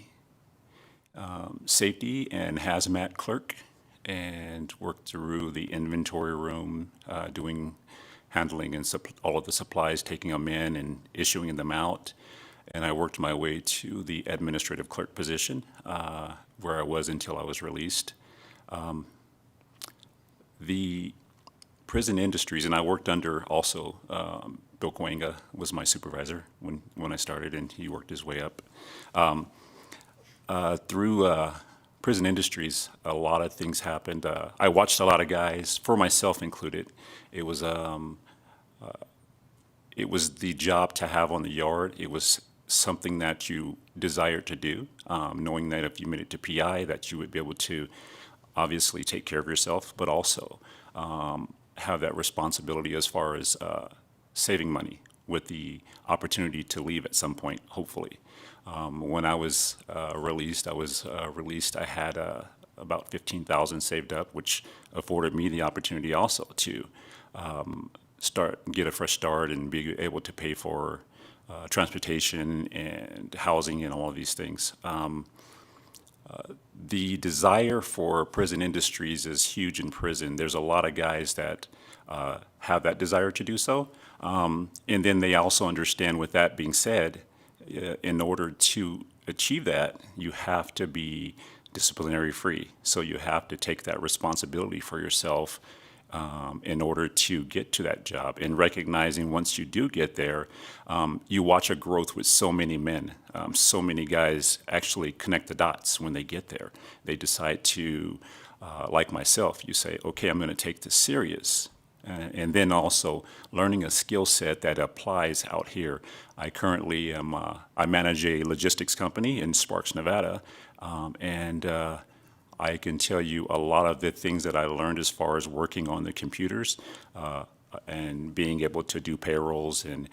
Speaker 7: safety and hazmat clerk and worked through the inventory room, handling and all of the supplies, taking them in and issuing them out. And I worked my way to the administrative clerk position, where I was until I was released. The prison industries, and I worked under also, Bill Kuenga was my supervisor when I started, and he worked his way up. Through prison industries, a lot of things happened. I watched a lot of guys, for myself included. It was the job to have on the yard. It was something that you desired to do, knowing that if you made it to PI, that you would be able to obviously take care of yourself, but also have that responsibility as far as saving money with the opportunity to leave at some point, hopefully. When I was released, I had about $15,000 saved up, which afforded me the opportunity also to get a fresh start and be able to pay for transportation and housing and all of these things. The desire for prison industries is huge in prison. There's a lot of guys that have that desire to do so. And then they also understand, with that being said, in order to achieve that, you have to be disciplinary free. So you have to take that responsibility for yourself in order to get to that job. And recognizing once you do get there, you watch a growth with so many men. So many guys actually connect the dots when they get there. They decide to, like myself, you say, okay, I'm going to take this serious. And then also learning a skill set that applies out here. I currently am, I manage a logistics company in Sparks, Nevada, and I can tell you a lot of the things that I learned as far as working on the computers and being able to do payrolls and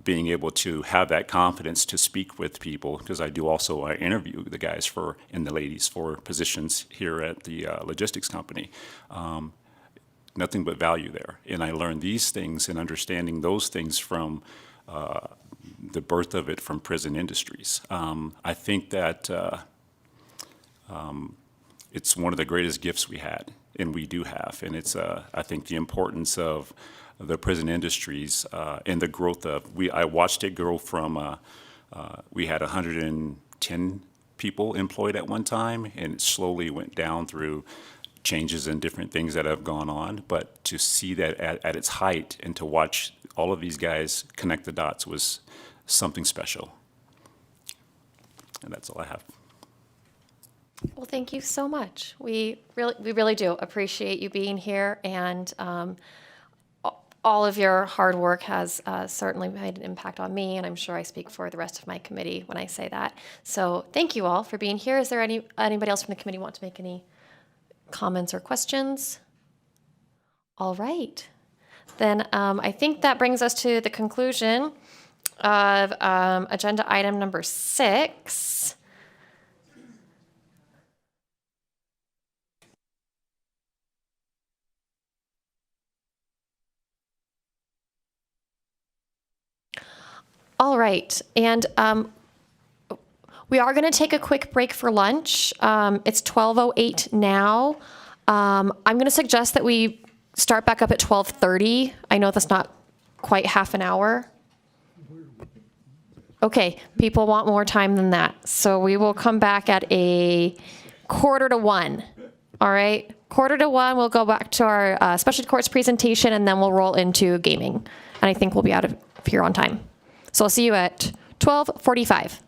Speaker 7: being able to have that confidence to speak with people, because I do also interview the guys and the ladies for positions here at the logistics company. Nothing but value there. And I learned these things and understanding those things from the birth of it from prison industries. I think that it's one of the greatest gifts we had, and we do have. And it's, I think, the importance of the prison industries and the growth of, I watched it grow from, we had 110 people employed at one time, and it slowly went down through changes and different things that have gone on. But to see that at its height and to watch all of these guys connect the dots was something special. And that's all I have.
Speaker 1: Well, thank you so much. We really do appreciate you being here, and all of your hard work has certainly made an impact on me, and I'm sure I speak for the rest of my committee when I say that. So thank you all for being here. Is there anybody else from the committee want to make any comments or questions? All right. Then I think that brings us to the conclusion of agenda item number 6. All right, and we are going to take a quick break for lunch. It's 12:08 now. I'm going to suggest that we start back up at 12:30. I know that's not quite half an hour. Okay, people want more time than that. So we will come back at a 1:45. All right, 1:45, we'll go back to our specialty courts presentation, and then we'll roll into gaming. And I think we'll be out of here on time. So I'll see you at 12:45.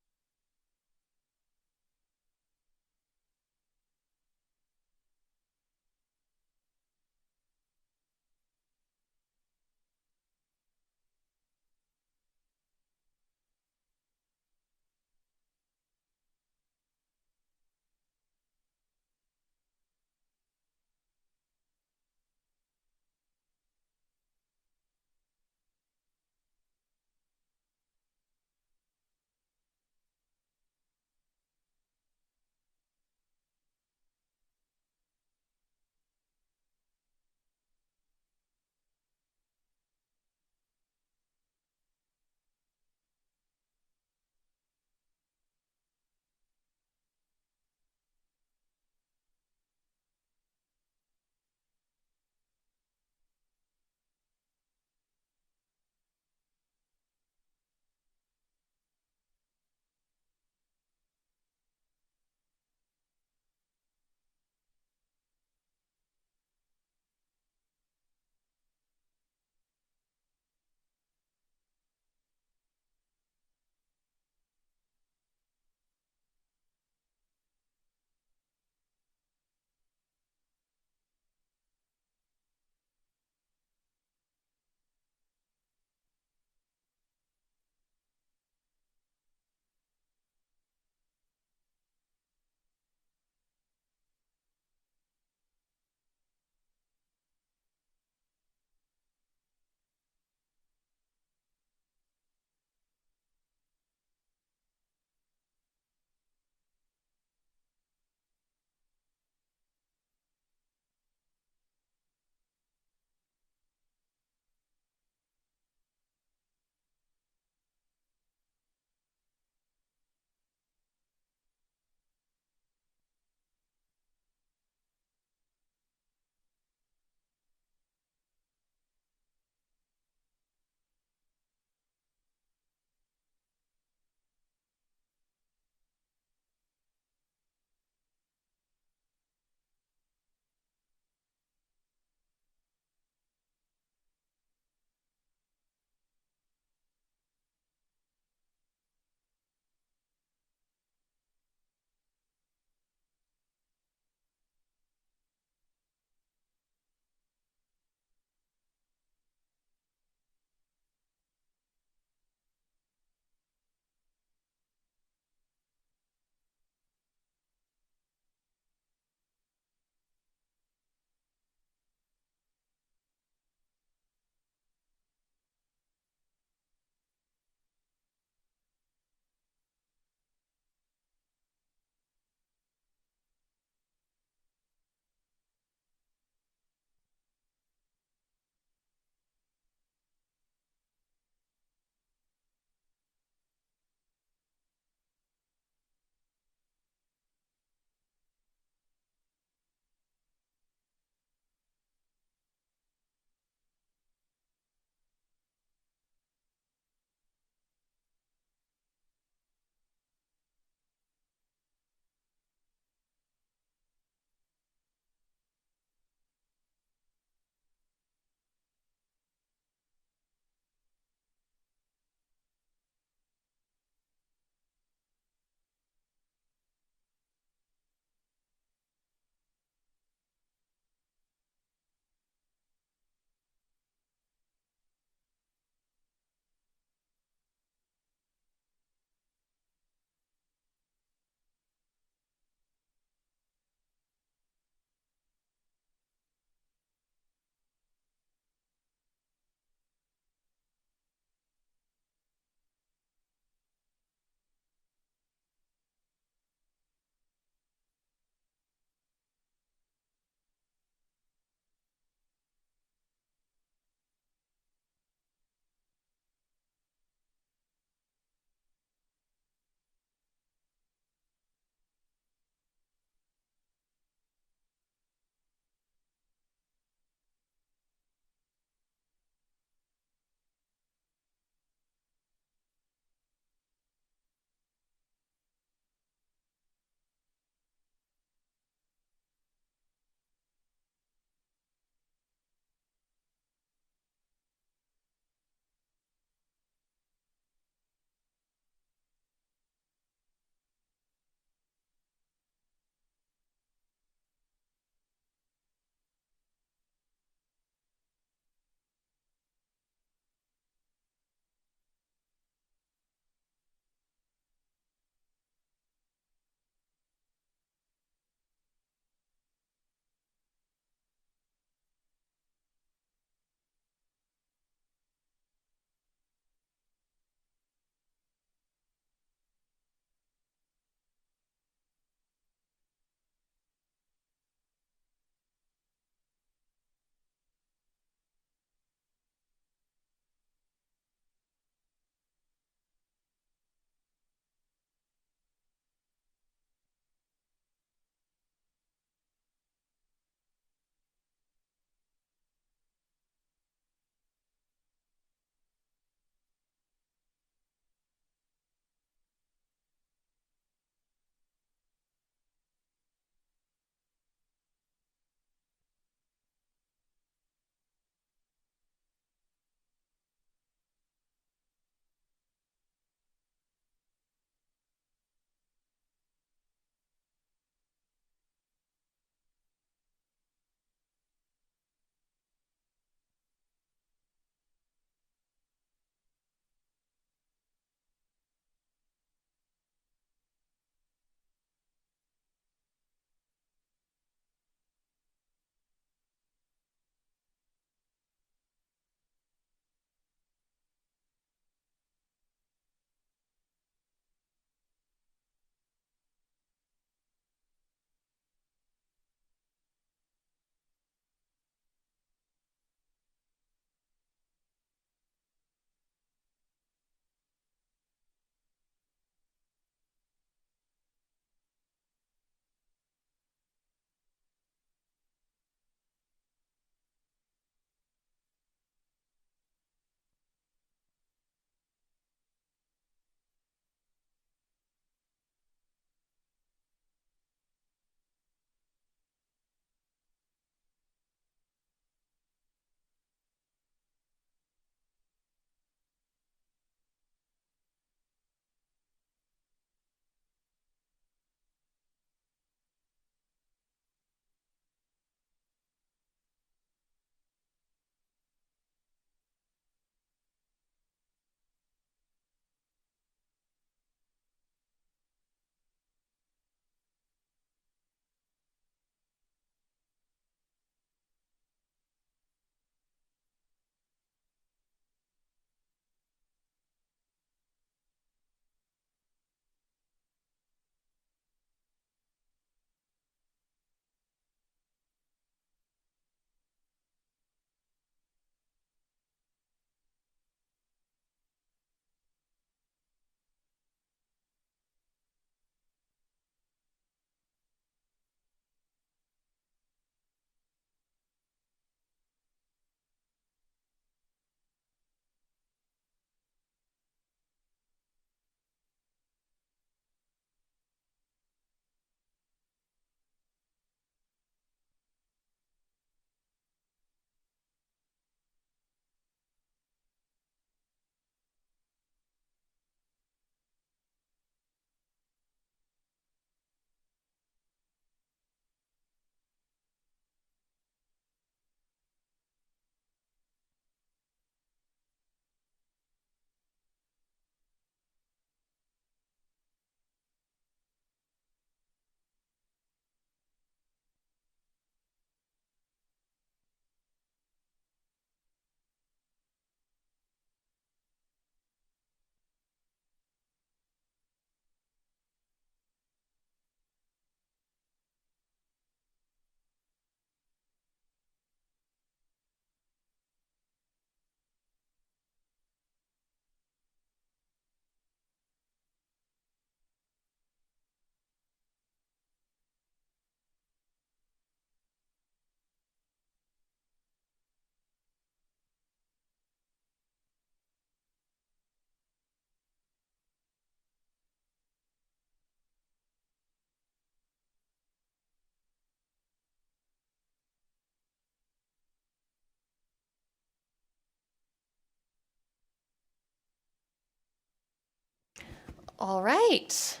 Speaker 1: All right.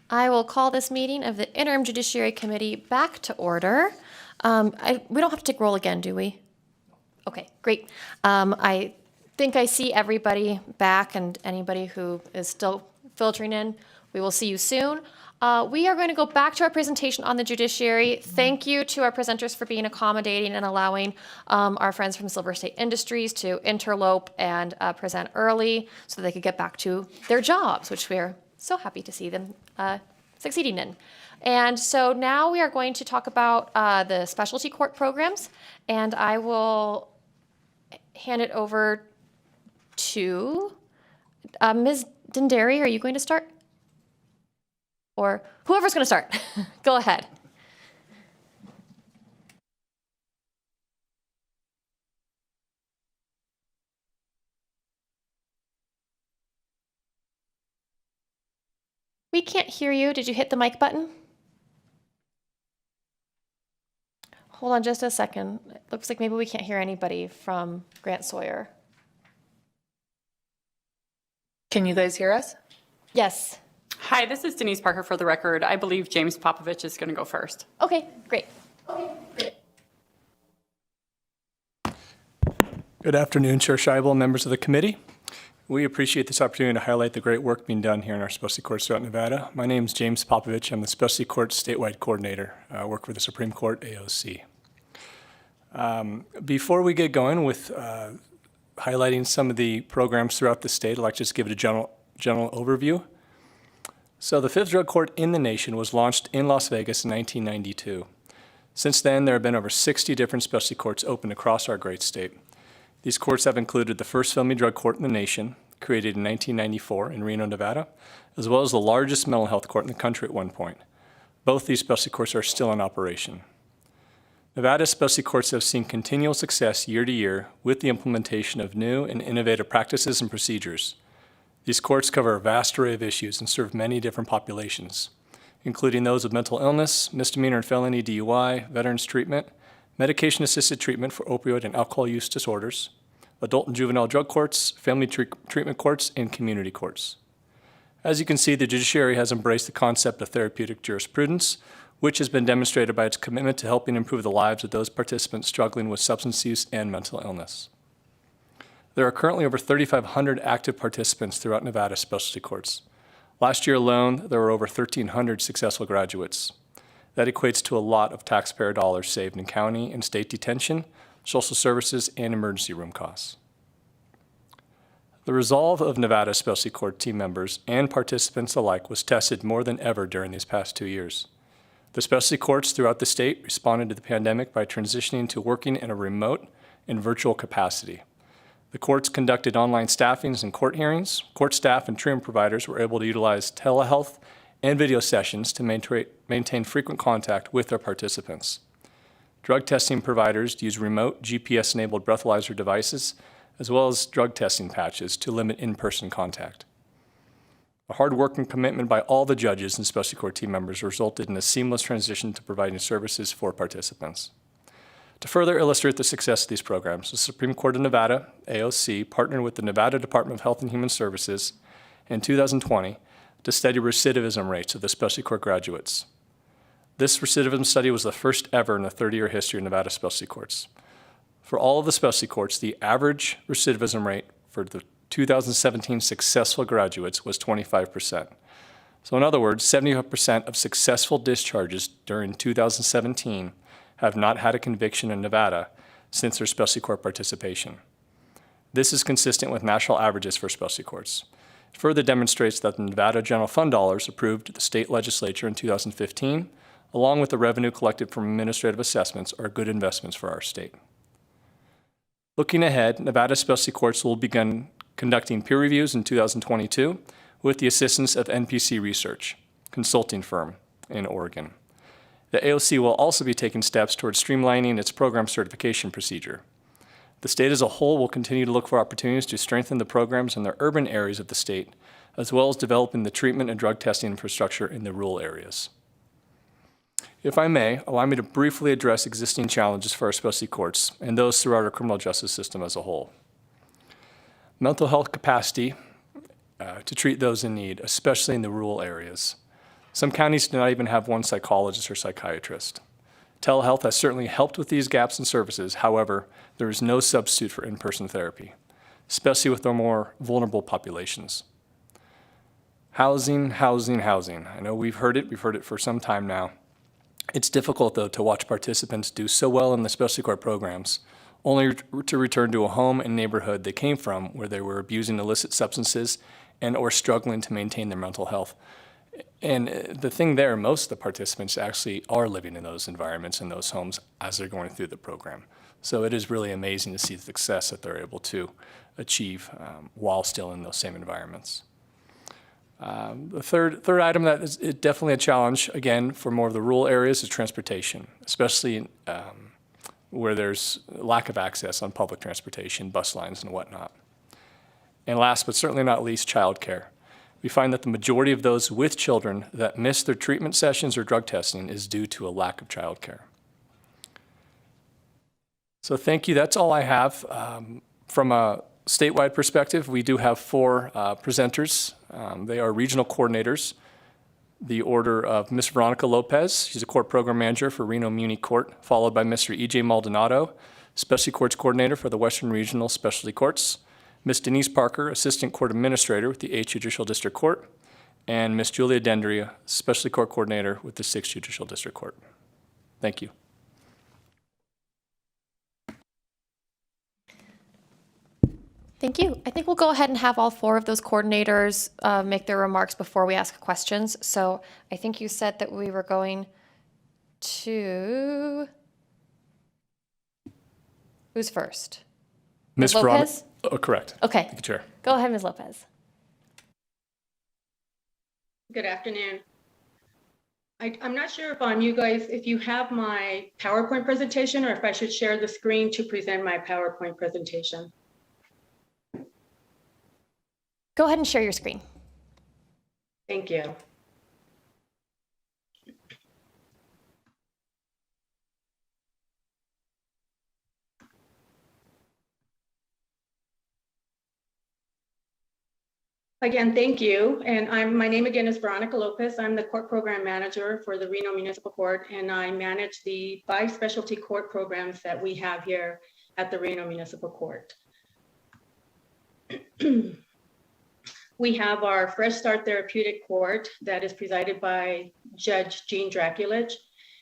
Speaker 1: I will call this meeting of the Interim Judiciary Committee back to order. We don't have to take roll again, do we? Okay, great. I think I see everybody back, and anybody who is still filtering in, we will see you soon. We are going to go back to our presentation on the judiciary. Thank you to our presenters for being accommodating and allowing our friends from Silver State Industries to interlope and present early so they could get back to their jobs, which we're so happy to see them succeeding in. And so now we are going to talk about the specialty court programs, and I will hand it over to Ms. Dindari. Are you going to start? Or whoever's going to start. Go ahead. We can't hear you. Did you hit the mic button? Hold on just a second. It looks like maybe we can't hear anybody from Grant Sawyer.
Speaker 11: Can you guys hear us?
Speaker 1: Yes.
Speaker 11: Hi, this is Denise Parker for the record. I believe James Popovich is going to go first.
Speaker 1: Okay, great.
Speaker 22: Good afternoon, Chair Scheibel, members of the committee. We appreciate this opportunity to highlight the great work being done here in our specialty courts throughout Nevada. My name is James Popovich. I'm the specialty courts statewide coordinator. I work for the Supreme Court AOC. Before we get going with highlighting some of the programs throughout the state, I'd like to just give it a general overview. So the fifth drug court in the nation was launched in Las Vegas in 1992. Since then, there have been over 60 different specialty courts opened across our great state. These courts have included the first felony drug court in the nation, created in 1994 in Reno, Nevada, as well as the largest mental health court in the country at one point. Both these specialty courts are still in operation. Nevada's specialty courts have seen continual success year to year with the implementation of new and innovative practices and procedures. These courts cover a vast array of issues and serve many different populations, including those of mental illness, misdemeanor and felony DUI, veterans treatment, medication-assisted treatment for opioid and alcohol use disorders, adult and juvenile drug courts, family treatment courts, and community courts. As you can see, the judiciary has embraced the concept of therapeutic jurisprudence, which has been demonstrated by its commitment to helping improve the lives of those participants struggling with substance use and mental illness. There are currently over 3,500 active participants throughout Nevada's specialty courts. Last year alone, there were over 1,300 successful graduates. That equates to a lot of taxpayer dollars saved in county and state detention, social services, and emergency room costs. The resolve of Nevada's specialty court team members and participants alike was tested more than ever during these past 2 years. The specialty courts throughout the state responded to the pandemic by transitioning to working in a remote and virtual capacity. The courts conducted online staffings and court hearings. Court staff and treatment providers were able to utilize telehealth and video sessions to maintain frequent contact with their participants. Drug testing providers use remote GPS-enabled breathalyzer devices, as well as drug testing patches to limit in-person contact. The hard work and commitment by all the judges and specialty court team members resulted in a seamless transition to providing services for participants. To further illustrate the success of these programs, the Supreme Court of Nevada, AOC, partnered with the Nevada Department of Health and Human Services in 2020 to study recidivism rates of the specialty court graduates. This recidivism study was the first ever in the 30-year history of Nevada specialty courts. For all of the specialty courts, the average recidivism rate for the 2017 successful graduates was 25%. So in other words, 75% of successful discharges during 2017 have not had a conviction in Nevada since their specialty court participation. This is consistent with national averages for specialty courts. It further demonstrates that the Nevada general fund dollars approved at the state legislature in 2015, along with the revenue collected from administrative assessments, are good investments for our state. Looking ahead, Nevada specialty courts will begin conducting peer reviews in 2022 with the assistance of NPC Research, consulting firm in Oregon. The AOC will also be taking steps towards streamlining its program certification procedure. The state as a whole will continue to look for opportunities to strengthen the programs in the urban areas of the state, as well as developing the treatment and drug testing infrastructure in the rural areas. If I may, allow me to briefly address existing challenges for our specialty courts and those throughout our criminal justice system as a whole. Mental health capacity to treat those in need, especially in the rural areas. Some counties do not even have one psychologist or psychiatrist. Telehealth has certainly helped with these gaps in services. However, there is no substitute for in-person therapy, especially with our more vulnerable populations. Housing, housing, housing. I know we've heard it for some time now. It's difficult, though, to watch participants do so well in the specialty court programs, only to return to a home and neighborhood they came from where they were abusing illicit substances and or struggling to maintain their mental health. And the thing there, most of the participants actually are living in those environments, in those homes, as they're going through the program. So it is really amazing to see the success that they're able to achieve while still in those same environments. The third item that is definitely a challenge, again, for more of the rural areas is transportation, especially where there's lack of access on public transportation, bus lines and whatnot. And last but certainly not least, childcare. We find that the majority of those with children that miss their treatment sessions or drug testing is due to a lack of childcare. So thank you. That's all I have. From a statewide perspective, we do have 4 presenters. They are regional coordinators. The order of Ms. Veronica Lopez, she's a court program manager for Reno Muni Court, followed by Mr. E.J. Maldonado, specialty courts coordinator for the Western Regional Specialty Courts, Ms. Denise Parker, assistant court administrator with the 8th Judicial District Court, and Ms. Julia Dendria, specialty court coordinator with the 6th Judicial District Court. Thank you.
Speaker 1: Thank you. I think we'll go ahead and have all 4 of those coordinators make their remarks before we ask questions. So I think you said that we were going to... Who's first?
Speaker 22: Ms.
Speaker 1: Lopez?
Speaker 22: Oh, correct.
Speaker 1: Okay.
Speaker 22: Thank you, Chair.
Speaker 1: Go ahead, Ms. Lopez.
Speaker 14: Good afternoon. I'm not sure if you have my PowerPoint presentation or if I should share the screen to present my PowerPoint presentation.
Speaker 1: Go ahead and share your screen.
Speaker 14: Thank you. Again, thank you. And my name again is Veronica Lopez. I'm the court program manager for the Reno Municipal Court, and I manage the 5 specialty court programs that we have here at the Reno Municipal Court. We have our Fresh Start Therapeutic Court that is presided by Judge Jean Draculich,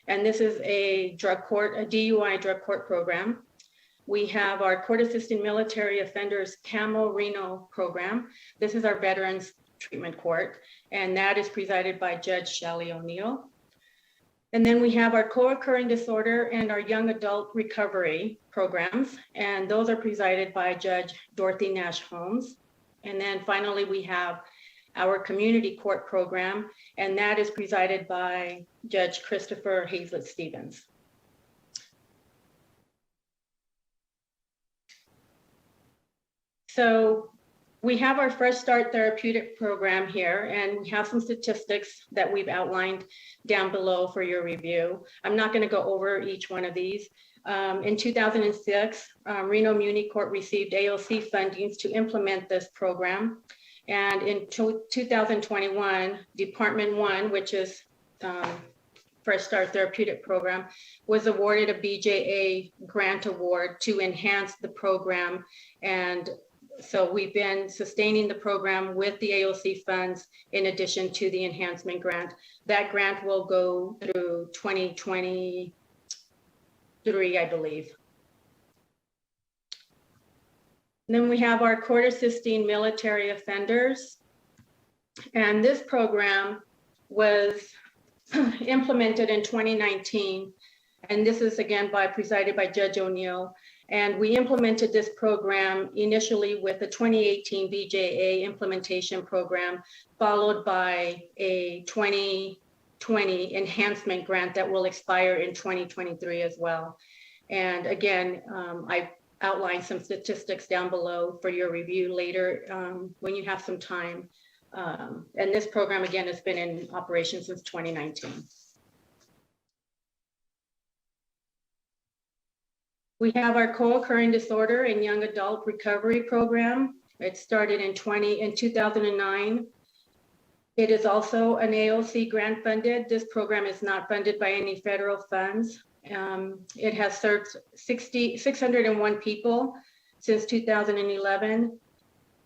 Speaker 14: and this is a drug court, a DUI drug court program. We have our Court Assisting Military Offenders CAMO Reno program. This is our Veterans Treatment Court, and that is presided by Judge Shelley O'Neill. And then we have our co-occurring disorder and our young adult recovery programs, and those are presided by Judge Dorothy Nash Holmes. And then finally, we have our community court program, and that is presided by Judge Christopher Hazlett Stevens. So we have our Fresh Start Therapeutic program here, and we have some statistics that we've outlined down below for your review. I'm not going to go over each one of these. In 2006, Reno Muni Court received AOC fundings to implement this program. And in 2021, Department 1, which is Fresh Start Therapeutic Program, was awarded a BJA grant award to enhance the program. And so we've been sustaining the program with the AOC funds in addition to the enhancement grant. That grant will go through 2023, I believe. And then we have our Court Assisting Military Offenders. And this program was implemented in 2019. And this is again presided by Judge O'Neill. And we implemented this program initially with a 2018 BJA implementation program, followed by a 2020 enhancement grant that will expire in 2023 as well. And again, I outlined some statistics down below for your review later when you have some time. And this program, again, has been in operation since 2019. We have our co-occurring disorder and young adult recovery program. It started in 2009. It is also an AOC grant funded. This program is not funded by any federal funds. It has served 601 people since 2011.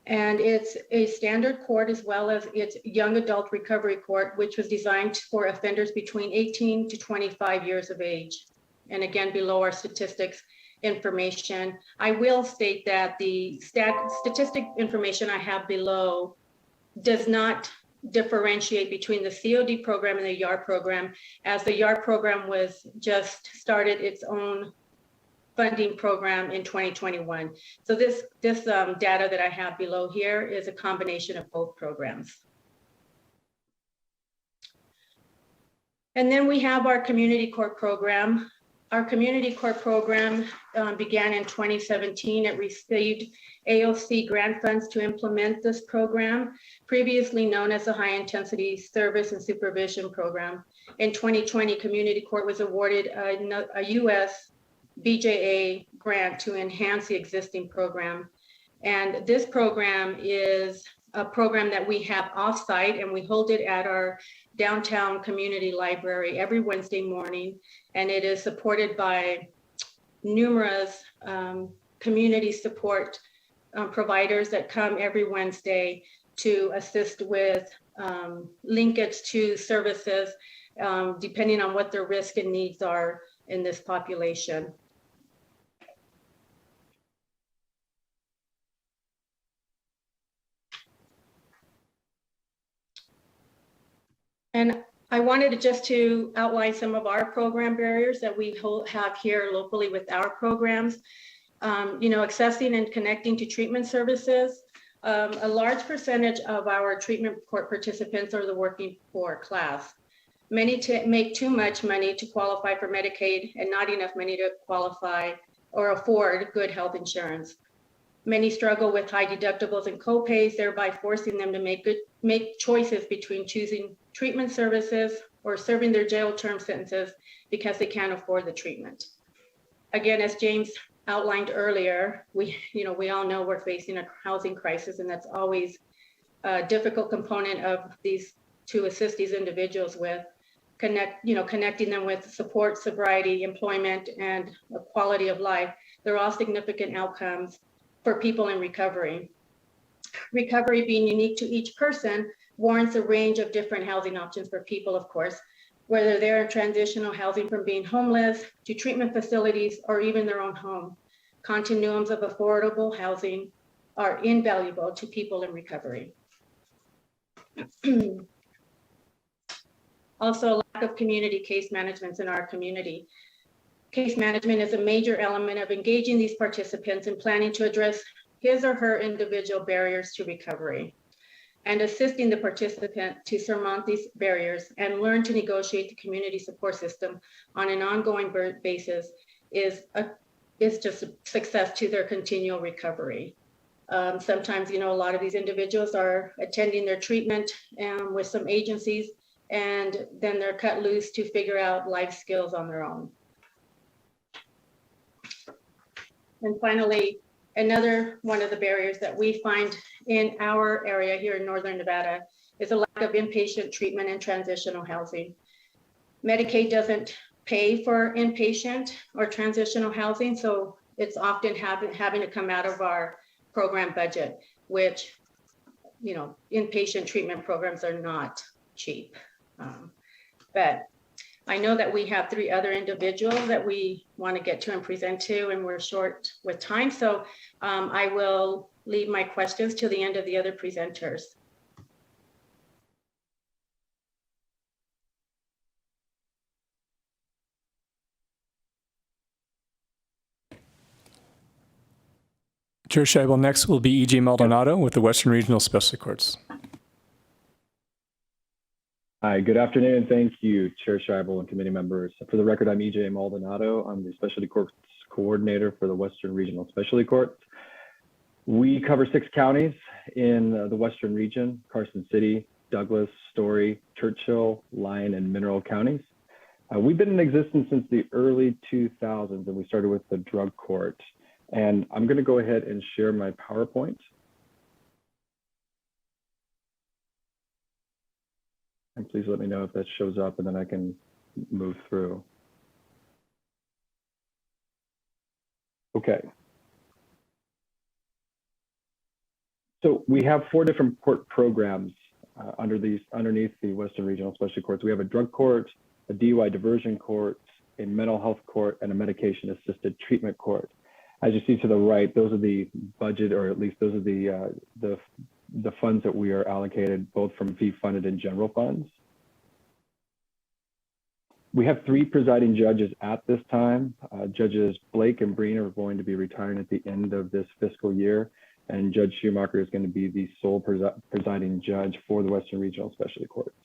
Speaker 14: And it's a standard court as well as its young adult recovery court, which was designed for offenders between 18 to 25 years of age. And again, below our statistics information. I will state that the statistic information I have below does not differentiate between the COD program and the YAR program, as the YAR program was just started its own funding program in 2021. So this data that I have below here is a combination of both programs. And then we have our community court program. Our community court program began in 2017. It received AOC grant funds to implement this program, previously known as the High Intensity Service and Supervision Program. In 2020, community court was awarded a US BJA grant to enhance the existing program. And this program is a program that we have offsite, and we hold it at our downtown community library every Wednesday morning. And it is supported by numerous community support providers that come every Wednesday to assist with linkage to services, depending on what their risk and needs are in this population. And I wanted to outline some of our program barriers that we have here locally with our programs. Accessing and connecting to treatment services. A large percentage of our treatment court participants are the working poor class. Many make too much money to qualify for Medicaid and not enough money to qualify or afford good health insurance. Many struggle with high deductibles and copays, thereby forcing them to make choices between choosing treatment services or serving their jail term sentences because they can't afford the treatment. Again, as James outlined earlier, we all know we're facing a housing crisis, and that's always a difficult component of to assist these individuals with connecting them with support, sobriety, employment, and a quality of life. They're all significant outcomes for people in recovery. Recovery being unique to each person warrants a range of different housing options for people, of course, whether they're in transitional housing from being homeless to treatment facilities or even their own home. Continuums of affordable housing are invaluable to people in recovery. Also, lack of community case management in our community. Case management is a major element of engaging these participants in planning to address his or her individual barriers to recovery, and assisting the participant to surmount these barriers and learn to negotiate the community support system on an ongoing basis is just a success to their continual recovery. Sometimes, a lot of these individuals are attending their treatment with some agencies, and then they're cut loose to figure out life skills on their own. And finally, another one of the barriers that we find in our area here in Northern Nevada is a lack of inpatient treatment and transitional housing. Medicaid doesn't pay for inpatient or transitional housing, so it's often having to come out of our program budget, which, inpatient treatment programs are not cheap. But I know that we have 3 other individuals that we want to get to and present to, and we're short with time. So I will leave my questions to the end of the other presenters.
Speaker 22: Chair Scheibel, next will be E.J. Maldonado with the Western Regional Specialty Courts.
Speaker 17: Hi, good afternoon. Thank you, Chair Scheibel and committee members. For the record, I'm E.J. Maldonado. I'm the Specialty Courts Coordinator for the Western Regional Specialty Courts. We cover 6 counties in the Western region: Carson City, Douglas, Story, Churchill, Lyon, and Mineral counties. We've been in existence since the early 2000s, and we started with the drug court. And I'm going to go ahead and share my PowerPoint. And please let me know if that shows up and then I can move through. Okay. So we have 4 different court programs underneath the Western Regional Specialty Courts. We have a drug court, a DUI diversion court, a mental health court, and a medication assisted treatment court. As you see to the right, those are the budget, or at least those are the funds that we are allocated, both from fee funded and general funds. We have 3 presiding judges at this time. Judges Blake and Breen are going to be retiring at the end of this fiscal year, and Judge Schumacher is going to be the sole presiding judge for the Western Regional Specialty Courts.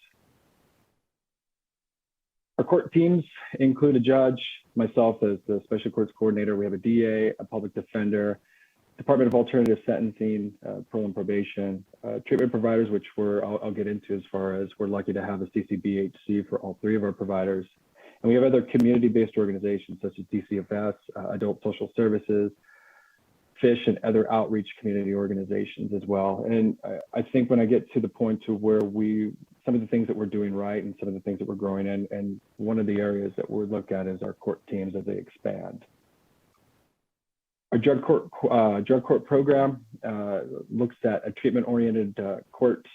Speaker 17: Our court teams include a judge, myself as the Special Courts Coordinator. We have a DA, a public defender, Department of Alternative Sentencing, parole and probation, treatment providers, which I'll get into as far as we're lucky to have a CCBHC for all 3 of our providers. And we have other community-based organizations such as DCFS, Adult Social Services, FISH, and other outreach community organizations as well. And I think when I get to the point to where some of the things that we're doing right and some of the things that we're growing in, and one of the areas that we'll look at is our court teams as they expand. Our drug court program looks at a treatment-oriented court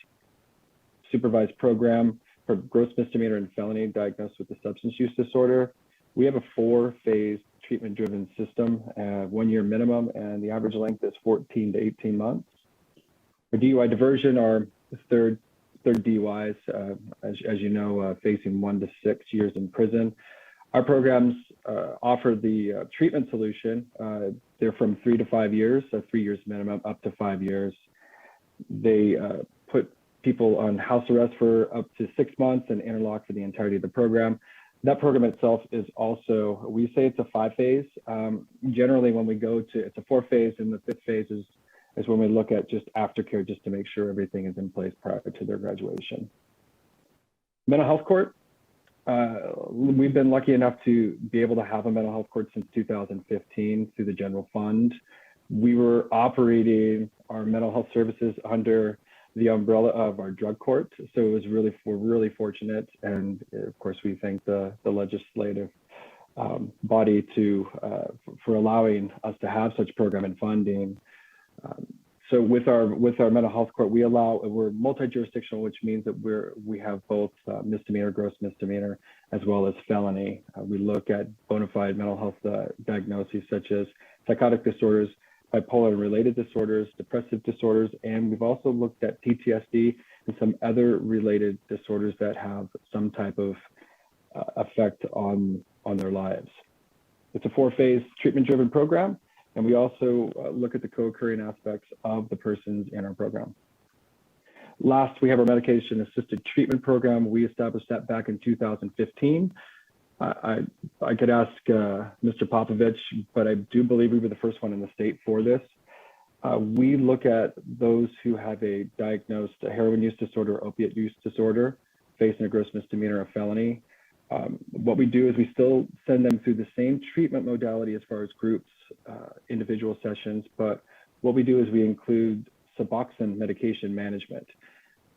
Speaker 17: supervised program for gross misdemeanor and felony diagnosed with a substance use disorder. We have a 4-phase treatment-driven system, 1-year minimum, and the average length is 14 to 18 months. For DUI diversion, our third DUIs, as you know, facing 1 to 6 years in prison. Our programs offer the treatment solution. They're from 3 to 5 years, so 3 years minimum, up to 5 years. They put people on house arrest for up to 6 months and interlock for the entirety of the program. That program itself is also, we say it's a 5-phase. Generally, when we go to, it's a 4-phase, and the 5th phase is when we look at just aftercare, just to make sure everything is in place prior to their graduation. Mental health court. We've been lucky enough to be able to have a mental health court since 2015 through the general fund. We were operating our mental health services under the umbrella of our drug court. So it was we're really fortunate. And of course, we thank the legislative body for allowing us to have such program and funding. So with our mental health court, we're multi-jurisdictional, which means that we have both misdemeanor, gross misdemeanor, as well as felony. We look at bona fide mental health diagnoses such as psychotic disorders, bipolar and related disorders, depressive disorders, and we've also looked at PTSD and some other related disorders that have some type of effect on their lives. It's a 4-phase treatment-driven program, and we also look at the co-occurring aspects of the persons in our program. Last, we have our medication-assisted treatment program. We established that back in 2015. I could ask Mr. Popovich, but I do believe we were the first one in the state for this. We look at those who have a diagnosed heroin use disorder, opiate use disorder, facing a gross misdemeanor or felony. What we do is we still send them through the same treatment modality as far as groups, individual sessions, but what we do is we include Suboxone medication management.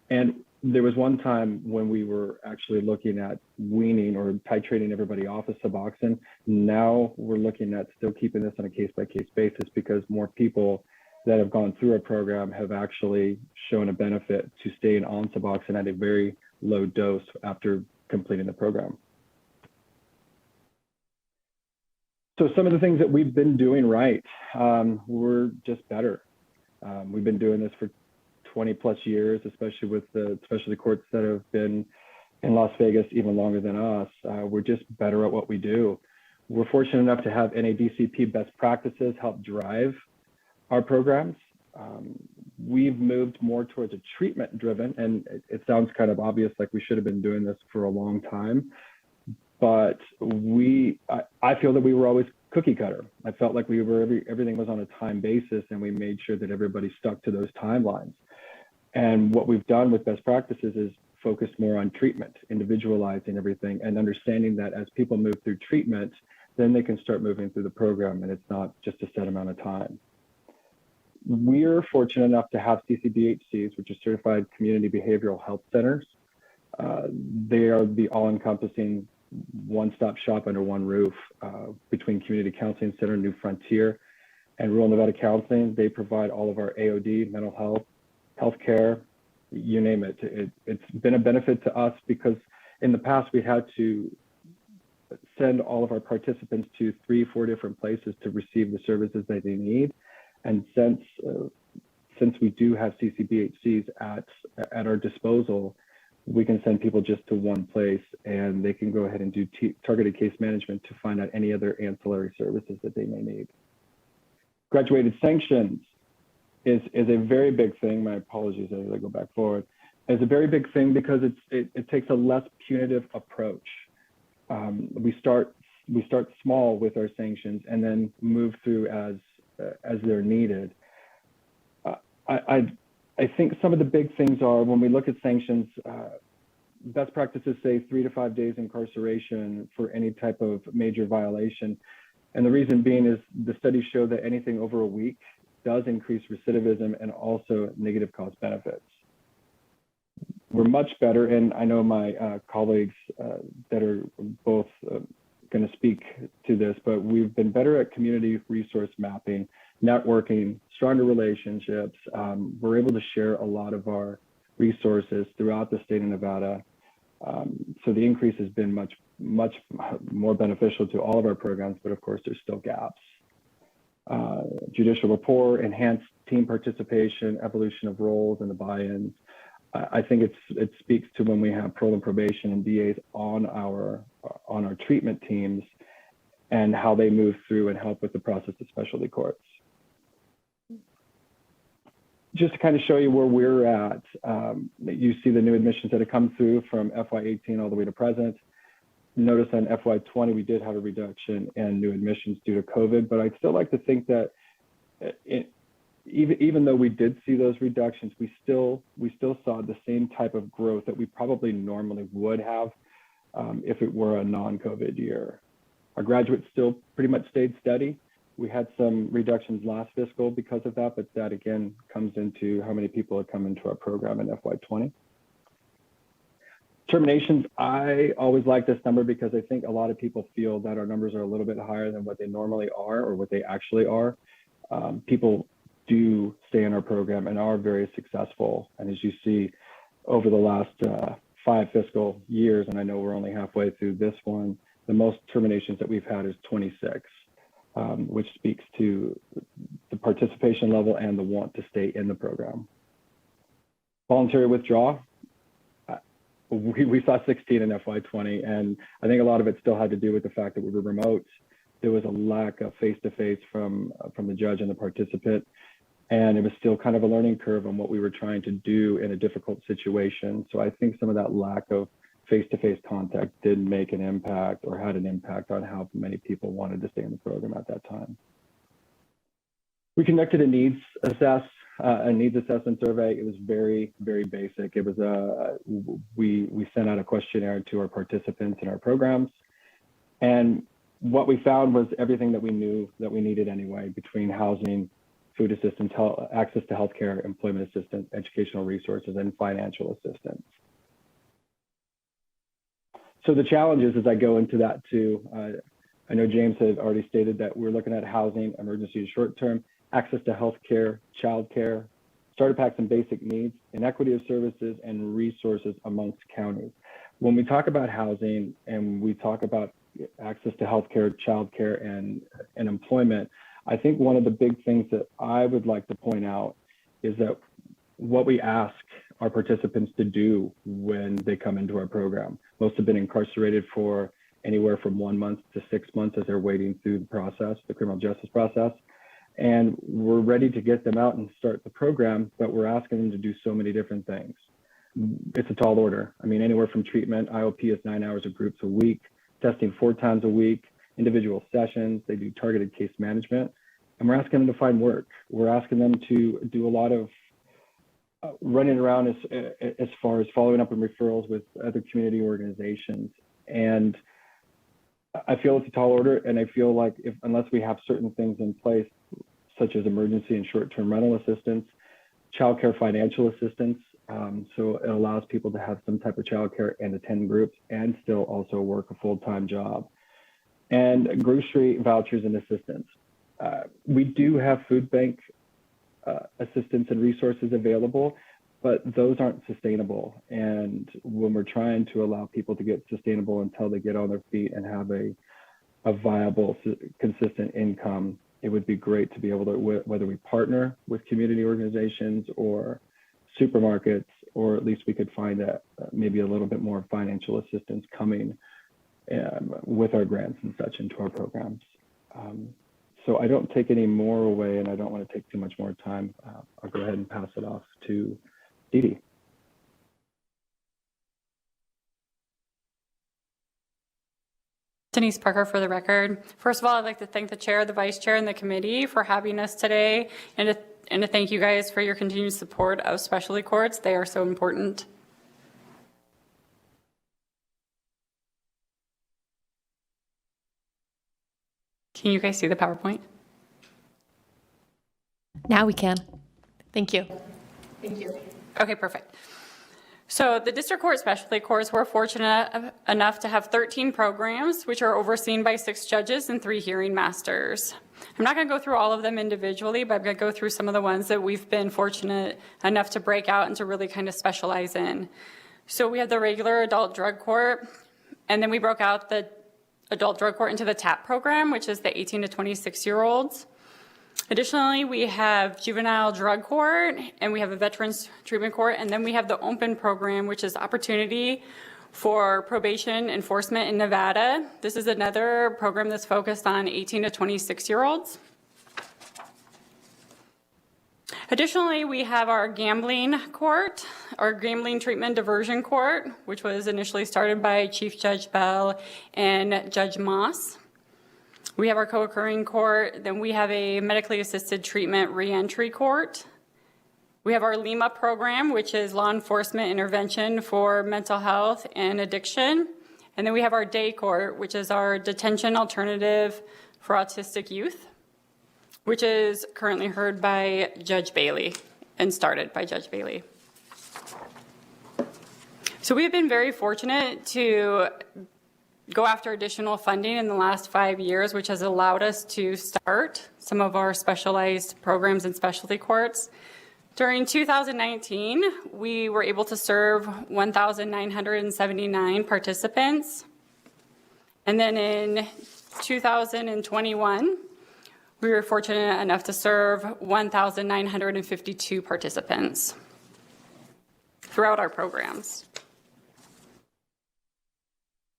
Speaker 17: And there was one time when we were actually looking at weaning or titrating everybody off of Suboxone. Now we're looking at still keeping this on a case-by-case basis because more people that have gone through our program have actually shown a benefit to staying on Suboxone at a very low dose after completing the program. So some of the things that we've been doing right, we're just better. We've been doing this for 20 plus years, especially with the specialty courts that have been in Las Vegas even longer than us. We're just better at what we do. We're fortunate enough to have NADCP best practices help drive our programs. We've moved more towards a treatment driven, and it sounds kind of obvious, like we should have been doing this for a long time, but I feel that we were always cookie cutter. I felt like everything was on a time basis, and we made sure that everybody stuck to those timelines. And what we've done with best practices is focus more on treatment, individualizing everything, and understanding that as people move through treatment, then they can start moving through the program, and it's not just a set amount of time. We're fortunate enough to have CCBHCs, which are Certified Community Behavioral Health Centers. They are the all-encompassing one-stop shop under one roof between Community Counseling Center, New Frontier, and Rural Nevada Counseling. They provide all of our AOD, mental health, healthcare, you name it. It's been a benefit to us because in the past we had to send all of our participants to 3-4 different places to receive the services that they need. And since we do have CCBHCs at our disposal, we can send people just to one place and they can go ahead and do targeted case management to find out any other ancillary services that they may need. Graduated sanctions is a very big thing. My apologies as I go back forward. It's a very big thing because it takes a less punitive approach. We start small with our sanctions and then move through as they're needed. I think some of the big things are when we look at sanctions, best practices say 3 to 5 days incarceration for any type of major violation. And the reason being is the studies show that anything over a week does increase recidivism and also negative cost benefits. We're much better, and I know my colleagues that are both going to speak to this, but we've been better at community resource mapping, networking, stronger relationships. We're able to share a lot of our resources throughout the state of Nevada. So the increase has been much more beneficial to all of our programs, but of course there's still gaps. Judicial rapport, enhanced team participation, evolution of roles and the buy-ins. I think it speaks to when we have parole and probation and DAs on our treatment teams and how they move through and help with the process of specialty courts. Just to kind of show you where we're at, you see the new admissions that have come through from FY18 all the way to present. Notice on FY20, we did have a reduction in new admissions due to COVID, but I'd still like to think that even though we did see those reductions, we still saw the same type of growth that we probably normally would have if it were a non-COVID year. Our graduates still pretty much stayed steady. We had some reductions last fiscal because of that, but that again comes into how many people have come into our program in FY20. Terminations, I always like this number because I think a lot of people feel that our numbers are a little bit higher than what they normally are or what they actually are. People do stay in our program and are very successful. And as you see over the last 5 fiscal years, and I know we're only halfway through this one, the most terminations that we've had is 26, which speaks to the participation level and the want to stay in the program. Voluntary withdrawal, we saw 16 in FY20, and I think a lot of it still had to do with the fact that we were remote. There was a lack of face-to-face from the judge and the participant, and it was still kind of a learning curve on what we were trying to do in a difficult situation. So I think some of that lack of face-to-face contact did make an impact or had an impact on how many people wanted to stay in the program at that time. We conducted a needs assessment survey. It was very, very basic. It was we sent out a questionnaire to our participants in our programs, and what we found was everything that we knew that we needed anyway, between housing, food assistance, access to healthcare, employment assistance, educational resources, and financial assistance. So the challenges as I go into that too, I know James had already stated that we're looking at housing, emergency and short-term, access to healthcare, childcare, starter packs and basic needs, inequity of services and resources amongst counties. When we talk about housing and we talk about access to healthcare, childcare, and employment, I think one of the big things that I would like to point out is that what we ask our participants to do when they come into our program. Most have been incarcerated for anywhere from 1 month to 6 months as they're waiting through the process, the criminal justice process. And we're ready to get them out and start the program, but we're asking them to do so many different things. It's a tall order. I mean, anywhere from treatment, IOP is 9 hours of groups a week, testing 4 times a week, individual sessions, they do targeted case management, and we're asking them to find work. We're asking them to do a lot of running around as far as following up on referrals with other community organizations. And I feel it's a tall order, and I feel like unless we have certain things in place, such as emergency and short-term rental assistance, childcare financial assistance, So it allows people to have some type of childcare and attend groups and still also work a full-time job. And grocery vouchers and assistance. We do have food bank assistance and resources available, but those aren't sustainable. And when we're trying to allow people to get sustainable until they get on their feet and have a viable, consistent income, it would be great to be able to, whether we partner with community organizations or supermarkets, or at least we could find that maybe a little bit more financial assistance coming with our grants and such into our programs. So I don't take any more away, and I don't want to take too much more time. I'll go ahead and pass it off to Dee Dee.
Speaker 11: Denise Parker for the record. First of all, I'd like to thank the chair, the vice chair, and the committee for having us today, and to thank you guys for your continued support of specialty courts. They are so important. Can you guys see the PowerPoint?
Speaker 1: Now we can. Thank you.
Speaker 11: Thank you. Okay, perfect. So the district court specialty courts, we're fortunate enough to have 13 programs, which are overseen by 6 judges and 3 hearing masters. I'm not going to go through all of them individually, but I'm going to go through some of the ones that we've been fortunate enough to break out and to really kind of specialize in. So we have the regular adult drug court, and then we broke out the adult drug court into the TAP program, which is the 18 to 26-year-olds. Additionally, we have juvenile drug court, and we have a veterans treatment court, and then we have the open program, which is opportunity for probation enforcement in Nevada. This is another program that's focused on 18 to 26-year-olds. Additionally, we have our gambling court, our gambling treatment diversion court, which was initially started by Chief Judge Bell and Judge Moss. We have our co-occurring court, then we have a medically assisted treatment reentry court. We have our LIMA program, which is law enforcement intervention for mental health and addiction. And then we have our day court, which is our detention alternative for autistic youth, which is currently heard by Judge Bailey and started by Judge Bailey. So we've been very fortunate to go after additional funding in the last 5 years, which has allowed us to start some of our specialized programs and specialty courts. During 2019, we were able to serve 1,979 participants. And then in 2021, we were fortunate enough to serve 1,952 participants throughout our programs.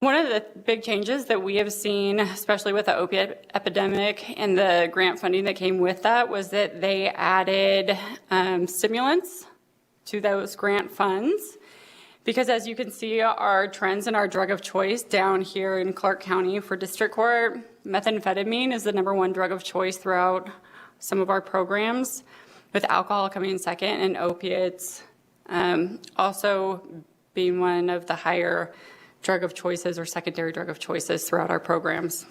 Speaker 11: One of the big changes that we have seen, especially with the opiate epidemic and the grant funding that came with that, was that they added stimulants to those grant funds. Because as you can see, our trends in our drug of choice down here in Clark County for district court, methamphetamine is the #1 drug of choice throughout some of our programs, with alcohol coming in second and opiates also being one of the higher drug of choices or secondary drug of choices throughout our programs.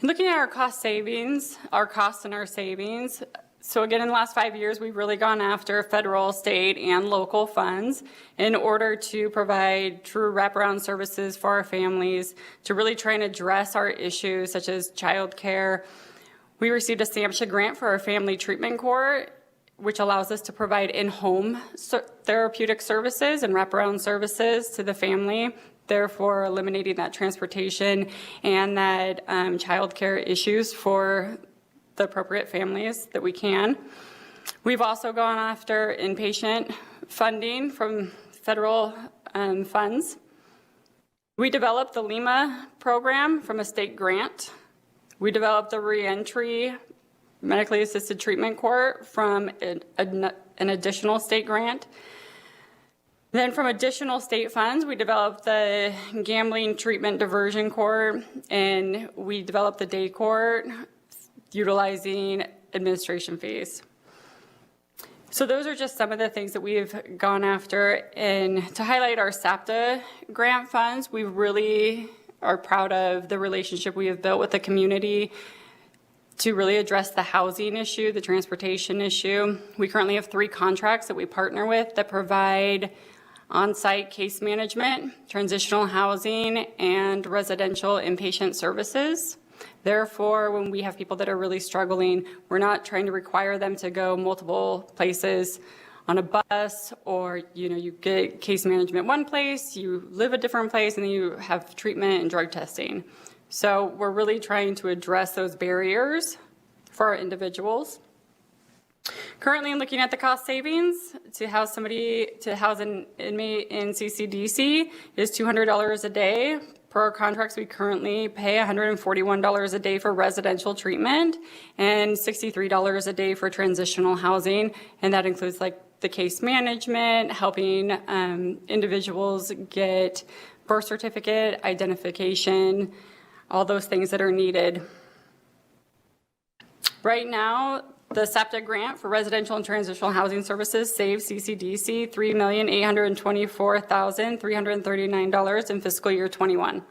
Speaker 11: Looking at our cost savings, our costs and our savings, so again, in the last 5 years, we've really gone after federal, state, and local funds in order to provide true wraparound services for our families, to really try and address our issues such as childcare. We received a SAMHSA grant for our family treatment court, which allows us to provide in-home therapeutic services and wraparound services to the family, therefore eliminating that transportation and that childcare issues for the appropriate families that we can. We've also gone after inpatient funding from federal funds. We developed the LIMA program from a state grant. We developed the reentry medically assisted treatment court from an additional state grant. Then from additional state funds, we developed the gambling treatment diversion court, and we developed the day court utilizing administration fees. So those are just some of the things that we've gone after. And to highlight our SAPTA grant funds, we really are proud of the relationship we have built with the community to really address the housing issue, the transportation issue. We currently have 3 contracts that we partner with that provide on-site case management, transitional housing, and residential inpatient services. Therefore, when we have people that are really struggling, we're not trying to require them to go multiple places on a bus, or you get case management one place, you live a different place, and then you have treatment and drug testing. So we're really trying to address those barriers for our individuals. Currently, I'm looking at the cost savings to house an inmate in CCDC is $200 a day. Per our contracts, we currently pay $141 a day for residential treatment and $63 a day for transitional housing, and that includes like the case management, helping individuals get birth certificate, identification, all those things that are needed. Right now, the SAPTA grant for residential and transitional housing services saves CCDC $3,824,339 in fiscal year 21.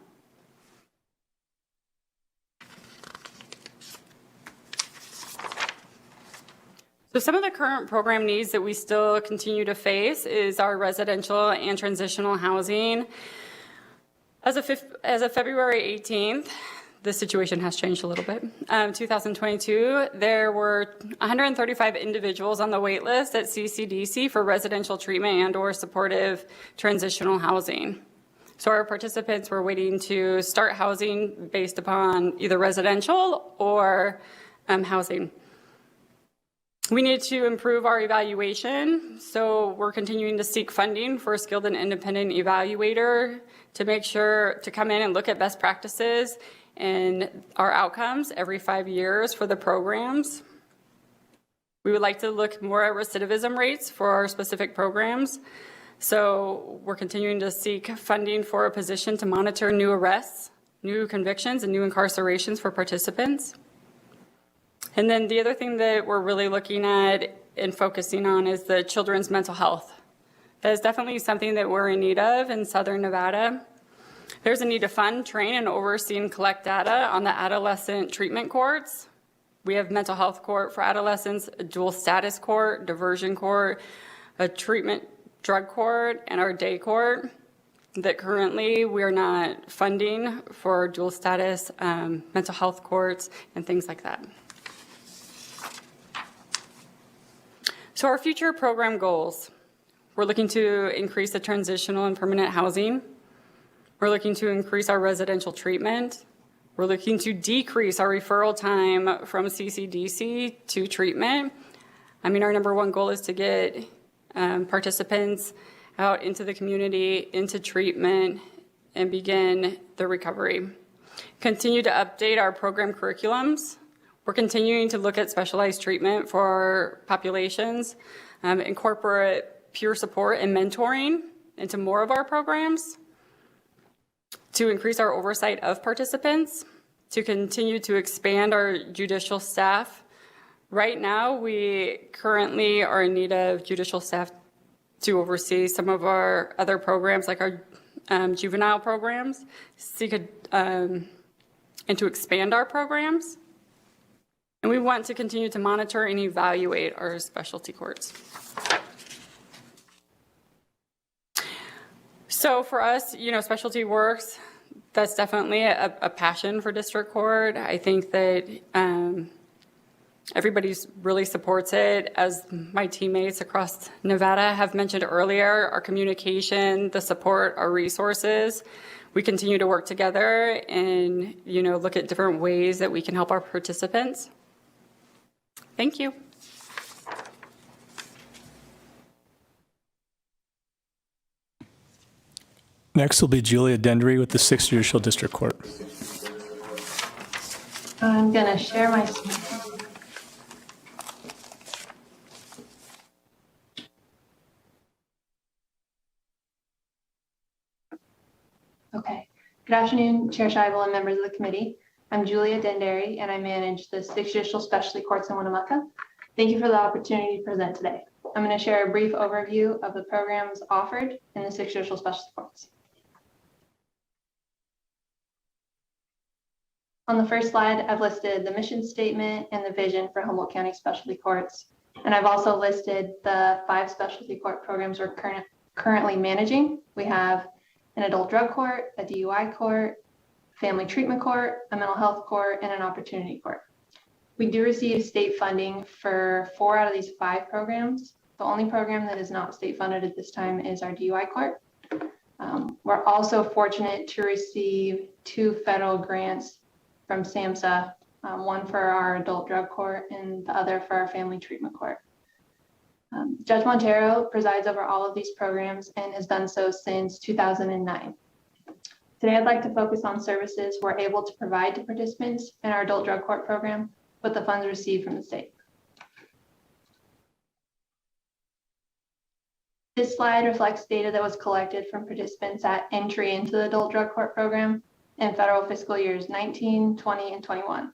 Speaker 11: So some of the current program needs that we still continue to face is our residential and transitional housing. As of February 18th, the situation has changed a little bit. 2022, there were 135 individuals on the wait list at CCDC for residential treatment and/or supportive transitional housing. So our participants were waiting to start housing based upon either residential or housing. We need to improve our evaluation, so we're continuing to seek funding for a skilled and independent evaluator to make sure to come in and look at best practices and our outcomes every 5 years for the programs. We would like to look more at recidivism rates for our specific programs. So we're continuing to seek funding for a position to monitor new arrests, new convictions, and new incarcerations for participants. And then the other thing that we're really looking at and focusing on is the children's mental health. That is definitely something that we're in need of in Southern Nevada. There's a need to fund, train, and oversee and collect data on the adolescent treatment courts. We have mental health court for adolescents, a dual status court, diversion court, a treatment drug court, and our day court that currently we're not funding for dual status mental health courts and things like that. So our future program goals, we're looking to increase the transitional and permanent housing. We're looking to increase our residential treatment. We're looking to decrease our referral time from CCDC to treatment. I mean, our number one goal is to get participants out into the community, into treatment, and begin the recovery. Continue to update our program curriculums. We're continuing to look at specialized treatment for our populations, incorporate peer support and mentoring into more of our programs, to increase our oversight of participants, to continue to expand our judicial staff. Right now, we currently are in need of judicial staff to oversee some of our other programs, like our juvenile programs, and to expand our programs. And we want to continue to monitor and evaluate our specialty courts. So for us, specialty works, that's definitely a passion for district court. I think that everybody really supports it. As my teammates across Nevada have mentioned earlier, our communication, the support, our resources, we continue to work together and look at different ways that we can help our participants. Thank you.
Speaker 22: Next will be Julia Dendry with the 6th Judicial District Court.
Speaker 4: I'm going to share my screen. Okay. Good afternoon, Chair Scheibel and members of the committee. I'm Julia Dendry, and I manage the 6 Judicial Specialty Courts in Winnemucca. Thank you for the opportunity to present today. I'm going to share a brief overview of the programs offered in the 6 Judicial Specialty Courts. On the first slide, I've listed the mission statement and the vision for Humboldt County Specialty Courts. And I've also listed the 5 specialty court programs we're currently managing. We have an adult drug court, a DUI court, family treatment court, a mental health court, and an opportunity court. We do receive state funding for 4 out of these 5 programs. The only program that is not state funded at this time is our DUI court. We're also fortunate to receive 2 federal grants from SAMHSA, one for our adult drug court and the other for our family treatment court. Judge Montero presides over all of these programs and has done so since 2009. Today, I'd like to focus on services we're able to provide to participants in our adult drug court program with the funds received from the state. This slide reflects data that was collected from participants at entry into the adult drug court program in federal fiscal years 19, 20, and 21.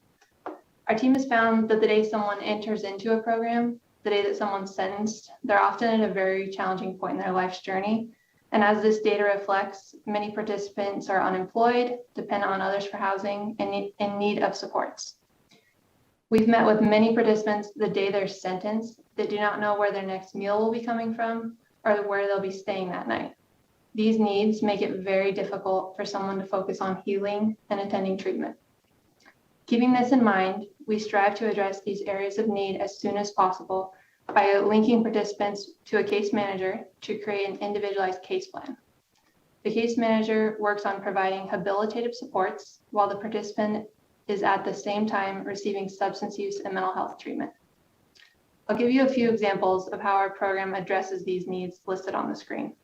Speaker 4: Our team has found that the day someone enters into a program, the day that someone's sentenced, they're often at a very challenging point in their life's journey. And as this data reflects, many participants are unemployed, dependent on others for housing, and in need of supports. We've met with many participants the day they're sentenced that do not know where their next meal will be coming from or where they'll be staying that night. These needs make it very difficult for someone to focus on healing and attending treatment. Keeping this in mind, we strive to address these areas of need as soon as possible by linking participants to a case manager to create an individualized case plan. The case manager works on providing habilitative supports while the participant is at the same time receiving substance use and mental health treatment. I'll give you a few examples of how our program addresses these needs listed on the screen.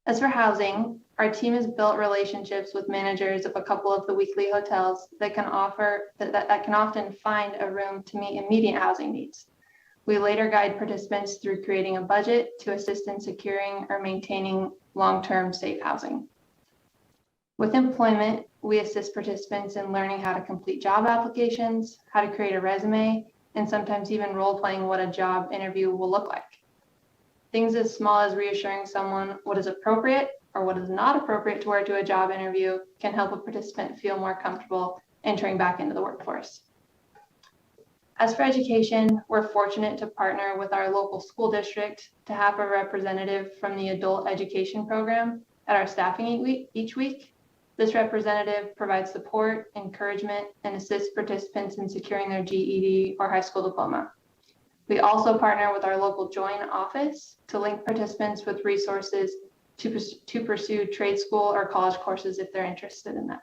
Speaker 4: As for housing, our team has built relationships with managers of a couple of the weekly hotels that can often find a room to meet immediate housing needs. We later guide participants through creating a budget to assist in securing or maintaining long-term safe housing. With employment, we assist participants in learning how to complete job applications, how to create a resume, and sometimes even role-playing what a job interview will look like. Things as small as reassuring someone what is appropriate or what is not appropriate to wear to a job interview can help a participant feel more comfortable entering back into the workforce. As for education, we're fortunate to partner with our local school district to have a representative from the adult education program at our staffing each week. This representative provides support, encouragement, and assists participants in securing their GED or high school diploma. We also partner with our local joint office to link participants with resources to pursue trade school or college courses if they're interested in that.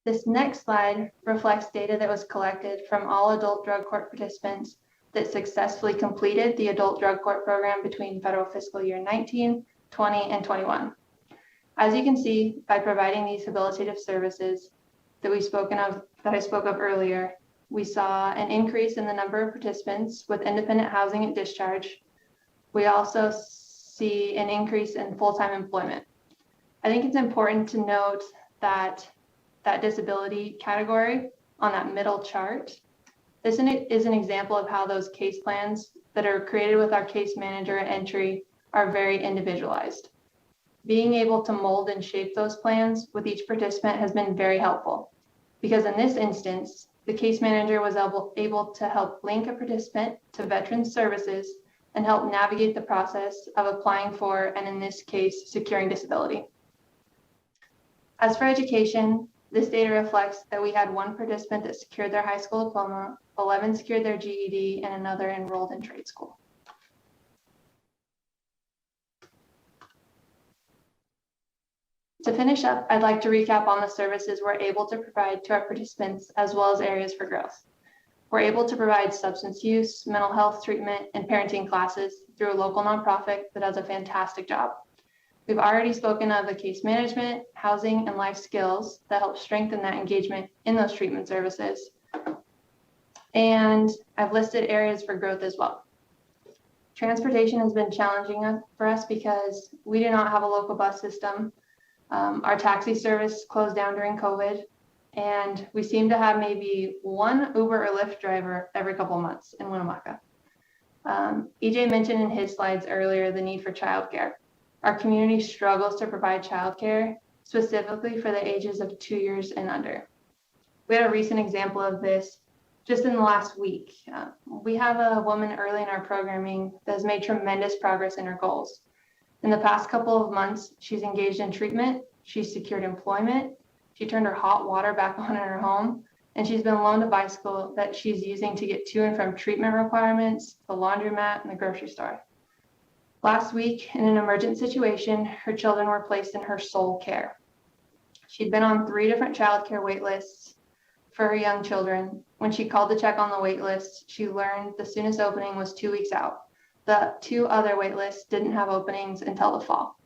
Speaker 4: This next slide reflects data that was collected from all adult drug court participants that successfully completed the adult drug court program between federal fiscal year 19, 20, and 21. As you can see, by providing these habilitative services that I spoke of earlier, we saw an increase in the number of participants with independent housing at discharge. We also see an increase in full-time employment. I think it's important to note that disability category on that middle chart, this is an example of how those case plans that are created with our case manager at entry are very individualized. Being able to mold and shape those plans with each participant has been very helpful, because in this instance, the case manager was able to help link a participant to Veterans Services and help navigate the process of applying for, and in this case, securing disability. As for education, this data reflects that we had 1 participant that secured their high school diploma, 11 secured their GED, and another enrolled in trade school. To finish up, I'd like to recap on the services we're able to provide to our participants as well as areas for growth. We're able to provide substance use, mental health treatment, and parenting classes through a local nonprofit that does a fantastic job. We've already spoken of the case management, housing, and life skills that help strengthen that engagement in those treatment services. And I've listed areas for growth as well. Transportation has been challenging for us because we do not have a local bus system. Our taxi service closed down during COVID, and we seem to have maybe 1 Uber or Lyft driver every couple of months in Winnemucca. EJ mentioned in his slides earlier the need for childcare. Our community struggles to provide childcare, specifically for the ages of 2 years and under. We had a recent example of this just in the last week. We have a woman early in our programming that has made tremendous progress in her goals. In the past couple of months, she's engaged in treatment, she's secured employment, she turned her hot water back on in her home, and she's been loaned a bicycle that she's using to get to and from treatment requirements, the laundromat, and the grocery store. Last week, in an emergent situation, her children were placed in her sole care. She'd been on 3 different childcare wait lists for her young children. When she called to check on the wait list, she learned the soonest opening was 2 weeks out. The 2 other wait lists didn't have openings until the fall.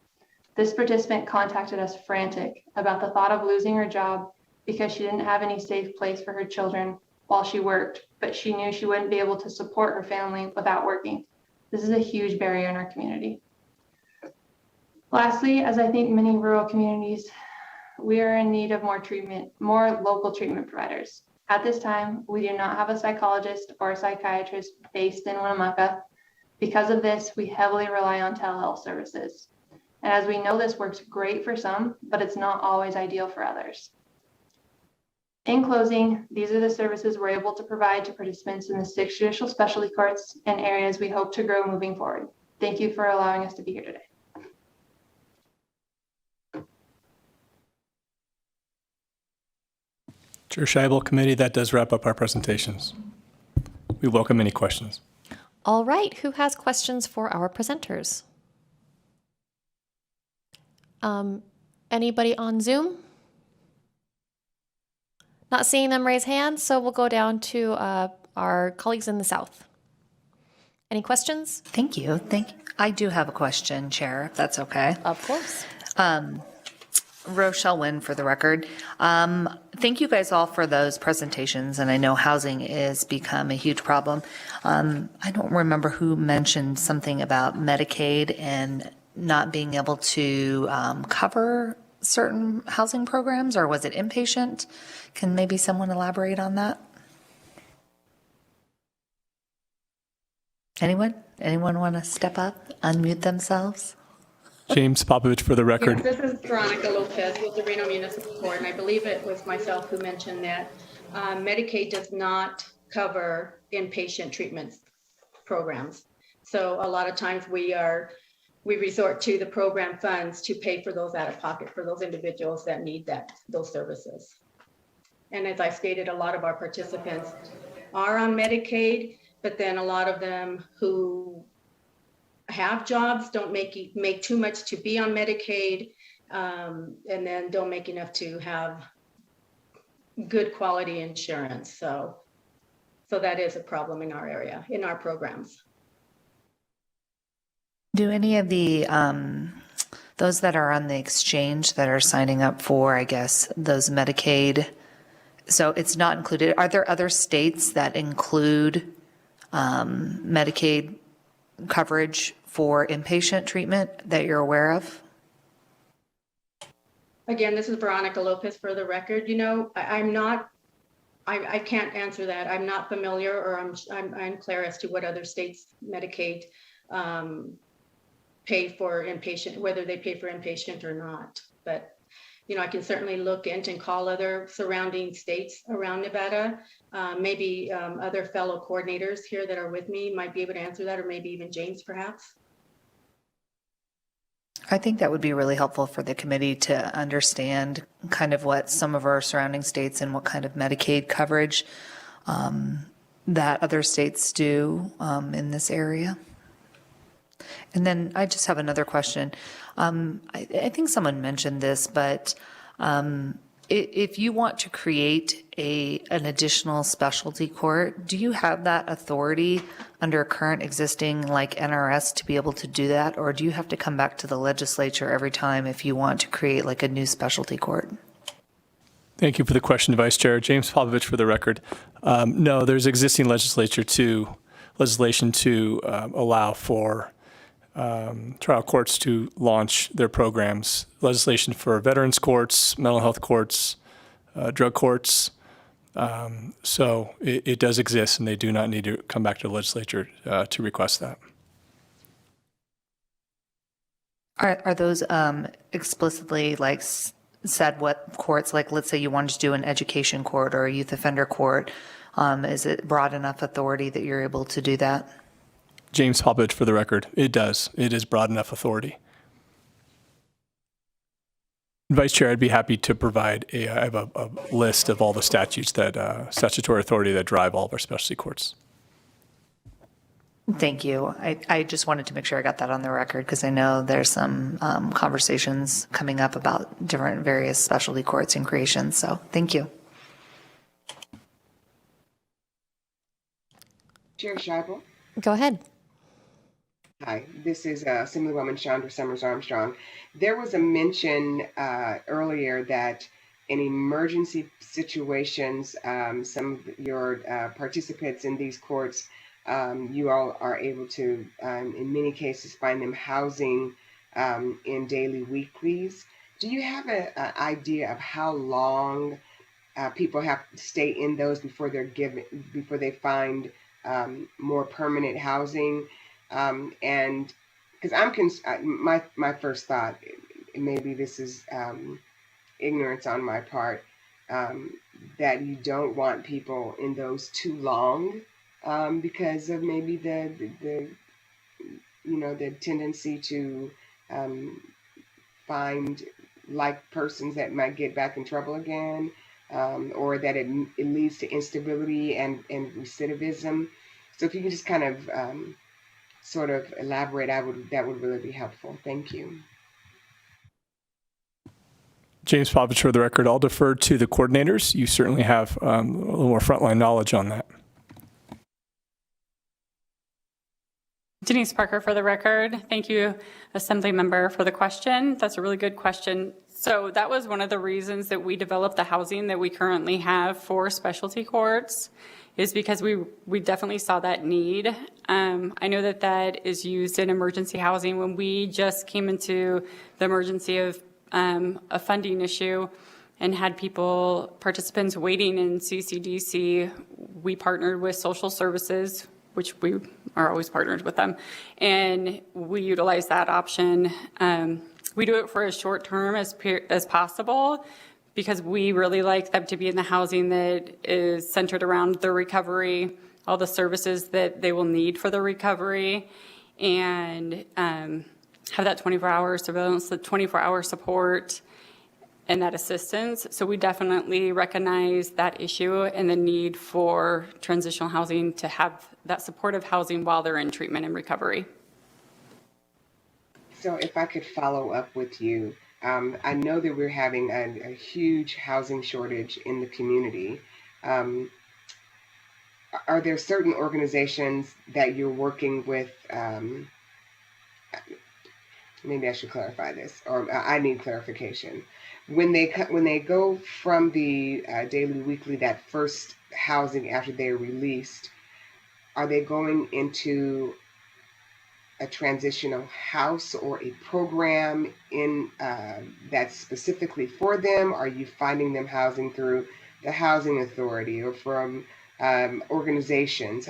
Speaker 4: This participant contacted us frantic about the thought of losing her job because she didn't have any safe place for her children while she worked, but she knew she wouldn't be able to support her family without working. This is a huge barrier in our community. Lastly, as I think many rural communities, we are in need of more local treatment providers. At this time, we do not have a psychologist or a psychiatrist based in Winnemucca. Because of this, we heavily rely on telehealth services. And as we know, this works great for some, but it's not always ideal for others. In closing, these are the services we're able to provide to participants in the 6 judicial specialty courts and areas we hope to grow moving forward. Thank you for allowing us to be here today.
Speaker 22: Chair Scheibel, committee, that does wrap up our presentations. We welcome any questions.
Speaker 1: All right, who has questions for our presenters? Anybody on Zoom? Not seeing them raise hands, so we'll go down to our colleagues in the South. Any questions?
Speaker 6: Thank you. I do have a question, Chair, if that's okay.
Speaker 1: Of course.
Speaker 6: Rochelle Wynn for the record. Thank you guys all for those presentations, and I know housing has become a huge problem. I don't remember who mentioned something about Medicaid and not being able to cover certain housing programs, or was it inpatient? Can maybe someone elaborate on that? Anyone? Anyone want to step up, unmute themselves?
Speaker 22: James Popovich for the record.
Speaker 14: Yes, this is Veronica Lopez with the Reno Municipal Court, and I believe it was myself who mentioned that Medicaid does not cover inpatient treatment programs. So a lot of times we resort to the program funds to pay for those out of pocket for those individuals that need those services. And as I stated, a lot of our participants are on Medicaid, but then a lot of them who have jobs don't make too much to be on Medicaid, and then don't make enough to have good quality insurance. So that is a problem in our area, in our programs.
Speaker 6: Do any of the those that are on the exchange that are signing up for, I guess, those Medicaid, so it's not included? Are there other states that include Medicaid coverage for inpatient treatment that you're aware of?
Speaker 14: Again, this is Veronica Lopez for the record. You know, I can't answer that. I'm not familiar, or I'm unclear as to what other states Medicaid pay for inpatient, whether they pay for inpatient or not. But you know, I can certainly look into and call other surrounding states around Nevada. Maybe other fellow coordinators here that are with me might be able to answer that, or maybe even James, perhaps.
Speaker 6: I think that would be really helpful for the committee to understand kind of what some of our surrounding states and what kind of Medicaid coverage that other states do in this area. And then I just have another question. I think someone mentioned this, but if you want to create an additional specialty court, do you have that authority under current existing like NRS to be able to do that? Or do you have to come back to the legislature every time if you want to create like a new specialty court?
Speaker 22: Thank you for the question, Vice Chair. James Popovich for the record. No, there's existing legislation to allow for trial courts to launch their programs. Legislation for veterans courts, mental health courts, drug courts. So it does exist, and they do not need to come back to the legislature to request that.
Speaker 6: Are those explicitly like
Speaker 16: said what courts, like let's say you wanted to do an education court or a youth offender court, is it broad enough authority that you're able to do that?
Speaker 22: James Popovich, for the record, it does. It is broad enough authority. Vice Chair, I'd be happy to provide I have a list of all the statutes that, statutory authority that drive all of our specialty courts.
Speaker 16: Thank you. I just wanted to make sure I got that on the record because I know there's some conversations coming up about different various specialty courts and creations. So thank you.
Speaker 12: Chair Scheibel.
Speaker 1: Go ahead.
Speaker 12: Hi, this is Assemblywoman Chandra Summers Armstrong. There was a mention earlier that in emergency situations, some of your participants in these courts, you all are able to, in many cases, find them housing in daily weeklies. Do you have an idea of how long people have to stay in those before before they find more permanent housing? And because my first thought, maybe this is ignorance on my part, that you don't want people in those too long because of maybe the tendency to find like persons that might get back in trouble again, or that it leads to instability and recidivism. So if you can just kind of sort of elaborate, that would really be helpful. Thank you.
Speaker 22: James Popovich, for the record, I'll defer to the coordinators. You certainly have a little more frontline knowledge on that.
Speaker 11: Denise Parker, for the record. Thank you, Assembly Member, for the question. That's a really good question. So that was one of the reasons that we developed the housing that we currently have for specialty courts, is because we definitely saw that need. I know that is used in emergency housing. When we just came into the emergency of a funding issue and had participants waiting in CCDC, we partnered with social services, which we are always partnered with them, and we utilize that option. We do it for as short term as possible, because we really like them to be in the housing that is centered around their recovery, all the services that they will need for their recovery, and have that 24-hour surveillance, the 24-hour support, and that assistance. So we definitely recognize that issue and the need for transitional housing to have that supportive housing while they're in treatment and recovery.
Speaker 12: So if I could follow up with you, I know that we're having a huge housing shortage in the community. Are there certain organizations that you're working with? Maybe I should clarify this, or I need clarification. When they go from the daily weekly, that first housing after they're released, are they going into a transitional house or a program in that's specifically for them? Are you finding them housing through the housing authority or from organizations?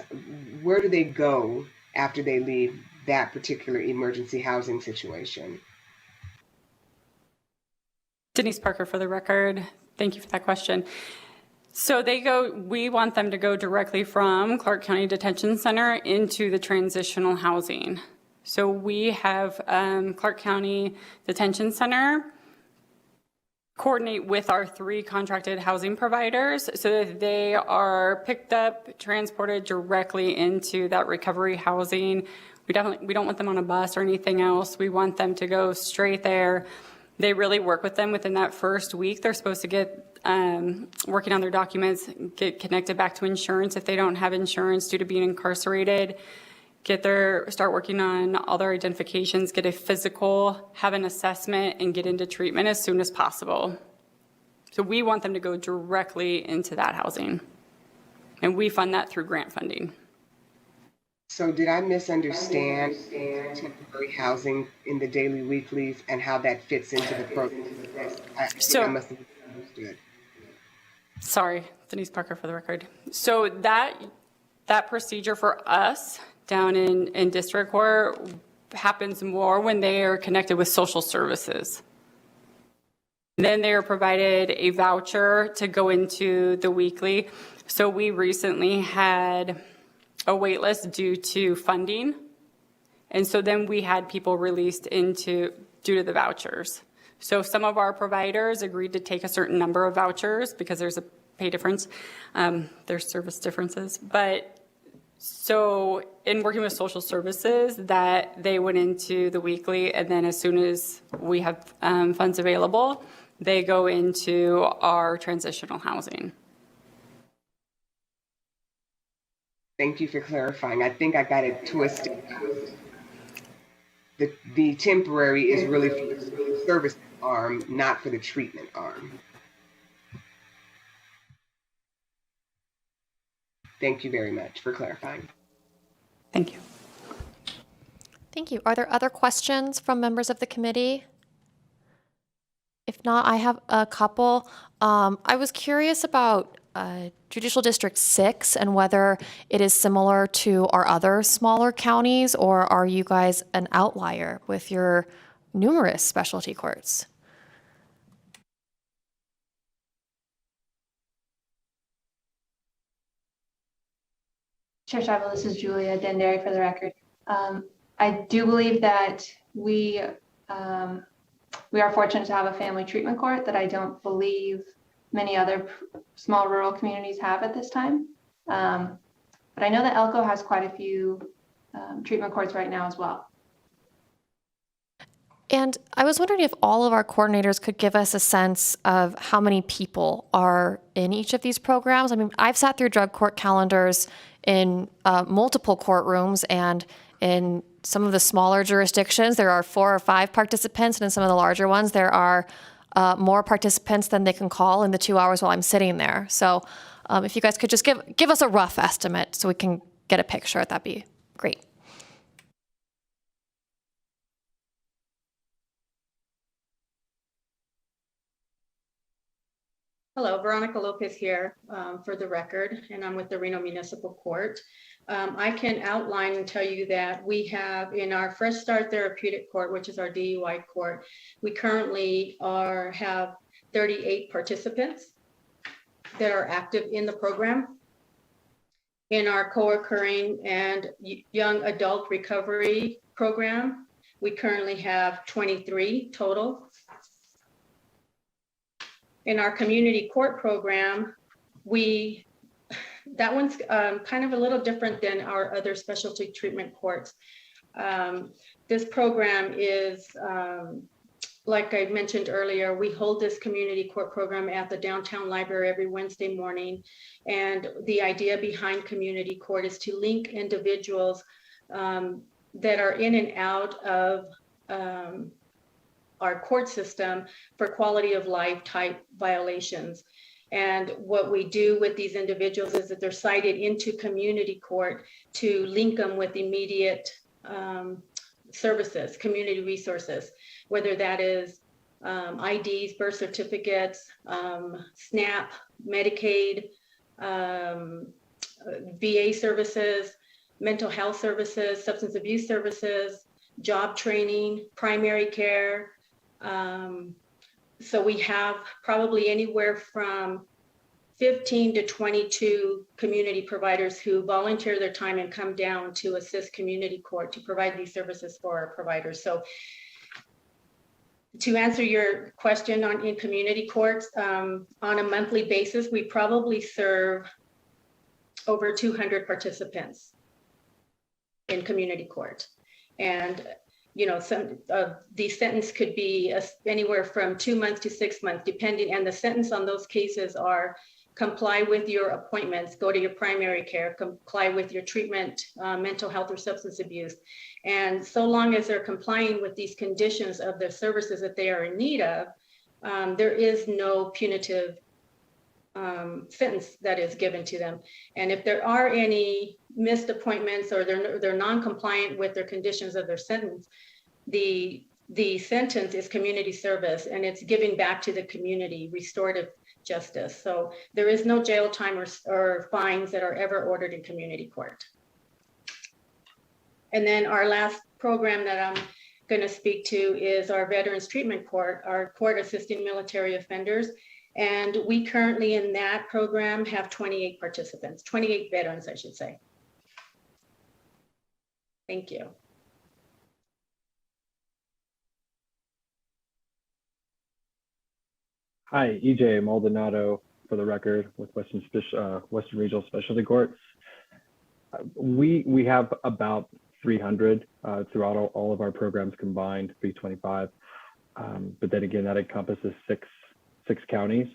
Speaker 12: Where do they go after they leave that particular emergency housing situation?
Speaker 11: Denise Parker, for the record. Thank you for that question. So we want them to go directly from Clark County Detention Center into the transitional housing. So we have Clark County Detention Center coordinate with our 3 contracted housing providers so that they are picked up, transported directly into that recovery housing. We don't want them on a bus or anything else. We want them to go straight there. They really work with them within that first week. They're supposed to get working on their documents, get connected back to insurance if they don't have insurance due to being incarcerated, start working on all their identifications, get a physical, have an assessment, and get into treatment as soon as possible. So we want them to go directly into that housing. And we fund that through grant funding.
Speaker 12: So did I misunderstand temporary housing in the daily weeklies and how that fits into the program? I must have misunderstood.
Speaker 11: Sorry, Denise Parker, for the record. So that procedure for us down in district court happens more when they are connected with social services. Then they are provided a voucher to go into the weekly. So we recently had a wait list due to funding. And so then we had people released due to the vouchers. So some of our providers agreed to take a certain number of vouchers because there's a pay difference. There's service differences. But so in working with social services, that they went into the weekly, and then as soon as we have funds available, they go into our transitional housing.
Speaker 12: Thank you for clarifying. I think I got it twisted. The temporary is really for the service arm, not for the treatment arm. Thank you very much for clarifying.
Speaker 11: Thank you.
Speaker 1: Thank you. Are there other questions from members of the committee? If not, I have a couple. I was curious about Judicial District 6 and whether it is similar to our other smaller counties, or are you guys an outlier with your numerous specialty courts?
Speaker 4: Chair Scheibel, this is Julia Dendary for the record. I do believe that we are fortunate to have a family treatment court that I don't believe many other small rural communities have at this time. But I know that Elko has quite a few treatment courts right now as well.
Speaker 1: And I was wondering if all of our coordinators could give us a sense of how many people are in each of these programs. I mean, I've sat through drug court calendars in multiple courtrooms, and in some of the smaller jurisdictions, there are 4 or 5 participants, and in some of the larger ones, there are more participants than they can call in the 2 hours while I'm sitting there. So if you guys could just give us a rough estimate so we can get a picture, that'd be great.
Speaker 14: Hello, Veronica Lopez here for the record, and I'm with the Reno Municipal Court. I can outline and tell you that we have in our Fresh Start Therapeutic Court, which is our DUI court, we currently have 38 participants that are active in the program. In our co-occurring and young adult recovery program, we currently have 23 total. In our community court program, that one's kind of a little different than our other specialty treatment courts. This program is, like I mentioned earlier, we hold this community court program at the downtown library every Wednesday morning. And the idea behind community court is to link individuals that are in and out of our court system for quality of life type violations. And what we do with these individuals is that they're cited into community court to link them with immediate services, community resources, whether that is IDs, birth certificates, SNAP, Medicaid, VA services, mental health services, substance abuse services, job training, primary care. So we have probably anywhere from 15 to 22 community providers who volunteer their time and come down to assist community court to provide these services for our providers. So to answer your question in community courts, on a monthly basis, we probably serve over 200 participants in community court. And some of the sentence could be anywhere from 2 months to 6 months, depending. And the sentence on those cases are comply with your appointments, go to your primary care, comply with your treatment, mental health or substance abuse. And so long as they're complying with these conditions of the services that they are in need of, there is no punitive sentence that is given to them. And if there are any missed appointments or they're non-compliant with their conditions of their sentence, the sentence is community service, and it's giving back to the community, restorative justice. So there is no jail time or fines that are ever ordered in community court. And then our last program that I'm going to speak to is our Veterans Treatment Court, our court assisting military offenders. And we currently in that program have 28 participants, 28 veterans, I should say. Thank you.
Speaker 17: Hi, EJ Maldonado for the record with Western Regional Specialty Courts. We have about 300 throughout all of our programs combined, 325. But then again, that encompasses six counties.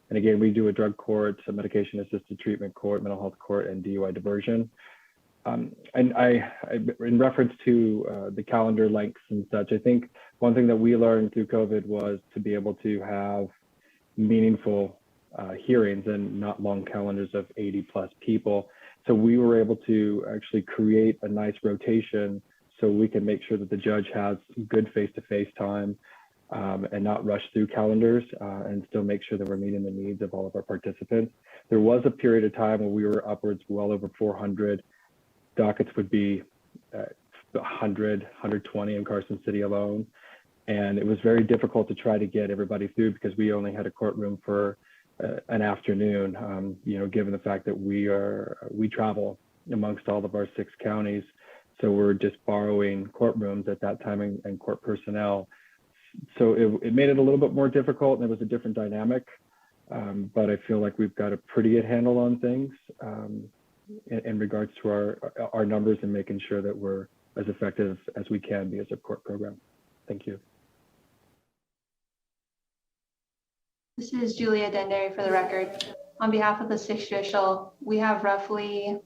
Speaker 17: And again, we do a drug court, a medication-assisted treatment court, mental health court, and DUI diversion. And in reference to the calendar lengths and such, I think one thing that we learned through COVID was to be able to have meaningful hearings and not long calendars of 80 plus people. So we were able to actually create a nice rotation so we can make sure that the judge has good face-to-face time and not rush through calendars and still make sure that we're meeting the needs of all of our participants. There was a period of time where we were upwards well over 400. Dockets would be 100, 120 in Carson City alone. And it was very difficult to try to get everybody through because we only had a courtroom for an afternoon, given the fact that we travel amongst all of our 6 counties. So we're just borrowing courtrooms at that time and court personnel. So it made it a little bit more difficult and it was a different dynamic. But I feel like we've got a pretty good handle on things in regards to our numbers and making sure that we're as effective as we can be as a court program. Thank you.
Speaker 4: This is Julia Dendary for the record. On behalf of the 6th Judicial, we have roughly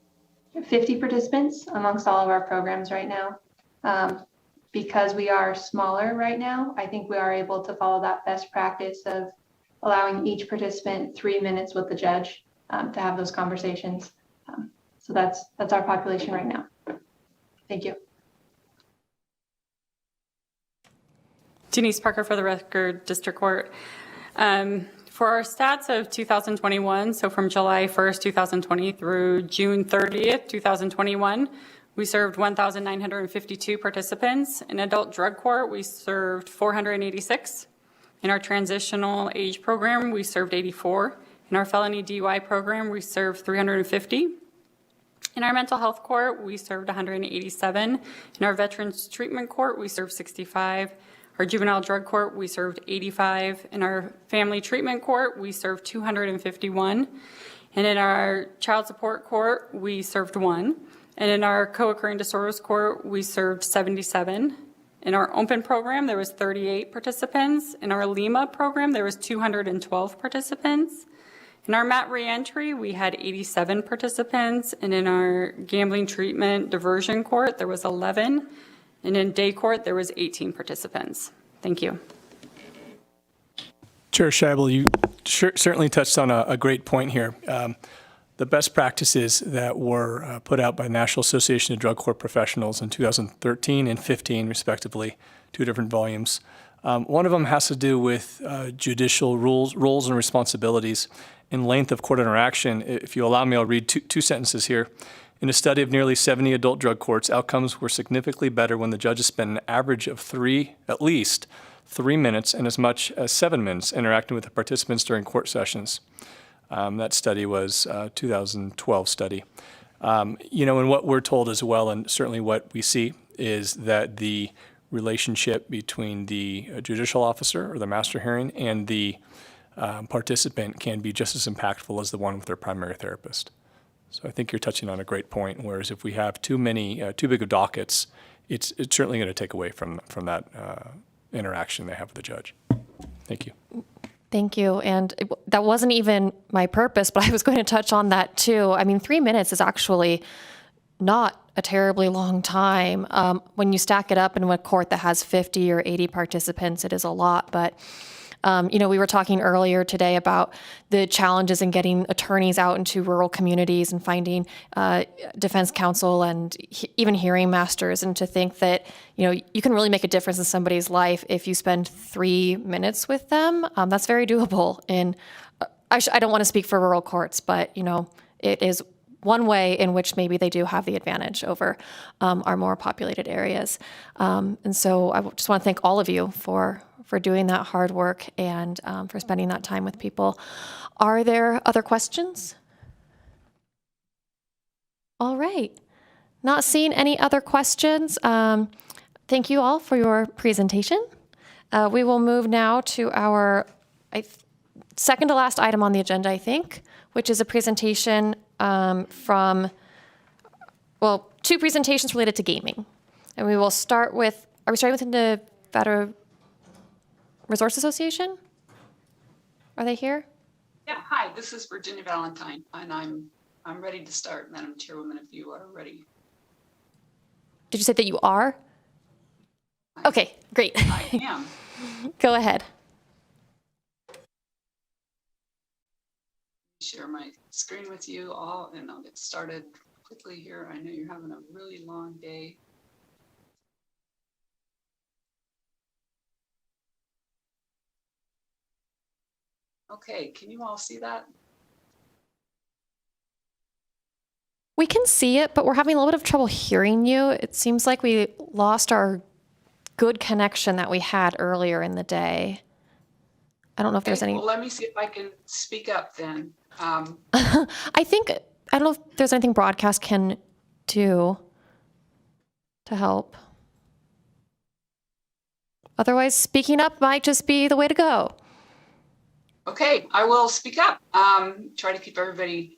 Speaker 4: 50 participants amongst all of our programs right now. Because we are smaller right now, I think we are able to follow that best practice of allowing each participant 3 minutes with the judge to have those conversations. So that's our population right now. Thank you.
Speaker 11: Denise Parker for the record, District Court. For our stats of 2021, so from July 1st, 2020 through June 30th, 2021, we served 1,952 participants. In adult drug court, we served 486. In our transitional age program, we served 84. In our felony DUI program, we served 350. In our mental health court, we served 187. In our veterans treatment court, we served 65. Our juvenile drug court, we served 85. In our family treatment court, we served 251. And in our child support court, we served 1. And in our co-occurring disorders court, we served 77. In our open program, there was 38 participants. In our Lima program, there was 212 participants. In our MAT reentry, we had 87 participants. And in our gambling treatment diversion court, there was 11. And in day court, there was 18 participants. Thank you.
Speaker 22: Chair Scheibel, you certainly touched on a great point here. The best practices that were put out by the National Association of Drug Court Professionals in 2013 and 15, respectively, 2 different volumes. One of them has to do with judicial roles and responsibilities and length of court interaction. If you allow me, I'll read two sentences here. In a study of nearly 70 adult drug courts, outcomes were significantly better when the judges spent an average of at least 3 minutes and as much as 7 minutes interacting with the participants during court sessions. That study was a 2012 study. And what we're told as well, and certainly what we see, is that the relationship between the judicial officer or the master hearing and the participant can be just as impactful as the one with their primary therapist. So I think you're touching on a great point, whereas if we have too big of dockets, it's certainly going to take away from that interaction they have with the judge. Thank you.
Speaker 1: Thank you. And that wasn't even my purpose, but I was going to touch on that too. I mean, 3 minutes is actually not a terribly long time. When you stack it up in a court that has 50 or 80 participants, it is a lot. But we were talking earlier today about the challenges in getting attorneys out into rural communities and finding defense counsel and even hearing masters. And to think that, you can really make a difference in somebody's life if you spend 3 minutes with them. That's very doable. And I don't want to speak for rural courts, but, it is one way in which maybe they do have the advantage over our more populated areas. And so I just want to thank all of you for doing that hard work and for spending that time with people. Are there other questions? All right. Not seeing any other questions. Thank you all for your presentation. We will move now to our second to last item on the agenda, I think, which is a presentation two presentations related to gaming. And we will start with, are we starting with the Nevada Resource Association? Are they here?
Speaker 2: Yeah, hi, this is Virginia Valentine, and I'm ready to start, Madam Chairwoman, if you are ready.
Speaker 1: Did you say that you are? Okay, great.
Speaker 2: I am.
Speaker 1: Go ahead.
Speaker 2: Share my screen with you all, and I'll get started quickly here. I know you're having a really long day. Okay, can you all see that?
Speaker 1: We can see it, but we're having a little bit of trouble hearing you. It seems like we lost our good connection that we had earlier in the day. I don't know if there's any.
Speaker 2: Well, let me see if I can speak up then.
Speaker 1: I don't know if there's anything broadcast can do to help. Otherwise, speaking up might just be the way to go.
Speaker 2: Okay, I will speak up. Try to keep everybody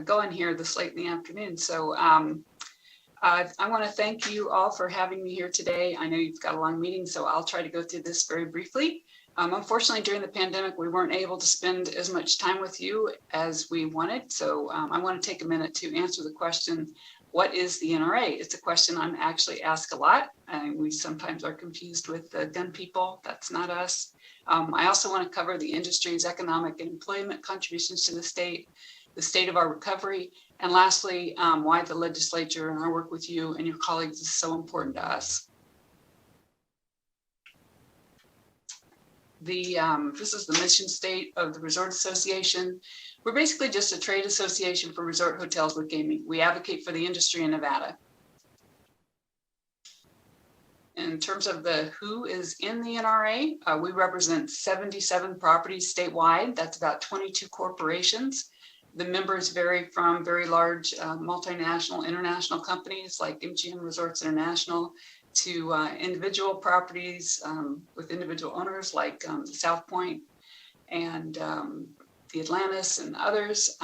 Speaker 2: going here this late in the afternoon. So I want to thank you all for having me here today. I know you've got a long meeting, so I'll try to go through this very briefly. Unfortunately, during the pandemic, we weren't able to spend as much time with you as we wanted. So I want to take a minute to answer the question, what is the NRA? It's a question I'm actually asked a lot. We sometimes are confused with the gun people. That's not us. I also want to cover the industry's economic and employment contributions to the state of our recovery, and lastly, why the legislature and our work with you and your colleagues is so important to us. This is the mission state of the Resort Association. We're basically just a trade association for resort hotels with gaming. We advocate for the industry in Nevada. In terms of who is in the NRA, we represent 77 properties statewide. That's about 22 corporations. The members vary from very large multinational, international companies like MGM Resorts International to individual properties with individual owners like South Point and the Atlantis and others.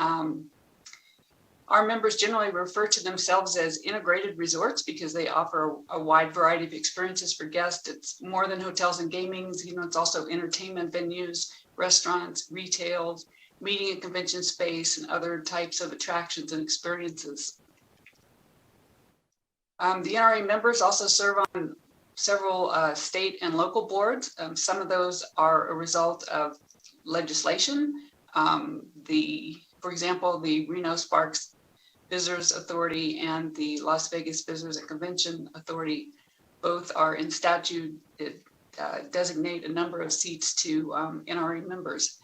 Speaker 2: Our members generally refer to themselves as integrated resorts because they offer a wide variety of experiences for guests. It's more than hotels and gaming. It's also entertainment venues, restaurants, retail, meeting and convention space, and other types of attractions and experiences. The NRA members also serve on several state and local boards. Some of those are a result of legislation. For example, the Reno Sparks Visitors Authority and the Las Vegas Visitors and Convention Authority, both are in statute that designate a number of seats to NRA members.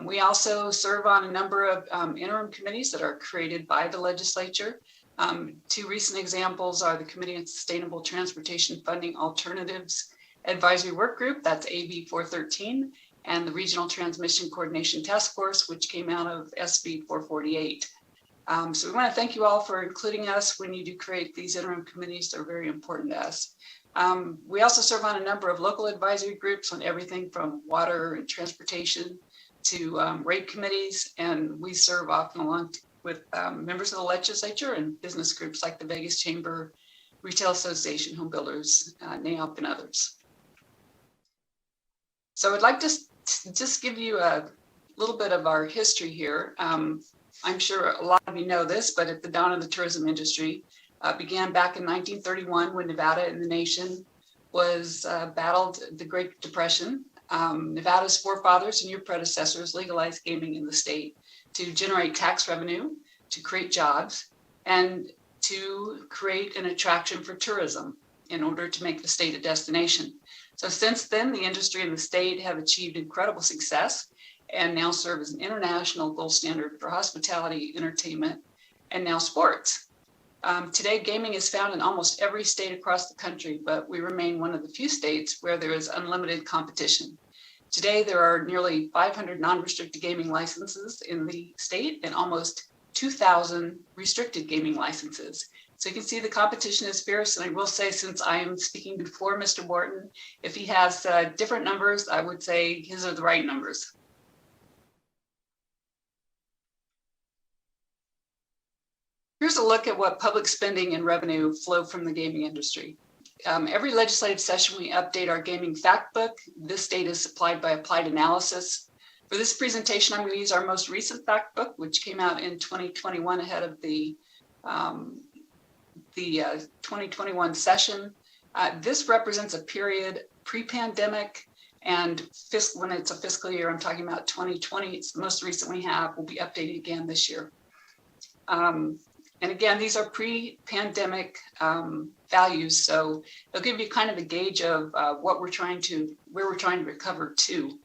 Speaker 2: We also serve on a number of interim committees that are created by the legislature. Two recent examples are the Committee on Sustainable Transportation Funding Alternatives Advisory Work Group, that's AB 413, and the Regional Transmission Coordination Task Force, which came out of SB 448. So we want to thank you all for including us when you do create these interim committees. They're very important to us. We also serve on a number of local advisory groups on everything from water and transportation to rate committees, and we serve often along with members of the legislature and business groups like the Vegas Chamber, Retail Association, Home Builders, NAOP, and others. So I'd like to just give you a little bit of our history here. I'm sure a lot of you know this, but at the dawn of the tourism industry began back in 1931 when Nevada and the nation was battled the Great Depression. Nevada's forefathers and your predecessors legalized gaming in the state to generate tax revenue, to create jobs, and to create an attraction for tourism in order to make the state a destination. So since then, the industry and the state have achieved incredible success and now serve as an international gold standard for hospitality, entertainment, and now sports. Today, gaming is found in almost every state across the country, but we remain one of the few states where there is unlimited competition. Today, there are nearly 500 non-restricted gaming licenses in the state and almost 2,000 restricted gaming licenses. So you can see the competition is fierce, and I will say, since I am speaking before Mr. Borton, if he has different numbers, I would say his are the right numbers. Here's a look at what public spending and revenue flow from the gaming industry. Every legislative session, we update our gaming fact book. This data is supplied by Applied Analysis. For this presentation, I'm going to use our most recent fact book, which came out in 2021 ahead of the 2021 session. This represents a period pre-pandemic, and when it's a fiscal year, I'm talking about 2020. It's the most recent we have. Will be updated again this year. And again, these are pre-pandemic values, so they'll give you kind of a gauge of where we're trying to recover to.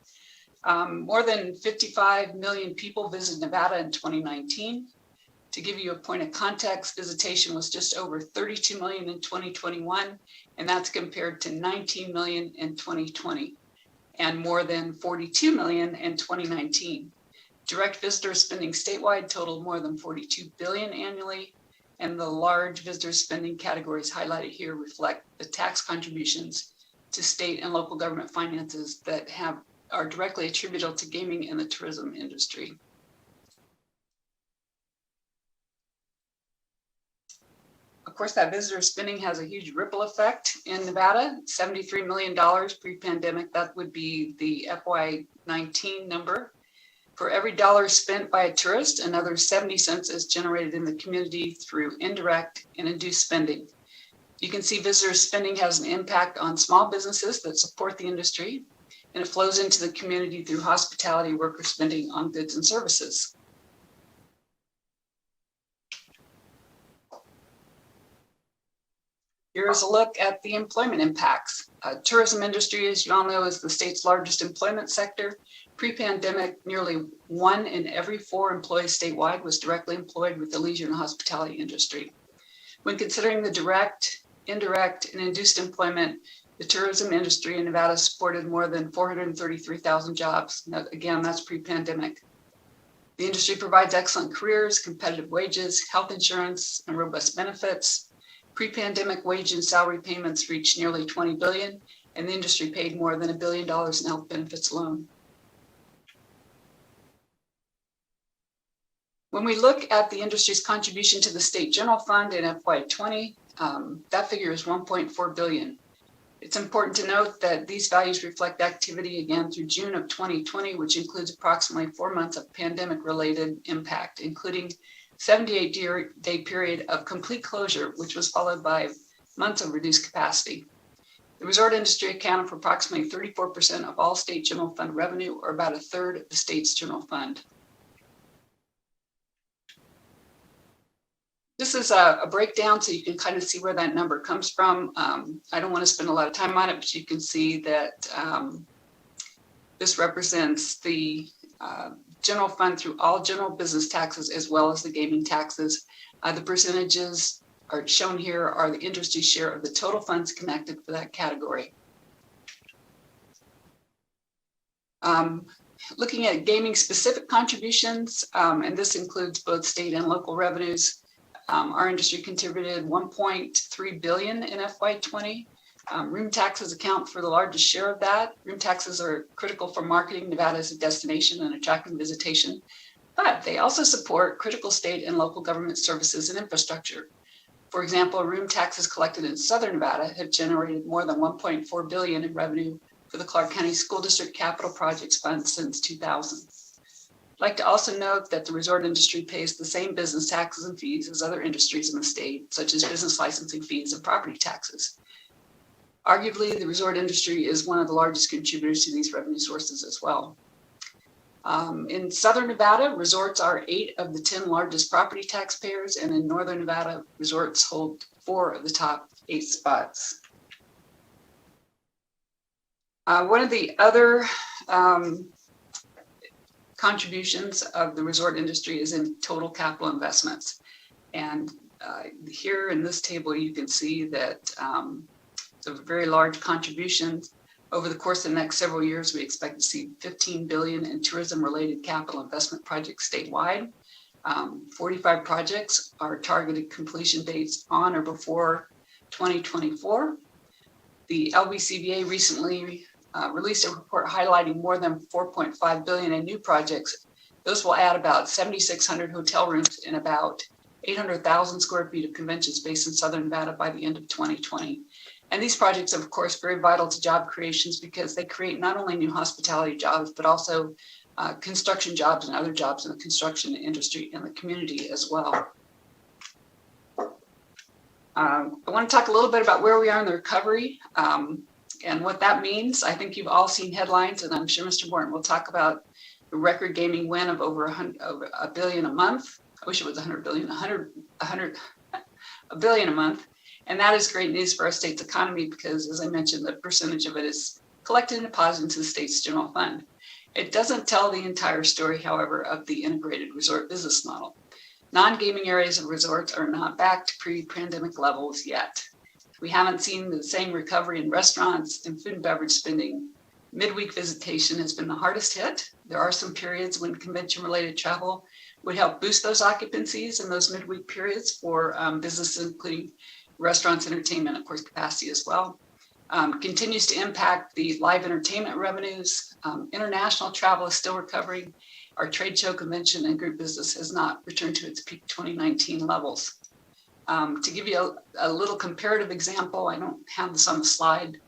Speaker 2: More than 55 million people visited Nevada in 2019. To give you a point of context, visitation was just over 32 million in 2021, and that's compared to 19 million in 2020, and more than 42 million in 2019. Direct visitor spending statewide totaled more than 42 billion annually, and the large visitor spending categories highlighted here reflect the tax contributions to state and local government finances that are directly attributable to gaming and the tourism industry. Of course, that visitor spending has a huge ripple effect in Nevada, $73 million pre-pandemic. That would be the FY19 number. For every dollar spent by a tourist, another 70 cents is generated in the community through indirect and induced spending. You can see visitor spending has an impact on small businesses that support the industry, and it flows into the community through hospitality worker spending on goods and services. Here's a look at the employment impacts. Tourism industry, as you all know, is the state's largest employment sector. Pre-pandemic, nearly 1 in every 4 employees statewide was directly employed with the leisure and hospitality industry. When considering the direct, indirect, and induced employment, the tourism industry in Nevada supported more than 433,000 jobs. Now, again, that's pre-pandemic. The industry provides excellent careers, competitive wages, health insurance, and robust benefits. Pre-pandemic wage and salary payments reached nearly $20 billion, and the industry paid more than $1 billion in health benefits alone. When we look at the industry's contribution to the state general fund in FY20, that figure is $1.4 billion. It's important to note that these values reflect activity again through June of 2020, which includes approximately 4 months of pandemic-related impact, including 78-day period of complete closure, which was followed by months of reduced capacity. The resort industry accounted for approximately 34% of all state general fund revenue, or about 1/3 of the state's general fund. This is a breakdown so you can kind of see where that number comes from. I don't want to spend a lot of time on it, but you can see that this represents the general fund through all general business taxes as well as the gaming taxes. The percentages are shown here are the industry share of the total funds connected for that category. Looking at gaming specific contributions, and this includes both state and local revenues, our industry contributed $1.3 billion in FY20. Room taxes account for the largest share of that. Room taxes are critical for marketing Nevada as a destination and attracting visitation, but they also support critical state and local government services and infrastructure. For example, room taxes collected in Southern Nevada have generated more than $1.4 billion in revenue for the Clark County School District Capital Projects Fund since 2000. I'd like to also note that the resort industry pays the same business taxes and fees as other industries in the state, such as business licensing fees and property taxes. Arguably, the resort industry is one of the largest contributors to these revenue sources as well. In Southern Nevada, resorts are 8 of the 10 largest property taxpayers, and in Northern Nevada, resorts hold 4 of the top 8 spots. One of the other contributions of the resort industry is in total capital investments. And here in this table, you can see that it's a very large contribution. Over the course of the next several years, we expect to see $15 billion in tourism-related capital investment projects statewide. 45 projects are targeted completion dates on or before 2024. The LBCBA recently released a report highlighting more than $4.5 billion in new projects. Those will add about 7,600 hotel rooms and about 800,000 square feet of convention space in Southern Nevada by the end of 2020. And these projects are, of course, very vital to job creations because they create not only new hospitality jobs, but also construction jobs and other jobs in the construction industry and the community as well. I want to talk a little bit about where we are in the recovery and what that means. I think you've all seen headlines, and I'm sure Mr. Morton will talk about the record gaming win of over $1 billion a month. I wish it was 100 billion, a billion a month. And that is great news for our state's economy because, as I mentioned, the percentage of it is collected and deposited into the state's general fund. It doesn't tell the entire story, however, of the integrated resort business model. Non-gaming areas of resorts are not back to pre-pandemic levels yet. We haven't seen the same recovery in restaurants and food and beverage spending. Midweek visitation has been the hardest hit. There are some periods when convention-related travel would help boost those occupancies in those midweek periods for businesses, including restaurants, entertainment, of course, capacity as well. Continues to impact the live entertainment revenues. International travel is still recovering. Our trade show, convention, and group business has not returned to its peak 2019 levels. To give you a little comparative example, I don't have this on the slide,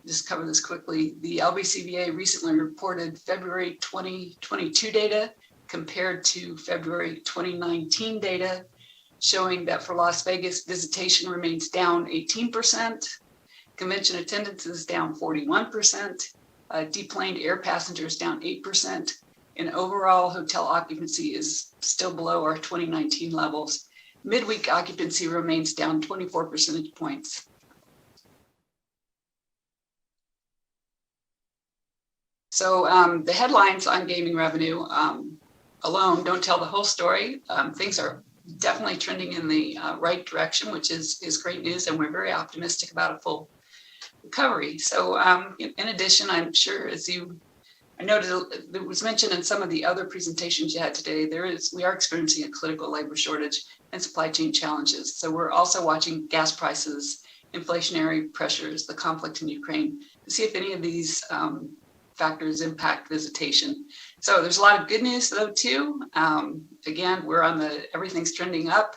Speaker 2: just cover this quickly. The LBCBA recently reported February 2022 data compared to February 2019 data, showing that for Las Vegas, visitation remains down 18%, convention attendance is down 41%, deplaned air passengers down 8%, and overall hotel occupancy is still below our 2019 levels. Midweek occupancy remains down 24 percentage points. So the headlines on gaming revenue alone don't tell the whole story. Things are definitely trending in the right direction, which is great news, and we're very optimistic about a full recovery. So in addition, I'm sure I noted it was mentioned in some of the other presentations you had today, we are experiencing a critical labor shortage and supply chain challenges. So we're also watching gas prices, inflationary pressures, the conflict in Ukraine, to see if any of these factors impact visitation. So there's a lot of good news though too. Again, we're on everything's trending up.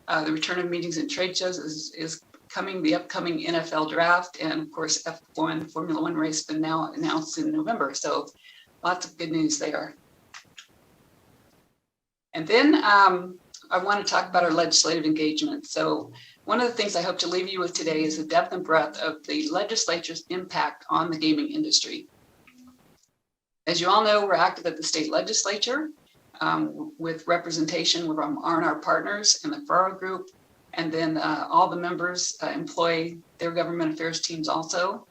Speaker 2: The return of meetings and trade shows is coming, the upcoming NFL draft, and of course F1 Formula One race been now announced in November. So lots of good news there. And then I want to talk about our legislative engagement. So one of the things I hope to leave you with today is the depth and breadth of the legislature's impact on the gaming industry. As you all know, we're active at the state legislature with representation from R&R partners and the Furrow Group, and then all the members employ their government affairs teams also.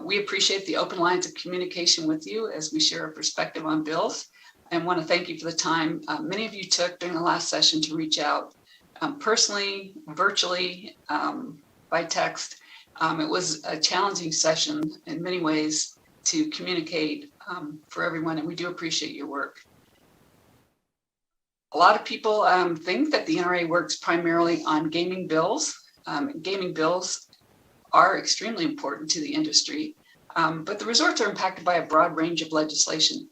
Speaker 2: We appreciate the open lines of communication with you as we share a perspective on bills, and want to thank you for the time many of you took during the last session to reach out personally, virtually, by text. It was a challenging session in many ways to communicate for everyone, and we do appreciate your work. A lot of people think that the NRA works primarily on gaming bills. Gaming bills are extremely important to the industry, but the resorts are impacted by a broad range of legislation.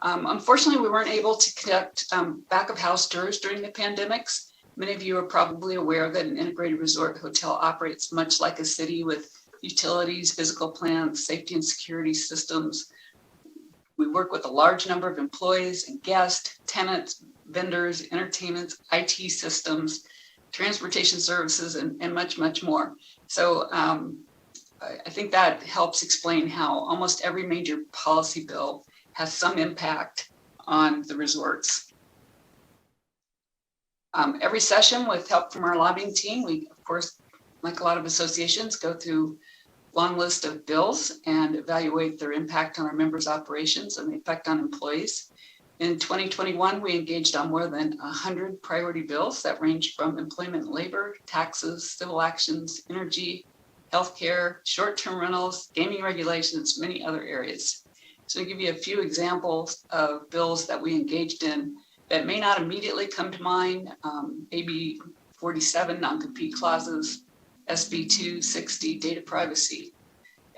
Speaker 2: Unfortunately, we weren't able to conduct back of house tours during the pandemics. Many of you are probably aware that an integrated resort hotel operates much like a city with utilities, physical plants, safety and security systems. We work with a large number of employees and guests, tenants, vendors, entertainment, IT systems, transportation services, and much, much more. So I think that helps explain how almost every major policy bill has some impact on the resorts. Every session, with help from our lobbying team, we, of course, like a lot of associations, go through long list of bills and evaluate their impact on our members' operations and the effect on employees. In 2021, we engaged on more than 100 priority bills that range from employment and labor, taxes, civil actions, energy, healthcare, short-term rentals, gaming regulations, many other areas. So to give you a few examples of bills that we engaged in that may not immediately come to mind, AB 47, non-compete clauses, SB 260, data privacy,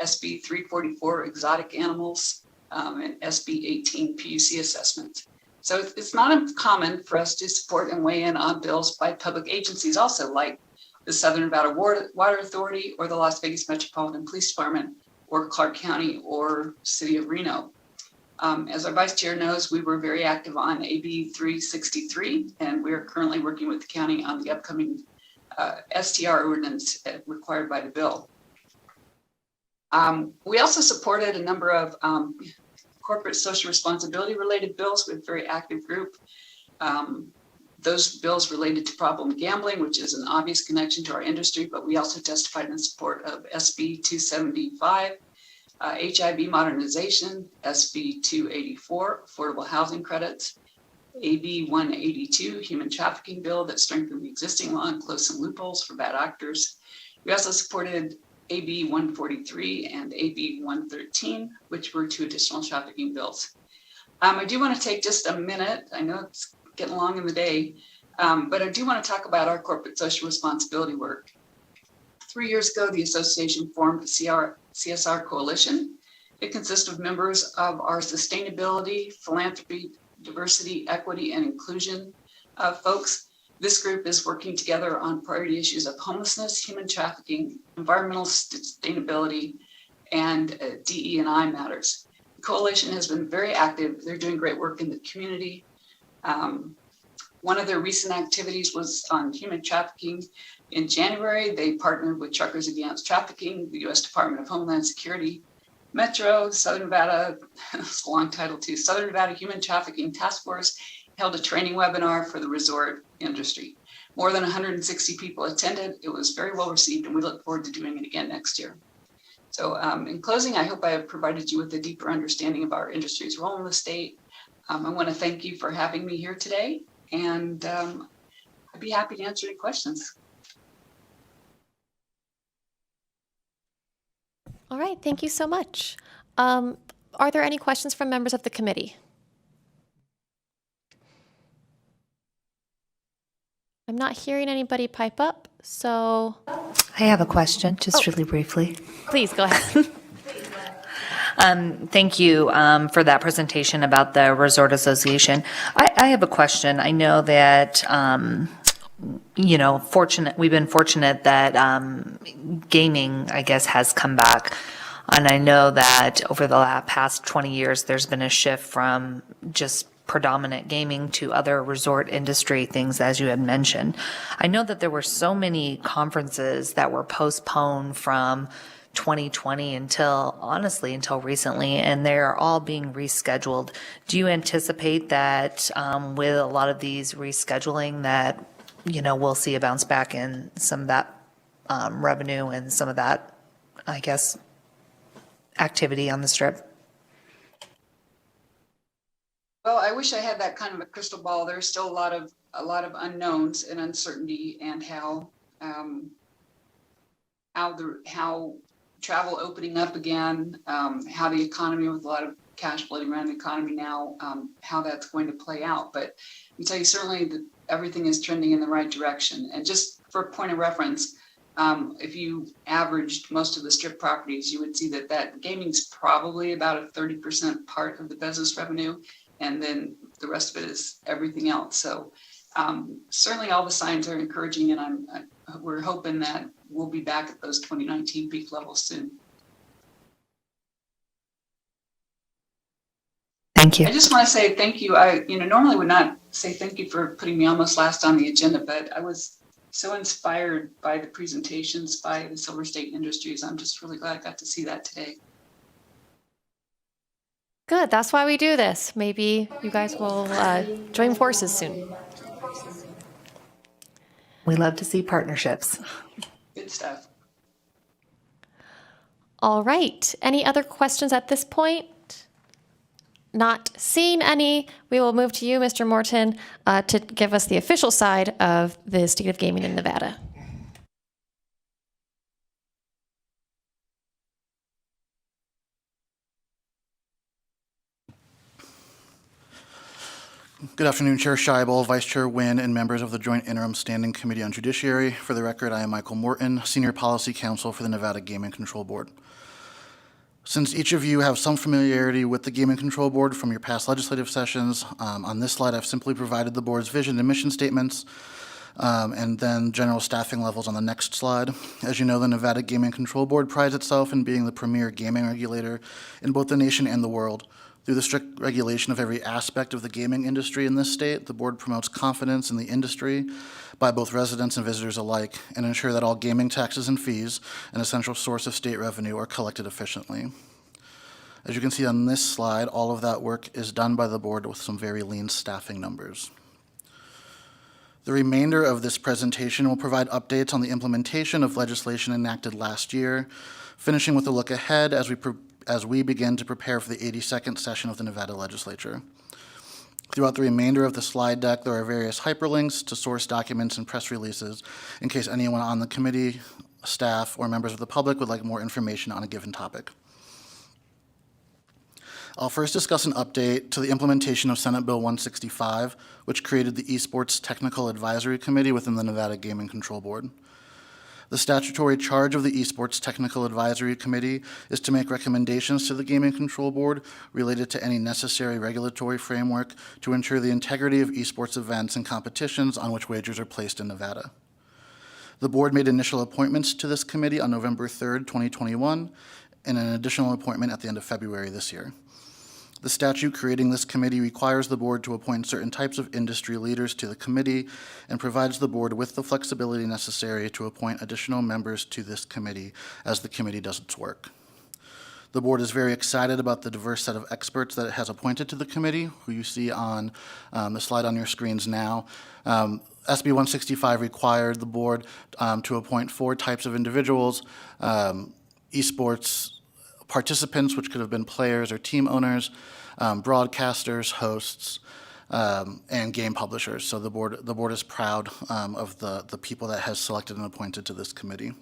Speaker 2: SB 344, exotic animals, and SB 18, PUC assessment. So it's not uncommon for us to support and weigh in on bills by public agencies also, like the Southern Nevada Water Authority or the Las Vegas Metropolitan Police Department or Clark County or City of Reno. As our Vice Chair knows, we were very active on AB 363, and we are currently working with the county on the upcoming STR ordinance required by the bill. We also supported a number of corporate social responsibility related bills with a very active group. Those bills related to problem gambling, which is an obvious connection to our industry, but we also testified in support of SB 275, HIV modernization, SB 284, affordable housing credits, AB 182, human trafficking bill that strengthened the existing law and closed some loopholes for bad actors. We also supported AB 143 and AB 113, which were 2 additional trafficking bills. I do want to take just a minute. I know it's getting long in the day, but I do want to talk about our corporate social responsibility work. 3 years ago, the association formed the CSR Coalition. It consists of members of our sustainability, philanthropy, diversity, equity, and inclusion folks. This group is working together on priority issues of homelessness, human trafficking, environmental sustainability, and DE&I matters. The coalition has been very active. They're doing great work in the community. One of their recent activities was on human trafficking. In January, they partnered with Truckers Against Trafficking, the U.S. Department of Homeland Security, Metro, Southern Nevada, it's a long title too, Southern Nevada Human Trafficking Task Force held a training webinar for the resort industry. More than 160 people attended. It was very well received, and we look forward to doing it again next year. So in closing, I hope I have provided you with a deeper understanding of our industry's role in the state. I want to thank you for having me here today, and I'd be happy to answer any questions.
Speaker 1: All right, thank you so much. Are there any questions from members of the committee? I'm not hearing anybody pipe up, so.
Speaker 16: I have a question, just really briefly.
Speaker 1: Please go ahead.
Speaker 6: Thank you for that presentation about the Resort Association. I have a question. I know that, we've been fortunate that gaming, I guess, has come back. And I know that over the past 20 years, there's been a shift from just predominant gaming to other resort industry things, as you had mentioned. I know that there were so many conferences that were postponed from 2020 until recently, and they're all being rescheduled. Do you anticipate that with a lot of these rescheduling that, we'll see a bounce back in some of that revenue and some of that, I guess, activity on the Strip?
Speaker 2: Well, I wish I had that kind of a crystal ball. There's still a lot of unknowns and uncertainty, and how travel opening up again, how the economy, with a lot of cash floating around the economy now, how that's going to play out. But I can tell you certainly that everything is trending in the right direction. And just for a point of reference, if you averaged most of the Strip properties, you would see that gaming's probably about a 30% part of the business revenue, and then the rest of it is everything else. So certainly all the signs are encouraging, and we're hoping that we'll be back at those 2019 peak levels soon.
Speaker 6: Thank you.
Speaker 2: I just want to say thank you. I normally would not say thank you for putting me almost last on the agenda, but I was so inspired by the presentations by the Silver State Industries. I'm just really glad I got to see that today.
Speaker 1: Good, that's why we do this. Maybe you guys will join forces soon.
Speaker 16: We love to see partnerships.
Speaker 2: Good stuff.
Speaker 1: All right, any other questions at this point? Not seeing any, we will move to you, Mr. Morton, to give us the official side of the state of gaming in Nevada.
Speaker 18: Good afternoon, Chair Scheibel, Vice Chair Wynn, and members of the Joint Interim Standing Committee on Judiciary. For the record, I am Michael Morton, Senior Policy Counsel for the Nevada Gaming Control Board. Since each of you have some familiarity with the Gaming Control Board from your past legislative sessions, on this slide I've simply provided the board's vision and mission statements, and then general staffing levels on the next slide. As you know, the Nevada Gaming Control Board prides itself in being the premier gaming regulator in both the nation and the world. Through the strict regulation of every aspect of the gaming industry in this state, the board promotes confidence in the industry by both residents and visitors alike, and ensure that all gaming taxes and fees, an essential source of state revenue, are collected efficiently. As you can see on this slide, all of that work is done by the board with some very lean staffing numbers. The remainder of this presentation will provide updates on the implementation of legislation enacted last year, finishing with a look ahead as we begin to prepare for the 82nd session of the Nevada Legislature. Throughout the remainder of the slide deck, there are various hyperlinks to source documents and press releases in case anyone on the committee, staff, or members of the public would like more information on a given topic. I'll first discuss an update to the implementation of Senate Bill 165, which created the Esports Technical Advisory Committee within the Nevada Gaming Control Board. The statutory charge of the Esports Technical Advisory Committee is to make recommendations to the Gaming Control Board related to any necessary regulatory framework to ensure the integrity of esports events and competitions on which wagers are placed in Nevada. The board made initial appointments to this committee on November 3rd, 2021, and an additional appointment at the end of February this year. The statute creating this committee requires the board to appoint certain types of industry leaders to the committee and provides the board with the flexibility necessary to appoint additional members to this committee as the committee does its work. The board is very excited about the diverse set of experts that it has appointed to the committee, who you see on the slide on your screens now. SB 165 required the board to appoint 4 types of individuals: esports participants, which could have been players or team owners, broadcasters, hosts, and game publishers. So the board is proud of the people that has selected and appointed to this committee.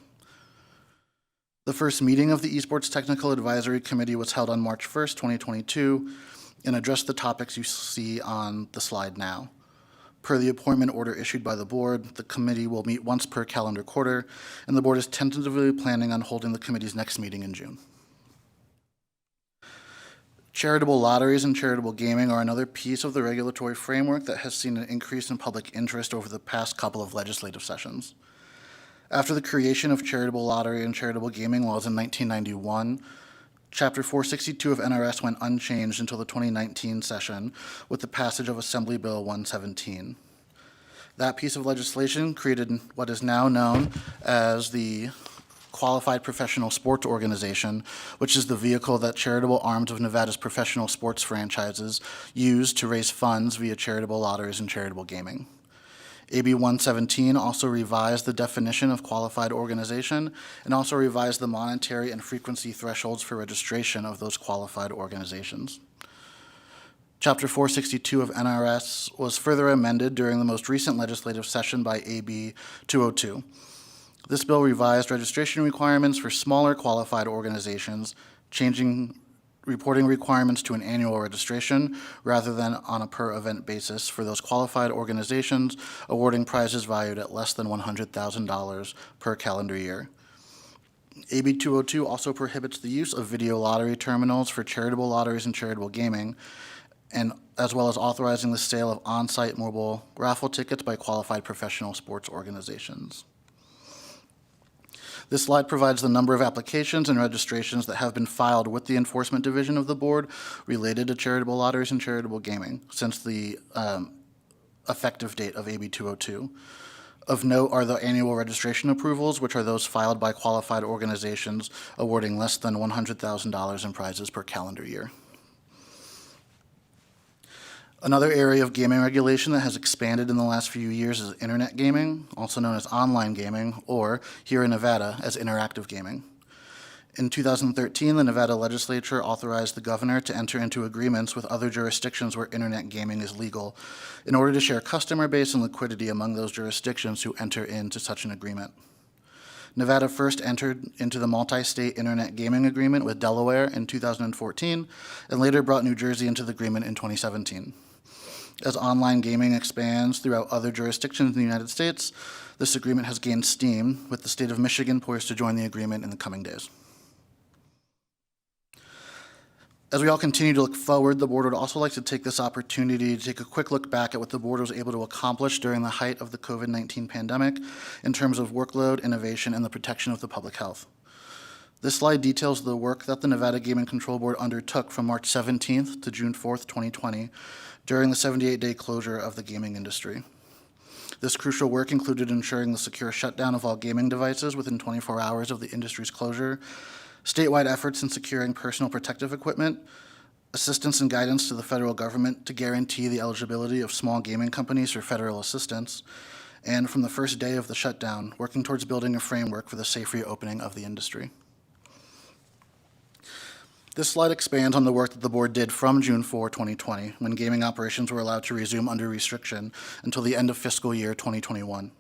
Speaker 18: The first meeting of the Esports Technical Advisory Committee was held on March 1st, 2022, and addressed the topics you see on the slide now. Per the appointment order issued by the board, the committee will meet once per calendar quarter, and the board is tentatively planning on holding the committee's next meeting in June. Charitable lotteries and charitable gaming are another piece of the regulatory framework that has seen an increase in public interest over the past couple of legislative sessions. After the creation of charitable lottery and charitable gaming laws in 1991, Chapter 462 of NRS went unchanged until the 2019 session with the passage of Assembly Bill 117. That piece of legislation created what is now known as the Qualified Professional Sports Organization, which is the vehicle that charitable arms of Nevada's professional sports franchises use to raise funds via charitable lotteries and charitable gaming. AB 117 also revised the definition of qualified organization and also revised the monetary and frequency thresholds for registration of those qualified organizations. Chapter 462 of NRS was further amended during the most recent legislative session by AB 202. This bill revised registration requirements for smaller qualified organizations, changing reporting requirements to an annual registration rather than on a per-event basis for those qualified organizations awarding prizes valued at less than $100,000 per calendar year. AB 202 also prohibits the use of video lottery terminals for charitable lotteries and charitable gaming, and as well as authorizing the sale of on-site mobile raffle tickets by qualified professional sports organizations. This slide provides the number of applications and registrations that have been filed with the Enforcement Division of the Board related to charitable lotteries and charitable gaming since the effective date of AB 202. Of note are the annual registration approvals, which are those filed by qualified organizations awarding less than $100,000 in prizes per calendar year. Another area of gaming regulation that has expanded in the last few years is internet gaming, also known as online gaming, or here in Nevada as interactive gaming. In 2013, the Nevada Legislature authorized the governor to enter into agreements with other jurisdictions where internet gaming is legal in order to share customer base and liquidity among those jurisdictions who enter into such an agreement. Nevada first entered into the multi-state internet gaming agreement with Delaware in 2014 and later brought New Jersey into the agreement in 2017. As online gaming expands throughout other jurisdictions in the United States, this agreement has gained steam, with the state of Michigan poised to join the agreement in the coming days. As we all continue to look forward, the board would also like to take this opportunity to take a quick look back at what the board was able to accomplish during the height of the COVID-19 pandemic in terms of workload, innovation, and the protection of the public health. This slide details the work that the Nevada Gaming Control Board undertook from March 17th to June 4th, 2020, during the 78-day closure of the gaming industry. This crucial work included ensuring the secure shutdown of all gaming devices within 24 hours of the industry's closure, statewide efforts in securing personal protective equipment, assistance and guidance to the federal government to guarantee the eligibility of small gaming companies for federal assistance, and from the first day of the shutdown, working towards building a framework for the safe reopening of the industry. This slide expands on the work that the board did from June 4, 2020, when gaming operations were allowed to resume under restriction until the end of fiscal year 2021.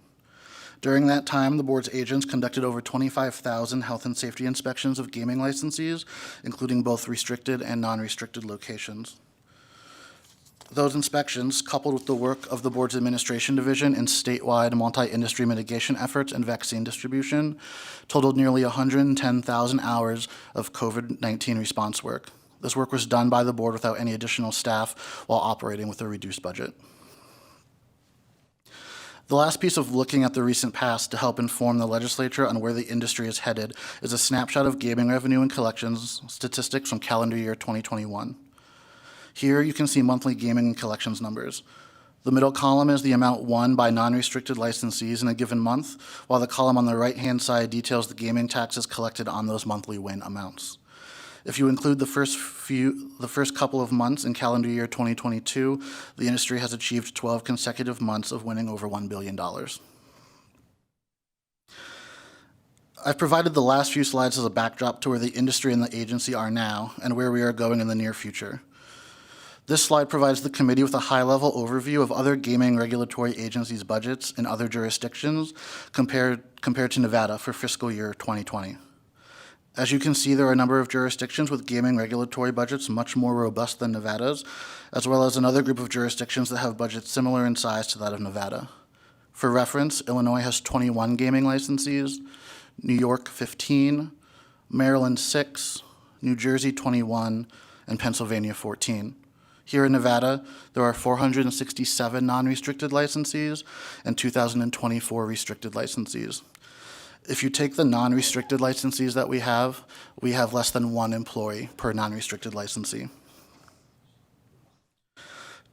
Speaker 18: During that time, the board's agents conducted over 25,000 health and safety inspections of gaming licensees, including both restricted and non-restricted locations. Those inspections, coupled with the work of the board's administration division in statewide multi-industry mitigation efforts and vaccine distribution, totaled nearly 110,000 hours of COVID-19 response work. This work was done by the board without any additional staff while operating with a reduced budget. The last piece of looking at the recent past to help inform the legislature on where the industry is headed is a snapshot of gaming revenue and collections statistics from calendar year 2021. Here you can see monthly gaming and collections numbers. The middle column is the amount won by non-restricted licensees in a given month, while the column on the right-hand side details the gaming taxes collected on those monthly win amounts. If you include the first couple of months in calendar year 2022, the industry has achieved 12 consecutive months of winning over $1 billion. I've provided the last few slides as a backdrop to where the industry and the agency are now and where we are going in the near future. This slide provides the committee with a high-level overview of other gaming regulatory agencies' budgets in other jurisdictions compared to Nevada for fiscal year 2020. As you can see, there are a number of jurisdictions with gaming regulatory budgets much more robust than Nevada's, as well as another group of jurisdictions that have budgets similar in size to that of Nevada. For reference, Illinois has 21 gaming licensees, New York 15, Maryland 6, New Jersey 21, and Pennsylvania 14. Here in Nevada, there are 467 non-restricted licensees and 2,024 restricted licensees. If you take the non-restricted licensees that we have less than one employee per non-restricted licensee.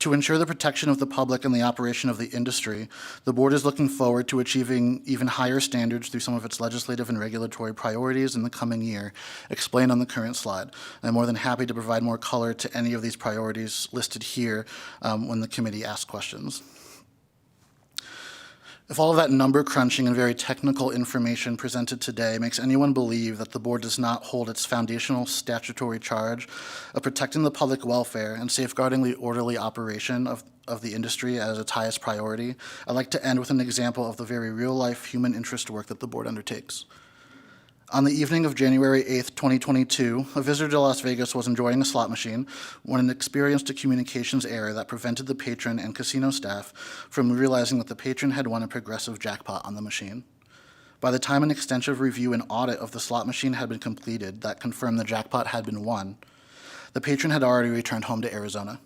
Speaker 18: To ensure the protection of the public and the operation of the industry, the board is looking forward to achieving even higher standards through some of its legislative and regulatory priorities in the coming year, explained on the current slide. I'm more than happy to provide more color to any of these priorities listed here when the committee asks questions. If all of that number crunching and very technical information presented today makes anyone believe that the board does not hold its foundational statutory charge of protecting the public welfare and safeguarding the orderly operation of the industry as its highest priority, I'd like to end with an example of the very real-life human interest work that the board undertakes. On the evening of January 8th, 2022, a visitor to Las Vegas was enjoying a slot machine when it experienced a communications error that prevented the patron and casino staff from realizing that the patron had won a progressive jackpot on the machine. By the time an extensive review and audit of the slot machine had been completed that confirmed the jackpot had been won, the patron had already returned home to Arizona.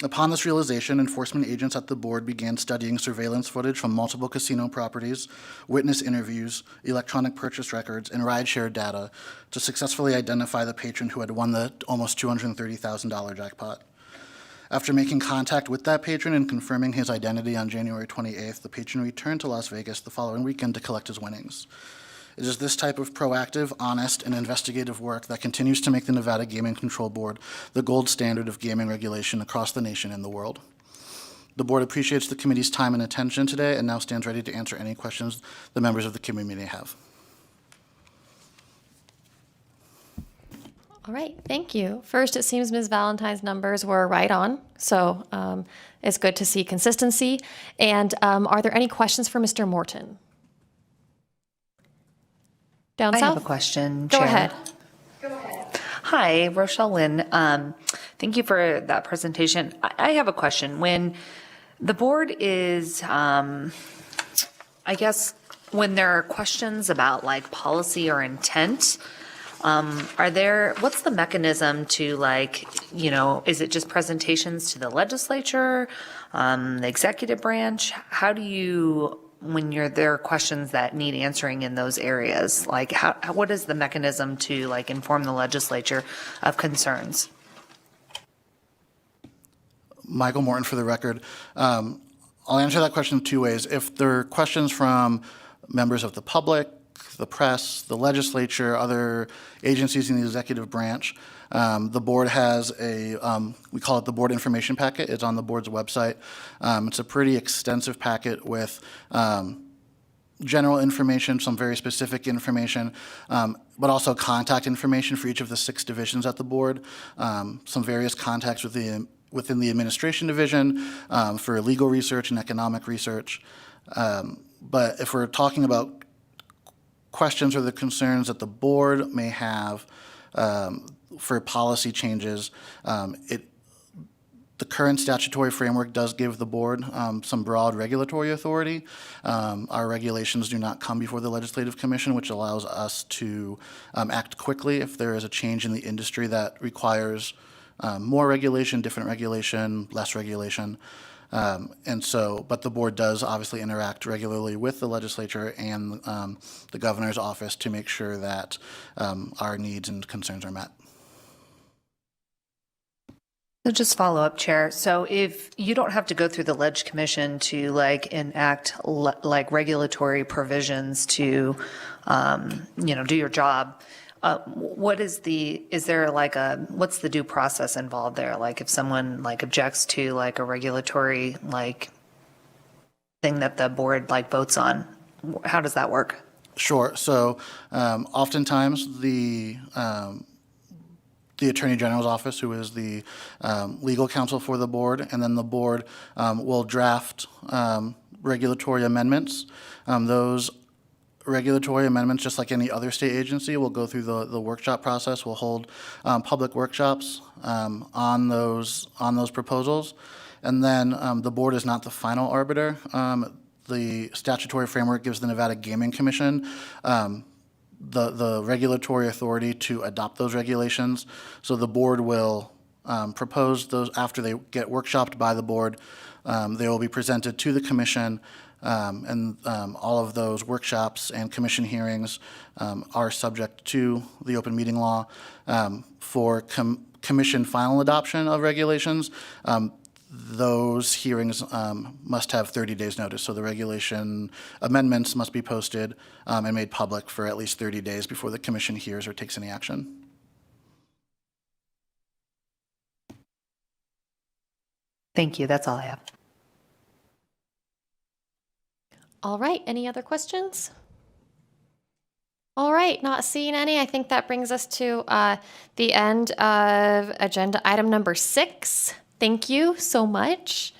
Speaker 18: Upon this realization, enforcement agents at the board began studying surveillance footage from multiple casino properties, witness interviews, electronic purchase records, and rideshare data to successfully identify the patron who had won the almost $230,000 jackpot. After making contact with that patron and confirming his identity on January 28th, the patron returned to Las Vegas the following weekend to collect his winnings. It is this type of proactive, honest, and investigative work that continues to make the Nevada Gaming Control Board the gold standard of gaming regulation across the nation and the world. The board appreciates the committee's time and attention today and now stands ready to answer any questions the members of the committee may have.
Speaker 1: All right, thank you. First, it seems Ms. Valentine's numbers were right on, so it's good to see consistency. And are there any questions for Mr. Morton? Down
Speaker 16: I
Speaker 1: south?
Speaker 16: have a question,
Speaker 1: Go
Speaker 16: Chair.
Speaker 1: ahead.
Speaker 16: Hi, Rochelle Lynn. Thank you for that presentation. I have a question. When the board is, I guess, when there are questions about like policy or intent, what's the mechanism to like, is it just presentations to the legislature, the executive branch? How do you, when there are questions that need answering in those areas, like what is the mechanism to like inform the legislature of concerns?
Speaker 18: Michael Morton for the record. I'll answer that question two ways. If there are questions from members of the public, the press, the legislature, other agencies in the executive branch, the board has we call it the board information packet. It's on the board's website. It's a pretty extensive packet with general information, some very specific information, but also contact information for each of the 6 divisions at the board, some various contacts within the administration division for legal research and economic research. But if we're talking about questions or the concerns that the board may have for policy changes, the current statutory framework does give the board some broad regulatory authority. Our regulations do not come before the Legislative Commission, which allows us to act quickly if there is a change in the industry that requires more regulation, different regulation, less regulation. But the board does obviously interact regularly with the legislature and the governor's office to make sure that our needs and concerns are met.
Speaker 16: So just follow up, Chair. So if you don't have to go through the Leg Commission to like enact like regulatory provisions to, do your job, what's the due process involved there? Like if someone like objects to like a regulatory like thing that the board like votes on, how does that work?
Speaker 18: Sure. So oftentimes the Attorney General's office, who is the legal counsel for the board, and then the board will draft regulatory amendments. Those regulatory amendments, just like any other state agency, will go through the workshop process. We'll hold public workshops on those proposals. And then the board is not the final arbiter. The statutory framework gives the Nevada Gaming Commission the regulatory authority to adopt those regulations. So the board will propose those after they get workshopped by the board. They will be presented to the commission, and all of those workshops and commission hearings are subject to the open meeting law. For commission final adoption of regulations, those hearings must have 30 days notice. So the regulation amendments must be posted and made public for at least 30 days before the commission hears or takes any action.
Speaker 16: Thank you. That's all I have.
Speaker 1: All right, any other questions? All right, not seeing any. I think that brings us to the end of agenda item number 6. Thank you so much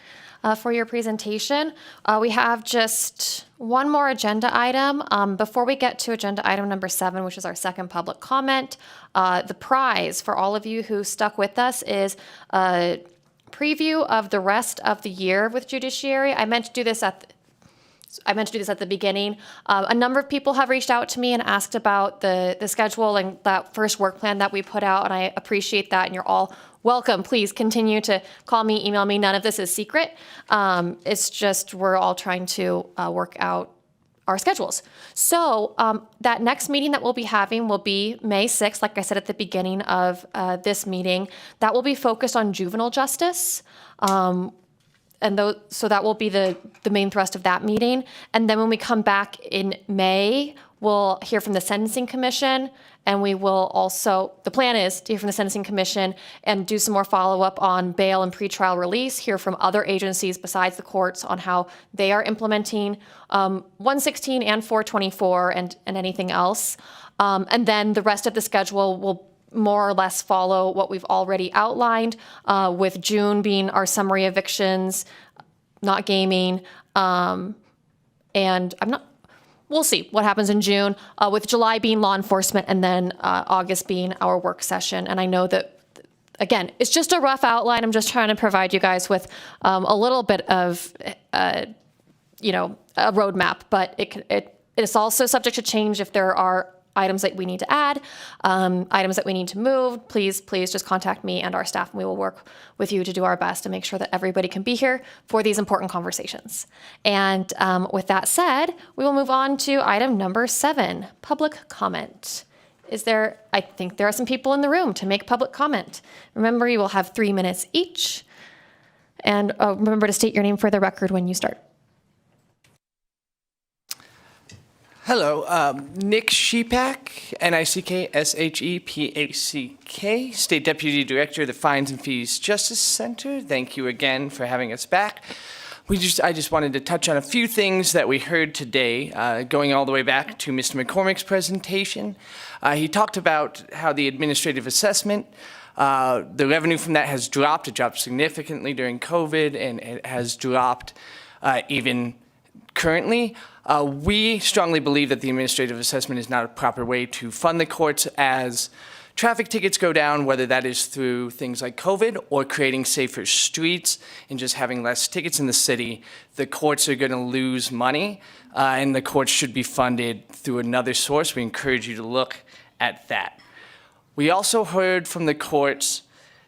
Speaker 1: for your presentation. We have just one more agenda item. Before we get to agenda item number 7, which is our second public comment, the prize for all of you who stuck with us is a preview of the rest of the year with Judiciary. I meant to do this at the beginning. A number of people have reached out to me and asked about the schedule and that first work plan that we put out, and I appreciate that, and you're all welcome. Please continue to call me, email me. None of this is secret. It's just we're all trying to work out our schedules. So that next meeting that we'll be having will be May 6th, like I said at the beginning of this meeting. That will be focused on juvenile justice. So that will be the main thrust of that meeting. And then when we come back in May, we'll hear from the Sentencing Commission, and we will also, the plan is to hear from the Sentencing Commission and do some more follow-up on bail and pretrial release, hear from other agencies besides the courts on how they are implementing 116 and 424 and anything else. And then the rest of the schedule will more or less follow what we've already outlined, with June being our summary evictions, not gaming, and we'll see what happens in June, with July being law enforcement, and then August being our work session. And I know that, again, it's just a rough outline. I'm just trying to provide you guys with a little bit of, a roadmap, but it is also subject to change if there are items that we need to add, items that we need to move. Please just contact me and our staff, and we will work with you to do our best to make sure that everybody can be here for these important conversations. And with that said, we will move on to item number 7, public comment. I think there are some people in the room to make public comment. Remember, you will have 3 minutes each. And remember to state your name for the record when you start.
Speaker 20: Hello, Nick Shepak, Nickshepak, State Deputy Director of the Fines and Fees Justice Center. Thank you again for having us back. I just wanted to touch on a few things that we heard today, going all the way back to Mr. McCormick's presentation. He talked about how the administrative assessment, the revenue from that has dropped. It dropped significantly during COVID, and it has dropped even currently. We strongly believe that the administrative assessment is not a proper way to fund the courts as traffic tickets go down, whether that is through things like COVID or creating safer streets and just having less tickets in the city. The courts are going to lose money, and the courts should be funded through another source. We encourage you to look at that. We also heard from the courts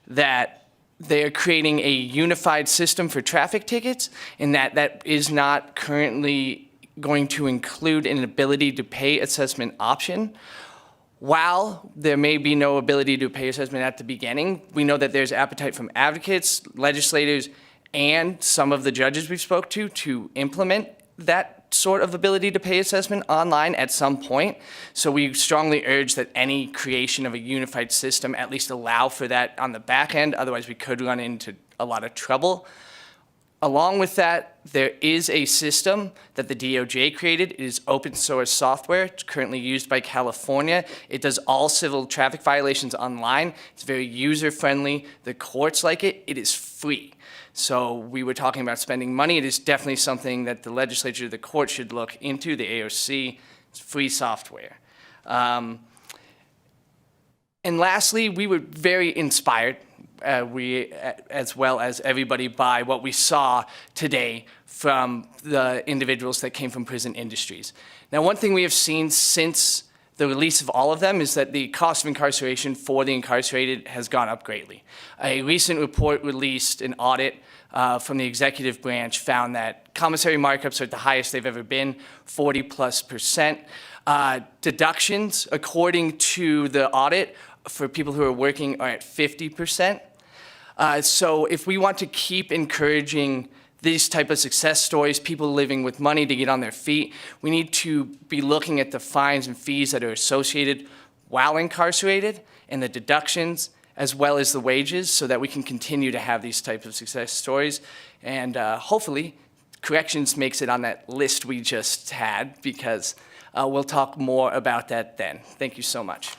Speaker 20: that they are creating a unified system for traffic tickets, and that is not currently going to include an ability to pay assessment option. While there may be no ability to pay assessment at the beginning, we know that there's appetite from advocates, legislators, and some of the judges we've spoke to implement that sort of ability to pay assessment online at some point. So we strongly urge that any creation of a unified system at least allow for that on the back end, otherwise we could run into a lot of trouble. Along with that, there is a system that the DOJ created. It is open source software. It's currently used by California. It does all civil traffic violations online. It's very user-friendly. The courts like it. It is free. So we were talking about spending money. It is definitely something that the legislature, the court should look into, the AOC. It's free software. And lastly, we were very inspired, we as well as everybody, by what we saw today from the individuals that came from prison industries. Now, one thing we have seen since the release of all of them is that the cost of incarceration for the incarcerated has gone up greatly. A recent report released, an audit from the executive branch, found that commissary markups are at the highest they've ever been, 40+%. Deductions, according to the audit, for people who are working are at 50%. So if we want to keep encouraging these type of success stories, people living with money to get on their feet, we need to be looking at the fines and fees that are associated while incarcerated and the deductions as well as the wages, so that we can continue to have these types of success stories. And hopefully corrections makes it on that list we just had, because we'll talk more about that then. Thank you so much.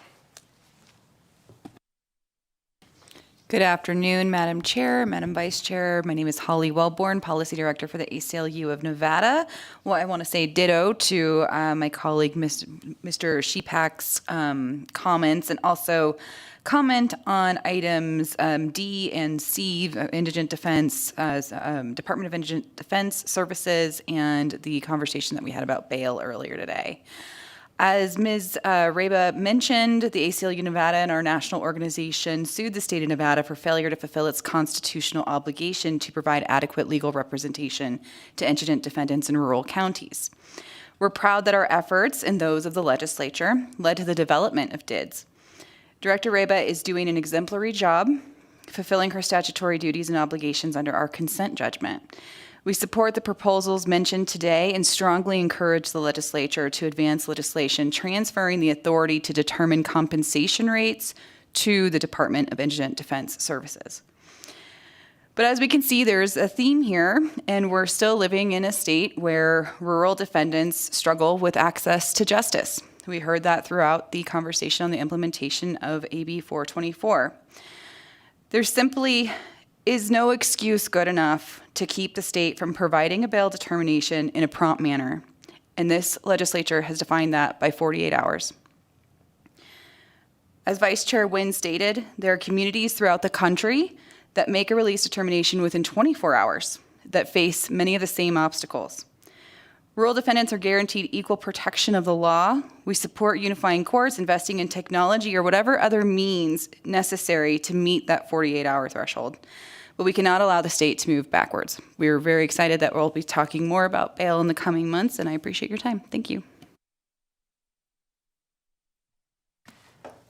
Speaker 21: Good afternoon, Madam Chair, Madam Vice Chair. My name is Holly Wellborn, Policy Director for the ACLU of Nevada. Well, I want to say ditto to my colleague, Mr. Shepak's comments, and also comment on items D and C, Indigent Defense, Department of Indigent Defense Services, and the conversation that we had about bail earlier today. As Ms. Reba mentioned, the ACLU Nevada and our national organization sued the state of Nevada for failure to fulfill its constitutional obligation to provide adequate legal representation to indigent defendants in rural counties. We're proud that our efforts and those of the legislature led to the development of DIDS. Director Reba is doing an exemplary job fulfilling her statutory duties and obligations under our consent judgment. We support the proposals mentioned today and strongly encourage the legislature to advance legislation transferring the authority to determine compensation rates to the Department of Indigent Defense Services. But as we can see, there's a theme here, and we're still living in a state where rural defendants struggle with access to justice. We heard that throughout the conversation on the implementation of AB 424. There simply is no excuse good enough to keep the state from providing a bail determination in a prompt manner, and this legislature has defined that by 48 hours. As Vice Chair Wynn stated, there are communities throughout the country that make a release determination within 24 hours that face many of the same obstacles. Rural defendants are guaranteed equal protection of the law. We support unifying courts, investing in technology, or whatever other means necessary to meet that 48-hour threshold. But we cannot allow the state to move backwards. We are very excited that we'll be talking more about bail in the coming months, and I appreciate your time. Thank you.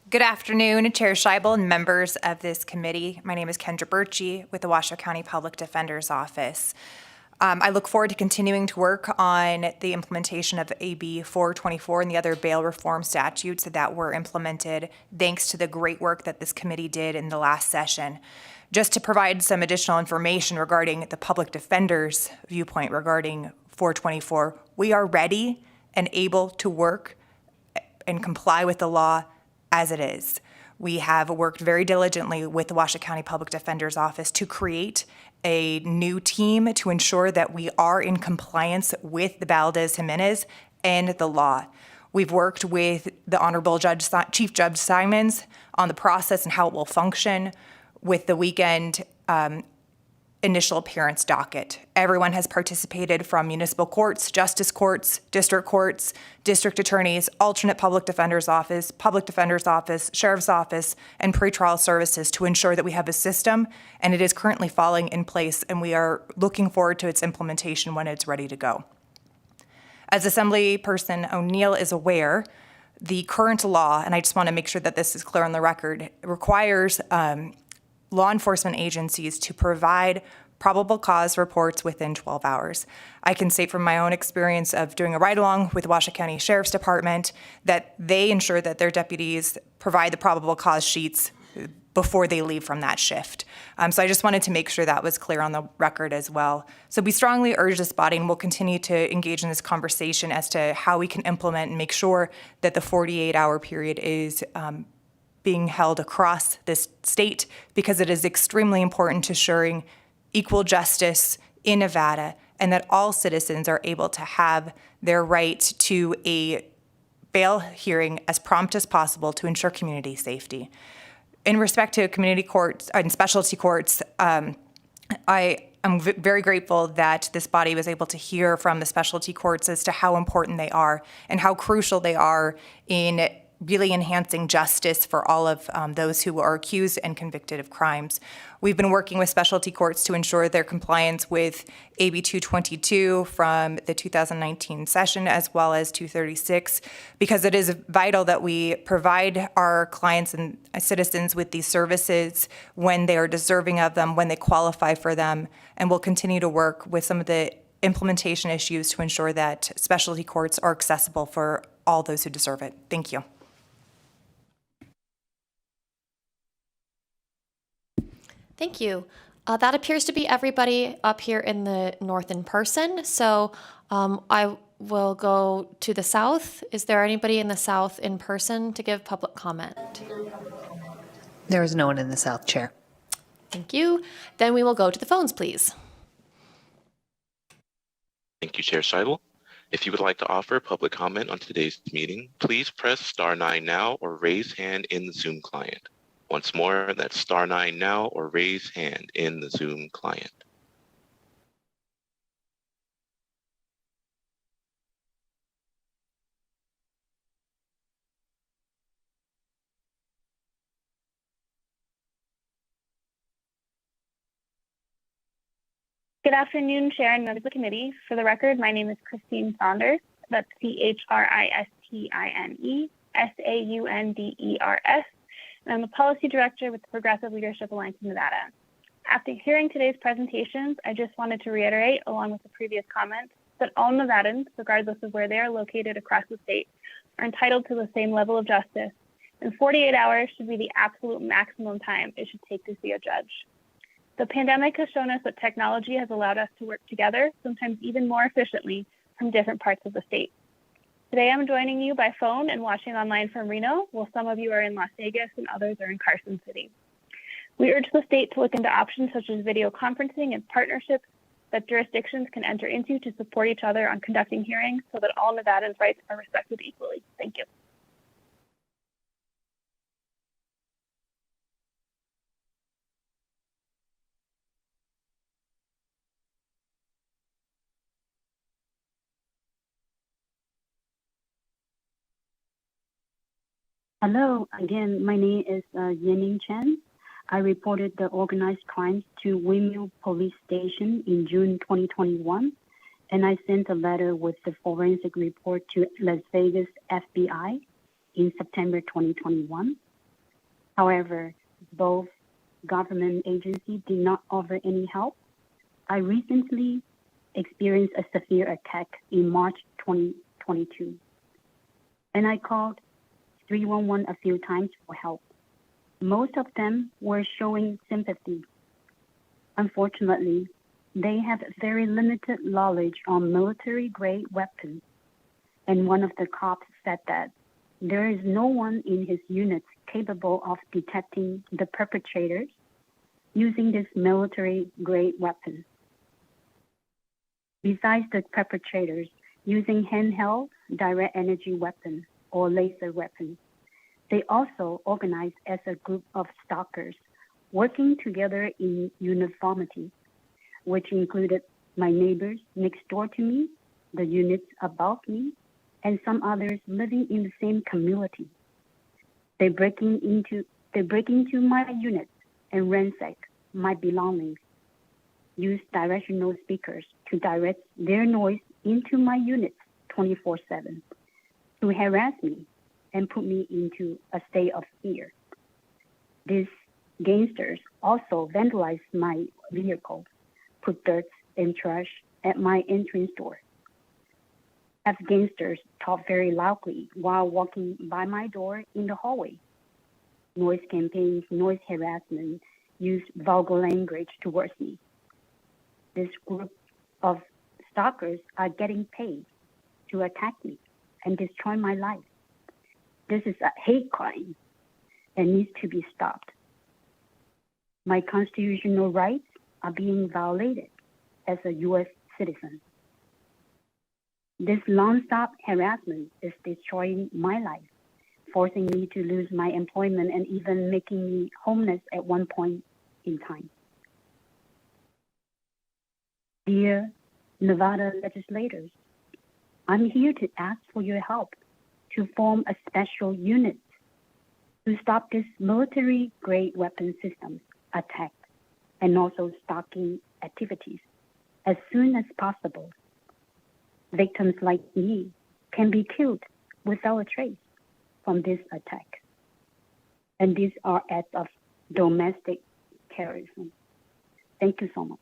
Speaker 3: Good afternoon, Chair Scheibel and members of this committee. My name is Kendra Birchie with the Washoe County Public Defender's Office. I look forward to continuing to work on the implementation of AB 424 and the other bail reform statutes that were implemented thanks to the great work that this committee did in the last session. Just to provide some additional information regarding the public defender's viewpoint regarding 424, we are ready and able to work and comply with the law as it is. We have worked very diligently with the Washoe County Public Defender's Office to create a new team to ensure that we are in compliance with the Valdez-Jimenez and the law. We've worked with the Honorable Chief Judge Simons on the process and how it will function with the weekend initial appearance docket. Everyone has participated from municipal courts, justice courts, district attorneys, alternate public defender's office, sheriff's office, and pretrial services to ensure that we have a system, and it is currently falling in place, and we are looking forward to its implementation when it's ready to go. As Assemblyperson O'Neill is aware, the current law, and I just want to make sure that this is clear on the record, requires law enforcement agencies to provide probable cause reports within 12 hours. I can say from my own experience of doing a ride-along with the Washoe County Sheriff's Department that they ensure that their deputies provide the probable cause sheets before they leave from that shift. So I just wanted to make sure that was clear on the record as well. So we strongly urge this body, and we'll continue to engage in this conversation as to how we can implement and make sure that the 48-hour period is being held across this state, because it is extremely important to ensuring equal justice in Nevada and that all citizens are able to have their right to a bail hearing as prompt as possible to ensure community safety. In respect to community courts and specialty courts, I am very grateful that this body was able to hear from the specialty courts as to how important they are and how crucial they are in really enhancing justice for all of those who are accused and convicted of crimes. We've been working with specialty courts to ensure their compliance with AB 222 from the 2019 session, as well as 236, because it is vital that we provide our clients and citizens with these services when they are deserving of them, when they qualify for them, and we'll continue to work with some of the implementation issues to ensure that specialty courts are accessible for all those who deserve it. Thank you.
Speaker 1: Thank you. That appears to be everybody up here in the north in person. So I will go to the south. Is there anybody in the south in person to give public comment?
Speaker 16: There is no one in the south, Chair.
Speaker 1: Thank you. Then we will go to the phones, please.
Speaker 19: Thank you, Chair Scheibel. If you would like to offer public comment on today's meeting, please press *9 now or raise hand in the Zoom client. Once more, that's *9 now or raise hand in the Zoom client.
Speaker 23: Good afternoon, Chair and members of the committee. For the record, my name is Christine Saunders. That's CHRISTINE SAUNDERS. And I'm the Policy Director with the Progressive Leadership Alliance in Nevada. After hearing today's presentations, I just wanted to reiterate, along with the previous comments, that all Nevadans, regardless of where they are located across the state, are entitled to the same level of justice, and 48 hours should be the absolute maximum time it should take to see a judge. The pandemic has shown us that technology has allowed us to work together, sometimes even more efficiently, from different parts of the state. Today, I'm joining you by phone and watching online from Reno, while some of you are in Las Vegas and others are in Carson City. We urge the state to look into options such as video conferencing and partnerships that jurisdictions can enter into to support each other on conducting hearings so that all Nevadans' rights are respected equally. Thank you.
Speaker 5: Hello, again, my name is Yaning Chen. I reported the organized crimes to Windmill Police Station in June 2021, and I sent a letter with the forensic report to Las Vegas FBI in September 2021. However, both government agencies did not offer any help. I recently experienced a severe attack in March 2022, and I called 311 a few times for help. Most of them were showing sympathy. Unfortunately, they have very limited knowledge on military-grade weapons, and one of the cops said that there is no one in his units capable of detecting the perpetrators using this military-grade weapon. Besides the perpetrators using handheld direct energy weapons or laser weapons, they also organized as a group of stalkers working together in uniformity, which included my neighbors next door to me, the units above me, and some others living in the same community. They break into my units and ransack my belongings, use directional speakers to direct their noise into my units 24/7 to harass me and put me into a state of fear. These gangsters also vandalized my vehicle, put dirt and trash at my entrance door. Have gangsters talk very loudly while walking by my door in the hallway. Noise campaigns, noise harassment, use vulgar language towards me. This group of stalkers are getting paid to attack me and destroy my life. This is a hate crime and needs to be stopped. My constitutional rights are being violated as a U.S. citizen. This non-stop harassment is destroying my life, forcing me to lose my employment and even making me homeless at one point in time. Dear Nevada legislators, I'm here to ask for your help to form a special unit to stop this military-grade weapon systems attack and also stalking activities as soon as possible. Victims like me can be killed without a trace from this attack. And these are acts of domestic terrorism. Thank you so much.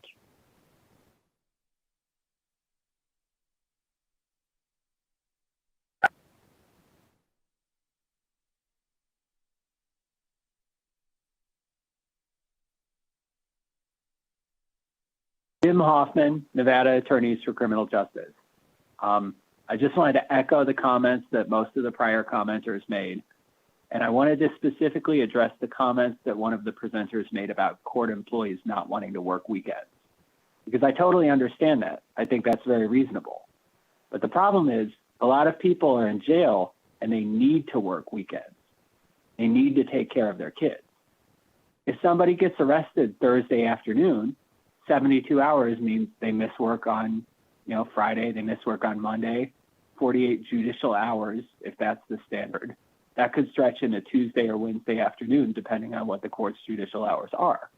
Speaker 8: Jim Hoffman, Nevada Attorneys for Criminal Justice. I just wanted to echo the comments that most of the prior commenters made. And I wanted to specifically address the comments that one of the presenters made about court employees not wanting to work weekends. Because I totally understand that. I think that's very reasonable. But the problem is a lot of people are in jail and they need to work weekends. They need to take care of their kids. If somebody gets arrested Thursday afternoon, 72 hours means they miss work on, Friday, they miss work on Monday, 48 judicial hours, if that's the standard. That could stretch into Tuesday or Wednesday afternoon, depending on what the court's judicial hours are.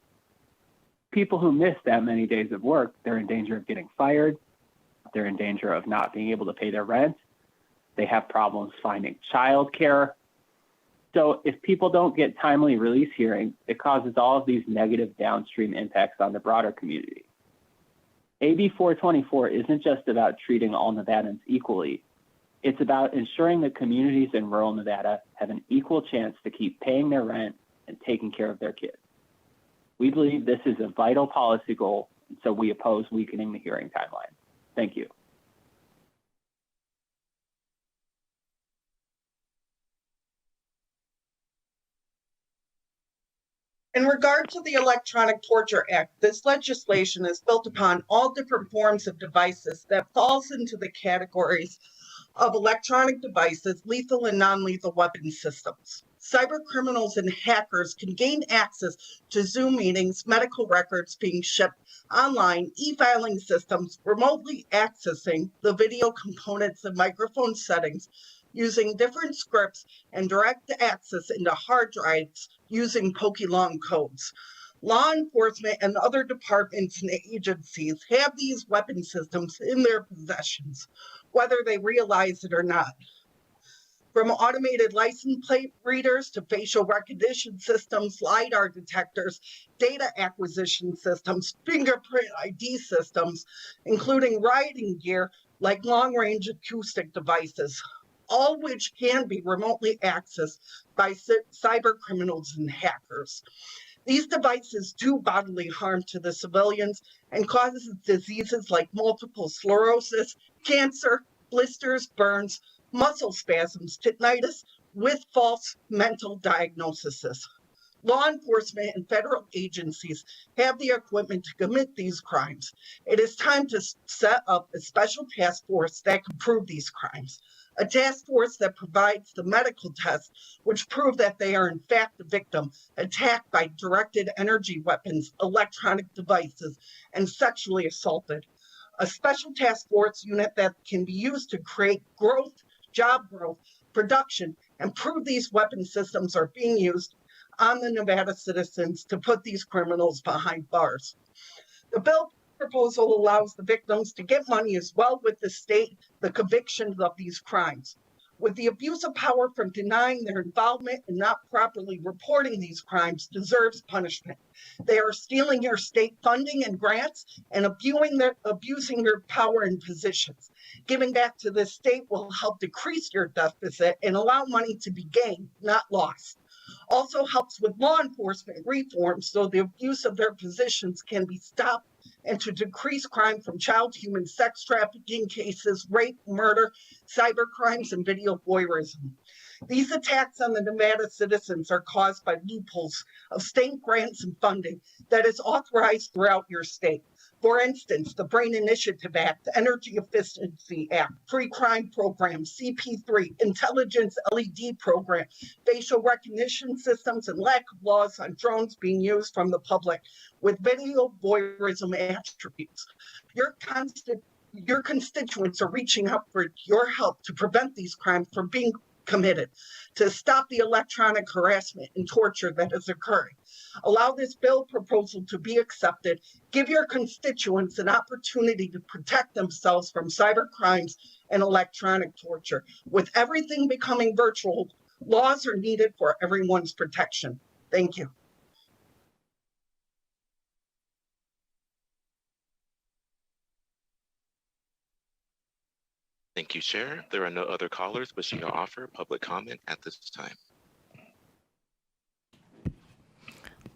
Speaker 8: People who miss that many days of work, they're in danger of getting fired. They're in danger of not being able to pay their rent. They have problems finding childcare. So if people don't get timely release hearings, it causes all of these negative downstream impacts on the broader community. AB 424 isn't just about treating all Nevadans equally. It's about ensuring that communities in rural Nevada have an equal chance to keep paying their rent and taking care of their kids. We believe this is a vital policy goal, and so we oppose weakening the hearing timeline. Thank you.
Speaker 9: In regard to the Electronic Torture Act, this legislation is built upon all different forms of devices that falls into the categories of electronic devices, lethal and non-lethal weapon systems. Cyber criminals and hackers can gain access to Zoom meetings, medical records being shipped online, e-filing systems, remotely accessing the video components and microphone settings using different scripts, and direct access into hard drives using PokeLong codes. Law enforcement and other departments and agencies have these weapon systems in their possessions, whether they realize it or not. From automated license plate readers to facial recognition systems, LiDAR detectors, data acquisition systems, fingerprint ID systems, including riding gear like long-range acoustic devices, all which can be remotely accessed by cyber criminals and hackers. These devices do bodily harm to the civilians and causes diseases like multiple sclerosis, cancer, blisters, burns, muscle spasms, tinnitus, with false mental diagnoses. Law enforcement and federal agencies have the equipment to commit these crimes. It is time to set up a special task force that can prove these crimes. A task force that provides the medical tests which prove that they are in fact the victim attacked by directed energy weapons, electronic devices, and sexually assaulted. A special task force unit that can be used to create growth, job growth, production, and prove these weapon systems are being used on the Nevada citizens to put these criminals behind bars. The bill proposal allows the victims to get money as well with the state, the convictions of these crimes. With the abuse of power from denying their involvement and not properly reporting these crimes deserves punishment. They are stealing your state funding and grants and abusing their power and positions. Giving back to the state will help decrease your deficit and allow money to be gained, not lost. Also helps with law enforcement reform so the abuse of their positions can be stopped and to decrease crime from child human sex trafficking cases, rape, murder, cyber crimes, and video voyeurism. These attacks on the Nevada citizens are caused by loopholes of state grants and funding that is authorized throughout your state. For instance, the Brain Initiative Act, the Energy Efficiency Act, Pre-Crime Program, CP3, Intelligence LED Program, facial recognition systems, and lack of laws on drones being used from the public with video voyeurism attributes. Your constituents are reaching out for your help to prevent these crimes from being committed, to stop the electronic harassment and torture that is occurring. Allow this bill proposal to be accepted. Give your constituents an opportunity to protect themselves from cyber crimes and electronic torture. With everything becoming virtual, laws are needed for everyone's protection. Thank you.
Speaker 19: Thank you, Chair. There are no other callers wishing to offer public comment at this time.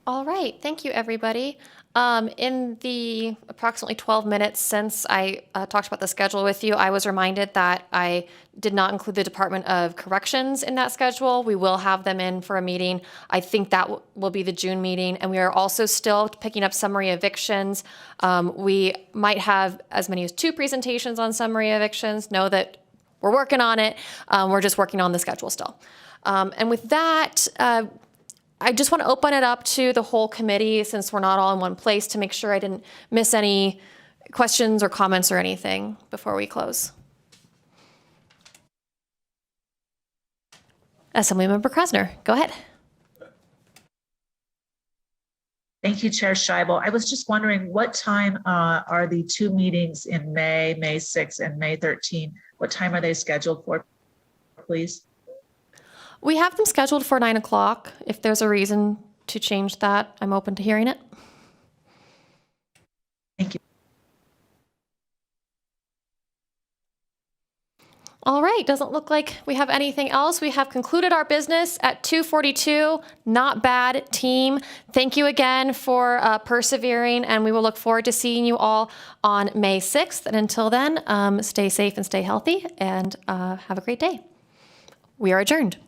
Speaker 1: All right, thank you, everybody. In the approximately 12 minutes since I talked about the schedule with you, I was reminded that I did not include the Department of Corrections in that schedule. We will have them in for a meeting. I think that will be the June meeting, and we are also still picking up summary evictions. We might have as many as 2 presentations on summary evictions. Know that we're working on it. We're just working on the schedule still. And with that, I just want to open it up to the whole committee since we're not all in one place to make sure I didn't miss any questions or comments or anything before we close. Assemblymember Krasner, go ahead.
Speaker 10: Thank you, Chair Scheibel. I was just wondering what time are the 2 meetings in May 6th and May 13th? What time are they scheduled for, please?
Speaker 1: We have them scheduled for 9 o'clock. If there's a reason to change that, I'm open to hearing it.
Speaker 10: Thank you.
Speaker 1: All right, doesn't look like we have anything else. We have concluded our business at 2:42. Not bad, team. Thank you again for persevering, and we will look forward to seeing you all on May 6th. And until then, stay safe and stay healthy, and have a great day. We are adjourned.